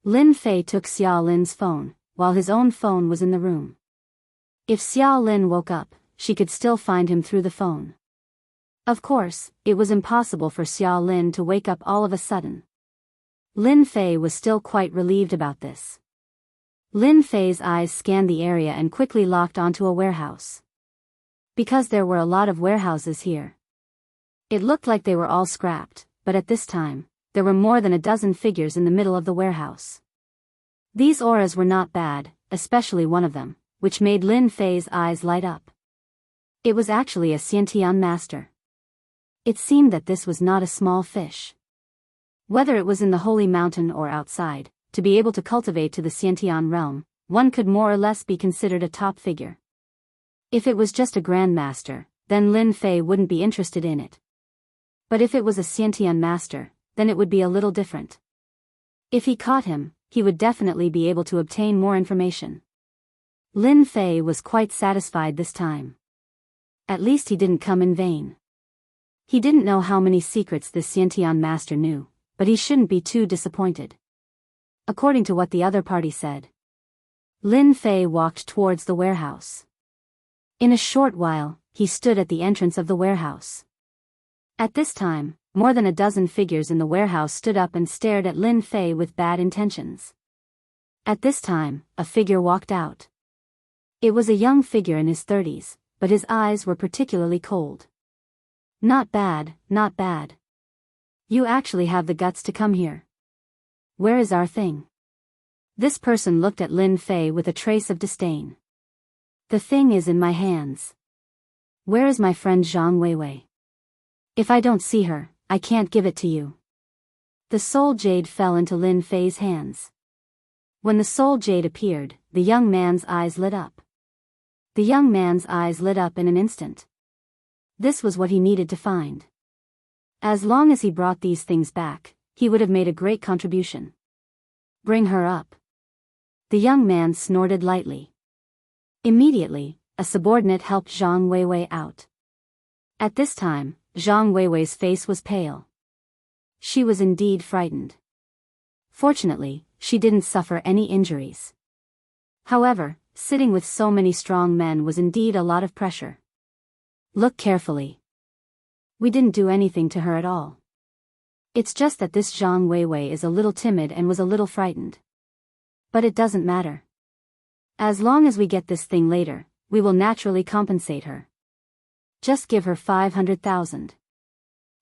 Lin Fei took Xia Lin's phone, while his own phone was in the room. If Xia Lin woke up, she could still find him through the phone. Of course, it was impossible for Xia Lin to wake up all of a sudden. Lin Fei was still quite relieved about this. Lin Fei's eyes scanned the area and quickly locked onto a warehouse. Because there were a lot of warehouses here. It looked like they were all scrapped, but at this time, there were more than a dozen figures in the middle of the warehouse. These auras were not bad, especially one of them, which made Lin Fei's eyes light up. It was actually a Xiantian master. It seemed that this was not a small fish. Whether it was in the holy mountain or outside, to be able to cultivate to the Xiantian realm, one could more or less be considered a top figure. If it was just a grandmaster, then Lin Fei wouldn't be interested in it. But if it was a Xiantian master, then it would be a little different. If he caught him, he would definitely be able to obtain more information. Lin Fei was quite satisfied this time. At least he didn't come in vain. He didn't know how many secrets this Xiantian master knew, but he shouldn't be too disappointed. According to what the other party said, Lin Fei walked towards the warehouse. In a short while, he stood at the entrance of the warehouse. At this time, more than a dozen figures in the warehouse stood up and stared at Lin Fei with bad intentions. At this time, a figure walked out. It was a young figure in his 30s, but his eyes were particularly cold. Not bad, not bad. You actually have the guts to come here. Where is our thing? This person looked at Lin Fei with a trace of disdain. The thing is in my hands. Where is my friend Zhang Weiwei? If I don't see her, I can't give it to you. The soul jade fell into Lin Fei's hands. When the soul jade appeared, the young man's eyes lit up. The young man's eyes lit up in an instant. This was what he needed to find. As long as he brought these things back, he would have made a great contribution. Bring her up. The young man snorted lightly. Immediately, a subordinate helped Zhang Weiwei out. At this time, Zhang Weiwei's face was pale. She was indeed frightened. Fortunately, she didn't suffer any injuries. However, sitting with so many strong men was indeed a lot of pressure. Look carefully. We didn't do anything to her at all. It's just that this Zhang Weiwei is a little timid and was a little frightened. But it doesn't matter. As long as we get this thing later, we will naturally compensate her. Just give her 500,000.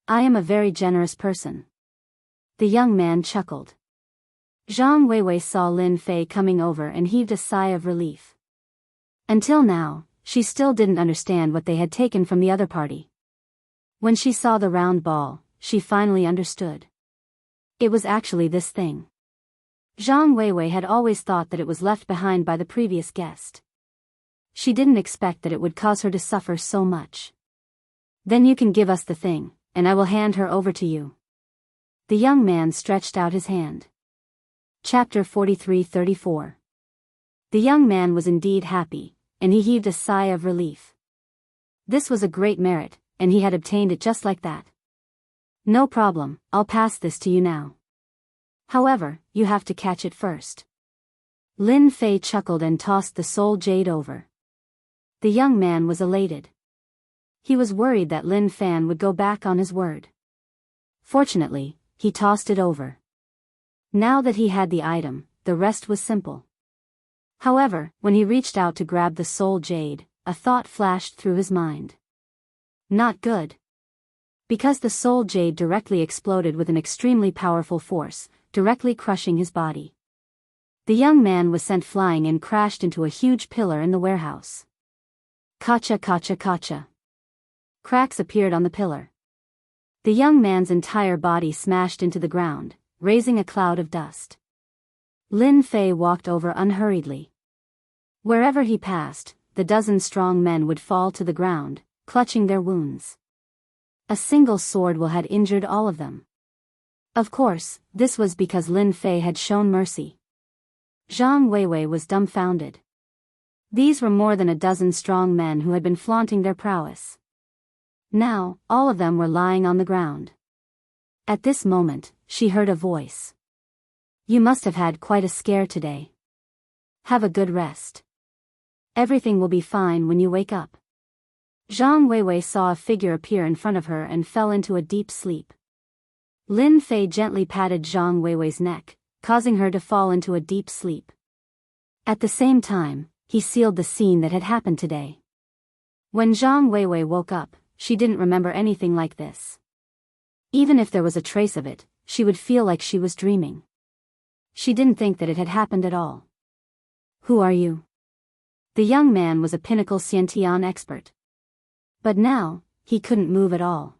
I am a very generous person. The young man chuckled. Zhang Weiwei saw Lin Fei coming over and heaved a sigh of relief. Until now, she still didn't understand what they had taken from the other party. When she saw the round ball, she finally understood. It was actually this thing. Zhang Weiwei had always thought that it was left behind by the previous guest. She didn't expect that it would cause her to suffer so much. Then you can give us the thing, and I will hand her over to you. The young man stretched out his hand. Chapter 43-34. The young man was indeed happy, and he heaved a sigh of relief. This was a great merit, and he had obtained it just like that. No problem, I'll pass this to you now. However, you have to catch it first. Lin Fei chuckled and tossed the soul jade over. The young man was elated. He was worried that Lin Fan would go back on his word. Fortunately, he tossed it over. Now that he had the item, the rest was simple. However, when he reached out to grab the soul jade, a thought flashed through his mind. Not good. Because the soul jade directly exploded with an extremely powerful force, directly crushing his body. The young man was sent flying and crashed into a huge pillar in the warehouse. Kacha kacha kacha. Cracks appeared on the pillar. The young man's entire body smashed into the ground, raising a cloud of dust. Lin Fei walked over unhurriedly. Wherever he passed, the dozen strong men would fall to the ground, clutching their wounds. A single sword will had injured all of them. Of course, this was because Lin Fei had shown mercy. Zhang Weiwei was dumbfounded. These were more than a dozen strong men who had been flaunting their prowess. Now, all of them were lying on the ground. At this moment, she heard a voice. You must have had quite a scare today. Have a good rest. Everything will be fine when you wake up. Zhang Weiwei saw a figure appear in front of her and fell into a deep sleep. Lin Fei gently patted Zhang Weiwei's neck, causing her to fall into a deep sleep. At the same time, he sealed the scene that had happened today. When Zhang Weiwei woke up, she didn't remember anything like this. Even if there was a trace of it, she would feel like she was dreaming. She didn't think that it had happened at all. Who are you? The young man was a pinnacle Xiantian expert. But now, he couldn't move at all.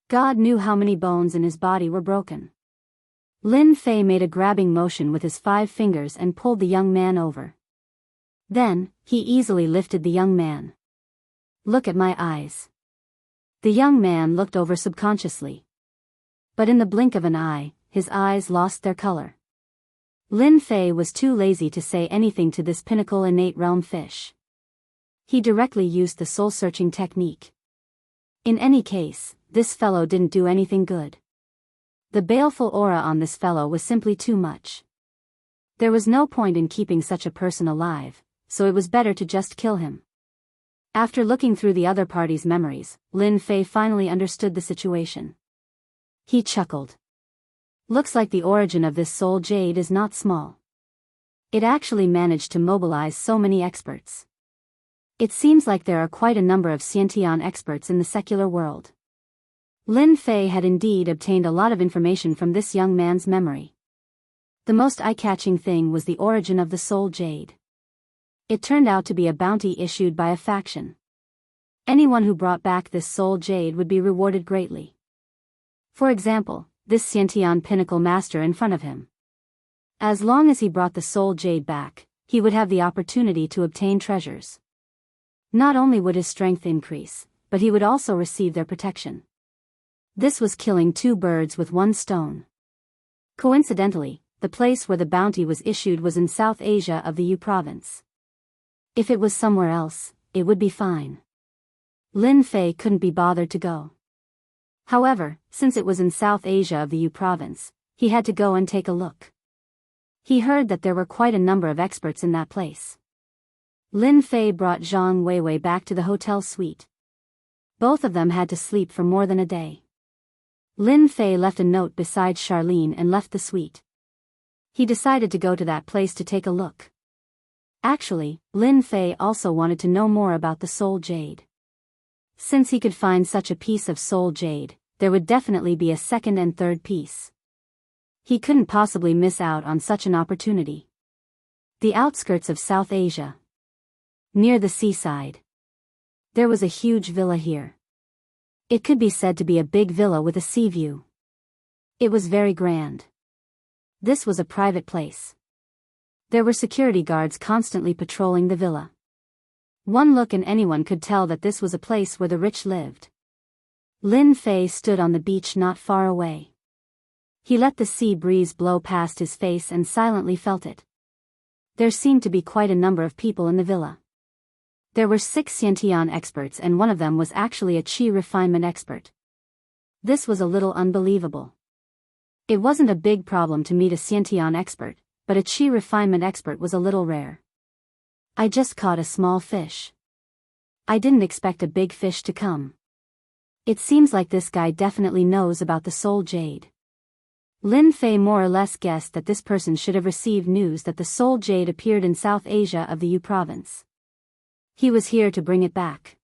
God knew how many bones in his body were broken. Lin Fei made a grabbing motion with his 5 fingers and pulled the young man over. Then, he easily lifted the young man. Look at my eyes. The young man looked over subconsciously. But in the blink of an eye, his eyes lost their color. Lin Fei was too lazy to say anything to this pinnacle innate realm fish. He directly used the soul-searching technique. In any case, this fellow didn't do anything good. The baleful aura on this fellow was simply too much. There was no point in keeping such a person alive, so it was better to just kill him. After looking through the other party's memories, Lin Fei finally understood the situation. He chuckled. Looks like the origin of this soul jade is not small. It actually managed to mobilize so many experts. It seems like there are quite a number of Xiantian experts in the secular world. Lin Fei had indeed obtained a lot of information from this young man's memory. The most eye-catching thing was the origin of the soul jade. It turned out to be a bounty issued by a faction. Anyone who brought back this soul jade would be rewarded greatly. For example, this Xiantian pinnacle master in front of him. As long as he brought the soul jade back, he would have the opportunity to obtain treasures. Not only would his strength increase, but he would also receive their protection. This was killing 2 birds with 1 stone. Coincidentally, the place where the bounty was issued was in South Asia of the Yu province. If it was somewhere else, it would be fine. Lin Fei couldn't be bothered to go. However, since it was in South Asia of the Yu province, he had to go and take a look. He heard that there were quite a number of experts in that place. Lin Fei brought Zhang Weiwei back to the hotel suite. Both of them had to sleep for more than a day. Lin Fei left a note beside Charlene and left the suite. He decided to go to that place to take a look. Actually, Lin Fei also wanted to know more about the soul jade. Since he could find such a piece of soul jade, there would definitely be a second and third piece. He couldn't possibly miss out on such an opportunity. The outskirts of South Asia. Near the seaside. There was a huge villa here. It could be said to be a big villa with a sea view. It was very grand. This was a private place. There were security guards constantly patrolling the villa. One look and anyone could tell that this was a place where the rich lived. Lin Fei stood on the beach not far away. He let the sea breeze blow past his face and silently felt it. There seemed to be quite a number of people in the villa. There were 6 Xiantian experts and one of them was actually a chi refinement expert. This was a little unbelievable. It wasn't a big problem to meet a Xiantian expert, but a chi refinement expert was a little rare. I just caught a small fish. I didn't expect a big fish to come. It seems like this guy definitely knows about the soul jade. Lin Fei more or less guessed that this person should have received news that the soul jade appeared in South Asia of the Yu province. He was here to bring it back.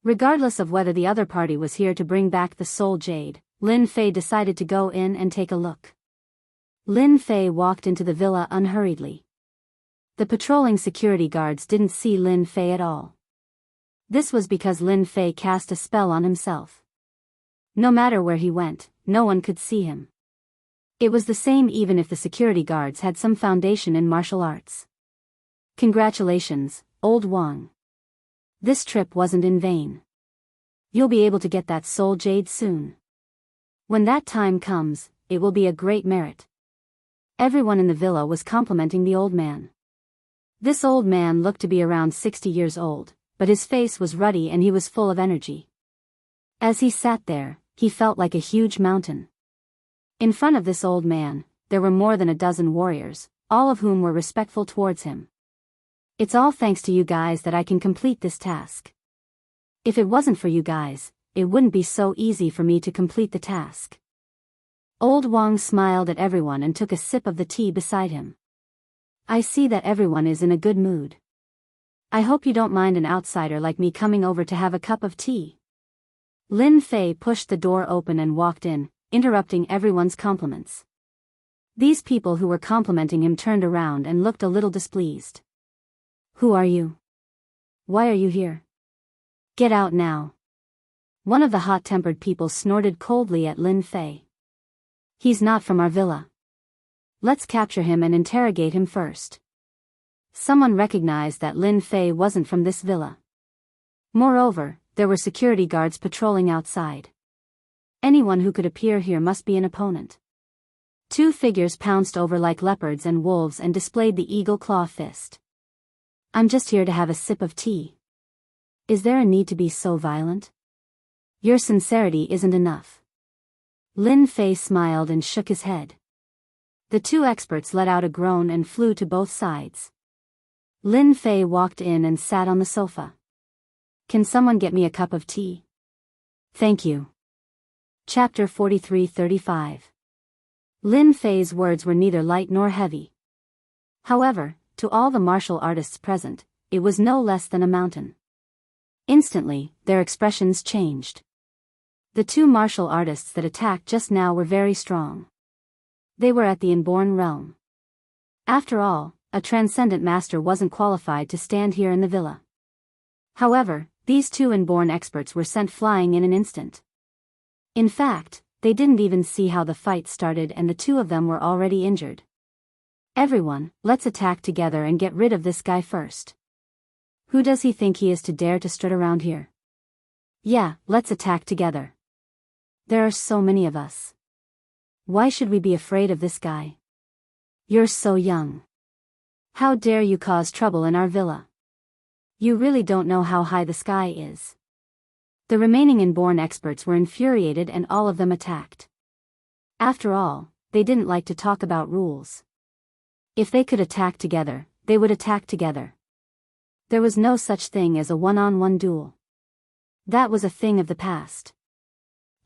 Regardless of whether the other party was here to bring back the soul jade, Lin Fei decided to go in and take a look. Lin Fei walked into the villa unhurriedly. The patrolling security guards didn't see Lin Fei at all. This was because Lin Fei cast a spell on himself. No matter where he went, no one could see him. It was the same even if the security guards had some foundation in martial arts. Congratulations, Old Wang. This trip wasn't in vain. You'll be able to get that soul jade soon. When that time comes, it will be a great merit. Everyone in the villa was complimenting the old man. This old man looked to be around 60 years old, but his face was ruddy and he was full of energy. As he sat there, he felt like a huge mountain. In front of this old man, there were more than a dozen warriors, all of whom were respectful towards him. It's all thanks to you guys that I can complete this task. If it wasn't for you guys, it wouldn't be so easy for me to complete the task. Old Wang smiled at everyone and took a sip of the tea beside him. I see that everyone is in a good mood. I hope you don't mind an outsider like me coming over to have a cup of tea. Lin Fei pushed the door open and walked in, interrupting everyone's compliments. These people who were complimenting him turned around and looked a little displeased. Who are you? Why are you here? Get out now. One of the hot-tempered people snorted coldly at Lin Fei. He's not from our villa. Let's capture him and interrogate him first. Someone recognized that Lin Fei wasn't from this villa. Moreover, there were security guards patrolling outside. Anyone who could appear here must be an opponent. Two figures pounced over like leopards and wolves and displayed the eagle claw fist. I'm just here to have a sip of tea. Is there a need to be so violent? Your sincerity isn't enough. Lin Fei smiled and shook his head. The two experts let out a groan and flew to both sides. Lin Fei walked in and sat on the sofa. Can someone get me a cup of tea? Thank you. Chapter 43-35. Lin Fei's words were neither light nor heavy. However, to all the martial artists present, it was no less than a mountain. Instantly, their expressions changed. The two martial artists that attacked just now were very strong. They were at the inborn realm. After all, a transcendent master wasn't qualified to stand here in the villa. However, these two inborn experts were sent flying in an instant. In fact, they didn't even see how the fight started and the two of them were already injured. Everyone, let's attack together and get rid of this guy first. Who does he think he is to dare to strut around here? Yeah, let's attack together. There are so many of us. Why should we be afraid of this guy? You're so young. How dare you cause trouble in our villa? You really don't know how high the sky is. The remaining inborn experts were infuriated and all of them attacked. After all, they didn't like to talk about rules. If they could attack together, they would attack together. There was no such thing as a one-on-one duel. That was a thing of the past.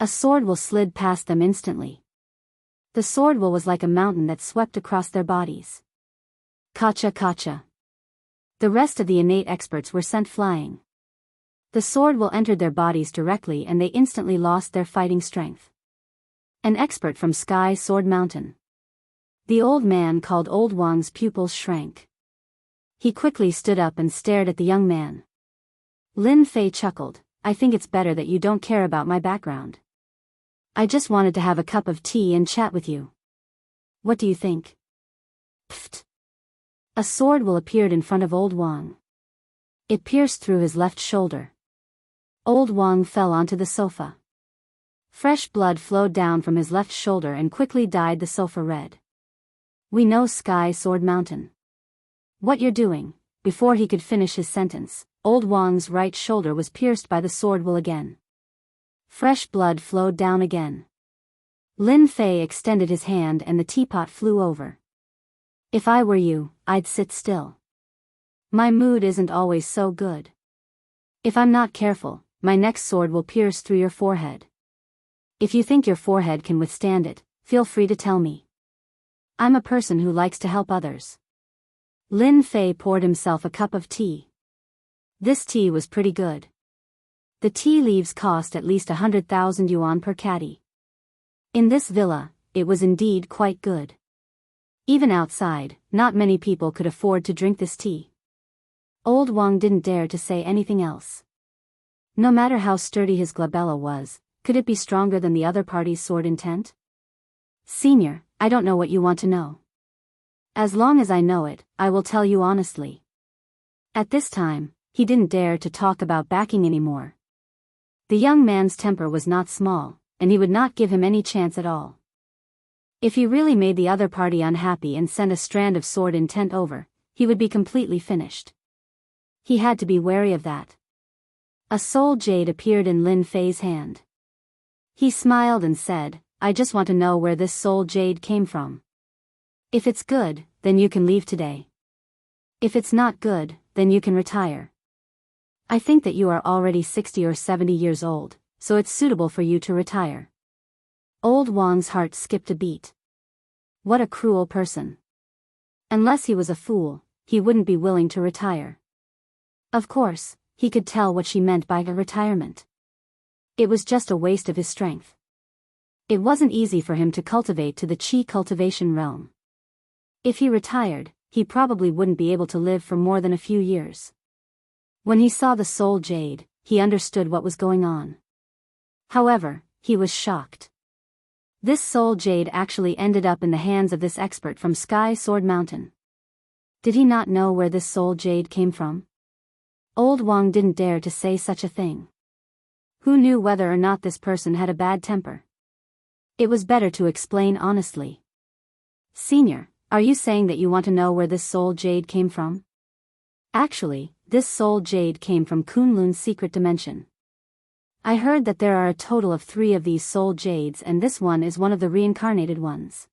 A sword will slid past them instantly. The sword will was like a mountain that swept across their bodies. Kacha kacha. The rest of the innate experts were sent flying. The sword will entered their bodies directly and they instantly lost their fighting strength. An expert from Sky Sword Mountain. The old man called Old Wang's pupils shrank. He quickly stood up and stared at the young man. Lin Fei chuckled, I think it's better that you don't care about my background. I just wanted to have a cup of tea and chat with you. What do you think? Pfft. A sword will appeared in front of Old Wang. It pierced through his left shoulder. Old Wang fell onto the sofa. Fresh blood flowed down from his left shoulder and quickly dyed the sofa red. We know Sky Sword Mountain. What you're doing? Before he could finish his sentence, Old Wang's right shoulder was pierced by the sword will again. Fresh blood flowed down again. Lin Fei extended his hand and the teapot flew over. If I were you, I'd sit still. My mood isn't always so good. If I'm not careful, my next sword will pierce through your forehead. If you think your forehead can withstand it, feel free to tell me. I'm a person who likes to help others. Lin Fei poured himself a cup of tea. This tea was pretty good. The tea leaves cost at least 100,000 yuan per caddy. In this villa, it was indeed quite good. Even outside, not many people could afford to drink this tea. Old Wang didn't dare to say anything else. No matter how sturdy his glabella was, could it be stronger than the other party's sword intent? Senior, I don't know what you want to know. As long as I know it, I will tell you honestly. At this time, he didn't dare to talk about backing anymore. The young man's temper was not small, and he would not give him any chance at all. If he really made the other party unhappy and sent a strand of sword intent over, he would be completely finished. He had to be wary of that. A soul jade appeared in Lin Fei's hand. He smiled and said, I just want to know where this soul jade came from. If it's good, then you can leave today. If it's not good, then you can retire. I think that you are already 60 or 70 years old, so it's suitable for you to retire. Old Wang's heart skipped a beat. What a cruel person. Unless he was a fool, he wouldn't be willing to retire. Of course, he could tell what she meant by a retirement. It was just a waste of his strength. It wasn't easy for him to cultivate to the chi cultivation realm. If he retired, he probably wouldn't be able to live for more than a few years. When he saw the soul jade, he understood what was going on. However, he was shocked. This soul jade actually ended up in the hands of this expert from Sky Sword Mountain. Did he not know where this soul jade came from? Old Wang didn't dare to say such a thing. Who knew whether or not this person had a bad temper? It was better to explain honestly. Senior, are you saying that you want to know where this soul jade came from? Actually, this soul jade came from Kunlun's secret dimension. I heard that there are a total of 3 of these soul jades and this one is one of the reincarnated ones.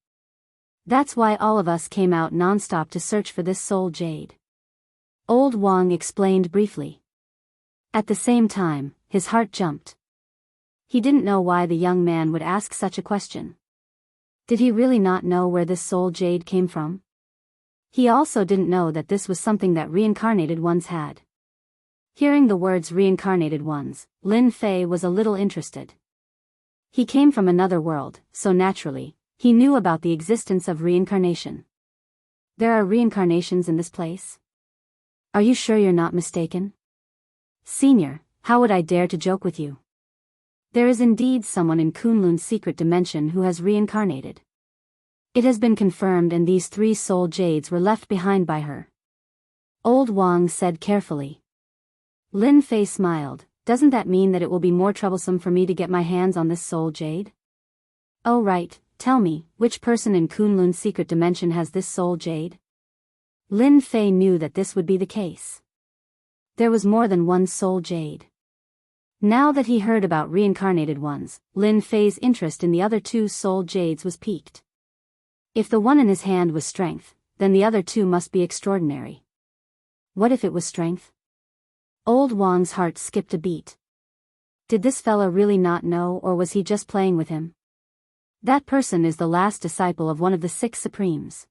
That's why all of us came out non-stop to search for this soul jade. Old Wang explained briefly. At the same time, his heart jumped. He didn't know why the young man would ask such a question. Did he really not know where this soul jade came from? He also didn't know that this was something that reincarnated ones had. Hearing the words reincarnated ones, Lin Fei was a little interested. He came from another world, so naturally, he knew about the existence of reincarnation. There are reincarnations in this place? Are you sure you're not mistaken? Senior, how would I dare to joke with you? There is indeed someone in Kunlun's secret dimension who has reincarnated. It has been confirmed and these 3 soul jades were left behind by her. Old Wang said carefully. Lin Fei smiled. Doesn't that mean that it will be more troublesome for me to get my hands on this soul jade? Oh right, tell me, which person in Kunlun's secret dimension has this soul jade? Lin Fei knew that this would be the case. There was more than one soul jade. Now that he heard about reincarnated ones, Lin Fei's interest in the other 2 soul jades was piqued. If the one in his hand was strength, then the other 2 must be extraordinary. What if it was strength? Old Wang's heart skipped a beat. Did this fella really not know or was he just playing with him? That person is the last disciple of one of the 6 supremes.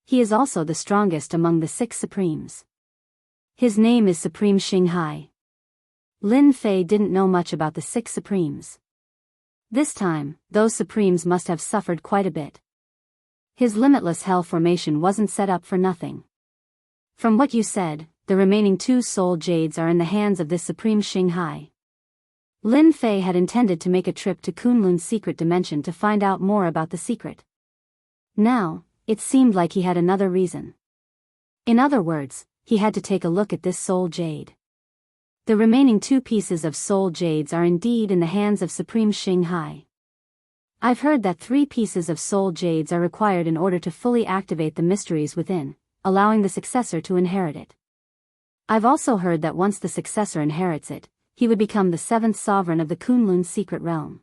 He is also the strongest among the 6 supremes. His name is Supreme Xinghai. Lin Fei didn't know much about the 6 supremes. This time, those supremes must have suffered quite a bit. His limitless hell formation wasn't set up for nothing. From what you said, the remaining 2 soul jades are in the hands of this Supreme Xinghai. Lin Fei had intended to make a trip to Kunlun's secret dimension to find out more about the secret. Now, it seemed like he had another reason. In other words, he had to take a look at this soul jade. The remaining 2 pieces of soul jades are indeed in the hands of Supreme Xinghai. I've heard that 3 pieces of soul jades are required in order to fully activate the mysteries within, allowing the successor to inherit it. I've also heard that once the successor inherits it, he would become the 7th sovereign of the Kunlun secret realm.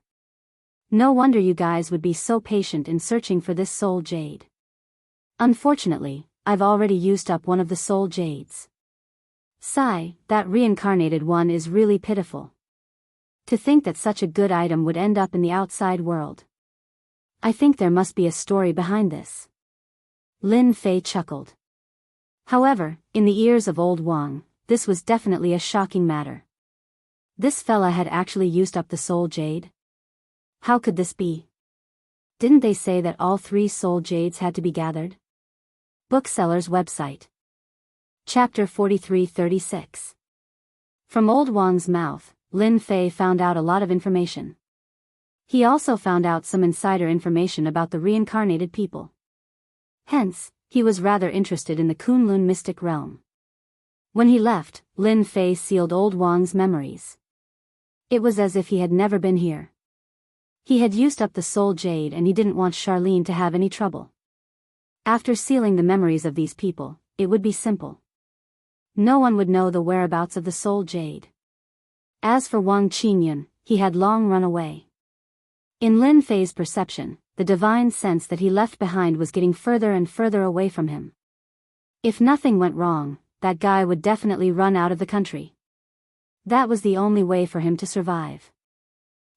No wonder you guys would be so patient in searching for this soul jade. Unfortunately, I've already used up one of the soul jades. Sigh, that reincarnated one is really pitiful. To think that such a good item would end up in the outside world. I think there must be a story behind this. Lin Fei chuckled. However, in the ears of Old Wang, this was definitely a shocking matter. This fella had actually used up the soul jade? How could this be? Didn't they say that all 3 soul jades had to be gathered? Bookseller's website. Chapter 43-36. From Old Wang's mouth, Lin Fei found out a lot of information. He also found out some insider information about the reincarnated people. Hence, he was rather interested in the Kunlun mystic realm. When he left, Lin Fei sealed Old Wang's memories. It was as if he had never been here. He had used up the soul jade and he didn't want Charlene to have any trouble. After sealing the memories of these people, it would be simple. No one would know the whereabouts of the soul jade. As for Wang Qingyun, he had long run away. In Lin Fei's perception, the divine sense that he left behind was getting further and further away from him. If nothing went wrong, that guy would definitely run out of the country. That was the only way for him to survive.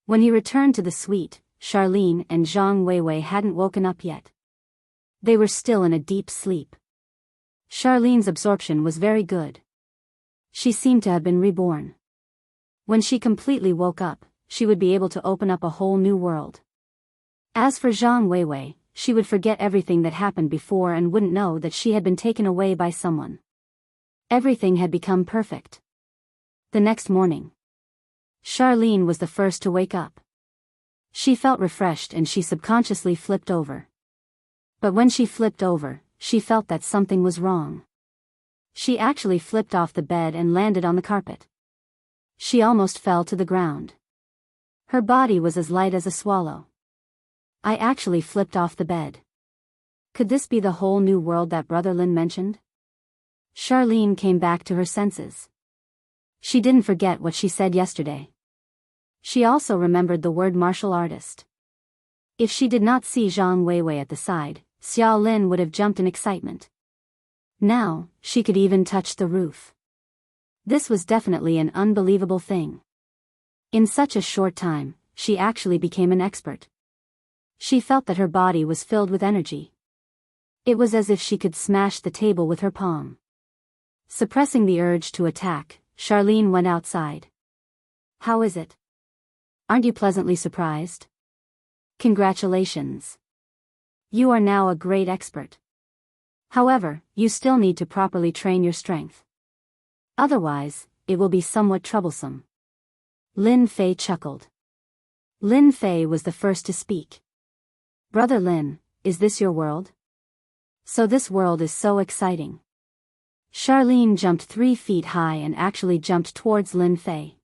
When he returned to the suite, Charlene and Zhang Weiwei hadn't woken up yet. They were still in a deep sleep. Charlene's absorption was very good. She seemed to have been reborn. When she completely woke up, she would be able to open up a whole new world. As for Zhang Weiwei, she would forget everything that happened before and wouldn't know that she had been taken away by someone. Everything had become perfect. The next morning, Charlene was the first to wake up. She felt refreshed and she subconsciously flipped over. But when she flipped over, she felt that something was wrong. She actually flipped off the bed and landed on the carpet. She almost fell to the ground. Her body was as light as a swallow. I actually flipped off the bed. Could this be the whole new world that Brother Lin mentioned? Charlene came back to her senses. She didn't forget what she said yesterday. She also remembered the word martial artist. If she did not see Zhang Weiwei at the side, Xiao Lin would have jumped in excitement. Now, she could even touch the roof. This was definitely an unbelievable thing. In such a short time, she actually became an expert. She felt that her body was filled with energy. It was as if she could smash the table with her palm. Suppressing the urge to attack, Charlene went outside. How is it? Aren't you pleasantly surprised? Congratulations. You are now a great expert. However, you still need to properly train your strength. Otherwise, it will be somewhat troublesome. Lin Fei chuckled. Lin Fei was the first to speak. Brother Lin, is this your world? So this world is so exciting. Charlene jumped 3 feet high and actually jumped towards Lin Fei.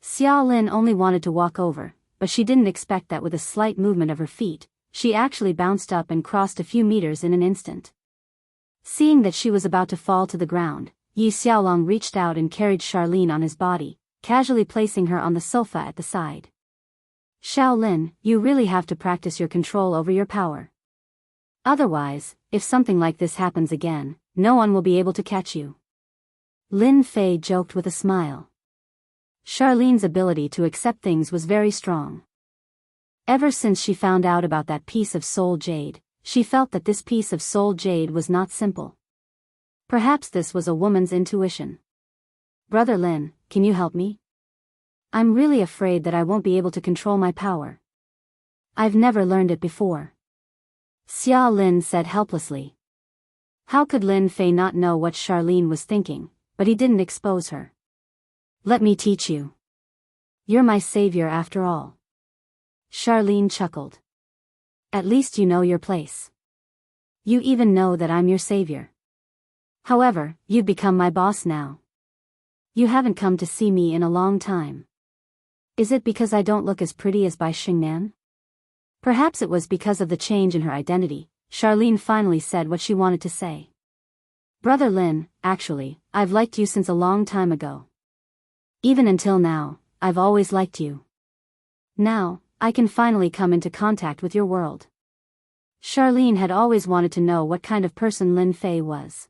Xiao Lin only wanted to walk over, but she didn't expect that with a slight movement of her feet, she actually bounced up and crossed a few meters in an instant. Seeing that she was about to fall to the ground, Yi Xiaolong reached out and carried Charlene on his body, casually placing her on the sofa at the side. Xiao Lin, you really have to practice your control over your power. Otherwise, if something like this happens again, no one will be able to catch you. Lin Fei joked with a smile. Charlene's ability to accept things was very strong. Ever since she found out about that piece of soul jade, she felt that this piece of soul jade was not simple. Perhaps this was a woman's intuition. Brother Lin, can you help me? I'm really afraid that I won't be able to control my power. I've never learned it before. Xia Lin said helplessly. How could Lin Fei not know what Charlene was thinking, but he didn't expose her. Let me teach you. You're my savior after all. Charlene chuckled. At least you know your place. You even know that I'm your savior. However, you've become my boss now. You haven't come to see me in a long time. Is it because I don't look as pretty as Bai Xingnan? Perhaps it was because of the change in her identity. Charlene finally said what she wanted to say. Brother Lin, actually, I've liked you since a long time ago. Even until now, I've always liked you. Now, I can finally come into contact with your world. Charlene had always wanted to know what kind of person Lin Fei was.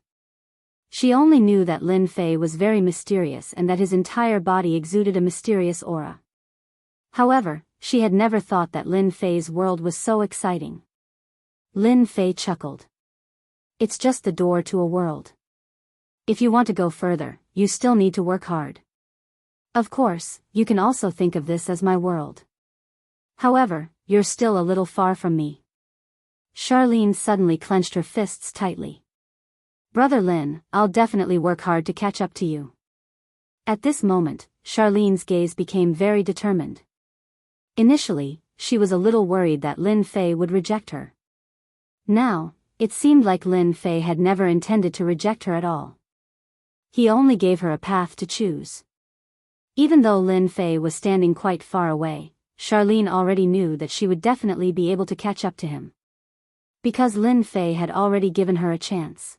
She only knew that Lin Fei was very mysterious and that his entire body exuded a mysterious aura. However, she had never thought that Lin Fei's world was so exciting. Lin Fei chuckled. It's just the door to a world. If you want to go further, you still need to work hard. Of course, you can also think of this as my world. However, you're still a little far from me. Charlene suddenly clenched her fists tightly. Brother Lin, I'll definitely work hard to catch up to you. At this moment, Charlene's gaze became very determined. Initially, she was a little worried that Lin Fei would reject her. Now, it seemed like Lin Fei had never intended to reject her at all. He only gave her a path to choose. Even though Lin Fei was standing quite far away, Charlene already knew that she would definitely be able to catch up to him. Because Lin Fei had already given her a chance.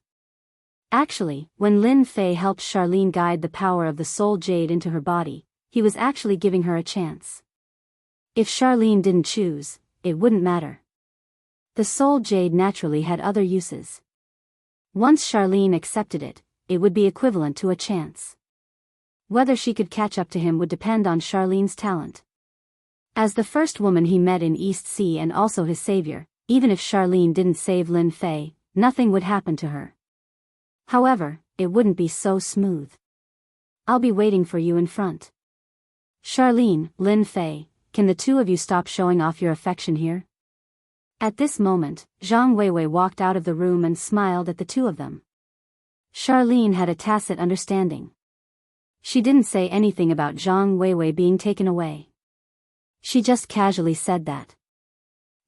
Actually, when Lin Fei helped Charlene guide the power of the soul jade into her body, he was actually giving her a chance. If Charlene didn't choose, it wouldn't matter. The soul jade naturally had other uses. Once Charlene accepted it, it would be equivalent to a chance. Whether she could catch up to him would depend on Charlene's talent. As the first woman he met in East Sea and also his savior, even if Charlene didn't save Lin Fei, nothing would happen to her. However, it wouldn't be so smooth. I'll be waiting for you in front. Charlene, Lin Fei, can the two of you stop showing off your affection here? At this moment, Zhang Weiwei walked out of the room and smiled at the two of them. Charlene had a tacit understanding. She didn't say anything about Zhang Weiwei being taken away. She just casually said that.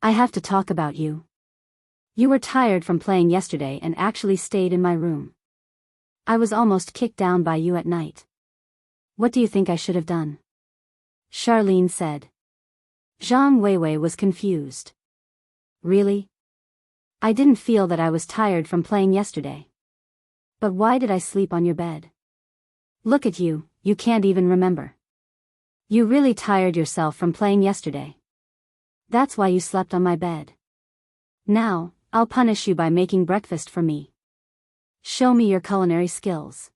I have to talk about you. You were tired from playing yesterday and actually stayed in my room. I was almost kicked down by you at night. What do you think I should have done? Charlene said. Zhang Weiwei was confused. Really? I didn't feel that I was tired from playing yesterday. But why did I sleep on your bed? Look at you, you can't even remember. You really tired yourself from playing yesterday. That's why you slept on my bed. Now, I'll punish you by making breakfast for me. Show me your culinary skills.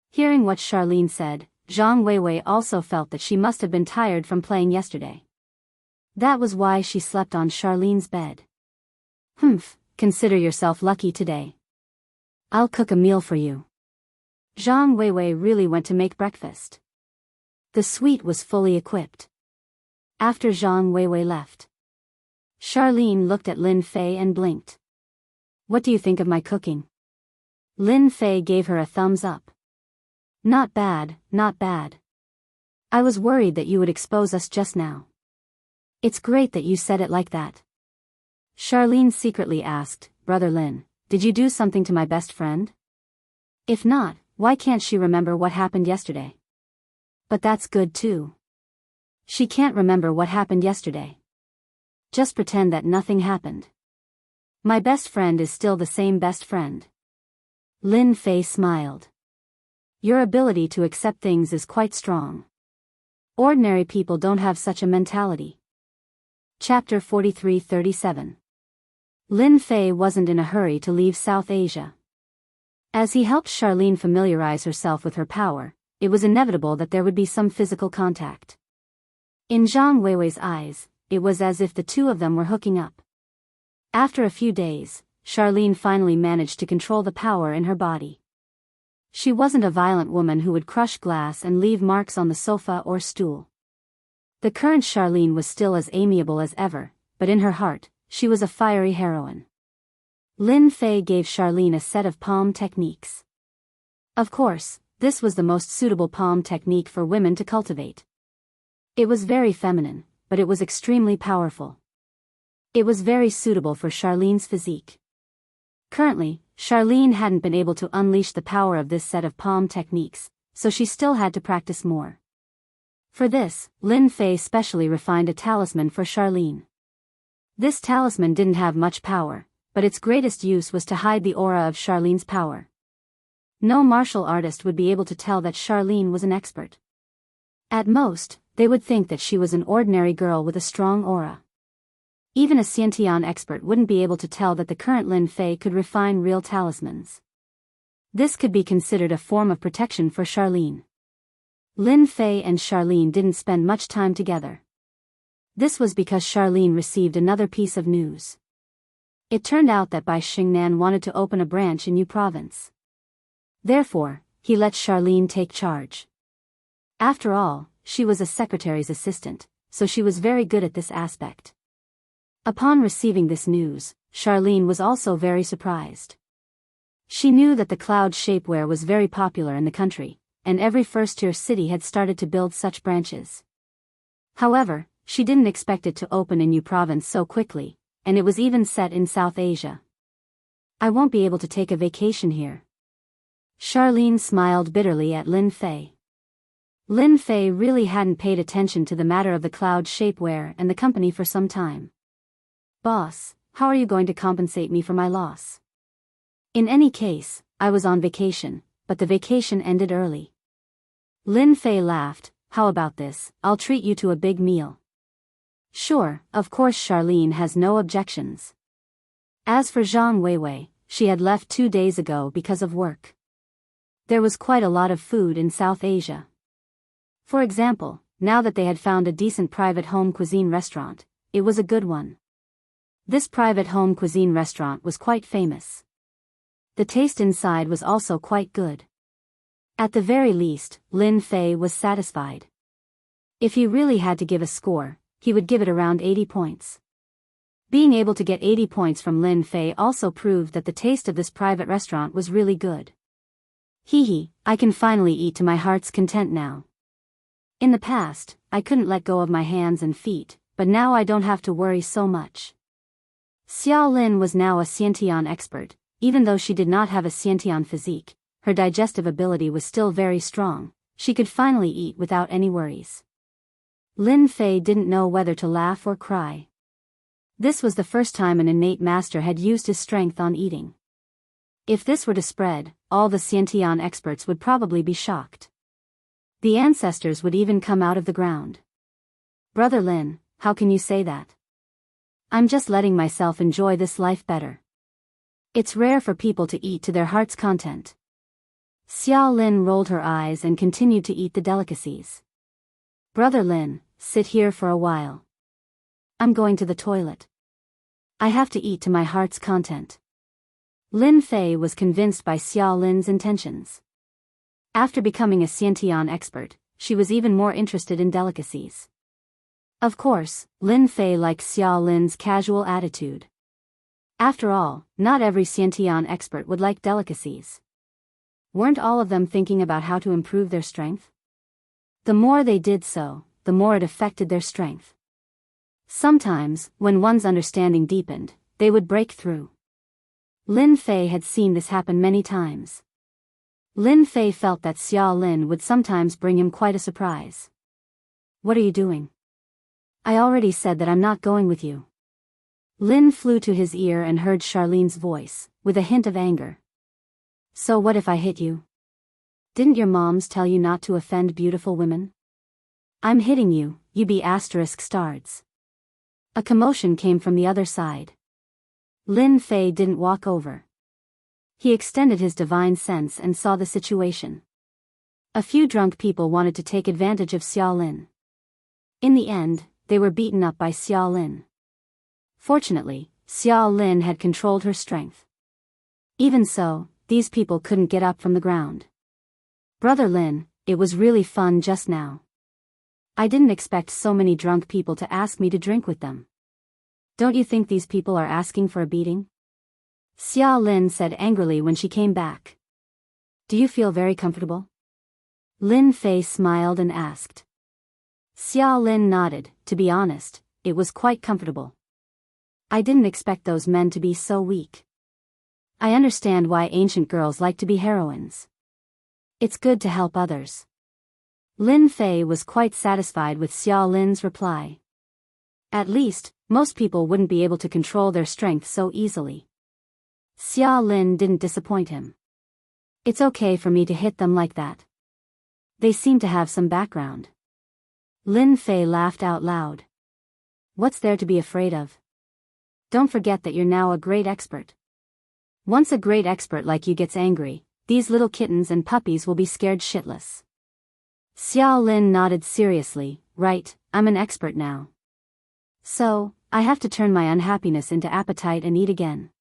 Hearing what Charlene said, Zhang Weiwei also felt that she must have been tired from playing yesterday. That was why she slept on Charlene's bed. Consider yourself lucky today. I'll cook a meal for you. Zhang Weiwei really went to make breakfast. The suite was fully equipped. After Zhang Weiwei left, Charlene looked at Lin Fei and blinked. What do you think of my cooking? Lin Fei gave her a thumbs up. Not bad, not bad. I was worried that you would expose us just now. It's great that you said it like that. Charlene secretly asked, Brother Lin, did you do something to my best friend? If not, why can't she remember what happened yesterday? But that's good too. She can't remember what happened yesterday. Just pretend that nothing happened. My best friend is still the same best friend. Lin Fei smiled. Your ability to accept things is quite strong. Ordinary people don't have such a mentality. Chapter 43-37. Lin Fei wasn't in a hurry to leave South Asia. As he helped Charlene familiarize herself with her power, it was inevitable that there would be some physical contact. In Zhang Weiwei's eyes, it was as if the two of them were hooking up. After a few days, Charlene finally managed to control the power in her body. She wasn't a violent woman who would crush glass and leave marks on the sofa or stool. The current Charlene was still as amiable as ever, but in her heart, she was a fiery heroine. Lin Fei gave Charlene a set of palm techniques. Of course, this was the most suitable palm technique for women to cultivate. It was very feminine, but it was extremely powerful. It was very suitable for Charlene's physique. Currently, Charlene hadn't been able to unleash the power of this set of palm techniques, so she still had to practice more. For this, Lin Fei specially refined a talisman for Charlene. This talisman didn't have much power, but its greatest use was to hide the aura of Charlene's power. No martial artist would be able to tell that Charlene was an expert. At most, they would think that she was an ordinary girl with a strong aura. Even a Xiantian expert wouldn't be able to tell that the current Lin Fei could refine real talismans. This could be considered a form of protection for Charlene. Lin Fei and Charlene didn't spend much time together. This was because Charlene received another piece of news. It turned out that Bai Xingnan wanted to open a branch in Yu Province. Therefore, he let Charlene take charge. After all, she was a secretary's assistant, so she was very good at this aspect. Upon receiving this news, Charlene was also very surprised. She knew that the cloud shapewear was very popular in the country, and every first-tier city had started to build such branches. However, she didn't expect it to open in Yu Province so quickly, and it was even set in South Asia. I won't be able to take a vacation here. Charlene smiled bitterly at Lin Fei. Lin Fei really hadn't paid attention to the matter of the cloud shapewear and the company for some time. Boss, how are you going to compensate me for my loss? In any case, I was on vacation, but the vacation ended early. Lin Fei laughed. How about this? I'll treat you to a big meal. Sure, of course Charlene has no objections. As for Zhang Weiwei, she had left 2 days ago because of work. There was quite a lot of food in South Asia. For example, now that they had found a decent private home cuisine restaurant, it was a good one. This private home cuisine restaurant was quite famous. The taste inside was also quite good. At the very least, Lin Fei was satisfied. If he really had to give a score, he would give it around 80 points. Being able to get 80 points from Lin Fei also proved that the taste of this private restaurant was really good. Hee, I can finally eat to my heart's content now. In the past, I couldn't let go of my hands and feet, but now I don't have to worry so much. Xiao Lin was now a Xiantian expert. Even though she did not have a Xiantian physique, her digestive ability was still very strong. She could finally eat without any worries. Lin Fei didn't know whether to laugh or cry. This was the first time an innate master had used his strength on eating. If this were to spread, all the Xiantian experts would probably be shocked. The ancestors would even come out of the ground. Brother Lin, how can you say that? I'm just letting myself enjoy this life better. It's rare for people to eat to their heart's content. Xiao Lin rolled her eyes and continued to eat the delicacies. Brother Lin, sit here for a while. I'm going to the toilet. I have to eat to my heart's content. Lin Fei was convinced by Xiao Lin's intentions. After becoming a Xiantian expert, she was even more interested in delicacies. Of course, Lin Fei liked Xiao Lin's casual attitude. After all, not every Xiantian expert would like delicacies. Weren't all of them thinking about how to improve their strength? The more they did so, the more it affected their strength. Sometimes, when one's understanding deepened, they would break through. Lin Fei had seen this happen many times. Lin Fei felt that Xiao Lin would sometimes bring him quite a surprise. What are you doing? I already said that I'm not going with you. Lin flew to his ear and heard Charlene's voice, with a hint of anger. So what if I hit you? Didn't your moms tell you not to offend beautiful women? I'm hitting you, you be asterisk stards. A commotion came from the other side. Lin Fei didn't walk over. He extended his divine sense and saw the situation. A few drunk people wanted to take advantage of Xiao Lin. In the end, they were beaten up by Xiao Lin. Fortunately, Xiao Lin had controlled her strength. Even so, these people couldn't get up from the ground. Brother Lin, it was really fun just now. I didn't expect so many drunk people to ask me to drink with them. Don't you think these people are asking for a beating? Xiao Lin said angrily when she came back. Do you feel very comfortable? Lin Fei smiled and asked. Xiao Lin nodded. To be honest, it was quite comfortable. I didn't expect those men to be so weak. I understand why ancient girls like to be heroines. It's good to help others. Lin Fei was quite satisfied with Xiao Lin's reply. At least, most people wouldn't be able to control their strength so easily. Xiao Lin didn't disappoint him. It's okay for me to hit them like that. They seem to have some background. Lin Fei laughed out loud. What's there to be afraid of? Don't forget that you're now a great expert. Once a great expert like you gets angry, these little kittens and puppies will be scared shitless. Xiao Lin nodded seriously. Right, I'm an expert now. So, I have to turn my unhappiness into appetite and eat again.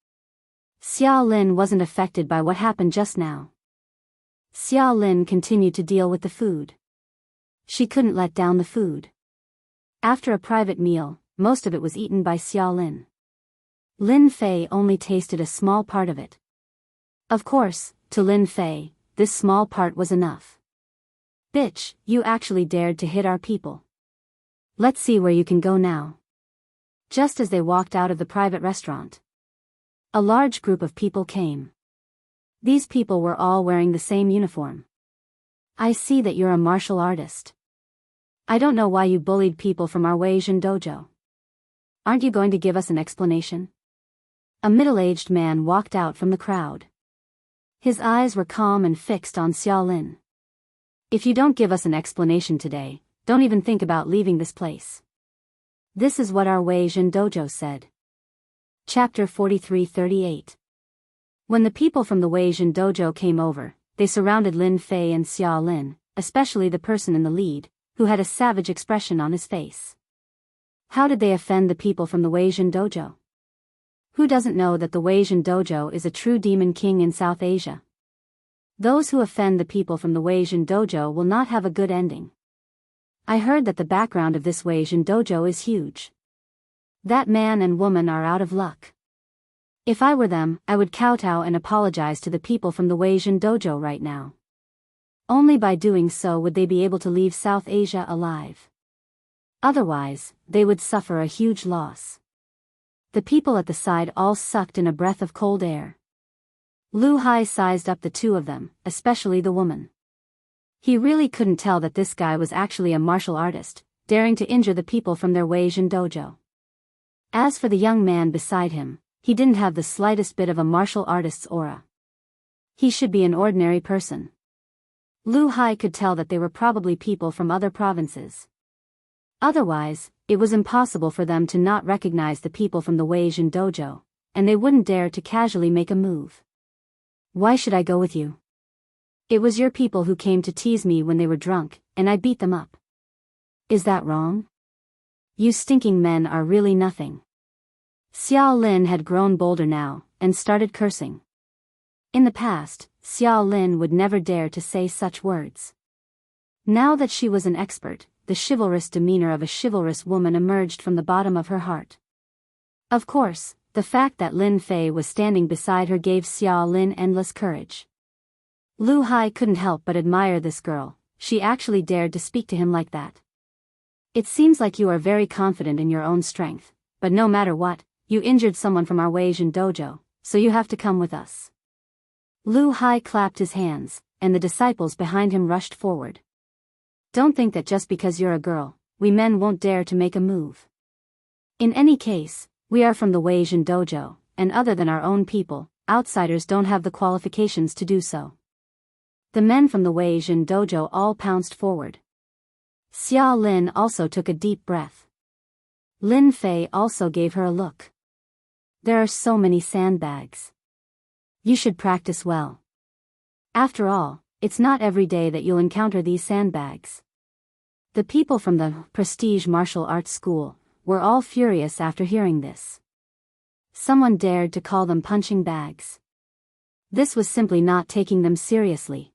Xiao Lin wasn't affected by what happened just now. Xiao Lin continued to deal with the food. She couldn't let down the food. After a private meal, most of it was eaten by Xiao Lin. Lin Fei only tasted a small part of it. Of course, to Lin Fei, this small part was enough. Bitch, you actually dared to hit our people. Let's see where you can go now. Just as they walked out of the private restaurant, a large group of people came. These people were all wearing the same uniform. I see that you're a martial artist. I don't know why you bullied people from our Weijin dojo. Aren't you going to give us an explanation? A middle-aged man walked out from the crowd. His eyes were calm and fixed on Xiao Lin. If you don't give us an explanation today, don't even think about leaving this place. This is what our Weijin dojo said. Chapter 43-38. When the people from the Weijin dojo came over, they surrounded Lin Fei and Xiao Lin, especially the person in the lead, who had a savage expression on his face. How did they offend the people from the Weijin dojo? Who doesn't know that the Weijin Dojo is a true demon king in South Asia? Those who offend the people from the Weijin Dojo will not have a good ending. I heard that the background of this Weijin Dojo is huge. That man and woman are out of luck. If I were them, I would kowtow and apologize to the people from the Weijin Dojo right now. Only by doing so would they be able to leave South Asia alive. Otherwise, they would suffer a huge loss. The people at the side all sucked in a breath of cold air. Lu Hai sized up the two of them, especially the woman. He really couldn't tell that this guy was actually a martial artist, daring to injure the people from their Weijin Dojo. As for the young man beside him, he didn't have the slightest bit of a martial artist's aura. He should be an ordinary person. Lu Hai could tell that they were probably people from other provinces. Otherwise, it was impossible for them to not recognize the people from the Weijin Dojo, and they wouldn't dare to casually make a move. Why should I go with you? It was your people who came to tease me when they were drunk, and I beat them up. Is that wrong? You stinking men are really nothing. Xiao Lin had grown bolder now, and started cursing. In the past, Xiao Lin would never dare to say such words. Now that she was an expert, the chivalrous demeanor of a chivalrous woman emerged from the bottom of her heart. Of course, the fact that Lin Fei was standing beside her gave Xiao Lin endless courage. Lu Hai couldn't help but admire this girl. She actually dared to speak to him like that. It seems like you are very confident in your own strength, but no matter what, you injured someone from our Weijin Dojo, so you have to come with us. Lu Hai clapped his hands, and the disciples behind him rushed forward. Don't think that just because you're a girl, we men won't dare to make a move. In any case, we are from the Weijin Dojo, and other than our own people, outsiders don't have the qualifications to do so. The men from the Weijin Dojo all pounced forward. Xiao Lin also took a deep breath. Lin Fei also gave her a look. There are so many sandbags. You should practice well. After all, it's not every day that you'll encounter these sandbags. The people from the prestige martial arts school were all furious after hearing this. Someone dared to call them punching bags. This was simply not taking them seriously.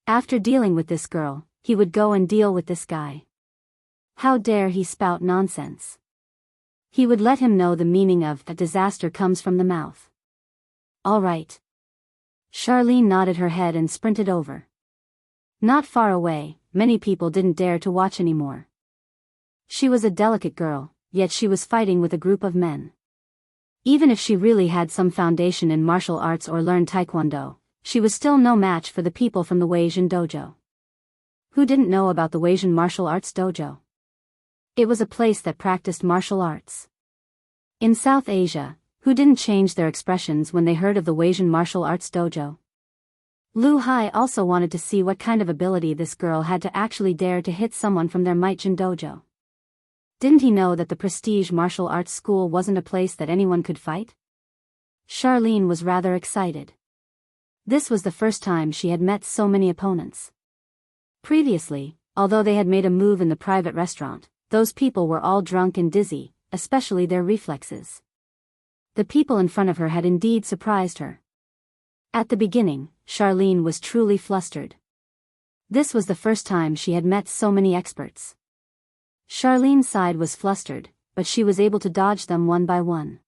After dealing with this girl, he would go and deal with this guy. How dare he spout nonsense? He would let him know the meaning of a disaster comes from the mouth. All right. Charlene nodded her head and sprinted over. Not far away, many people didn't dare to watch anymore. She was a delicate girl, yet she was fighting with a group of men. Even if she really had some foundation in martial arts or learned taekwondo, she was still no match for the people from the Weijin Dojo. Who didn't know about the Weijin Martial Arts Dojo? It was a place that practiced martial arts. In South Asia, who didn't change their expressions when they heard of the Weijin Martial Arts Dojo? Lu Hai also wanted to see what kind of ability this girl had to actually dare to hit someone from their Weijin Dojo. Didn't he know that the prestige martial arts school wasn't a place that anyone could fight? Charlene was rather excited. This was the first time she had met so many opponents. Previously, although they had made a move in the private restaurant, those people were all drunk and dizzy, especially their reflexes. The people in front of her had indeed surprised her. At the beginning, Charlene was truly flustered. This was the first time she had met so many experts. Charlene's side was flustered, but she was able to dodge them one by one.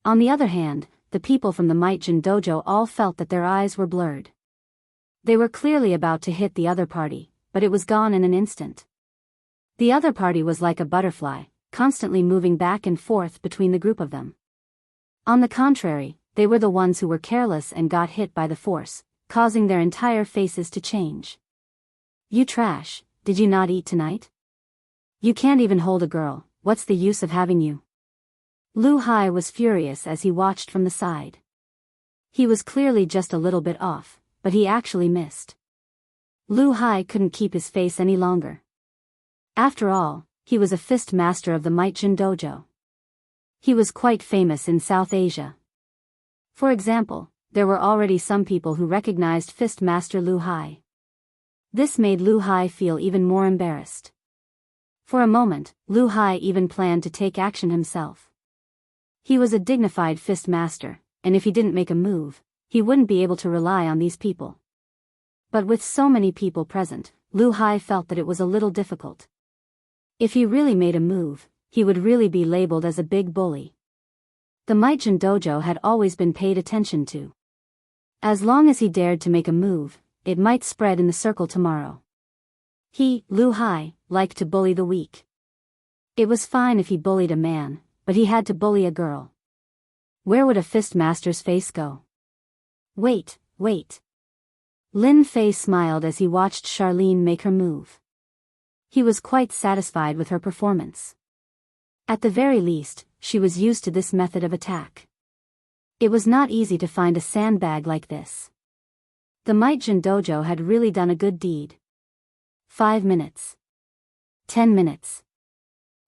On the other hand, the people from the Weijin Dojo all felt that their eyes were blurred. They were clearly about to hit the other party, but it was gone in an instant. The other party was like a butterfly, constantly moving back and forth between the group of them. On the contrary, they were the ones who were careless and got hit by the force, causing their entire faces to change. You trash, did you not eat tonight? You can't even hold a girl, what's the use of having you? Lu Hai was furious as he watched from the side. He was clearly just a little bit off, but he actually missed. Lu Hai couldn't keep his face any longer. After all, he was a fist master of the Weijin Dojo. He was quite famous in South Asia. For example, there were already some people who recognized Fist Master Lu Hai. This made Lu Hai feel even more embarrassed. For a moment, Lu Hai even planned to take action himself. He was a dignified fist master, and if he didn't make a move, he wouldn't be able to rely on these people. But with so many people present, Lu Hai felt that it was a little difficult. If he really made a move, he would really be labeled as a big bully. The Might-Jin Dojo had always been paid attention to. As long as he dared to make a move, it might spread in the circle tomorrow. He, Lu Hai, liked to bully the weak. It was fine if he bullied a man, but he had to bully a girl. Where would a fist master's face go? Wait. Lin Fei smiled as he watched Charlene make her move. He was quite satisfied with her performance. At the very least, she was used to this method of attack. It was not easy to find a sandbag like this. The Might-Jin Dojo had really done a good deed. 5 minutes. 10 minutes.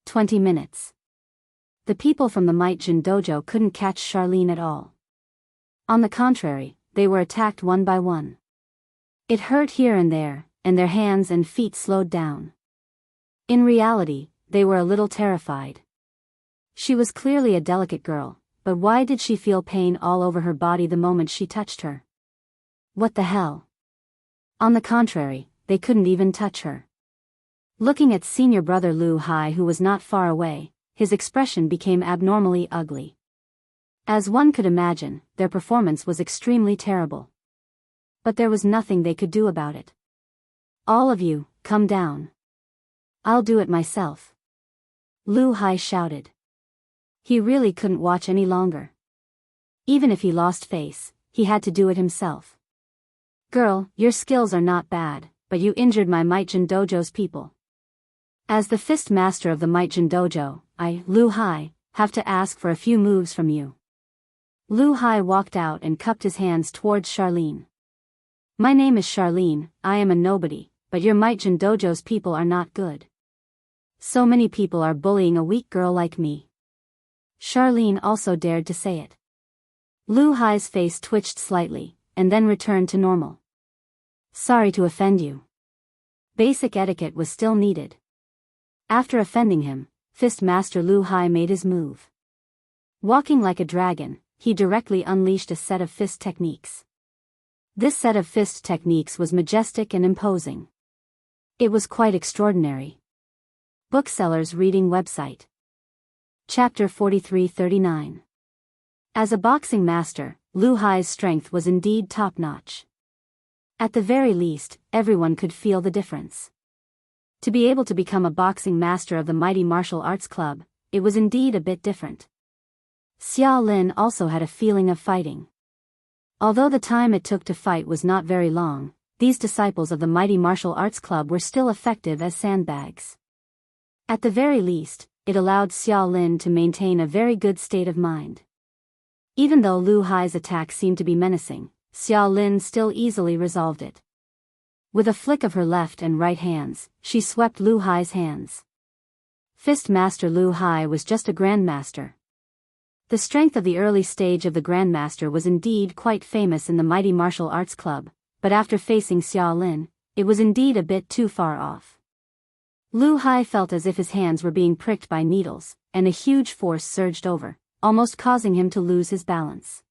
20 minutes. The people from the Might-Jin Dojo couldn't catch Charlene at all. On the contrary, they were attacked one by one. It hurt here and their hands and feet slowed down. In reality, they were a little terrified. She was clearly a delicate girl, but why did she feel pain all over her body the moment she touched her? What the hell? On the contrary, they couldn't even touch her. Looking at senior brother Lu Hai, who was not far away, his expression became abnormally ugly. As one could imagine, their performance was extremely terrible. But there was nothing they could do about it. All of you, come down. I'll do it myself. Lu Hai shouted. He really couldn't watch any longer. Even if he lost face, he had to do it himself. Girl, your skills are not bad, but you injured my Might-Jin Dojo's people. As the fist master of the Might-Jin Dojo, I, Lu Hai, have to ask for a few moves from you. Lu Hai walked out and cupped his hands towards Charlene. My name is Charlene, I am a nobody, but your Might-Jin Dojo's people are not good. So many people are bullying a weak girl like me. Charlene also dared to say it. Lu Hai's face twitched slightly, and then returned to normal. Sorry to offend you. Basic etiquette was still needed. After offending him, Fist Master Lu Hai made his move. Walking like a dragon, he directly unleashed a set of fist techniques. This set of fist techniques was majestic and imposing. It was quite extraordinary. Booksellers Reading Website. Chapter 4339. As a boxing master, Lu Hai's strength was indeed top-notch. At the very least, everyone could feel the difference. To be able to become a boxing master of the mighty martial arts club, it was indeed a bit different. Xia Lin also had a feeling of fighting. Although the time it took to fight was not very long, these disciples of the mighty martial arts club were still effective as sandbags. At the very least, it allowed Xia Lin to maintain a very good state of mind. Even though Lu Hai's attack seemed to be menacing, Xia Lin still easily resolved it. With a flick of her left and right hands, she swept Lu Hai's hands. Fist Master Lu Hai was just a grandmaster. The strength of the early stage of the grandmaster was indeed quite famous in the mighty martial arts club, but after facing Xia Lin, it was indeed a bit too far off. Lu Hai felt as if his hands were being pricked by needles, and a huge force surged over, almost causing him to lose his balance.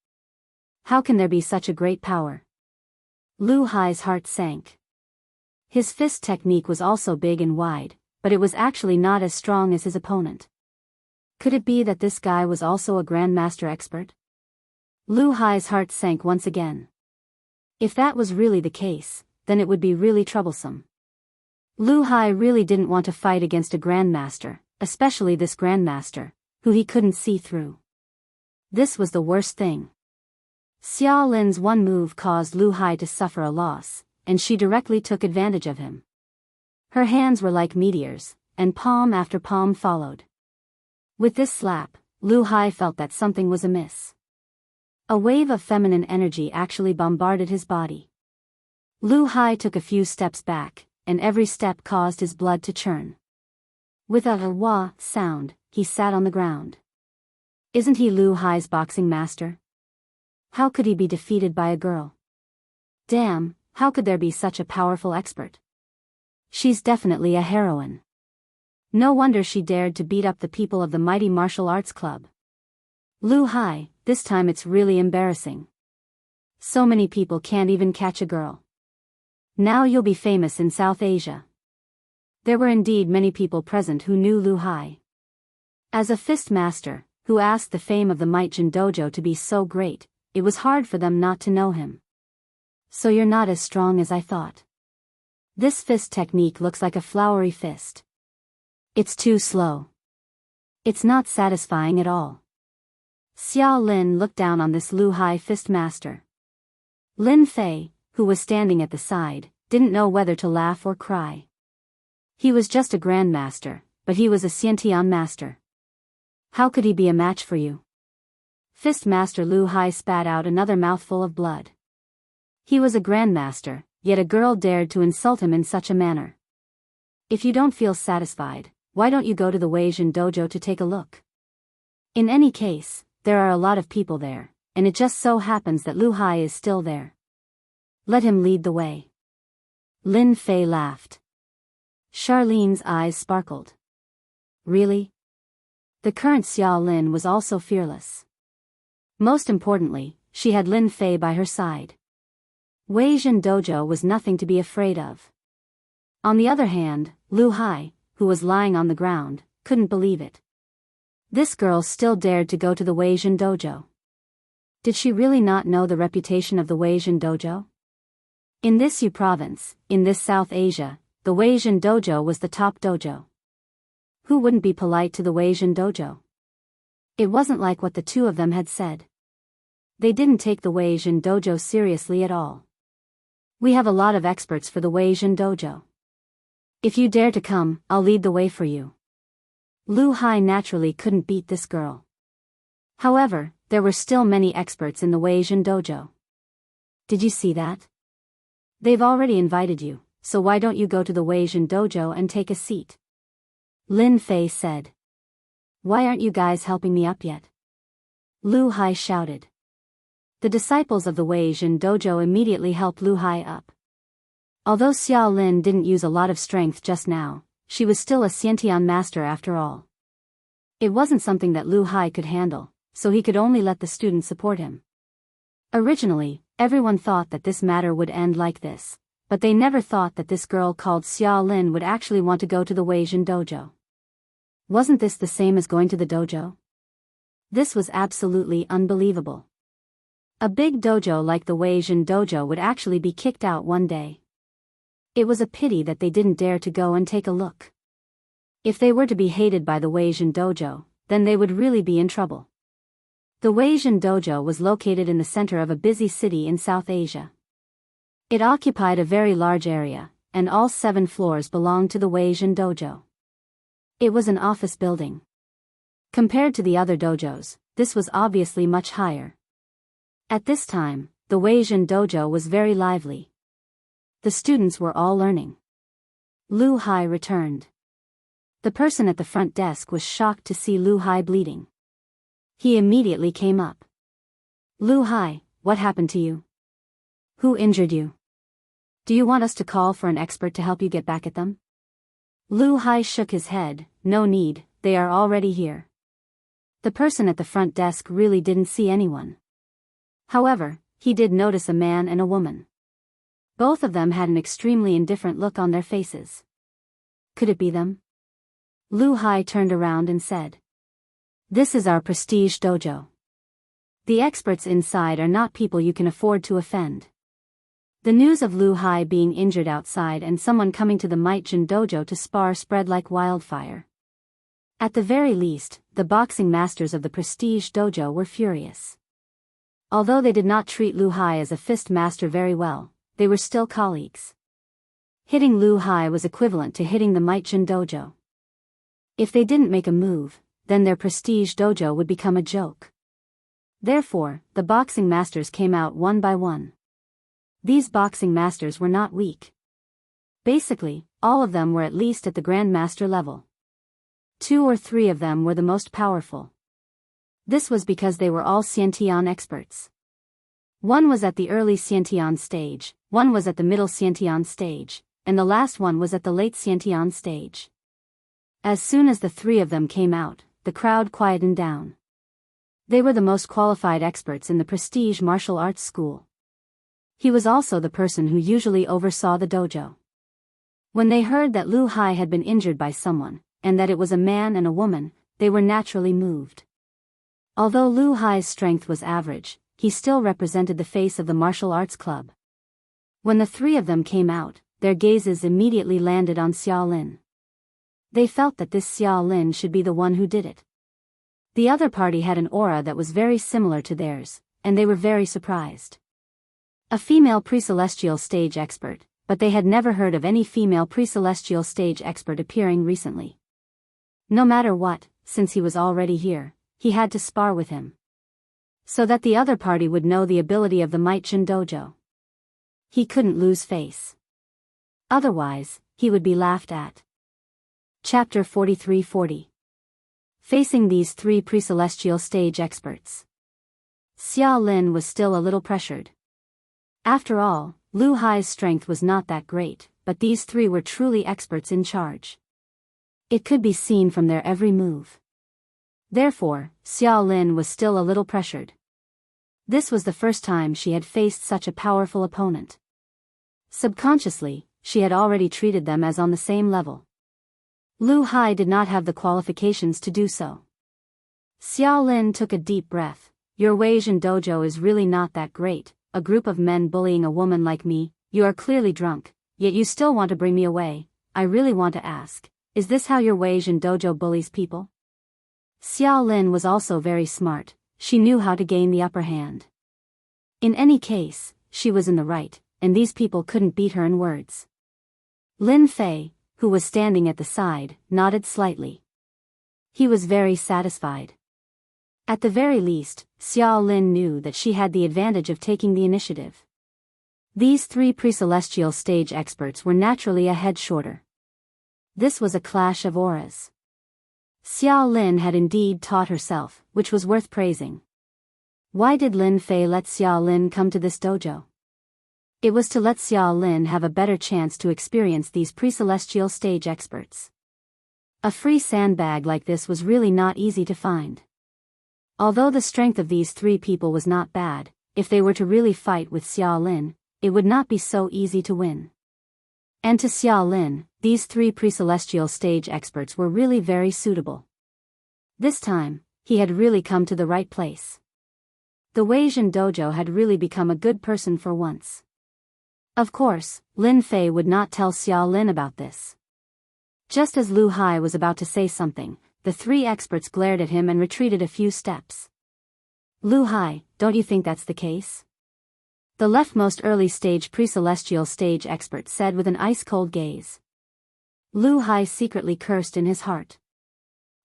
How can there be such a great power? Lu Hai's heart sank. His fist technique was also big and wide, but it was actually not as strong as his opponent. Could it be that this guy was also a grandmaster expert? Lu Hai's heart sank once again. If that was really the case, then it would be really troublesome. Lu Hai really didn't want to fight against a grandmaster, especially this grandmaster, who he couldn't see through. This was the worst thing. Xia Lin's one move caused Lu Hai to suffer a loss, and she directly took advantage of him. Her hands were like meteors, and palm after palm followed. With this slap, Lu Hai felt that something was amiss. A wave of feminine energy actually bombarded his body. Lu Hai took a few steps back, and every step caused his blood to churn. With a wah sound, he sat on the ground. Isn't he Lu Hai's boxing master? How could he be defeated by a girl? Damn, how could there be such a powerful expert? She's definitely a heroine. No wonder she dared to beat up the people of the mighty martial arts club. Lu Hai, this time it's really embarrassing. So many people can't even catch a girl. Now you'll be famous in South Asia. There were indeed many people present who knew Lu Hai. As a fist master, who asked the fame of the Might-Jin dojo to be so great, it was hard for them not to know him. So you're not as strong as I thought. This fist technique looks like a flowery fist. It's too slow. It's not satisfying at all. Xiao Lin looked down on this Lu Hai fist master. Lin Fei, who was standing at the side, didn't know whether to laugh or cry. He was just a grandmaster, but he was a Xiantian master. How could he be a match for you? Fist master Lu Hai spat out another mouthful of blood. He was a grandmaster, yet a girl dared to insult him in such a manner. If you don't feel satisfied, why don't you go to the Weijin dojo to take a look? In any case, there are a lot of people there, and it just so happens that Lu Hai is still there. Let him lead the way. Lin Fei laughed. Charlene's eyes sparkled. Really? The current Xiao Lin was also fearless. Most importantly, she had Lin Fei by her side. Weijin dojo was nothing to be afraid of. On the other hand, Lu Hai, who was lying on the ground, couldn't believe it. This girl still dared to go to the Weijin dojo. Did she really not know the reputation of the Weijin dojo? In this Yu province, in this South Asia, the Weijin dojo was the top dojo. Who wouldn't be polite to the Weijin dojo? It wasn't like what the two of them had said. They didn't take the Weijin dojo seriously at all. We have a lot of experts for the Weijin dojo. If you dare to come, I'll lead the way for you. Lu Hai naturally couldn't beat this girl. However, there were still many experts in the Weijin dojo. Did you see that? They've already invited you, so why don't you go to the Weijin dojo and take a seat? Lin Fei said. Why aren't you guys helping me up yet? Lu Hai shouted. The disciples of the Weijin dojo immediately helped Lu Hai up. Although Xiao Lin didn't use a lot of strength just now, she was still a Xiantian master after all. It wasn't something that Lu Hai could handle, so he could only let the students support him. Originally, everyone thought that this matter would end like this, but they never thought that this girl called Xiao Lin would actually want to go to the Weijin dojo. Wasn't this the same as going to the dojo? This was absolutely unbelievable. A big dojo like the Weijin dojo would actually be kicked out one day. It was a pity that they didn't dare to go and take a look. If they were to be hated by the Weijin dojo, then they would really be in trouble. The Weijin dojo was located in the center of a busy city in South Asia. It occupied a very large area, and all 7 floors belonged to the Weijin dojo. It was an office building. Compared to the other dojos, this was obviously much higher. At this time, the Weijin dojo was very lively. The students were all learning. Lu Hai returned. The person at the front desk was shocked to see Lu Hai bleeding. He immediately came up. Lu Hai, what happened to you? Who injured you? Do you want us to call for an expert to help you get back at them? Lu Hai shook his head. No need, they are already here. The person at the front desk really didn't see anyone. However, he did notice a man and a woman. Both of them had an extremely indifferent look on their faces. Could it be them? Lu Hai turned around and said. This is our prestige dojo. The experts inside are not people you can afford to offend. The news of Lu Hai being injured outside and someone coming to the Might-Jin dojo to spar spread like wildfire. At the very least, the boxing masters of the prestige dojo were furious. Although they did not treat Lu Hai as a fist master very well, they were still colleagues. Hitting Lu Hai was equivalent to hitting the Might-Jin dojo. If they didn't make a move, then their prestige dojo would become a joke. Therefore, the boxing masters came out one by one. These boxing masters were not weak. Basically, all of them were at least at the grandmaster level. 2 or 3 of them were the most powerful. This was because they were all Xiantian experts. One was at the early Xiantian stage, one was at the middle Xiantian stage, and the last one was at the late Xiantian stage. As soon as the 3 of them came out, the crowd quietened down. They were the most qualified experts in the prestige martial arts school. He was also the person who usually oversaw the dojo. When they heard that Lu Hai had been injured by someone, and that it was a man and a woman, they were naturally moved. Although Lu Hai's strength was average, he still represented the face of the martial arts club. When the three of them came out, their gazes immediately landed on Xiao Lin. They felt that this Xiao Lin should be the one who did it. The other party had an aura that was very similar to theirs, and they were very surprised. A female pre-celestial stage expert, but they had never heard of any female pre-celestial stage expert appearing recently. No matter what, since he was already here, he had to spar with him, so that the other party would know the ability of the Might-Jin dojo. He couldn't lose face. Otherwise, he would be laughed at. Chapter 43-40. Facing these three pre-celestial stage experts, Xiao Lin was still a little pressured. After all, Lu Hai's strength was not that great, but these three were truly experts in charge. It could be seen from their every move. Therefore, Xiao Lin was still a little pressured. This was the first time she had faced such a powerful opponent. Subconsciously, she had already treated them as on the same level. Lu Hai did not have the qualifications to do so. Xiao Lin took a deep breath. Your Weijin dojo is really not that great. A group of men bullying a woman like me, you are clearly drunk, yet you still want to bring me away. I really want to ask, is this how your Weijin dojo bullies people? Xiao Lin was also very smart, she knew how to gain the upper hand. In any case, she was in the right, and these people couldn't beat her in words. Lin Fei, who was standing at the side, nodded slightly. He was very satisfied. At the very least, Xiao Lin knew that she had the advantage of taking the initiative. These three pre-celestial stage experts were naturally a head shorter. This was a clash of auras. Xiao Lin had indeed taught herself, which was worth praising. Why did Lin Fei let Xiao Lin come to this dojo? It was to let Xiao Lin have a better chance to experience these pre-celestial stage experts. A free sandbag like this was really not easy to find. Although the strength of these three people was not bad, if they were to really fight with Xiao Lin, it would not be so easy to win. And to Xiao Lin, these three pre-celestial stage experts were really very suitable. This time, he had really come to the right place. The Weijin dojo had really become a good person for once. Of course, Lin Fei would not tell Xiao Lin about this. Just as Lu Hai was about to say something, the three experts glared at him and retreated a few steps. Lu Hai, don't you think that's the case? The leftmost early stage pre-celestial stage expert said with an ice-cold gaze. Lu Hai secretly cursed in his heart.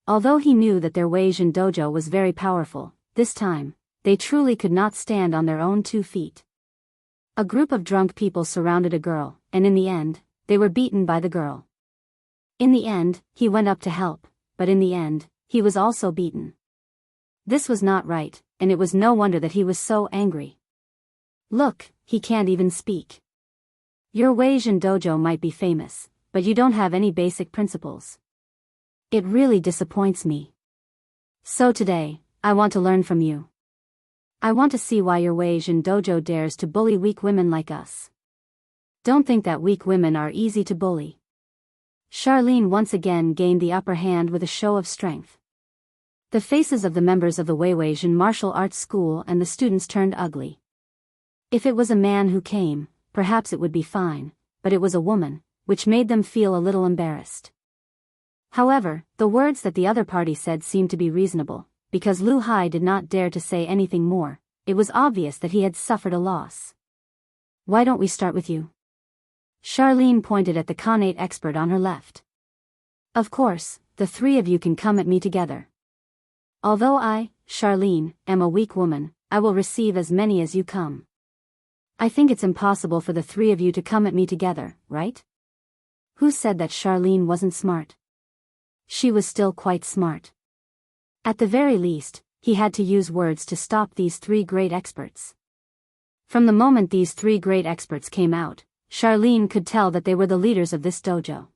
Although he knew that their Weijin dojo was very powerful, this time, they truly could not stand on their own 2 feet. A group of drunk people surrounded a girl, and in the end, they were beaten by the girl. In the end, he went up to help, but in the end, he was also beaten. This was not right, and it was no wonder that he was so angry. Look, he can't even speak. Your Weijin dojo might be famous, but you don't have any basic principles. It really disappoints me. So today, I want to learn from you. I want to see why your Weijin dojo dares to bully weak women like us. Don't think that weak women are easy to bully. Charlene once again gained the upper hand with a show of strength. The faces of the members of the Weijin martial arts school and the students turned ugly. If it was a man who came, perhaps it would be fine, but it was a woman, which made them feel a little embarrassed. However, the words that the other party said seemed to be reasonable, because Lu Hai did not dare to say anything more. It was obvious that he had suffered a loss. Why don't we start with you? Charlene pointed at the Khanate expert on her left. Of course, the 3 of you can come at me together. Although I, Charlene, am a weak woman, I will receive as many as you come. I think it's impossible for the 3 of you to come at me together, right? Who said that Charlene wasn't smart? She was still quite smart. At the very least, he had to use words to stop these 3 great experts. From the moment these 3 great experts came out, Charlene could tell that they were the leaders of this dojo.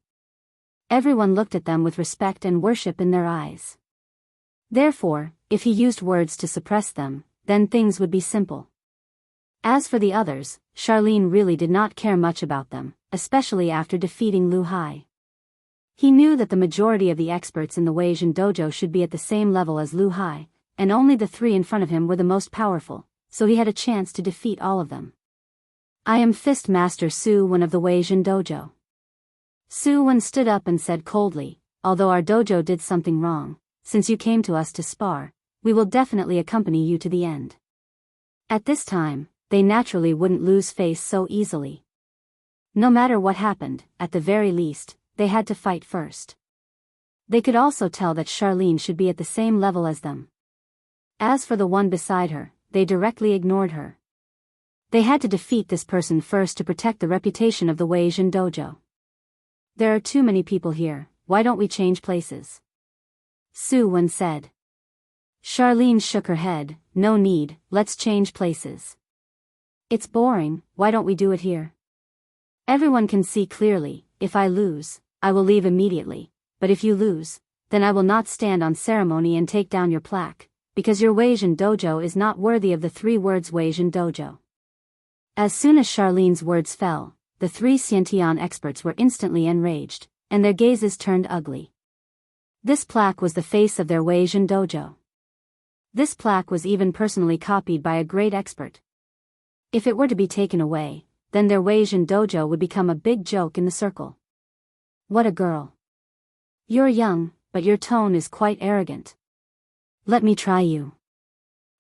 Everyone looked at them with respect and worship in their eyes. Therefore, if he used words to suppress them, then things would be simple. As for the others, Charlene really did not care much about them, especially after defeating Lu Hai. He knew that the majority of the experts in the Weijin dojo should be at the same level as Lu Hai, and only the three in front of him were the most powerful, so he had a chance to defeat all of them. I am Fist Master Su Wen of the Weijin dojo. Su Wen stood up and said coldly, although our dojo did something wrong, since you came to us to spar, we will definitely accompany you to the end. At this time, they naturally wouldn't lose face so easily. No matter what happened, at the very least, they had to fight first. They could also tell that Charlene should be at the same level as them. As for the one beside her, they directly ignored her. They had to defeat this person first to protect the reputation of the Weijin dojo. There are too many people here, why don't we change places? Su Wen said. Charlene shook her head, no need, let's change places. It's boring, why don't we do it here? Everyone can see clearly, if I lose, I will leave immediately, but if you lose, then I will not stand on ceremony and take down your plaque, because your Weijin dojo is not worthy of the 3 words Weijin dojo. As soon as Charlene's words fell, the 3 Xiantian experts were instantly enraged, and their gazes turned ugly. This plaque was the face of their Weijin dojo. This plaque was even personally copied by a great expert. If it were to be taken away, then their Weijin dojo would become a big joke in the circle. What a girl. You're young, but your tone is quite arrogant. Let me try you.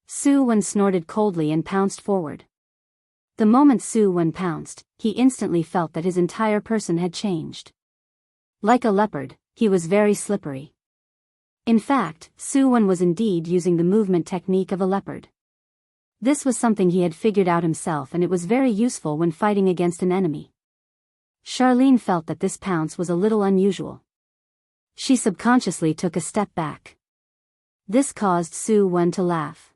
Su Wen snorted coldly and pounced forward. The moment Su Wen pounced, he instantly felt that his entire person had changed. Like a leopard, he was very slippery. In fact, Su Wen was indeed using the movement technique of a leopard. This was something he had figured out himself, and it was very useful when fighting against an enemy. Charlene felt that this pounce was a little unusual. She subconsciously took a step back. This caused Su Wen to laugh.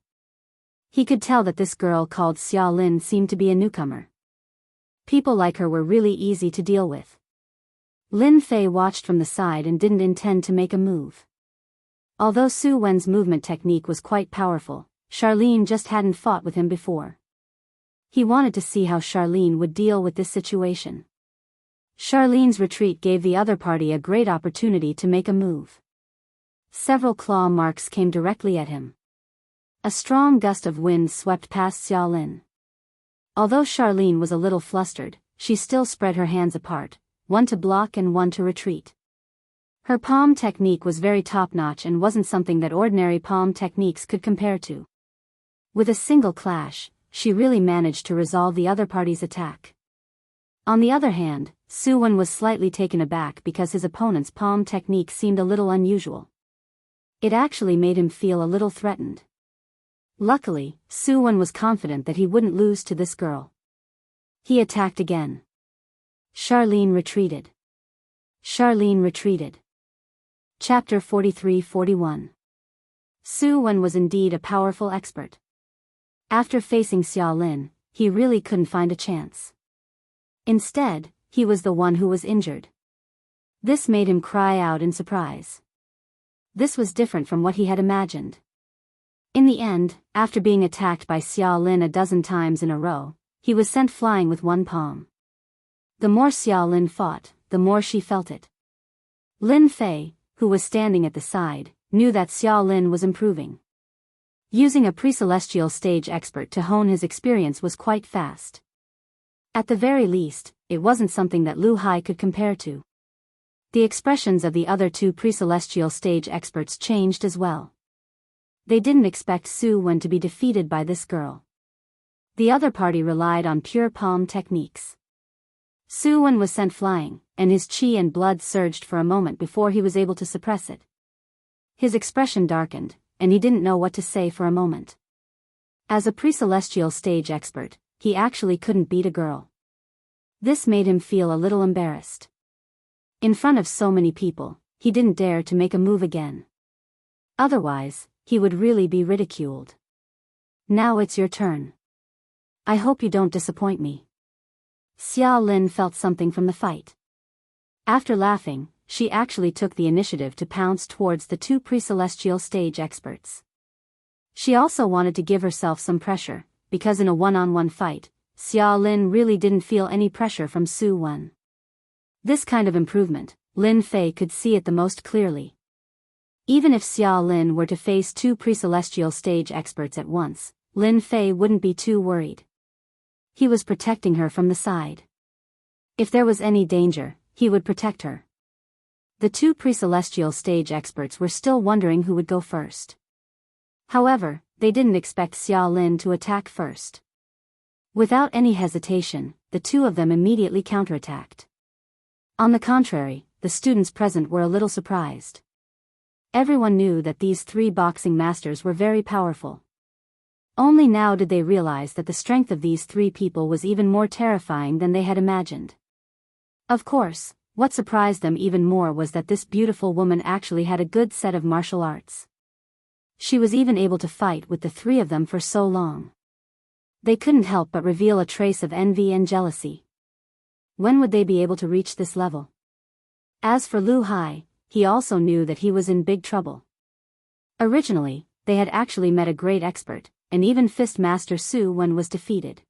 He could tell that this girl called Xia Lin seemed to be a newcomer. People like her were really easy to deal with. Lin Fei watched from the side and didn't intend to make a move. Although Su Wen's movement technique was quite powerful, Charlene just hadn't fought with him before. He wanted to see how Charlene would deal with this situation. Charlene's retreat gave the other party a great opportunity to make a move. Several claw marks came directly at him. A strong gust of wind swept past Xia Lin. Although Charlene was a little flustered, she still spread her hands apart, one to block and one to retreat. Her palm technique was very top-notch and wasn't something that ordinary palm techniques could compare to. With a single clash, she really managed to resolve the other party's attack. On the other hand, Su Wen was slightly taken aback because his opponent's palm technique seemed a little unusual. It actually made him feel a little threatened. Luckily, Su Wen was confident that he wouldn't lose to this girl. He attacked again. Charlene retreated. Charlene retreated. Chapter 43-41. Su Wen was indeed a powerful expert. After facing Xia Lin, he really couldn't find a chance. Instead, he was the one who was injured. This made him cry out in surprise. This was different from what he had imagined. In the end, after being attacked by Xia Lin a dozen times in a row, he was sent flying with one palm. The more Xia Lin fought, the more she felt it. Lin Fei, who was standing at the side, knew that Xia Lin was improving. Using a pre-celestial stage expert to hone his experience was quite fast. At the very least, it wasn't something that Lu Hai could compare to. The expressions of the other 2 pre-celestial stage experts changed as well. They didn't expect Su Wen to be defeated by this girl. The other party relied on pure palm techniques. Su Wen was sent flying, and his chi and blood surged for a moment before he was able to suppress it. His expression darkened, and he didn't know what to say for a moment. As a pre-celestial stage expert, he actually couldn't beat a girl. This made him feel a little embarrassed. In front of so many people, he didn't dare to make a move again. Otherwise, he would really be ridiculed. Now it's your turn. I hope you don't disappoint me. Xia Lin felt something from the fight. After laughing, she actually took the initiative to pounce towards the two pre-celestial stage experts. She also wanted to give herself some pressure, because in a one-on-one fight, Xia Lin really didn't feel any pressure from Su Wen. This kind of improvement, Lin Fei could see it the most clearly. Even if Xia Lin were to face two pre-celestial stage experts at once, Lin Fei wouldn't be too worried. He was protecting her from the side. If there was any danger, he would protect her. The two pre-celestial stage experts were still wondering who would go first. However, they didn't expect Xia Lin to attack first. Without any hesitation, the two of them immediately counterattacked. On the contrary, the students present were a little surprised. Everyone knew that these three boxing masters were very powerful. Only now did they realize that the strength of these three people was even more terrifying than they had imagined. Of course, what surprised them even more was that this beautiful woman actually had a good set of martial arts. She was even able to fight with the three of them for so long. They couldn't help but reveal a trace of envy and jealousy. When would they be able to reach this level? As for Lu Hai, he also knew that he was in big trouble. Originally, they had actually met a great expert, and even Fist Master Su Wen was defeated.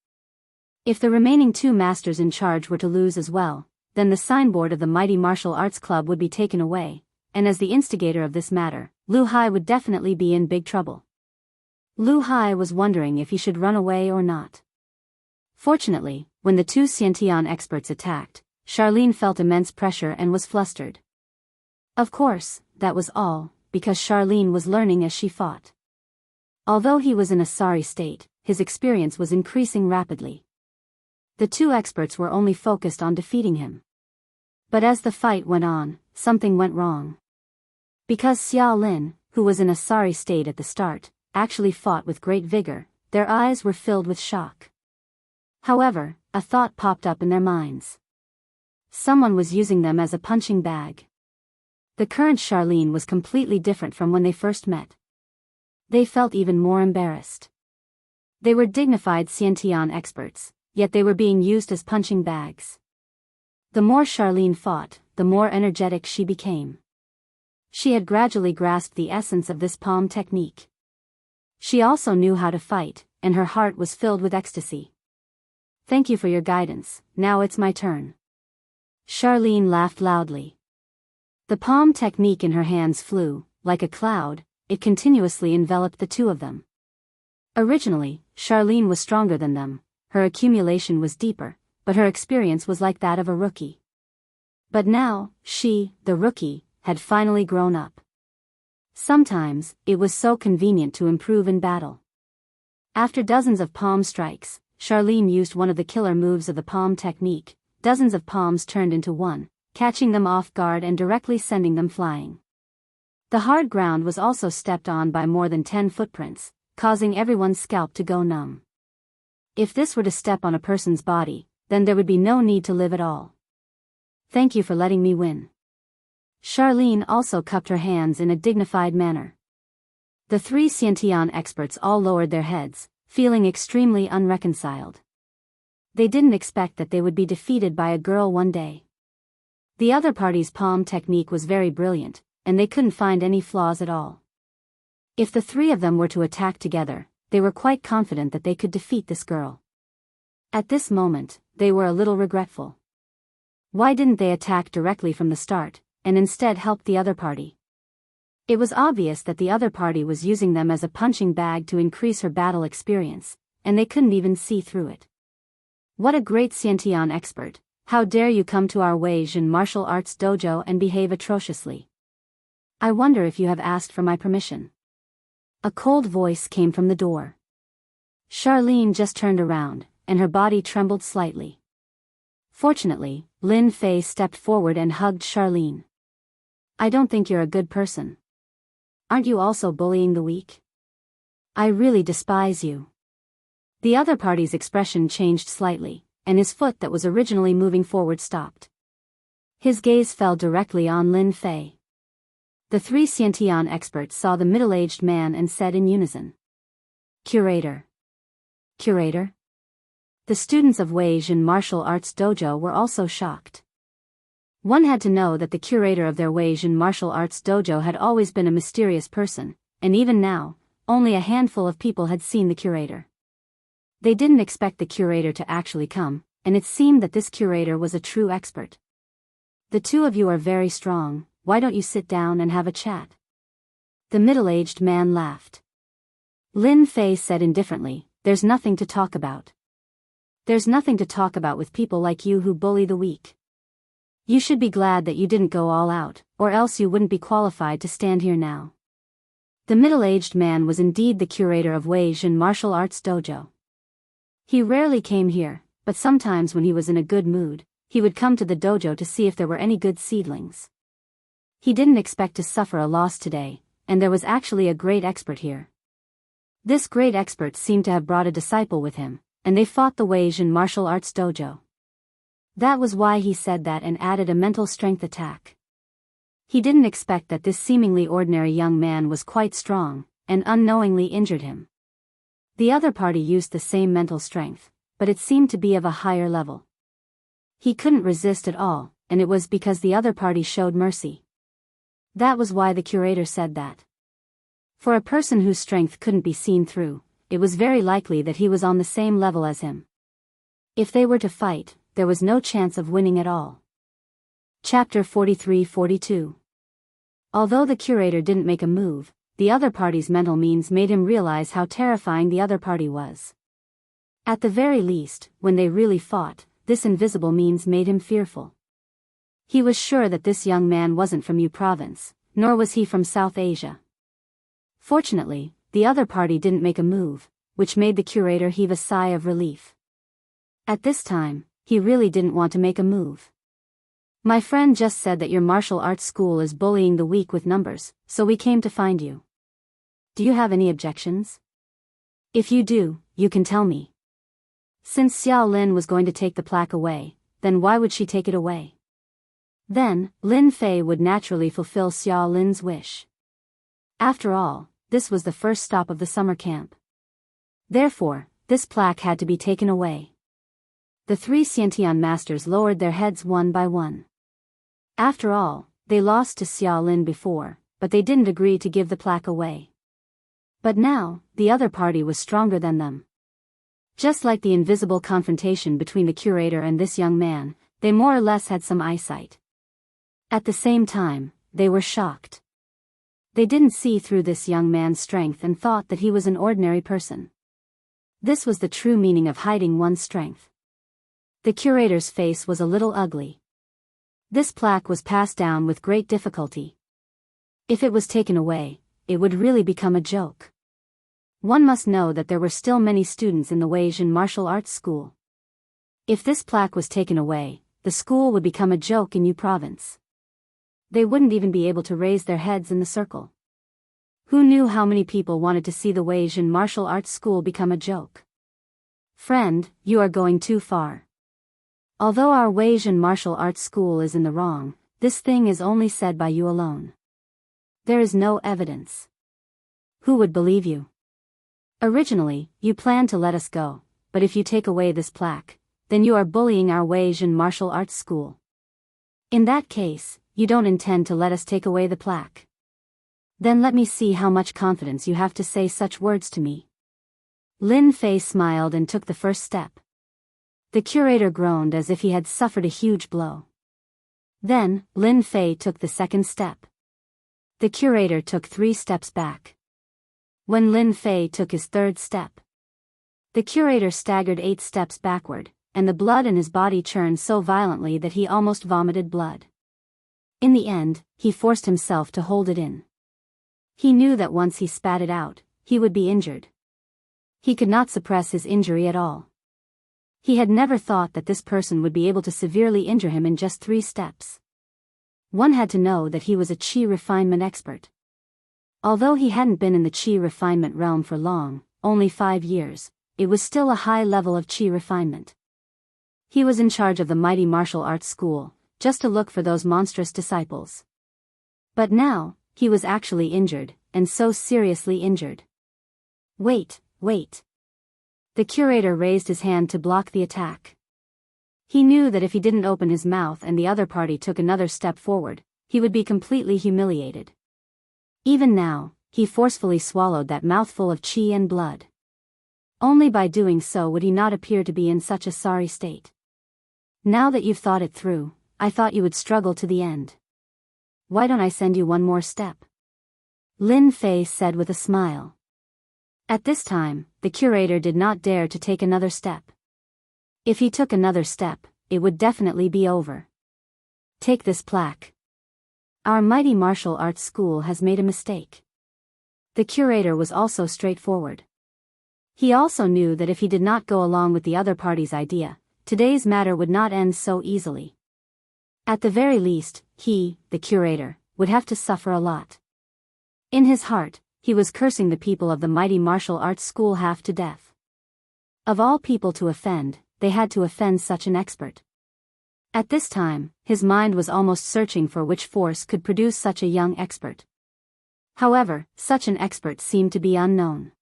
If the remaining two masters in charge were to lose as well, then the signboard of the mighty martial arts club would be taken away, and as the instigator of this matter, Lu Hai would definitely be in big trouble. Lu Hai was wondering if he should run away or not. Fortunately, when the two Xiantian experts attacked, Charlene felt immense pressure and was flustered. Of course, that was all, because Charlene was learning as she fought. Although he was in a sorry state, his experience was increasing rapidly. The two experts were only focused on defeating him. But as the fight went on, something went wrong. Because Xia Lin, who was in a sorry state at the start, actually fought with great vigor, their eyes were filled with shock. However, a thought popped up in their minds. Someone was using them as a punching bag. The current Charlene was completely different from when they first met. They felt even more embarrassed. They were dignified Xiantian experts, yet they were being used as punching bags. The more Charlene fought, the more energetic she became. She had gradually grasped the essence of this palm technique. She also knew how to fight, and her heart was filled with ecstasy. Thank you for your guidance, now it's my turn. Charlene laughed loudly. The palm technique in her hands flew, like a cloud, it continuously enveloped the two of them. Originally, Charlene was stronger than them, her accumulation was deeper, but her experience was like that of a rookie. But now, she, the rookie, had finally grown up. Sometimes, it was so convenient to improve in battle. After dozens of palm strikes, Charlene used one of the killer moves of the palm technique. Dozens of palms turned into one, catching them off guard and directly sending them flying. The hard ground was also stepped on by more than 10 footprints, causing everyone's scalp to go numb. If this were to step on a person's body, then there would be no need to live at all. Thank you for letting me win. Charlene also cupped her hands in a dignified manner. The three Xiantian experts all lowered their heads, feeling extremely unreconciled. They didn't expect that they would be defeated by a girl one day. The other party's palm technique was very brilliant, and they couldn't find any flaws at all. If the three of them were to attack together, they were quite confident that they could defeat this girl. At this moment, they were a little regretful. Why didn't they attack directly from the start, and instead help the other party? It was obvious that the other party was using them as a punching bag to increase her battle experience, and they couldn't even see through it. What a great Xiantian expert, how dare you come to our Wei Jin martial arts dojo and behave atrociously. I wonder if you have asked for my permission. A cold voice came from the door. Charlene just turned around, and her body trembled slightly. Fortunately, Lin Fei stepped forward and hugged Charlene. I don't think you're a good person. Aren't you also bullying the weak? I really despise you. The other party's expression changed slightly, and his foot that was originally moving forward stopped. His gaze fell directly on Lin Fei. The three Xiantian experts saw the middle-aged man and said in unison. Curator. Curator? The students of Wei Jin Martial Arts Dojo were also shocked. One had to know that the curator of their Wei-Jin martial arts dojo had always been a mysterious person, and even now, only a handful of people had seen the curator. They didn't expect the curator to actually come, and it seemed that this curator was a true expert. The two of you are very strong, why don't you sit down and have a chat? The middle-aged man laughed. Lin Fei said indifferently, there's nothing to talk about. There's nothing to talk about with people like you who bully the weak. You should be glad that you didn't go all out, or else you wouldn't be qualified to stand here now. The middle-aged man was indeed the curator of Wei-Jin martial arts dojo. He rarely came here, but sometimes when he was in a good mood, he would come to the dojo to see if there were any good seedlings. He didn't expect to suffer a loss today, and there was actually a great expert here. This great expert seemed to have brought a disciple with him, and they fought the Wei-Jin martial arts dojo. That was why he said that and added a mental strength attack. He didn't expect that this seemingly ordinary young man was quite strong, and unknowingly injured him. The other party used the same mental strength, but it seemed to be of a higher level. He couldn't resist at all, and it was because the other party showed mercy. That was why the curator said that. For a person whose strength couldn't be seen through, it was very likely that he was on the same level as him. If they were to fight, there was no chance of winning at all. Chapter 43-42. Although the curator didn't make a move, the other party's mental means made him realize how terrifying the other party was. At the very least, when they really fought, this invisible means made him fearful. He was sure that this young man wasn't from Yu province, nor was he from South Asia. Fortunately, the other party didn't make a move, which made the curator heave a sigh of relief. At this time, he really didn't want to make a move. My friend just said that your martial arts school is bullying the weak with numbers, so we came to find you. Do you have any objections? If you do, you can tell me. Since Xiao Lin was going to take the plaque away, then why would she take it away? Then, Lin Fei would naturally fulfill Xiao Lin's wish. After all, this was the first stop of the summer camp. Therefore, this plaque had to be taken away. The three Xiantian masters lowered their heads one by one. After all, they lost to Xiao Lin before, but they didn't agree to give the plaque away. But now, the other party was stronger than them. Just like the invisible confrontation between the curator and this young man, they more or less had some eyesight. At the same time, they were shocked. They didn't see through this young man's strength and thought that he was an ordinary person. This was the true meaning of hiding one's strength. The curator's face was a little ugly. This plaque was passed down with great difficulty. If it was taken away, it would really become a joke. One must know that there were still many students in the Wei-Jin martial arts school. If this plaque was taken away, the school would become a joke in Yu province. They wouldn't even be able to raise their heads in the circle. Who knew how many people wanted to see the Wei-Jin martial arts school become a joke? Friend, you are going too far. Although our Wei-Jin martial arts school is in the wrong, this thing is only said by you alone. There is no evidence. Who would believe you? Originally, you planned to let us go, but if you take away this plaque, then you are bullying our Wei-Jin martial arts school. In that case, you don't intend to let us take away the plaque. Then let me see how much confidence you have to say such words to me. Lin Fei smiled and took the first step. The curator groaned as if he had suffered a huge blow. Then, Lin Fei took the second step. The curator took 3 steps back. When Lin Fei took his third step, the curator staggered 8 steps backward, and the blood in his body churned so violently that he almost vomited blood. In the end, he forced himself to hold it in. He knew that once he spat it out, he would be injured. He could not suppress his injury at all. He had never thought that this person would be able to severely injure him in just 3 steps. One had to know that he was a qi refinement expert. Although he hadn't been in the qi refinement realm for long, only 5 years, it was still a high level of qi refinement. He was in charge of the mighty martial arts school, just to look for those monstrous disciples. But now, he was actually injured, and so seriously injured. Wait. The curator raised his hand to block the attack. He knew that if he didn't open his mouth and the other party took another step forward, he would be completely humiliated. Even now, he forcefully swallowed that mouthful of qi and blood. Only by doing so would he not appear to be in such a sorry state. Now that you've thought it through, I thought you would struggle to the end. Why don't I send you one more step? Lin Fei said with a smile. At this time, the curator did not dare to take another step. If he took another step, it would definitely be over. Take this plaque. Our mighty martial arts school has made a mistake. The curator was also straightforward. He also knew that if he did not go along with the other party's idea, today's matter would not end so easily. At the very least, he, the curator, would have to suffer a lot. In his heart, he was cursing the people of the mighty martial arts school half to death. Of all people to offend, they had to offend such an expert. At this time, his mind was almost searching for which force could produce such a young expert. However, such an expert seemed to be unknown.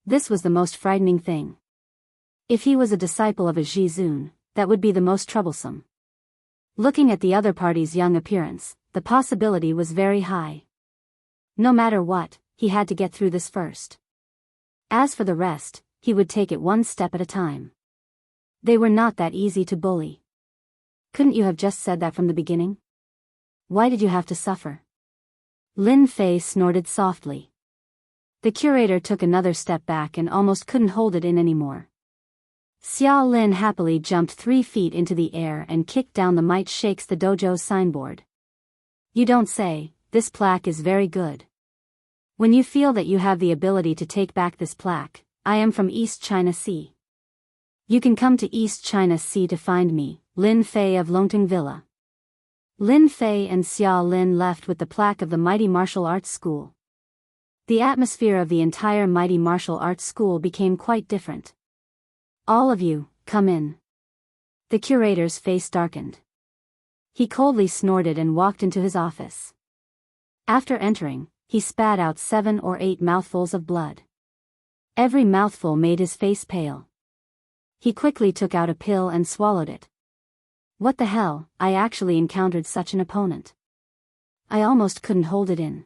This was the most frightening thing. If he was a disciple of a Jizun, that would be the most troublesome. Looking at the other party's young appearance, the possibility was very high. No matter what, he had to get through this first. As for the rest, he would take it one step at a time. They were not that easy to bully. Couldn't you have just said that from the beginning? Why did you have to suffer? Lin Fei snorted softly. The curator took another step back and almost couldn't hold it in anymore. Xiao Lin happily jumped 3 feet into the air and kicked down the Might Shakes the Dojo's signboard. You don't say, this plaque is very good. When you feel that you have the ability to take back this plaque, I am from East China Sea. You can come to East China Sea to find me, Lin Fei of Longting Villa. Lin Fei and Xiao Lin left with the plaque of the Mighty Martial Arts School. The atmosphere of the entire Mighty Martial Arts School became quite different. All of you, come in. The curator's face darkened. He coldly snorted and walked into his office. After entering, he spat out 7 or 8 mouthfuls of blood. Every mouthful made his face pale. He quickly took out a pill and swallowed it. What the hell, I actually encountered such an opponent. I almost couldn't hold it in.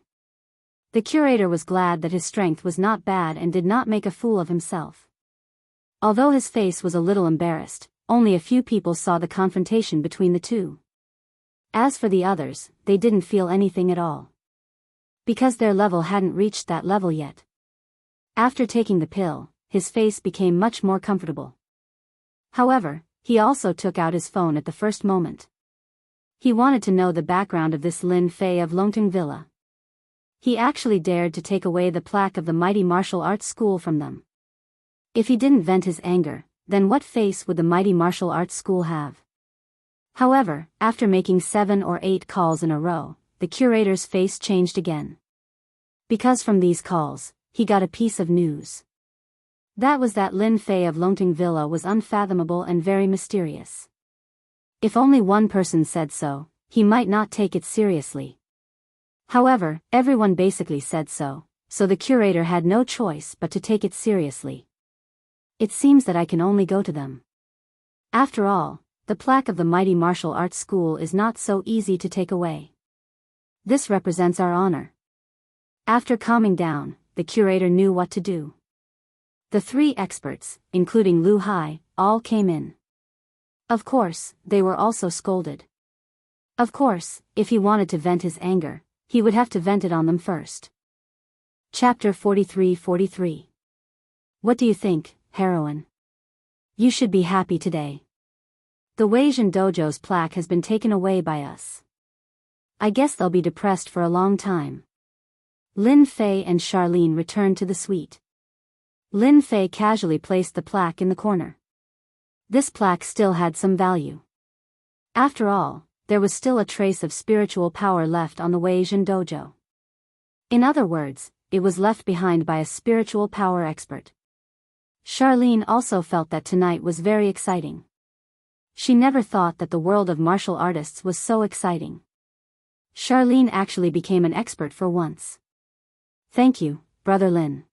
The curator was glad that his strength was not bad and did not make a fool of himself. Although his face was a little embarrassed, only a few people saw the confrontation between the two. As for the others, they didn't feel anything at all. Because their level hadn't reached that level yet. After taking the pill, his face became much more comfortable. However, he also took out his phone at the first moment. He wanted to know the background of this Lin Fei of Longting Villa. He actually dared to take away the plaque of the Mighty Martial Arts School from them. If he didn't vent his anger, then what face would the Mighty Martial Arts School have? However, after making 7 or 8 calls in a row, the curator's face changed again. Because from these calls, he got a piece of news. That was that Lin Fei of Longting Villa was unfathomable and very mysterious. If only one person said so, he might not take it seriously. However, everyone basically said so the curator had no choice but to take it seriously. It seems that I can only go to them. After all, the plaque of the Mighty Martial Arts School is not so easy to take away. This represents our honor. After calming down, the curator knew what to do. The 3 experts, including Lu Hai, all came in. Of course, they were also scolded. Of course, if he wanted to vent his anger, he would have to vent it on them first. Chapter 43-43. What do you think, heroine? You should be happy today. The Weijin Dojo's plaque has been taken away by us. I guess they'll be depressed for a long time. Lin Fei and Charlene returned to the suite. Lin Fei casually placed the plaque in the corner. This plaque still had some value. After all, there was still a trace of spiritual power left on the Weijin Dojo. In other words, it was left behind by a spiritual power expert. Charlene also felt that tonight was very exciting. She never thought that the world of martial artists was so exciting. Charlene actually became an expert for once. Thank you, Brother Lin.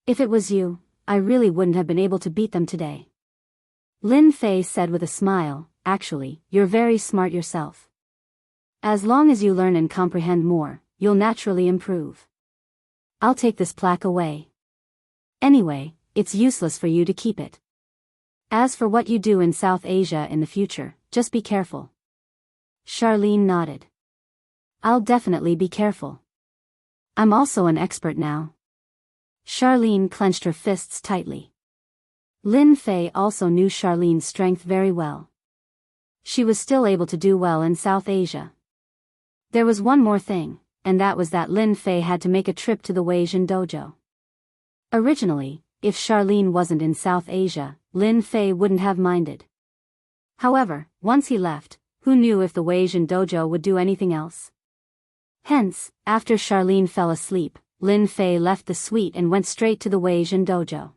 If it was you, I really wouldn't have been able to beat them today. Lin Fei said with a smile, actually, you're very smart yourself. As long as you learn and comprehend more, you'll naturally improve. I'll take this plaque away. Anyway, it's useless for you to keep it. As for what you do in South Asia in the future, just be careful. Charlene nodded. I'll definitely be careful. I'm also an expert now. Charlene clenched her fists tightly. Lin Fei also knew Charlene's strength very well. She was still able to do well in South Asia. There was one more thing, and that was that Lin Fei had to make a trip to the Weijin dojo. Originally, if Charlene wasn't in South Asia, Lin Fei wouldn't have minded. However, once he left, who knew if the Weijin dojo would do anything else? Hence, after Charlene fell asleep, Lin Fei left the suite and went straight to the Weijin dojo.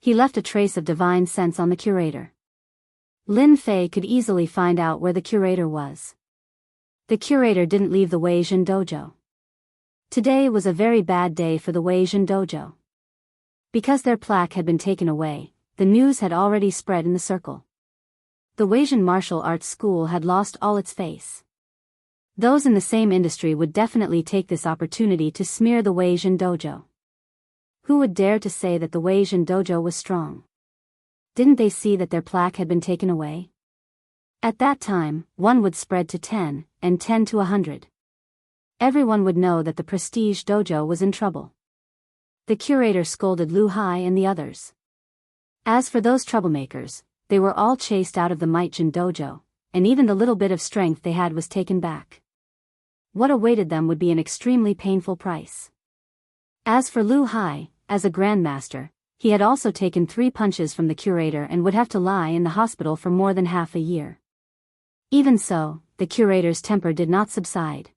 He left a trace of divine sense on the curator. Lin Fei could easily find out where the curator was. The curator didn't leave the Weijin dojo. Today was a very bad day for the Weijin dojo. Because their plaque had been taken away, the news had already spread in the circle. The Weijin martial arts school had lost all its face. Those in the same industry would definitely take this opportunity to smear the Weijin dojo. Who would dare to say that the Weijin dojo was strong? Didn't they see that their plaque had been taken away? At that time, 1 would spread to 10, and 10 to 100. Everyone would know that the prestige dojo was in trouble. The curator scolded Lu Hai and the others. As for those troublemakers, they were all chased out of the Meijin dojo, and even the little bit of strength they had was taken back. What awaited them would be an extremely painful price. As for Lu Hai, as a grandmaster, he had also taken 3 punches from the curator and would have to lie in the hospital for more than half a year. Even so, the curator's temper did not subside.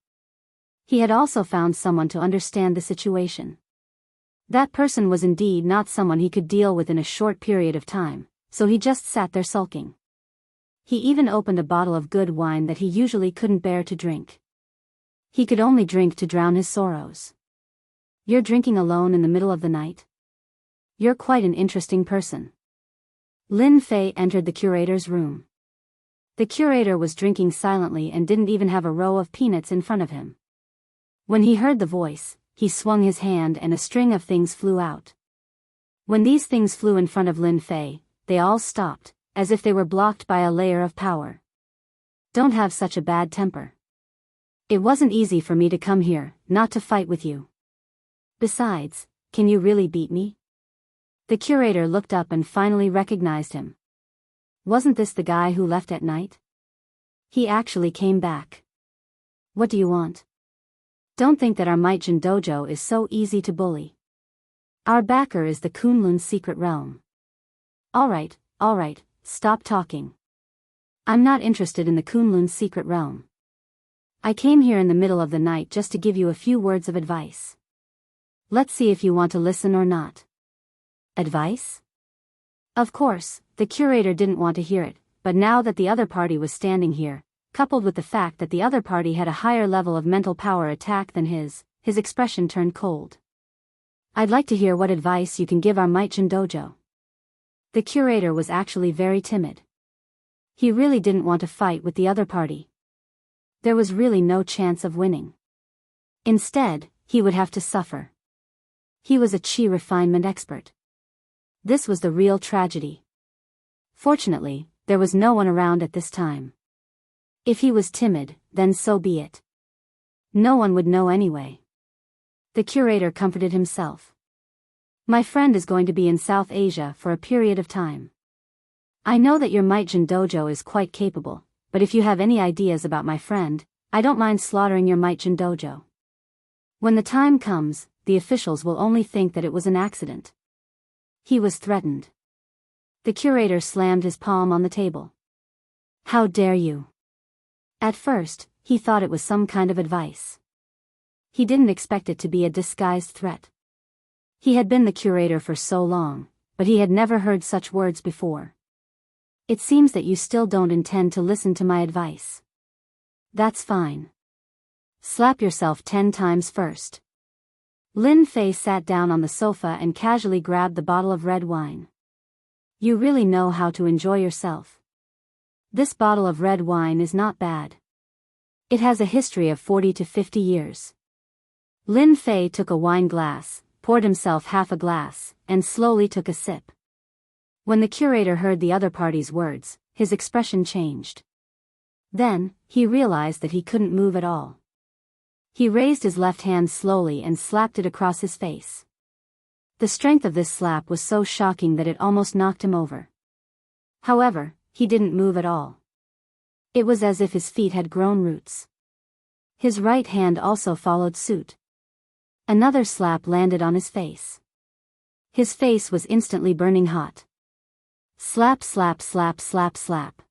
He had also found someone to understand the situation. That person was indeed not someone he could deal with in a short period of time, so he just sat there sulking. He even opened a bottle of good wine that he usually couldn't bear to drink. He could only drink to drown his sorrows. You're drinking alone in the middle of the night? You're quite an interesting person. Lin Fei entered the curator's room. The curator was drinking silently and didn't even have a row of peanuts in front of him. When he heard the voice, he swung his hand and a string of things flew out. When these things flew in front of Lin Fei, they all stopped, as if they were blocked by a layer of power. Don't have such a bad temper. It wasn't easy for me to come here, not to fight with you. Besides, can you really beat me? The curator looked up and finally recognized him. Wasn't this the guy who left at night? He actually came back. What do you want? Don't think that our Meijin dojo is so easy to bully. Our backer is the Kunlun's secret realm. Alright, stop talking. I'm not interested in the Kunlun's secret realm. I came here in the middle of the night just to give you a few words of advice. Let's see if you want to listen or not. Advice? Of course, the curator didn't want to hear it, but now that the other party was standing here, coupled with the fact that the other party had a higher level of mental power attack than his expression turned cold. I'd like to hear what advice you can give our Meijin dojo. The curator was actually very timid. He really didn't want to fight with the other party. There was really no chance of winning. Instead, he would have to suffer. He was a chi refinement expert. This was the real tragedy. Fortunately, there was no one around at this time. If he was timid, then so be it. No one would know anyway. The curator comforted himself. My friend is going to be in South Asia for a period of time. I know that your Meijin dojo is quite capable, but if you have any ideas about my friend, I don't mind slaughtering your Meijin dojo. When the time comes, the officials will only think that it was an accident. He was threatened. The curator slammed his palm on the table. How dare you? At first, he thought it was some kind of advice. He didn't expect it to be a disguised threat. He had been the curator for so long, but he had never heard such words before. It seems that you still don't intend to listen to my advice. That's fine. Slap yourself 10 times first. Lin Fei sat down on the sofa and casually grabbed the bottle of red wine. You really know how to enjoy yourself. This bottle of red wine is not bad. It has a history of 40 to 50 years. Lin Fei took a wine glass, poured himself half a glass, and slowly took a sip. When the curator heard the other party's words, his expression changed. Then, he realized that he couldn't move at all. He raised his left hand slowly and slapped it across his face. The strength of this slap was so shocking that it almost knocked him over. However, he didn't move at all. It was as if his feet had grown roots. His right hand also followed suit. Another slap landed on his face. His face was instantly burning hot. Slap, slap, slap, slap, slap.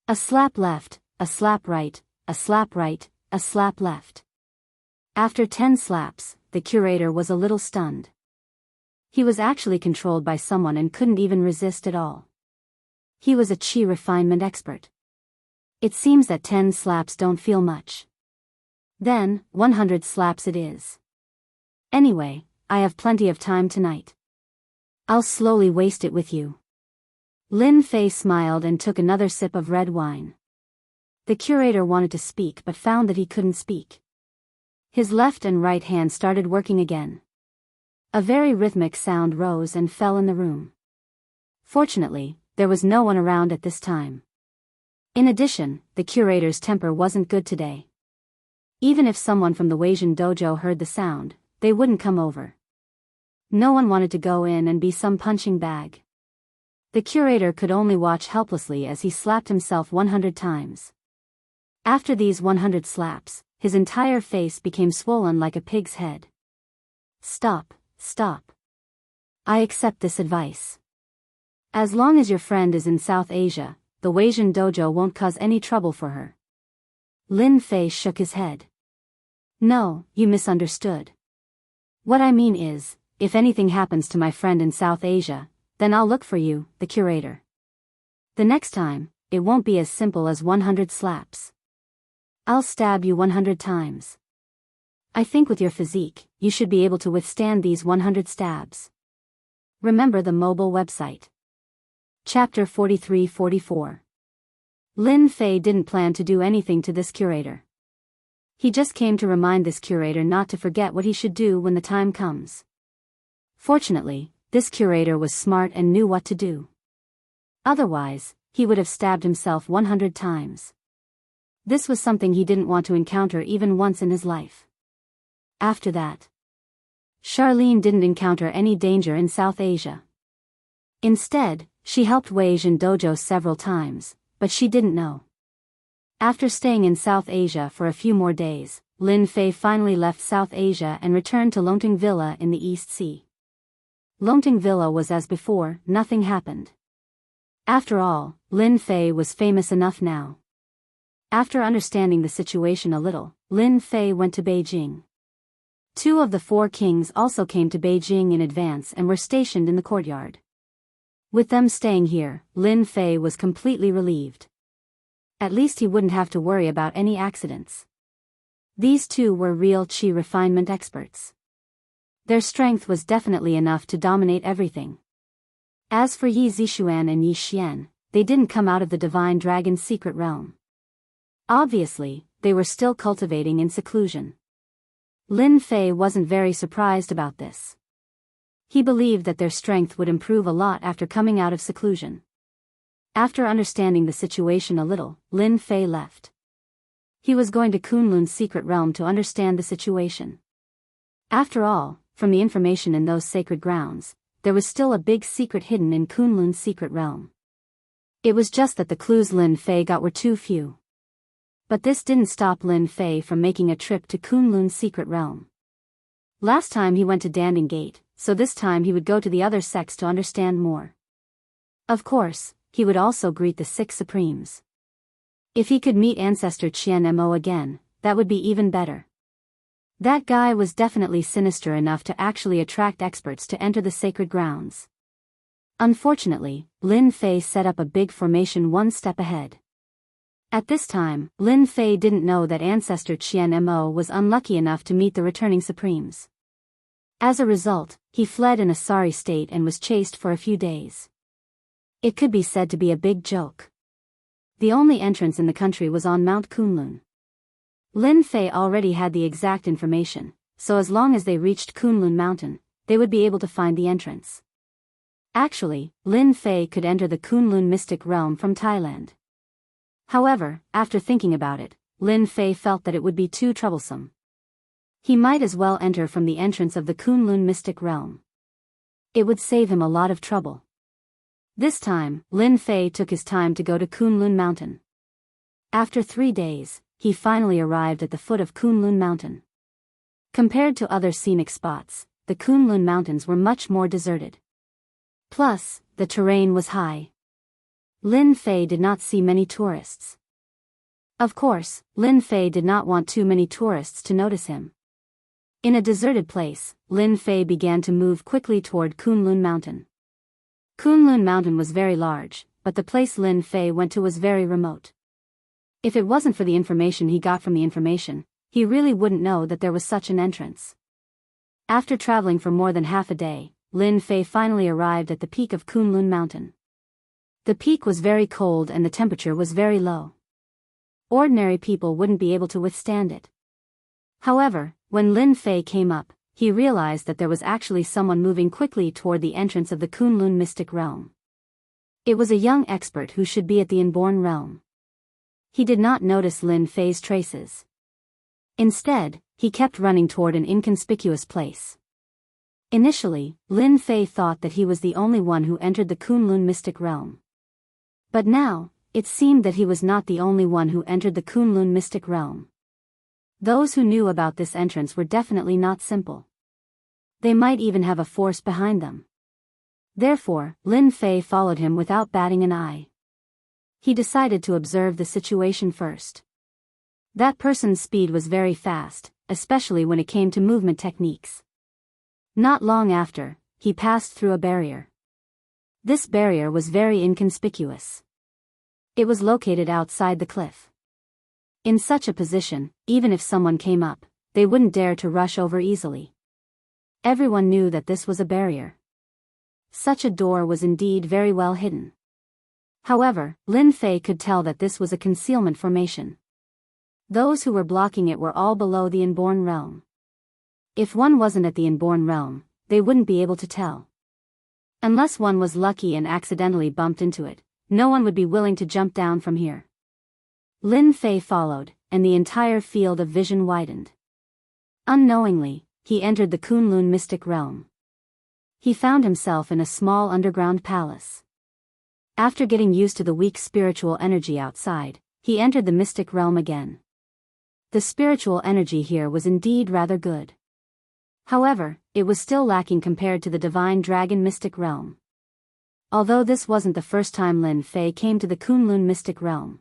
A slap left, a slap right, a slap right, a slap left. After 10 slaps, the curator was a little stunned. He was actually controlled by someone and couldn't even resist at all. He was a chi refinement expert. It seems that 10 slaps don't feel much. Then, 100 slaps it is. Anyway, I have plenty of time tonight. I'll slowly waste it with you. Lin Fei smiled and took another sip of red wine. The curator wanted to speak but found that he couldn't speak. His left and right hand started working again. A very rhythmic sound rose and fell in the room. Fortunately, there was no one around at this time. In addition, the curator's temper wasn't good today. Even if someone from the Weijin dojo heard the sound, they wouldn't come over. No one wanted to go in and be some punching bag. The curator could only watch helplessly as he slapped himself 100 times. After these 100 slaps, his entire face became swollen like a pig's head. Stop, stop. I accept this advice. As long as your friend is in South Asia, the Weijin dojo won't cause any trouble for her. Lin Fei shook his head. No, you misunderstood. What I mean is, if anything happens to my friend in South Asia, then I'll look for you, the curator. The next time, it won't be as simple as 100 slaps. I'll stab you 100 times. I think with your physique, you should be able to withstand these 100 stabs. Remember the mobile website. Chapter 43-44. Lin Fei didn't plan to do anything to this curator. He just came to remind this curator not to forget what he should do when the time comes. Fortunately, this curator was smart and knew what to do. Otherwise, he would have stabbed himself 100 times. This was something he didn't want to encounter even once in his life. After that, Charlene didn't encounter any danger in South Asia. Instead, she helped Weijin dojo several times, but she didn't know. After staying in South Asia for a few more days, Lin Fei finally left South Asia and returned to Longting Villa in the East Sea. Longting Villa was as before, nothing happened. After all, Lin Fei was famous enough now. After understanding the situation a little, Lin Fei went to Beijing. 2 of the 4 kings also came to Beijing in advance and were stationed in the courtyard. With them staying here, Lin Fei was completely relieved. At least he wouldn't have to worry about any accidents. These 2 were real chi refinement experts. Their strength was definitely enough to dominate everything. As for Yi Zixuan and Yi Xian, they didn't come out of the Divine Dragon's secret realm. Obviously, they were still cultivating in seclusion. Lin Fei wasn't very surprised about this. He believed that their strength would improve a lot after coming out of seclusion. After understanding the situation a little, Lin Fei left. He was going to Kunlun's secret realm to understand the situation. After all, from the information in those sacred grounds, there was still a big secret hidden in Kunlun's secret realm. It was just that the clues Lin Fei got were too few. But this didn't stop Lin Fei from making a trip to Kunlun's secret realm. Last time he went to Danding Gate, so this time he would go to the other sects to understand more. Of course, he would also greet the 6 Supremes. If he could meet Ancestor Qian Mo again, that would be even better. That guy was definitely sinister enough to actually attract experts to enter the sacred grounds. Unfortunately, Lin Fei set up a big formation 1 step ahead. At this time, Lin Fei didn't know that Ancestor Qian Mo was unlucky enough to meet the returning Supremes. As a result, he fled in a sorry state and was chased for a few days. It could be said to be a big joke. The only entrance in the country was on Mount Kunlun. Lin Fei already had the exact information, so as long as they reached Kunlun Mountain, they would be able to find the entrance. Actually, Lin Fei could enter the Kunlun mystic realm from Thailand. However, after thinking about it, Lin Fei felt that it would be too troublesome. He might as well enter from the entrance of the Kunlun mystic realm. It would save him a lot of trouble. This time, Lin Fei took his time to go to Kunlun Mountain. After 3 days, he finally arrived at the foot of Kunlun Mountain. Compared to other scenic spots, the Kunlun Mountains were much more deserted. Plus, the terrain was high. Lin Fei did not see many tourists. Of course, Lin Fei did not want too many tourists to notice him. In a deserted place, Lin Fei began to move quickly toward Kunlun Mountain. Kunlun Mountain was very large, but the place Lin Fei went to was very remote. If it wasn't for the information he got from the information, he really wouldn't know that there was such an entrance. After traveling for more than half a day, Lin Fei finally arrived at the peak of Kunlun Mountain. The peak was very cold and the temperature was very low. Ordinary people wouldn't be able to withstand it. However, when Lin Fei came up, he realized that there was actually someone moving quickly toward the entrance of the Kunlun mystic realm. It was a young expert who should be at the inborn realm. He did not notice Lin Fei's traces. Instead, he kept running toward an inconspicuous place. Initially, Lin Fei thought that he was the only one who entered the Kunlun mystic realm. But now, it seemed that he was not the only one who entered the Kunlun mystic realm. Those who knew about this entrance were definitely not simple. They might even have a force behind them. Therefore, Lin Fei followed him without batting an eye. He decided to observe the situation first. That person's speed was very fast, especially when it came to movement techniques. Not long after, he passed through a barrier. This barrier was very inconspicuous. It was located outside the cliff. In such a position, even if someone came up, they wouldn't dare to rush over easily. Everyone knew that this was a barrier. Such a door was indeed very well hidden. However, Lin Fei could tell that this was a concealment formation. Those who were blocking it were all below the inborn realm. If one wasn't at the inborn realm, they wouldn't be able to tell. Unless one was lucky and accidentally bumped into it, no one would be willing to jump down from here. Lin Fei followed, and the entire field of vision widened. Unknowingly, he entered the Kunlun mystic realm. He found himself in a small underground palace. After getting used to the weak spiritual energy outside, he entered the mystic realm again. The spiritual energy here was indeed rather good. However, it was still lacking compared to the divine dragon mystic realm. Although this wasn't the first time Lin Fei came to the Kunlun mystic realm.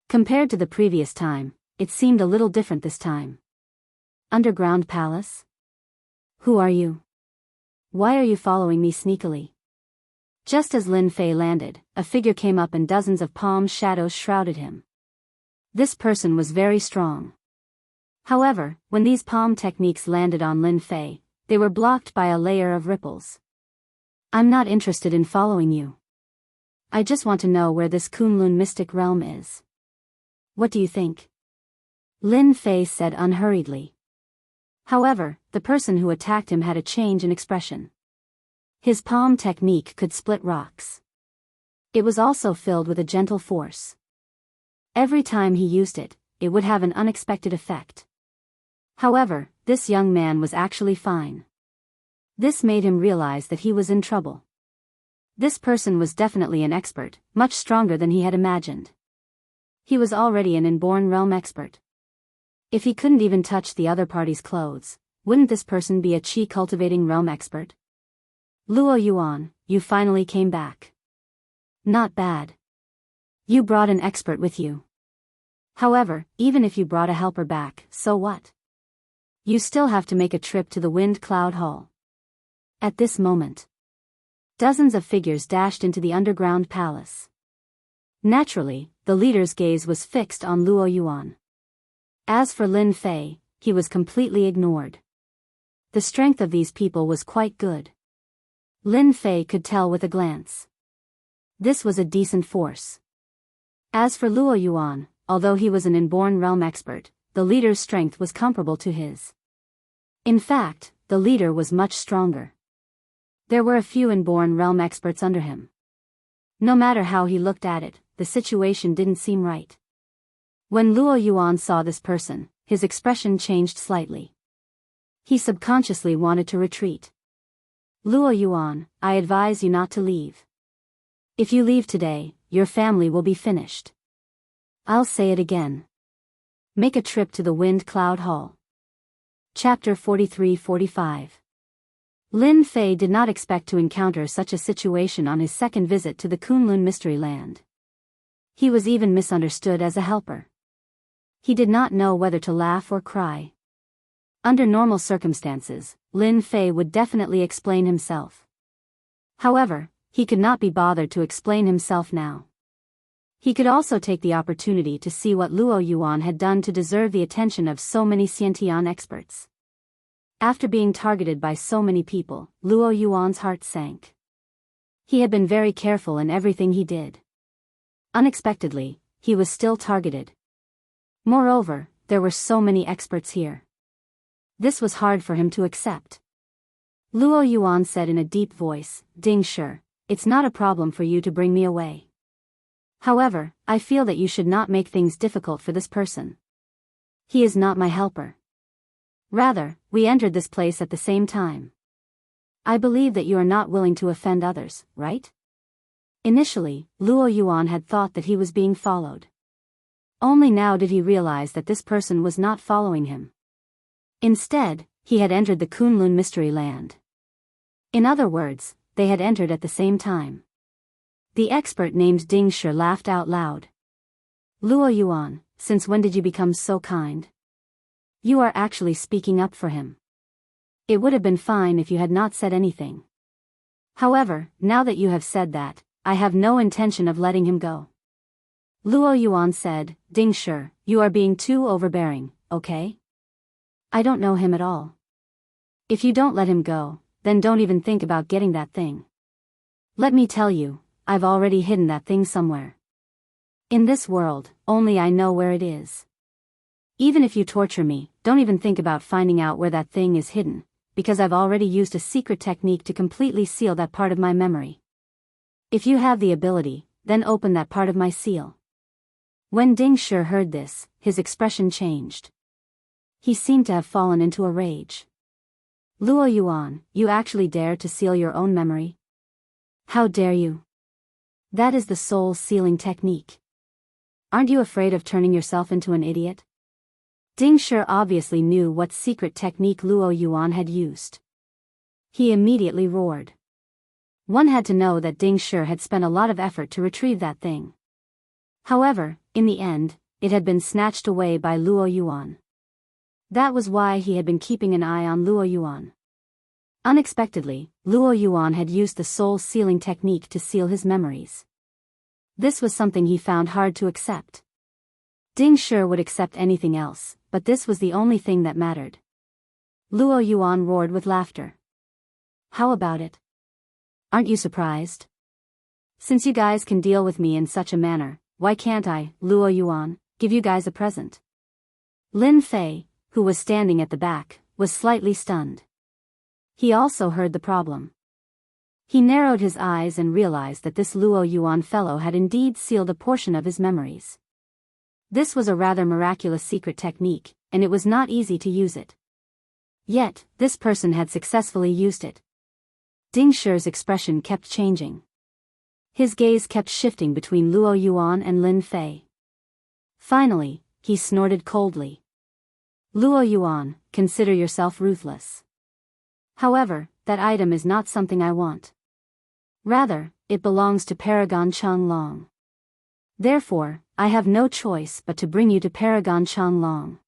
Compared to the previous time, it seemed a little different this time. Underground palace? Who are you? Why are you following me sneakily? Just as Lin Fei landed, a figure came up and dozens of palm shadows shrouded him. This person was very strong. However, when these palm techniques landed on Lin Fei, they were blocked by a layer of ripples. I'm not interested in following you. I just want to know where this Kunlun mystic realm is. What do you think? Lin Fei said unhurriedly. However, the person who attacked him had a change in expression. His palm technique could split rocks. It was also filled with a gentle force. Every time he used it, it would have an unexpected effect. However, this young man was actually fine. This made him realize that he was in trouble. This person was definitely an expert, much stronger than he had imagined. He was already an inborn realm expert. If he couldn't even touch the other party's clothes, wouldn't this person be a chi-cultivating realm expert? Luo Yuan, you finally came back. Not bad. You brought an expert with you. However, even if you brought a helper back, so what? You still have to make a trip to the Wind Cloud Hall. At this moment, dozens of figures dashed into the underground palace. Naturally, the leader's gaze was fixed on Luo Yuan. As for Lin Fei, he was completely ignored. The strength of these people was quite good. Lin Fei could tell with a glance. This was a decent force. As for Luo Yuan, although he was an inborn realm expert, the leader's strength was comparable to his. In fact, the leader was much stronger. There were a few inborn realm experts under him. No matter how he looked at it, the situation didn't seem right. When Luo Yuan saw this person, his expression changed slightly. He subconsciously wanted to retreat. Luo Yuan, I advise you not to leave. If you leave today, your family will be finished. I'll say it again. Make a trip to the Wind Cloud Hall. Chapter 43-45. Lin Fei did not expect to encounter such a situation on his second visit to the Kunlun Mystery Land. He was even misunderstood as a helper. He did not know whether to laugh or cry. Under normal circumstances, Lin Fei would definitely explain himself. However, he could not be bothered to explain himself now. He could also take the opportunity to see what Luo Yuan had done to deserve the attention of so many Xiantian experts. After being targeted by so many people, Luo Yuan's heart sank. He had been very careful in everything he did. Unexpectedly, he was still targeted. Moreover, there were so many experts here. This was hard for him to accept. Luo Yuan said in a deep voice, "Ding Shi, it's not a problem for you to bring me away. However, I feel that you should not make things difficult for this person. He is not my helper. Rather, we entered this place at the same time. I believe that you are not willing to offend others, right?" Initially, Luo Yuan had thought that he was being followed. Only now did he realize that this person was not following him. Instead, he had entered the Kunlun Mystery Land. In other words, they had entered at the same time. The expert named Ding Shi laughed out loud. "Luo Yuan, since when did you become so kind? You are actually speaking up for him. It would have been fine if you had not said anything. However, now that you have said that, I have no intention of letting him go." Luo Yuan said, "Ding Shi, you are being too overbearing, okay? I don't know him at all. If you don't let him go, then don't even think about getting that thing. Let me tell you, I've already hidden that thing somewhere. In this world, only I know where it is. Even if you torture me, don't even think about finding out where that thing is hidden, because I've already used a secret technique to completely seal that part of my memory. If you have the ability, then open that part of my seal." When Ding Shi heard this, his expression changed. He seemed to have fallen into a rage. "Luo Yuan, you actually dare to seal your own memory? How dare you? That is the soul sealing technique. Aren't you afraid of turning yourself into an idiot?" Ding Shi obviously knew what secret technique Luo Yuan had used. He immediately roared. One had to know that Ding Shi had spent a lot of effort to retrieve that thing. However, in the end, it had been snatched away by Luo Yuan. That was why he had been keeping an eye on Luo Yuan. Unexpectedly, Luo Yuan had used the soul sealing technique to seal his memories. This was something he found hard to accept. Ding Shi would accept anything else, but this was the only thing that mattered. Luo Yuan roared with laughter. "How about it? Aren't you surprised? Since you guys can deal with me in such a manner, why can't I, Luo Yuan, give you guys a present?" Lin Fei, who was standing at the back, was slightly stunned. He also heard the problem. He narrowed his eyes and realized that this Luo Yuan fellow had indeed sealed a portion of his memories. This was a rather miraculous secret technique, and it was not easy to use it. Yet, this person had successfully used it. Ding Shi's expression kept changing. His gaze kept shifting between Luo Yuan and Lin Fei. Finally, he snorted coldly. "Luo Yuan, consider yourself ruthless. However, that item is not something I want. Rather, it belongs to Paragon Changlong. Therefore, I have no choice but to bring you to Paragon Changlong.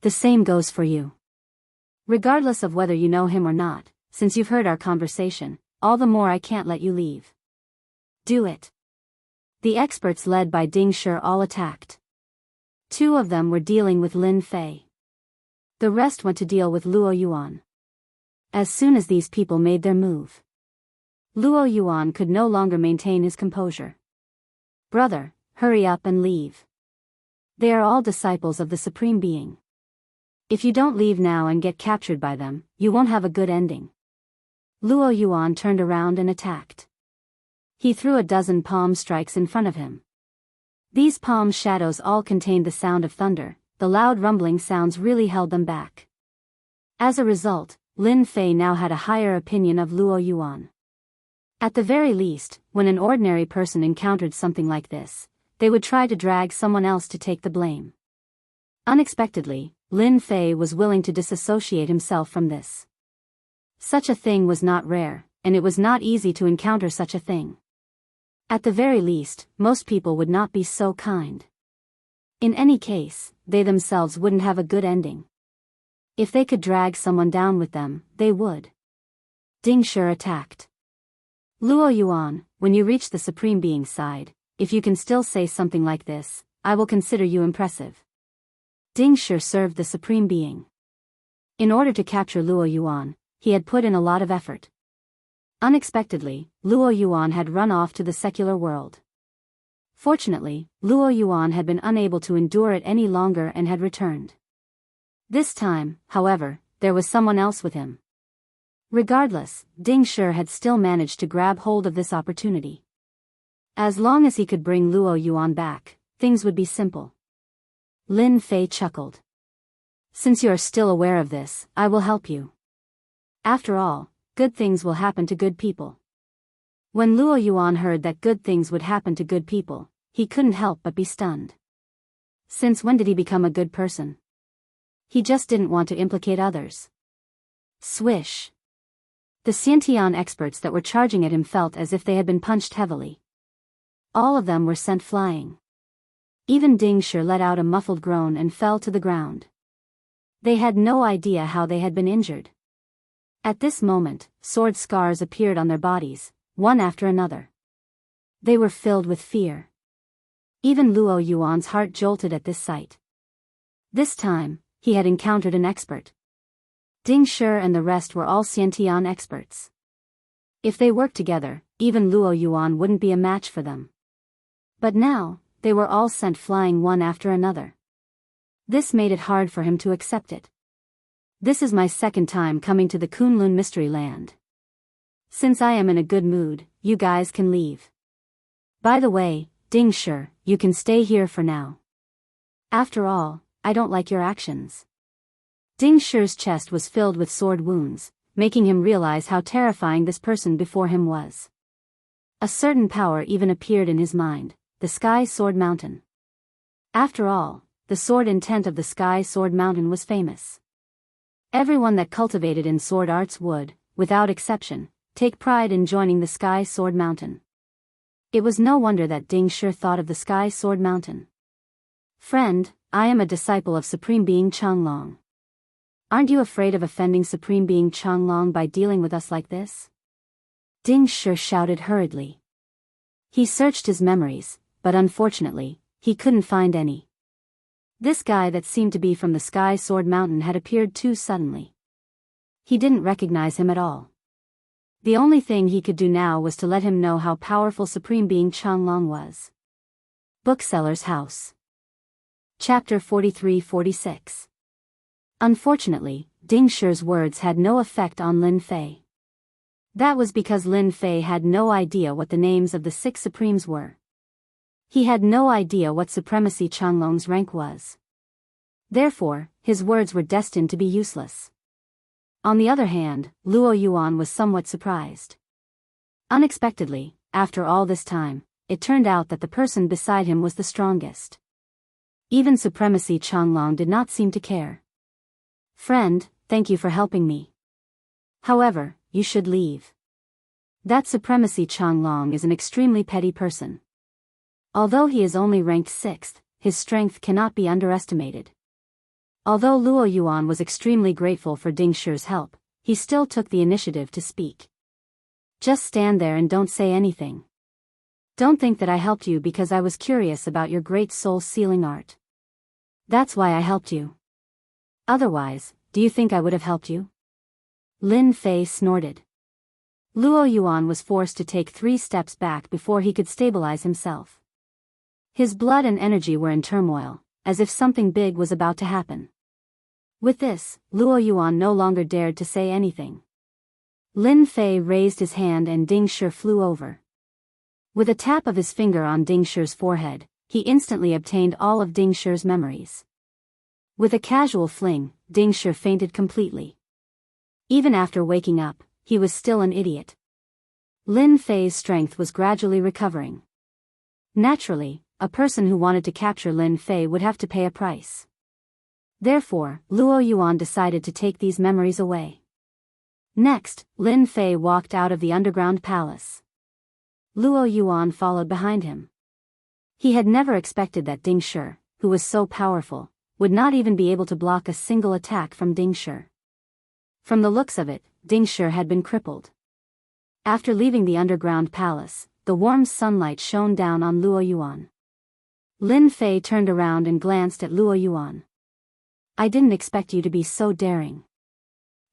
The same goes for you. Regardless of whether you know him or not, since you've heard our conversation, all the more I can't let you leave. Do it." The experts led by Ding Shi all attacked. 2 of them were dealing with Lin Fei. The rest went to deal with Luo Yuan. As soon as these people made their move, Luo Yuan could no longer maintain his composure. Brother, hurry up and leave. They are all disciples of the Supreme Being. If you don't leave now and get captured by them, you won't have a good ending. Luo Yuan turned around and attacked. He threw a dozen palm strikes in front of him. These palm shadows all contained the sound of thunder. The loud rumbling sounds really held them back. As a result, Lin Fei now had a higher opinion of Luo Yuan. At the very least, when an ordinary person encountered something like this, they would try to drag someone else to take the blame. Unexpectedly, Lin Fei was willing to disassociate himself from this. Such a thing was not rare, and it was not easy to encounter such a thing. At the very least, most people would not be so kind. In any case, they themselves wouldn't have a good ending. If they could drag someone down with them, they would. Ding Shi attacked. Luo Yuan, when you reach the Supreme Being's side, if you can still say something like this, I will consider you impressive. Ding Shi served the Supreme Being. In order to capture Luo Yuan, he had put in a lot of effort. Unexpectedly, Luo Yuan had run off to the secular world. Fortunately, Luo Yuan had been unable to endure it any longer and had returned. This time, however, there was someone else with him. Regardless, Ding Shi had still managed to grab hold of this opportunity. As long as he could bring Luo Yuan back, things would be simple. Lin Fei chuckled. Since you are still aware of this, I will help you. After all, good things will happen to good people. When Luo Yuan heard that good things would happen to good people, he couldn't help but be stunned. Since when did he become a good person? He just didn't want to implicate others. Swish. The Xiantian experts that were charging at him felt as if they had been punched heavily. All of them were sent flying. Even Ding Shi let out a muffled groan and fell to the ground. They had no idea how they had been injured. At this moment, sword scars appeared on their bodies, one after another. They were filled with fear. Even Luo Yuan's heart jolted at this sight. This time, he had encountered an expert. Ding Shi and the rest were all Xiantian experts. If they worked together, even Luo Yuan wouldn't be a match for them. But now, they were all sent flying one after another. This made it hard for him to accept it. This is my second time coming to the Kunlun Mystery Land. Since I am in a good mood, you guys can leave. By the way, Ding Shi, you can stay here for now. After all, I don't like your actions. Ding Shi's chest was filled with sword wounds, making him realize how terrifying this person before him was. A certain power even appeared in his mind, the Sky Sword Mountain. After all, the sword intent of the Sky Sword Mountain was famous. Everyone that cultivated in sword arts would, without exception, take pride in joining the Sky Sword Mountain. It was no wonder that Ding Shi thought of the Sky Sword Mountain. Friend, I am a disciple of Supreme Being Changlong. Aren't you afraid of offending Supreme Being Changlong by dealing with us like this? Ding Shi shouted hurriedly. He searched his memories, but unfortunately, he couldn't find any. This guy that seemed to be from the Sky Sword Mountain had appeared too suddenly. He didn't recognize him at all. The only thing he could do now was to let him know how powerful Supreme Being Changlong was. Bookseller's House. Chapter 43-46. Unfortunately, Ding Shi's words had no effect on Lin Fei. That was because Lin Fei had no idea what the names of the 6 Supremes were. He had no idea what Supremacy Changlong's rank was. Therefore, his words were destined to be useless. On the other hand, Luo Yuan was somewhat surprised. Unexpectedly, after all this time, it turned out that the person beside him was the strongest. Even Supremacy Changlong did not seem to care. Friend, thank you for helping me. However, you should leave. That Supremacy Changlong is an extremely petty person. Although he is only ranked 6th, his strength cannot be underestimated. Although Luo Yuan was extremely grateful for Ding Shi's help, he still took the initiative to speak. Just stand there and don't say anything. Don't think that I helped you because I was curious about your great soul sealing art. That's why I helped you. Otherwise, do you think I would have helped you? Lin Fei snorted. Luo Yuan was forced to take 3 steps back before he could stabilize himself. His blood and energy were in turmoil, as if something big was about to happen. With this, Luo Yuan no longer dared to say anything. Lin Fei raised his hand and Ding Shi flew over. With a tap of his finger on Ding Shi's forehead, he instantly obtained all of Ding Shi's memories. With a casual fling, Ding Shi fainted completely. Even after waking up, he was still an idiot. Lin Fei's strength was gradually recovering. Naturally, a person who wanted to capture Lin Fei would have to pay a price. Therefore, Luo Yuan decided to take these memories away. Next, Lin Fei walked out of the underground palace. Luo Yuan followed behind him. He had never expected that Ding Shi, who was so powerful, would not even be able to block a single attack from Ding Shi. From the looks of it, Ding Shi had been crippled. After leaving the underground palace, the warm sunlight shone down on Luo Yuan. Lin Fei turned around and glanced at Luo Yuan. "I didn't expect you to be so daring.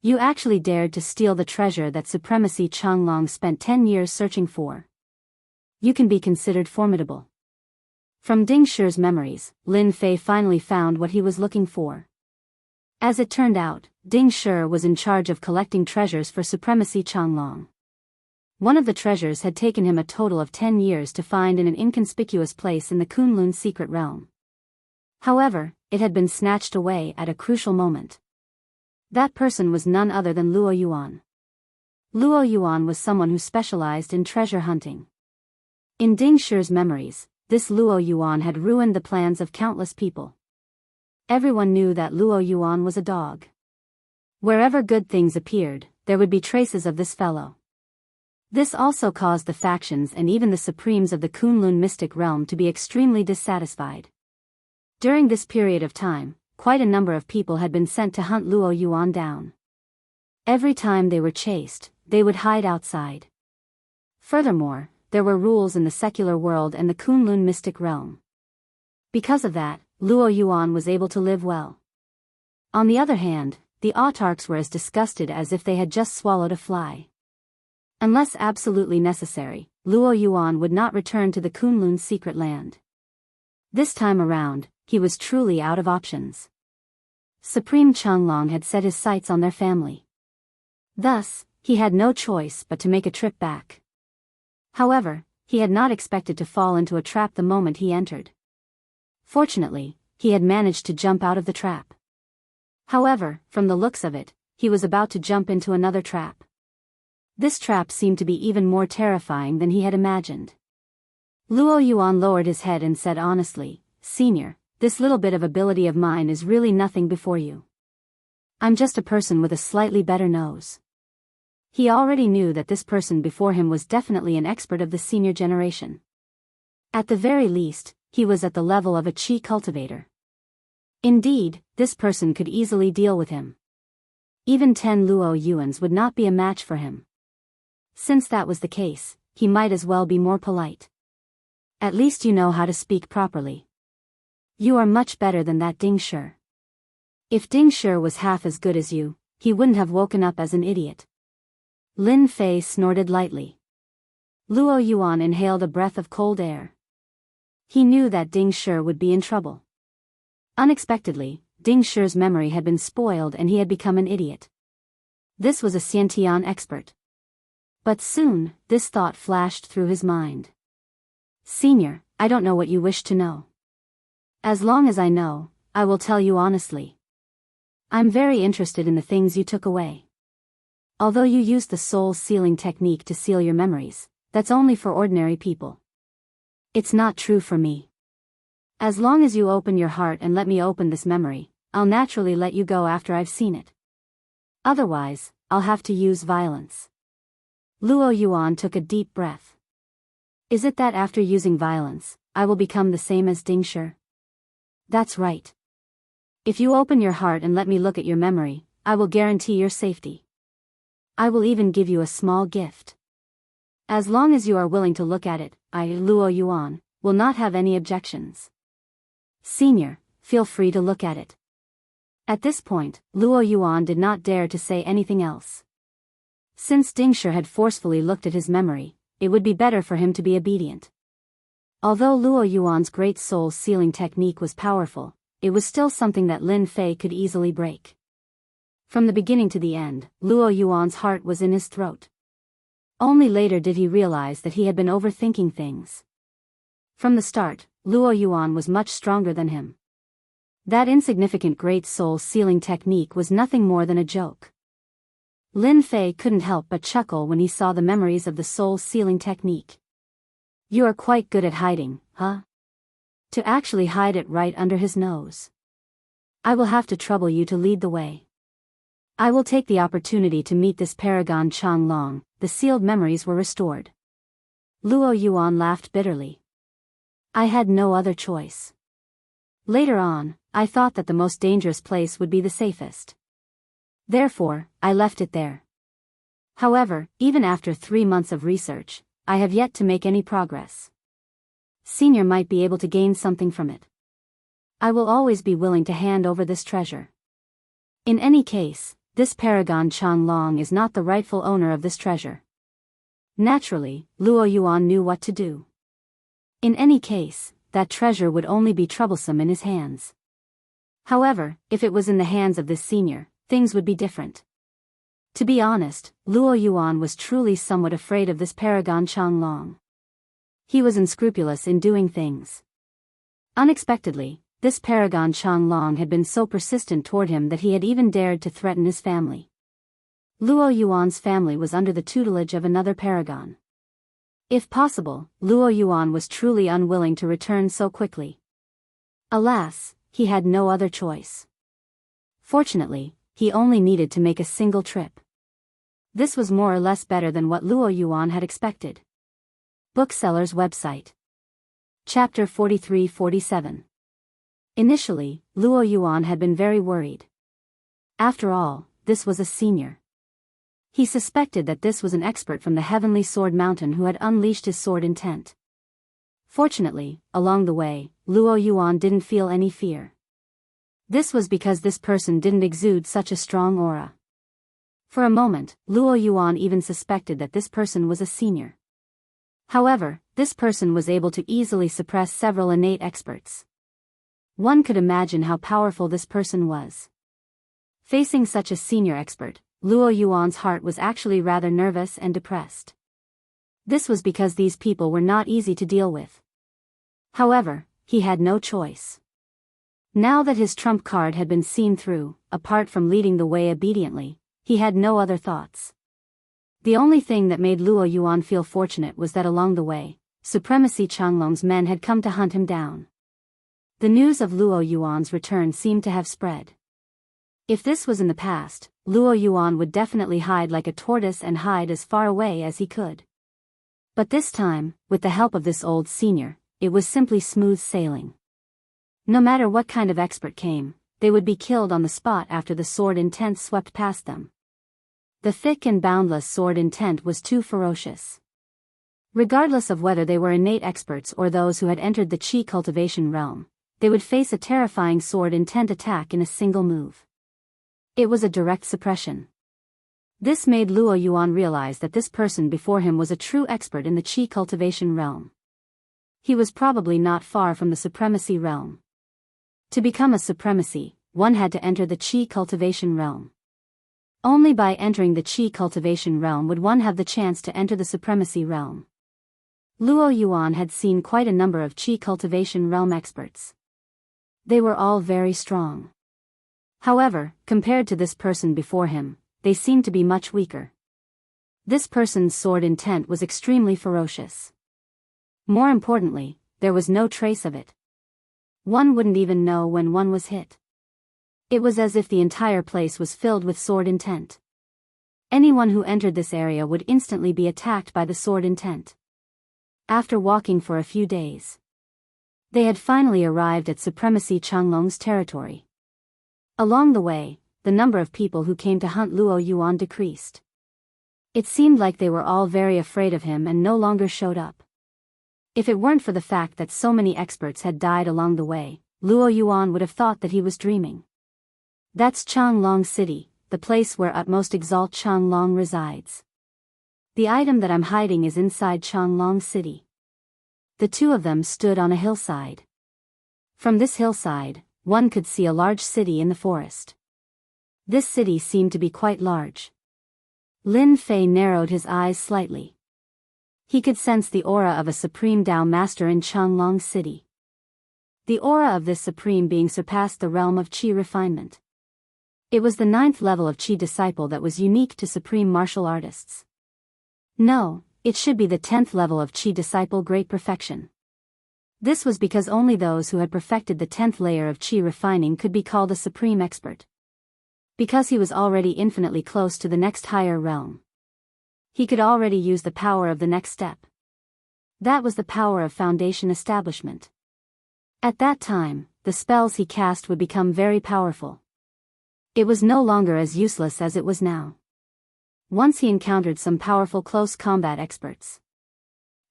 You actually dared to steal the treasure that Supremacy Changlong spent 10 years searching for. You can be considered formidable." From Ding Shi's memories, Lin Fei finally found what he was looking for. As it turned out, Ding Shi was in charge of collecting treasures for Supremacy Changlong. One of the treasures had taken him a total of 10 years to find in an inconspicuous place in the Kunlun secret realm. However, it had been snatched away at a crucial moment. That person was none other than Luo Yuan. Luo Yuan was someone who specialized in treasure hunting. In Ding Shi's memories, this Luo Yuan had ruined the plans of countless people. Everyone knew that Luo Yuan was a dog. Wherever good things appeared, there would be traces of this fellow. This also caused the factions and even the supremes of the Kunlun mystic realm to be extremely dissatisfied. During this period of time, quite a number of people had been sent to hunt Luo Yuan down. Every time they were chased, they would hide outside. Furthermore, there were rules in the secular world and the Kunlun mystic realm. Because of that, Luo Yuan was able to live well. On the other hand, the autarchs were as disgusted as if they had just swallowed a fly. Unless absolutely necessary, Luo Yuan would not return to the Kunlun secret land. This time around, he was truly out of options. Supreme Changlong had set his sights on their family. Thus, he had no choice but to make a trip back. However, he had not expected to fall into a trap the moment he entered. Fortunately, he had managed to jump out of the trap. However, from the looks of it, he was about to jump into another trap. This trap seemed to be even more terrifying than he had imagined. Luo Yuan lowered his head and said honestly, "Senior, this little bit of ability of mine is really nothing before you. I'm just a person with a slightly better nose." He already knew that this person before him was definitely an expert of the senior generation. At the very least, he was at the level of a chi cultivator. Indeed, this person could easily deal with him. Even 10 Luo Yuans would not be a match for him. Since that was the case, he might as well be more polite. "At least you know how to speak properly. You are much better than that Ding Shi. If Ding Shi was half as good as you, he wouldn't have woken up as an idiot." Lin Fei snorted lightly. Luo Yuan inhaled a breath of cold air. He knew that Ding Shi would be in trouble. Unexpectedly, Ding Shi's memory had been spoiled and he had become an idiot. This was a Xiantian expert. But soon, this thought flashed through his mind. "Senior, I don't know what you wish to know. As long as I know, I will tell you honestly. I'm very interested in the things you took away. Although you used the soul sealing technique to seal your memories, that's only for ordinary people. It's not true for me. As long as you open your heart and let me open this memory, I'll naturally let you go after I've seen it. Otherwise, I'll have to use violence." Luo Yuan took a deep breath. "Is it that after using violence, I will become the same as Ding Shi?" "That's right. If you open your heart and let me look at your memory, I will guarantee your safety. I will even give you a small gift. As long as you are willing to look at it, I, Luo Yuan, will not have any objections. Senior, feel free to look at it." At this point, Luo Yuan did not dare to say anything else. Since Dingshi had forcefully looked at his memory, it would be better for him to be obedient. Although Luo Yuan's great soul sealing technique was powerful, it was still something that Lin Fei could easily break. From the beginning to the end, Luo Yuan's heart was in his throat. Only later did he realize that he had been overthinking things. From the start, Luo Yuan was much stronger than him. That insignificant great soul sealing technique was nothing more than a joke. Lin Fei couldn't help but chuckle when he saw the memories of the soul sealing technique. You are quite good at hiding, huh? To actually hide it right under his nose. I will have to trouble you to lead the way. I will take the opportunity to meet this paragon Changlong. The sealed memories were restored. Luo Yuan laughed bitterly. I had no other choice. Later on, I thought that the most dangerous place would be the safest. Therefore, I left it there. However, even after 3 months of research, I have yet to make any progress. Senior might be able to gain something from it. I will always be willing to hand over this treasure. In any case, this paragon Changlong is not the rightful owner of this treasure. Naturally, Luo Yuan knew what to do. In any case, that treasure would only be troublesome in his hands. However, if it was in the hands of this senior, things would be different. To be honest, Luo Yuan was truly somewhat afraid of this paragon Changlong. He was unscrupulous in doing things. Unexpectedly, this paragon Changlong had been so persistent toward him that he had even dared to threaten his family. Luo Yuan's family was under the tutelage of another paragon. If possible, Luo Yuan was truly unwilling to return so quickly. Alas, he had no other choice. Fortunately, he only needed to make a single trip. This was more or less better than what Luo Yuan had expected. Bookseller's website. Chapter 43-47. Initially, Luo Yuan had been very worried. After all, this was a senior. He suspected that this was an expert from the Heavenly Sword Mountain who had unleashed his sword intent. Fortunately, along the way, Luo Yuan didn't feel any fear. This was because this person didn't exude such a strong aura. For a moment, Luo Yuan even suspected that this person was a senior. However, this person was able to easily suppress several innate experts. One could imagine how powerful this person was. Facing such a senior expert, Luo Yuan's heart was actually rather nervous and depressed. This was because these people were not easy to deal with. However, he had no choice. Now that his trump card had been seen through, apart from leading the way obediently, he had no other thoughts. The only thing that made Luo Yuan feel fortunate was that along the way, Supremacy Changlong's men had come to hunt him down. The news of Luo Yuan's return seemed to have spread. If this was in the past, Luo Yuan would definitely hide like a tortoise and hide as far away as he could. But this time, with the help of this old senior, it was simply smooth sailing. No matter what kind of expert came, they would be killed on the spot after the sword intent swept past them. The thick and boundless sword intent was too ferocious. Regardless of whether they were innate experts or those who had entered the chi cultivation realm, they would face a terrifying sword intent attack in a single move. It was a direct suppression. This made Luo Yuan realize that this person before him was a true expert in the chi cultivation realm. He was probably not far from the supremacy realm. To become a supremacy, one had to enter the chi cultivation realm. Only by entering the chi cultivation realm would one have the chance to enter the supremacy realm. Luo Yuan had seen quite a number of chi cultivation realm experts. They were all very strong. However, compared to this person before him, they seemed to be much weaker. This person's sword intent was extremely ferocious. More importantly, there was no trace of it. One wouldn't even know when one was hit. It was as if the entire place was filled with sword intent. Anyone who entered this area would instantly be attacked by the sword intent. After walking for a few days, they had finally arrived at Supremacy Changlong's territory. Along the way, the number of people who came to hunt Luo Yuan decreased. It seemed like they were all very afraid of him and no longer showed up. If it weren't for the fact that so many experts had died along the way, Luo Yuan would have thought that he was dreaming. That's Changlong City, the place where Utmost Exalt Changlong resides. The item that I'm hiding is inside Changlong City. The two of them stood on a hillside. From this hillside, one could see a large city in the forest. This city seemed to be quite large. Lin Fei narrowed his eyes slightly. He could sense the aura of a supreme Tao master in Changlong City. The aura of this supreme being surpassed the realm of Qi refinement. It was the 9th level of Qi disciple that was unique to supreme martial artists. No, it should be the 10th level of Qi disciple great perfection. This was because only those who had perfected the 10th layer of Qi refining could be called a supreme expert. Because he was already infinitely close to the next higher realm. He could already use the power of the next step. That was the power of foundation establishment. At that time, the spells he cast would become very powerful. It was no longer as useless as it was now. Once he encountered some powerful close combat experts,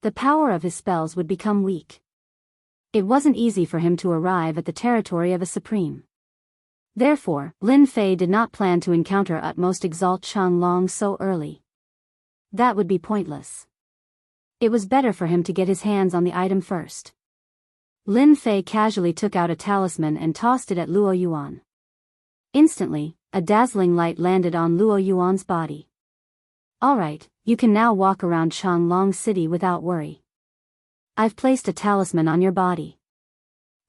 the power of his spells would become weak. It wasn't easy for him to arrive at the territory of a supreme. Therefore, Lin Fei did not plan to encounter utmost exalt Changlong so early. That would be pointless. It was better for him to get his hands on the item first. Lin Fei casually took out a talisman and tossed it at Luo Yuan. Instantly, a dazzling light landed on Luo Yuan's body. Alright, you can now walk around Changlong City without worry. I've placed a talisman on your body.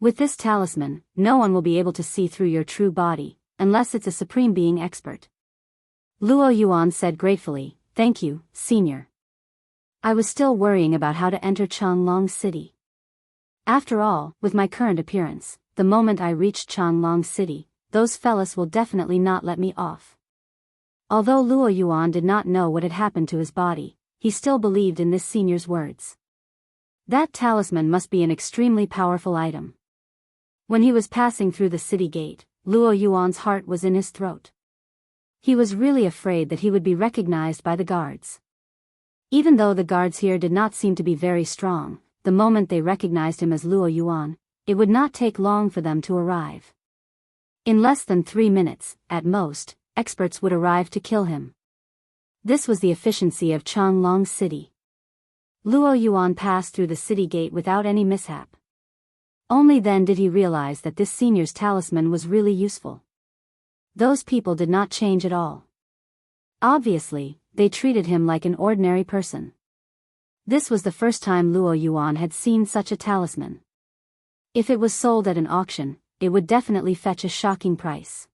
With this talisman, no one will be able to see through your true body, unless it's a supreme being expert. Luo Yuan said gratefully, "Thank you, senior. I was still worrying about how to enter Changlong City. After all, with my current appearance, the moment I reach Changlong City, those fellas will definitely not let me off." Although Luo Yuan did not know what had happened to his body, he still believed in this senior's words. That talisman must be an extremely powerful item. When he was passing through the city gate, Luo Yuan's heart was in his throat. He was really afraid that he would be recognized by the guards. Even though the guards here did not seem to be very strong, the moment they recognized him as Luo Yuan, it would not take long for them to arrive. In less than 3 minutes, at most, experts would arrive to kill him. This was the efficiency of Changlong City. Luo Yuan passed through the city gate without any mishap. Only then did he realize that this senior's talisman was really useful. Those people did not change at all. Obviously, they treated him like an ordinary person. This was the first time Luo Yuan had seen such a talisman. If it was sold at an auction, it would definitely fetch a shocking price.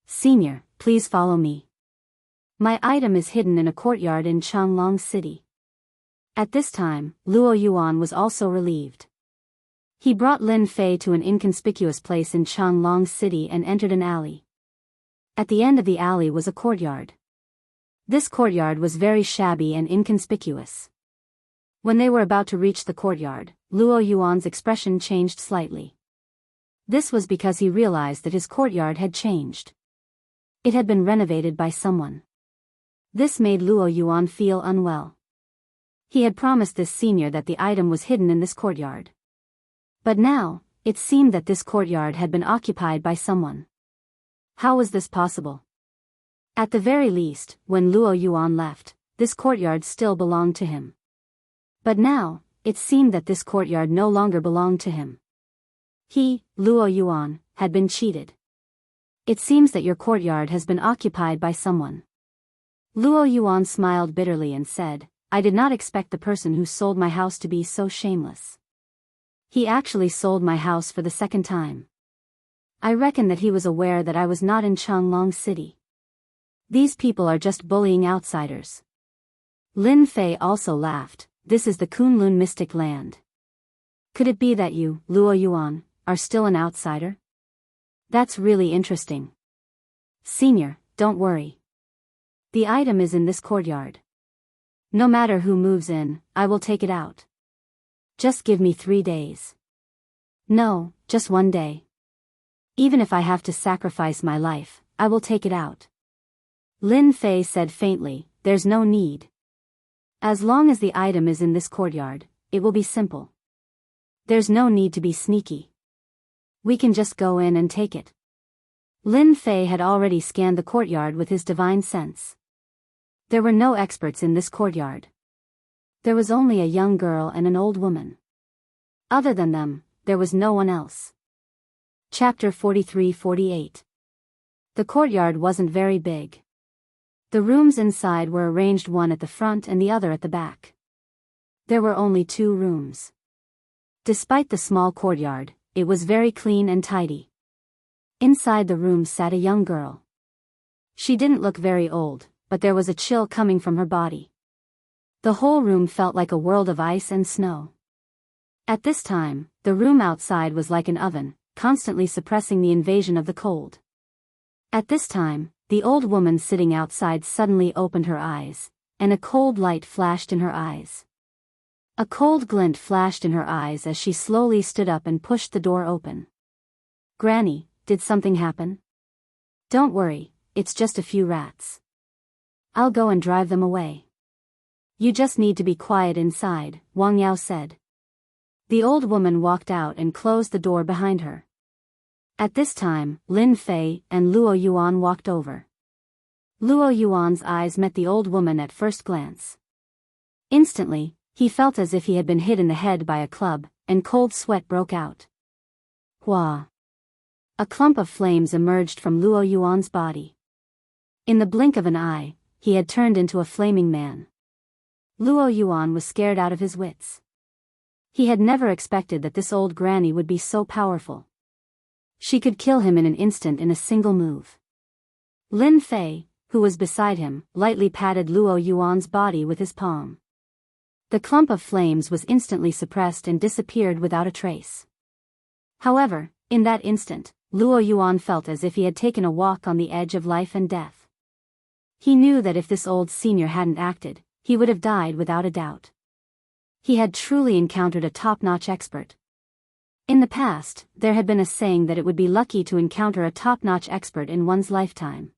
"Senior, please follow me. My item is hidden in a courtyard in Changlong City." At this time, Luo Yuan was also relieved. He brought Lin Fei to an inconspicuous place in Changlong City and entered an alley. At the end of the alley was a courtyard. This courtyard was very shabby and inconspicuous. When they were about to reach the courtyard, Luo Yuan's expression changed slightly. This was because he realized that his courtyard had changed. It had been renovated by someone. This made Luo Yuan feel unwell. He had promised this senior that the item was hidden in this courtyard. But now, it seemed that this courtyard had been occupied by someone. How was this possible? At the very least, when Luo Yuan left, this courtyard still belonged to him. But now, it seemed that this courtyard no longer belonged to him. He, Luo Yuan, had been cheated. "It seems that your courtyard has been occupied by someone." Luo Yuan smiled bitterly and said, "I did not expect the person who sold my house to be so shameless. He actually sold my house for the second time. I reckon that he was aware that I was not in Changlong City. These people are just bullying outsiders." Lin Fei also laughed. "This is the Kunlun mystic land. Could it be that you, Luo Yuan, are still an outsider? That's really interesting. Senior, don't worry. The item is in this courtyard. No matter who moves in, I will take it out. Just give me 3 days. No, just 1 day. Even if I have to sacrifice my life, I will take it out." Lin Fei said faintly, "There's no need. As long as the item is in this courtyard, it will be simple. There's no need to be sneaky. We can just go in and take it." Lin Fei had already scanned the courtyard with his divine sense. There were no experts in this courtyard. There was only a young girl and an old woman. Other than them, there was no one else. Chapter 43-48. The courtyard wasn't very big. The rooms inside were arranged one at the front and the other at the back. There were only 2 rooms. Despite the small courtyard, it was very clean and tidy. Inside the room sat a young girl. She didn't look very old, but there was a chill coming from her body. The whole room felt like a world of ice and snow. At this time, the room outside was like an oven, constantly suppressing the invasion of the cold. At this time, the old woman sitting outside suddenly opened her eyes, and a cold light flashed in her eyes. A cold glint flashed in her eyes as she slowly stood up and pushed the door open. "Granny, did something happen?" "Don't worry, it's just a few rats. I'll go and drive them away. You just need to be quiet inside," Wang Yao said. The old woman walked out and closed the door behind her. At this time, Lin Fei and Luo Yuan walked over. Luo Yuan's eyes met the old woman at first glance. Instantly, he felt as if he had been hit in the head by a club, and cold sweat broke out. Hua! A clump of flames emerged from Luo Yuan's body. In the blink of an eye, he had turned into a flaming man. Luo Yuan was scared out of his wits. He had never expected that this old granny would be so powerful. She could kill him in an instant in a single move. Lin Fei, who was beside him, lightly patted Luo Yuan's body with his palm. The clump of flames was instantly suppressed and disappeared without a trace. However, in that instant, Luo Yuan felt as if he had taken a walk on the edge of life and death. He knew that if this old senior hadn't acted, he would have died without a doubt. He had truly encountered a top-notch expert. In the past, there had been a saying that it would be lucky to encounter a top-notch expert in one's lifetime.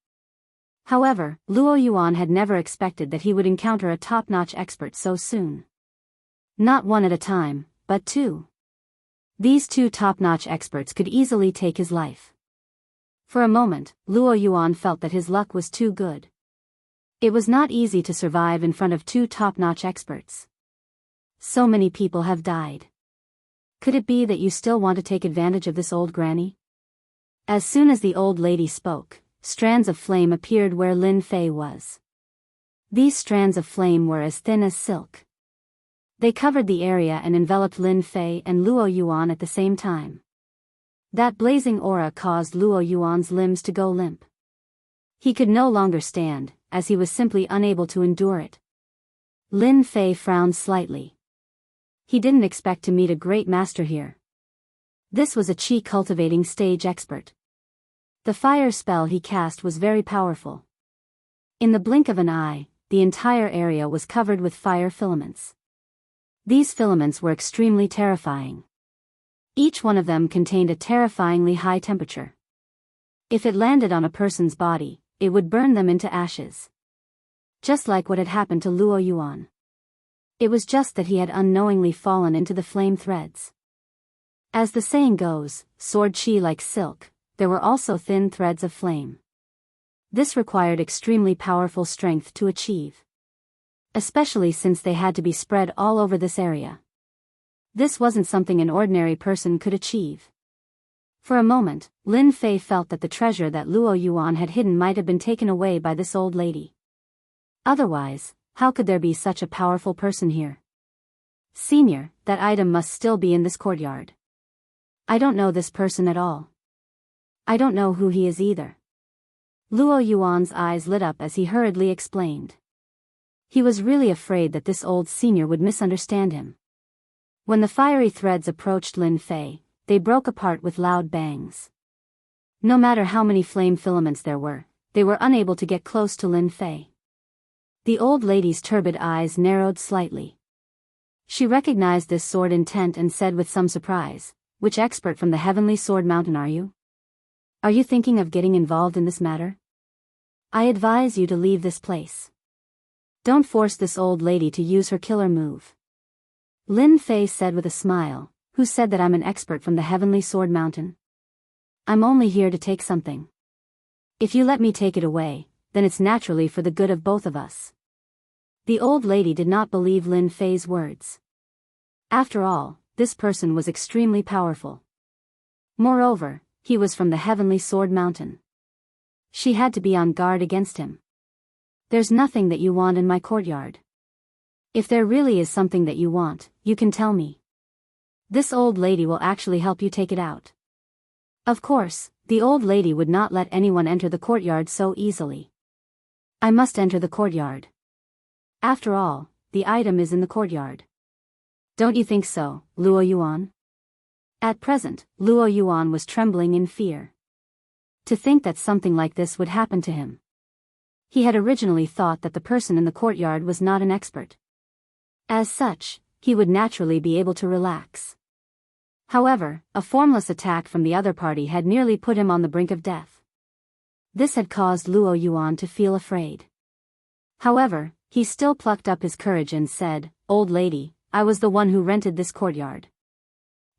However, Luo Yuan had never expected that he would encounter a top-notch expert so soon. Not one at a time, but 2. These 2 top-notch experts could easily take his life. For a moment, Luo Yuan felt that his luck was too good. It was not easy to survive in front of 2 top-notch experts. So many people have died. Could it be that you still want to take advantage of this old granny? As soon as the old lady spoke, strands of flame appeared where Lin Fei was. These strands of flame were as thin as silk. They covered the area and enveloped Lin Fei and Luo Yuan at the same time. That blazing aura caused Luo Yuan's limbs to go limp. He could no longer stand, as he was simply unable to endure it. Lin Fei frowned slightly. He didn't expect to meet a great master here. This was a chi cultivating stage expert. The fire spell he cast was very powerful. In the blink of an eye, the entire area was covered with fire filaments. These filaments were extremely terrifying. Each one of them contained a terrifyingly high temperature. If it landed on a person's body, it would burn them into ashes. Just like what had happened to Luo Yuan. It was just that he had unknowingly fallen into the flame threads. As the saying goes, sword chi like silk, there were also thin threads of flame. This required extremely powerful strength to achieve. Especially since they had to be spread all over this area. This wasn't something an ordinary person could achieve. For a moment, Lin Fei felt that the treasure that Luo Yuan had hidden might have been taken away by this old lady. Otherwise, how could there be such a powerful person here? Senior, that item must still be in this courtyard. I don't know this person at all. I don't know who he is either. Luo Yuan's eyes lit up as he hurriedly explained. He was really afraid that this old senior would misunderstand him. When the fiery threads approached Lin Fei, they broke apart with loud bangs. No matter how many flame filaments there were, they were unable to get close to Lin Fei. The old lady's turbid eyes narrowed slightly. She recognized this sword intent and said with some surprise, "Which expert from the Heavenly Sword Mountain are you? Are you thinking of getting involved in this matter? I advise you to leave this place. Don't force this old lady to use her killer move." Lin Fei said with a smile, "Who said that I'm an expert from the Heavenly Sword Mountain? I'm only here to take something. If you let me take it away, then it's naturally for the good of both of us." The old lady did not believe Lin Fei's words. After all, this person was extremely powerful. Moreover, he was from the Heavenly Sword Mountain. She had to be on guard against him. There's nothing that you want in my courtyard. If there really is something that you want, you can tell me. This old lady will actually help you take it out. Of course, the old lady would not let anyone enter the courtyard so easily. I must enter the courtyard. After all, the item is in the courtyard. Don't you think so, Luo Yuan? At present, Luo Yuan was trembling in fear. To think that something like this would happen to him. He had originally thought that the person in the courtyard was not an expert. As such, he would naturally be able to relax. However, a formless attack from the other party had nearly put him on the brink of death. This had caused Luo Yuan to feel afraid. However, he still plucked up his courage and said, "Old lady, I was the one who rented this courtyard.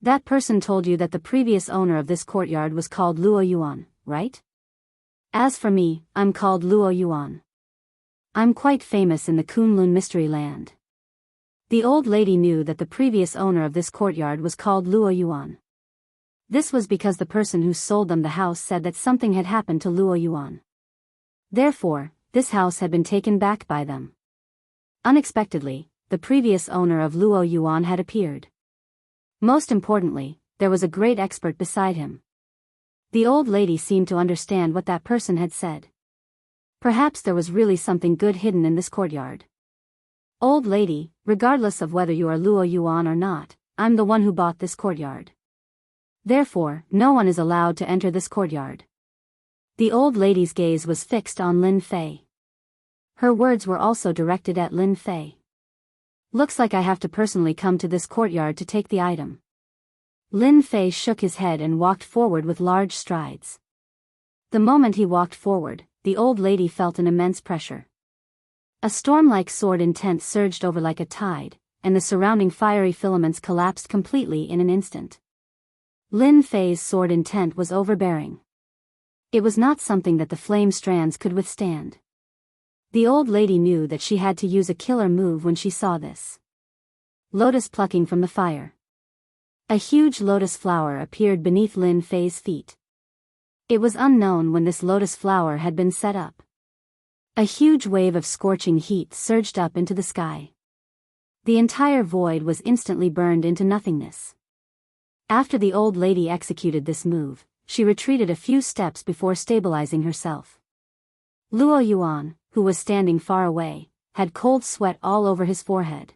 That person told you that the previous owner of this courtyard was called Luo Yuan, right? As for me, I'm called Luo Yuan. I'm quite famous in the Kunlun Mystery Land." The old lady knew that the previous owner of this courtyard was called Luo Yuan. This was because the person who sold them the house said that something had happened to Luo Yuan. Therefore, this house had been taken back by them. Unexpectedly, the previous owner of Luo Yuan had appeared. Most importantly, there was a great expert beside him. The old lady seemed to understand what that person had said. Perhaps there was really something good hidden in this courtyard. Old lady, regardless of whether you are Luo Yuan or not, I'm the one who bought this courtyard. Therefore, no one is allowed to enter this courtyard. The old lady's gaze was fixed on Lin Fei. Her words were also directed at Lin Fei. Looks like I have to personally come to this courtyard to take the item. Lin Fei shook his head and walked forward with large strides. The moment he walked forward, the old lady felt an immense pressure. A storm-like sword intent surged over like a tide, and the surrounding fiery filaments collapsed completely in an instant. Lin Fei's sword intent was overbearing. It was not something that the flame strands could withstand. The old lady knew that she had to use a killer move when she saw this. Lotus plucking from the fire. A huge lotus flower appeared beneath Lin Fei's feet. It was unknown when this lotus flower had been set up. A huge wave of scorching heat surged up into the sky. The entire void was instantly burned into nothingness. After the old lady executed this move, she retreated a few steps before stabilizing herself. Luo Yuan, who was standing far away, had cold sweat all over his forehead.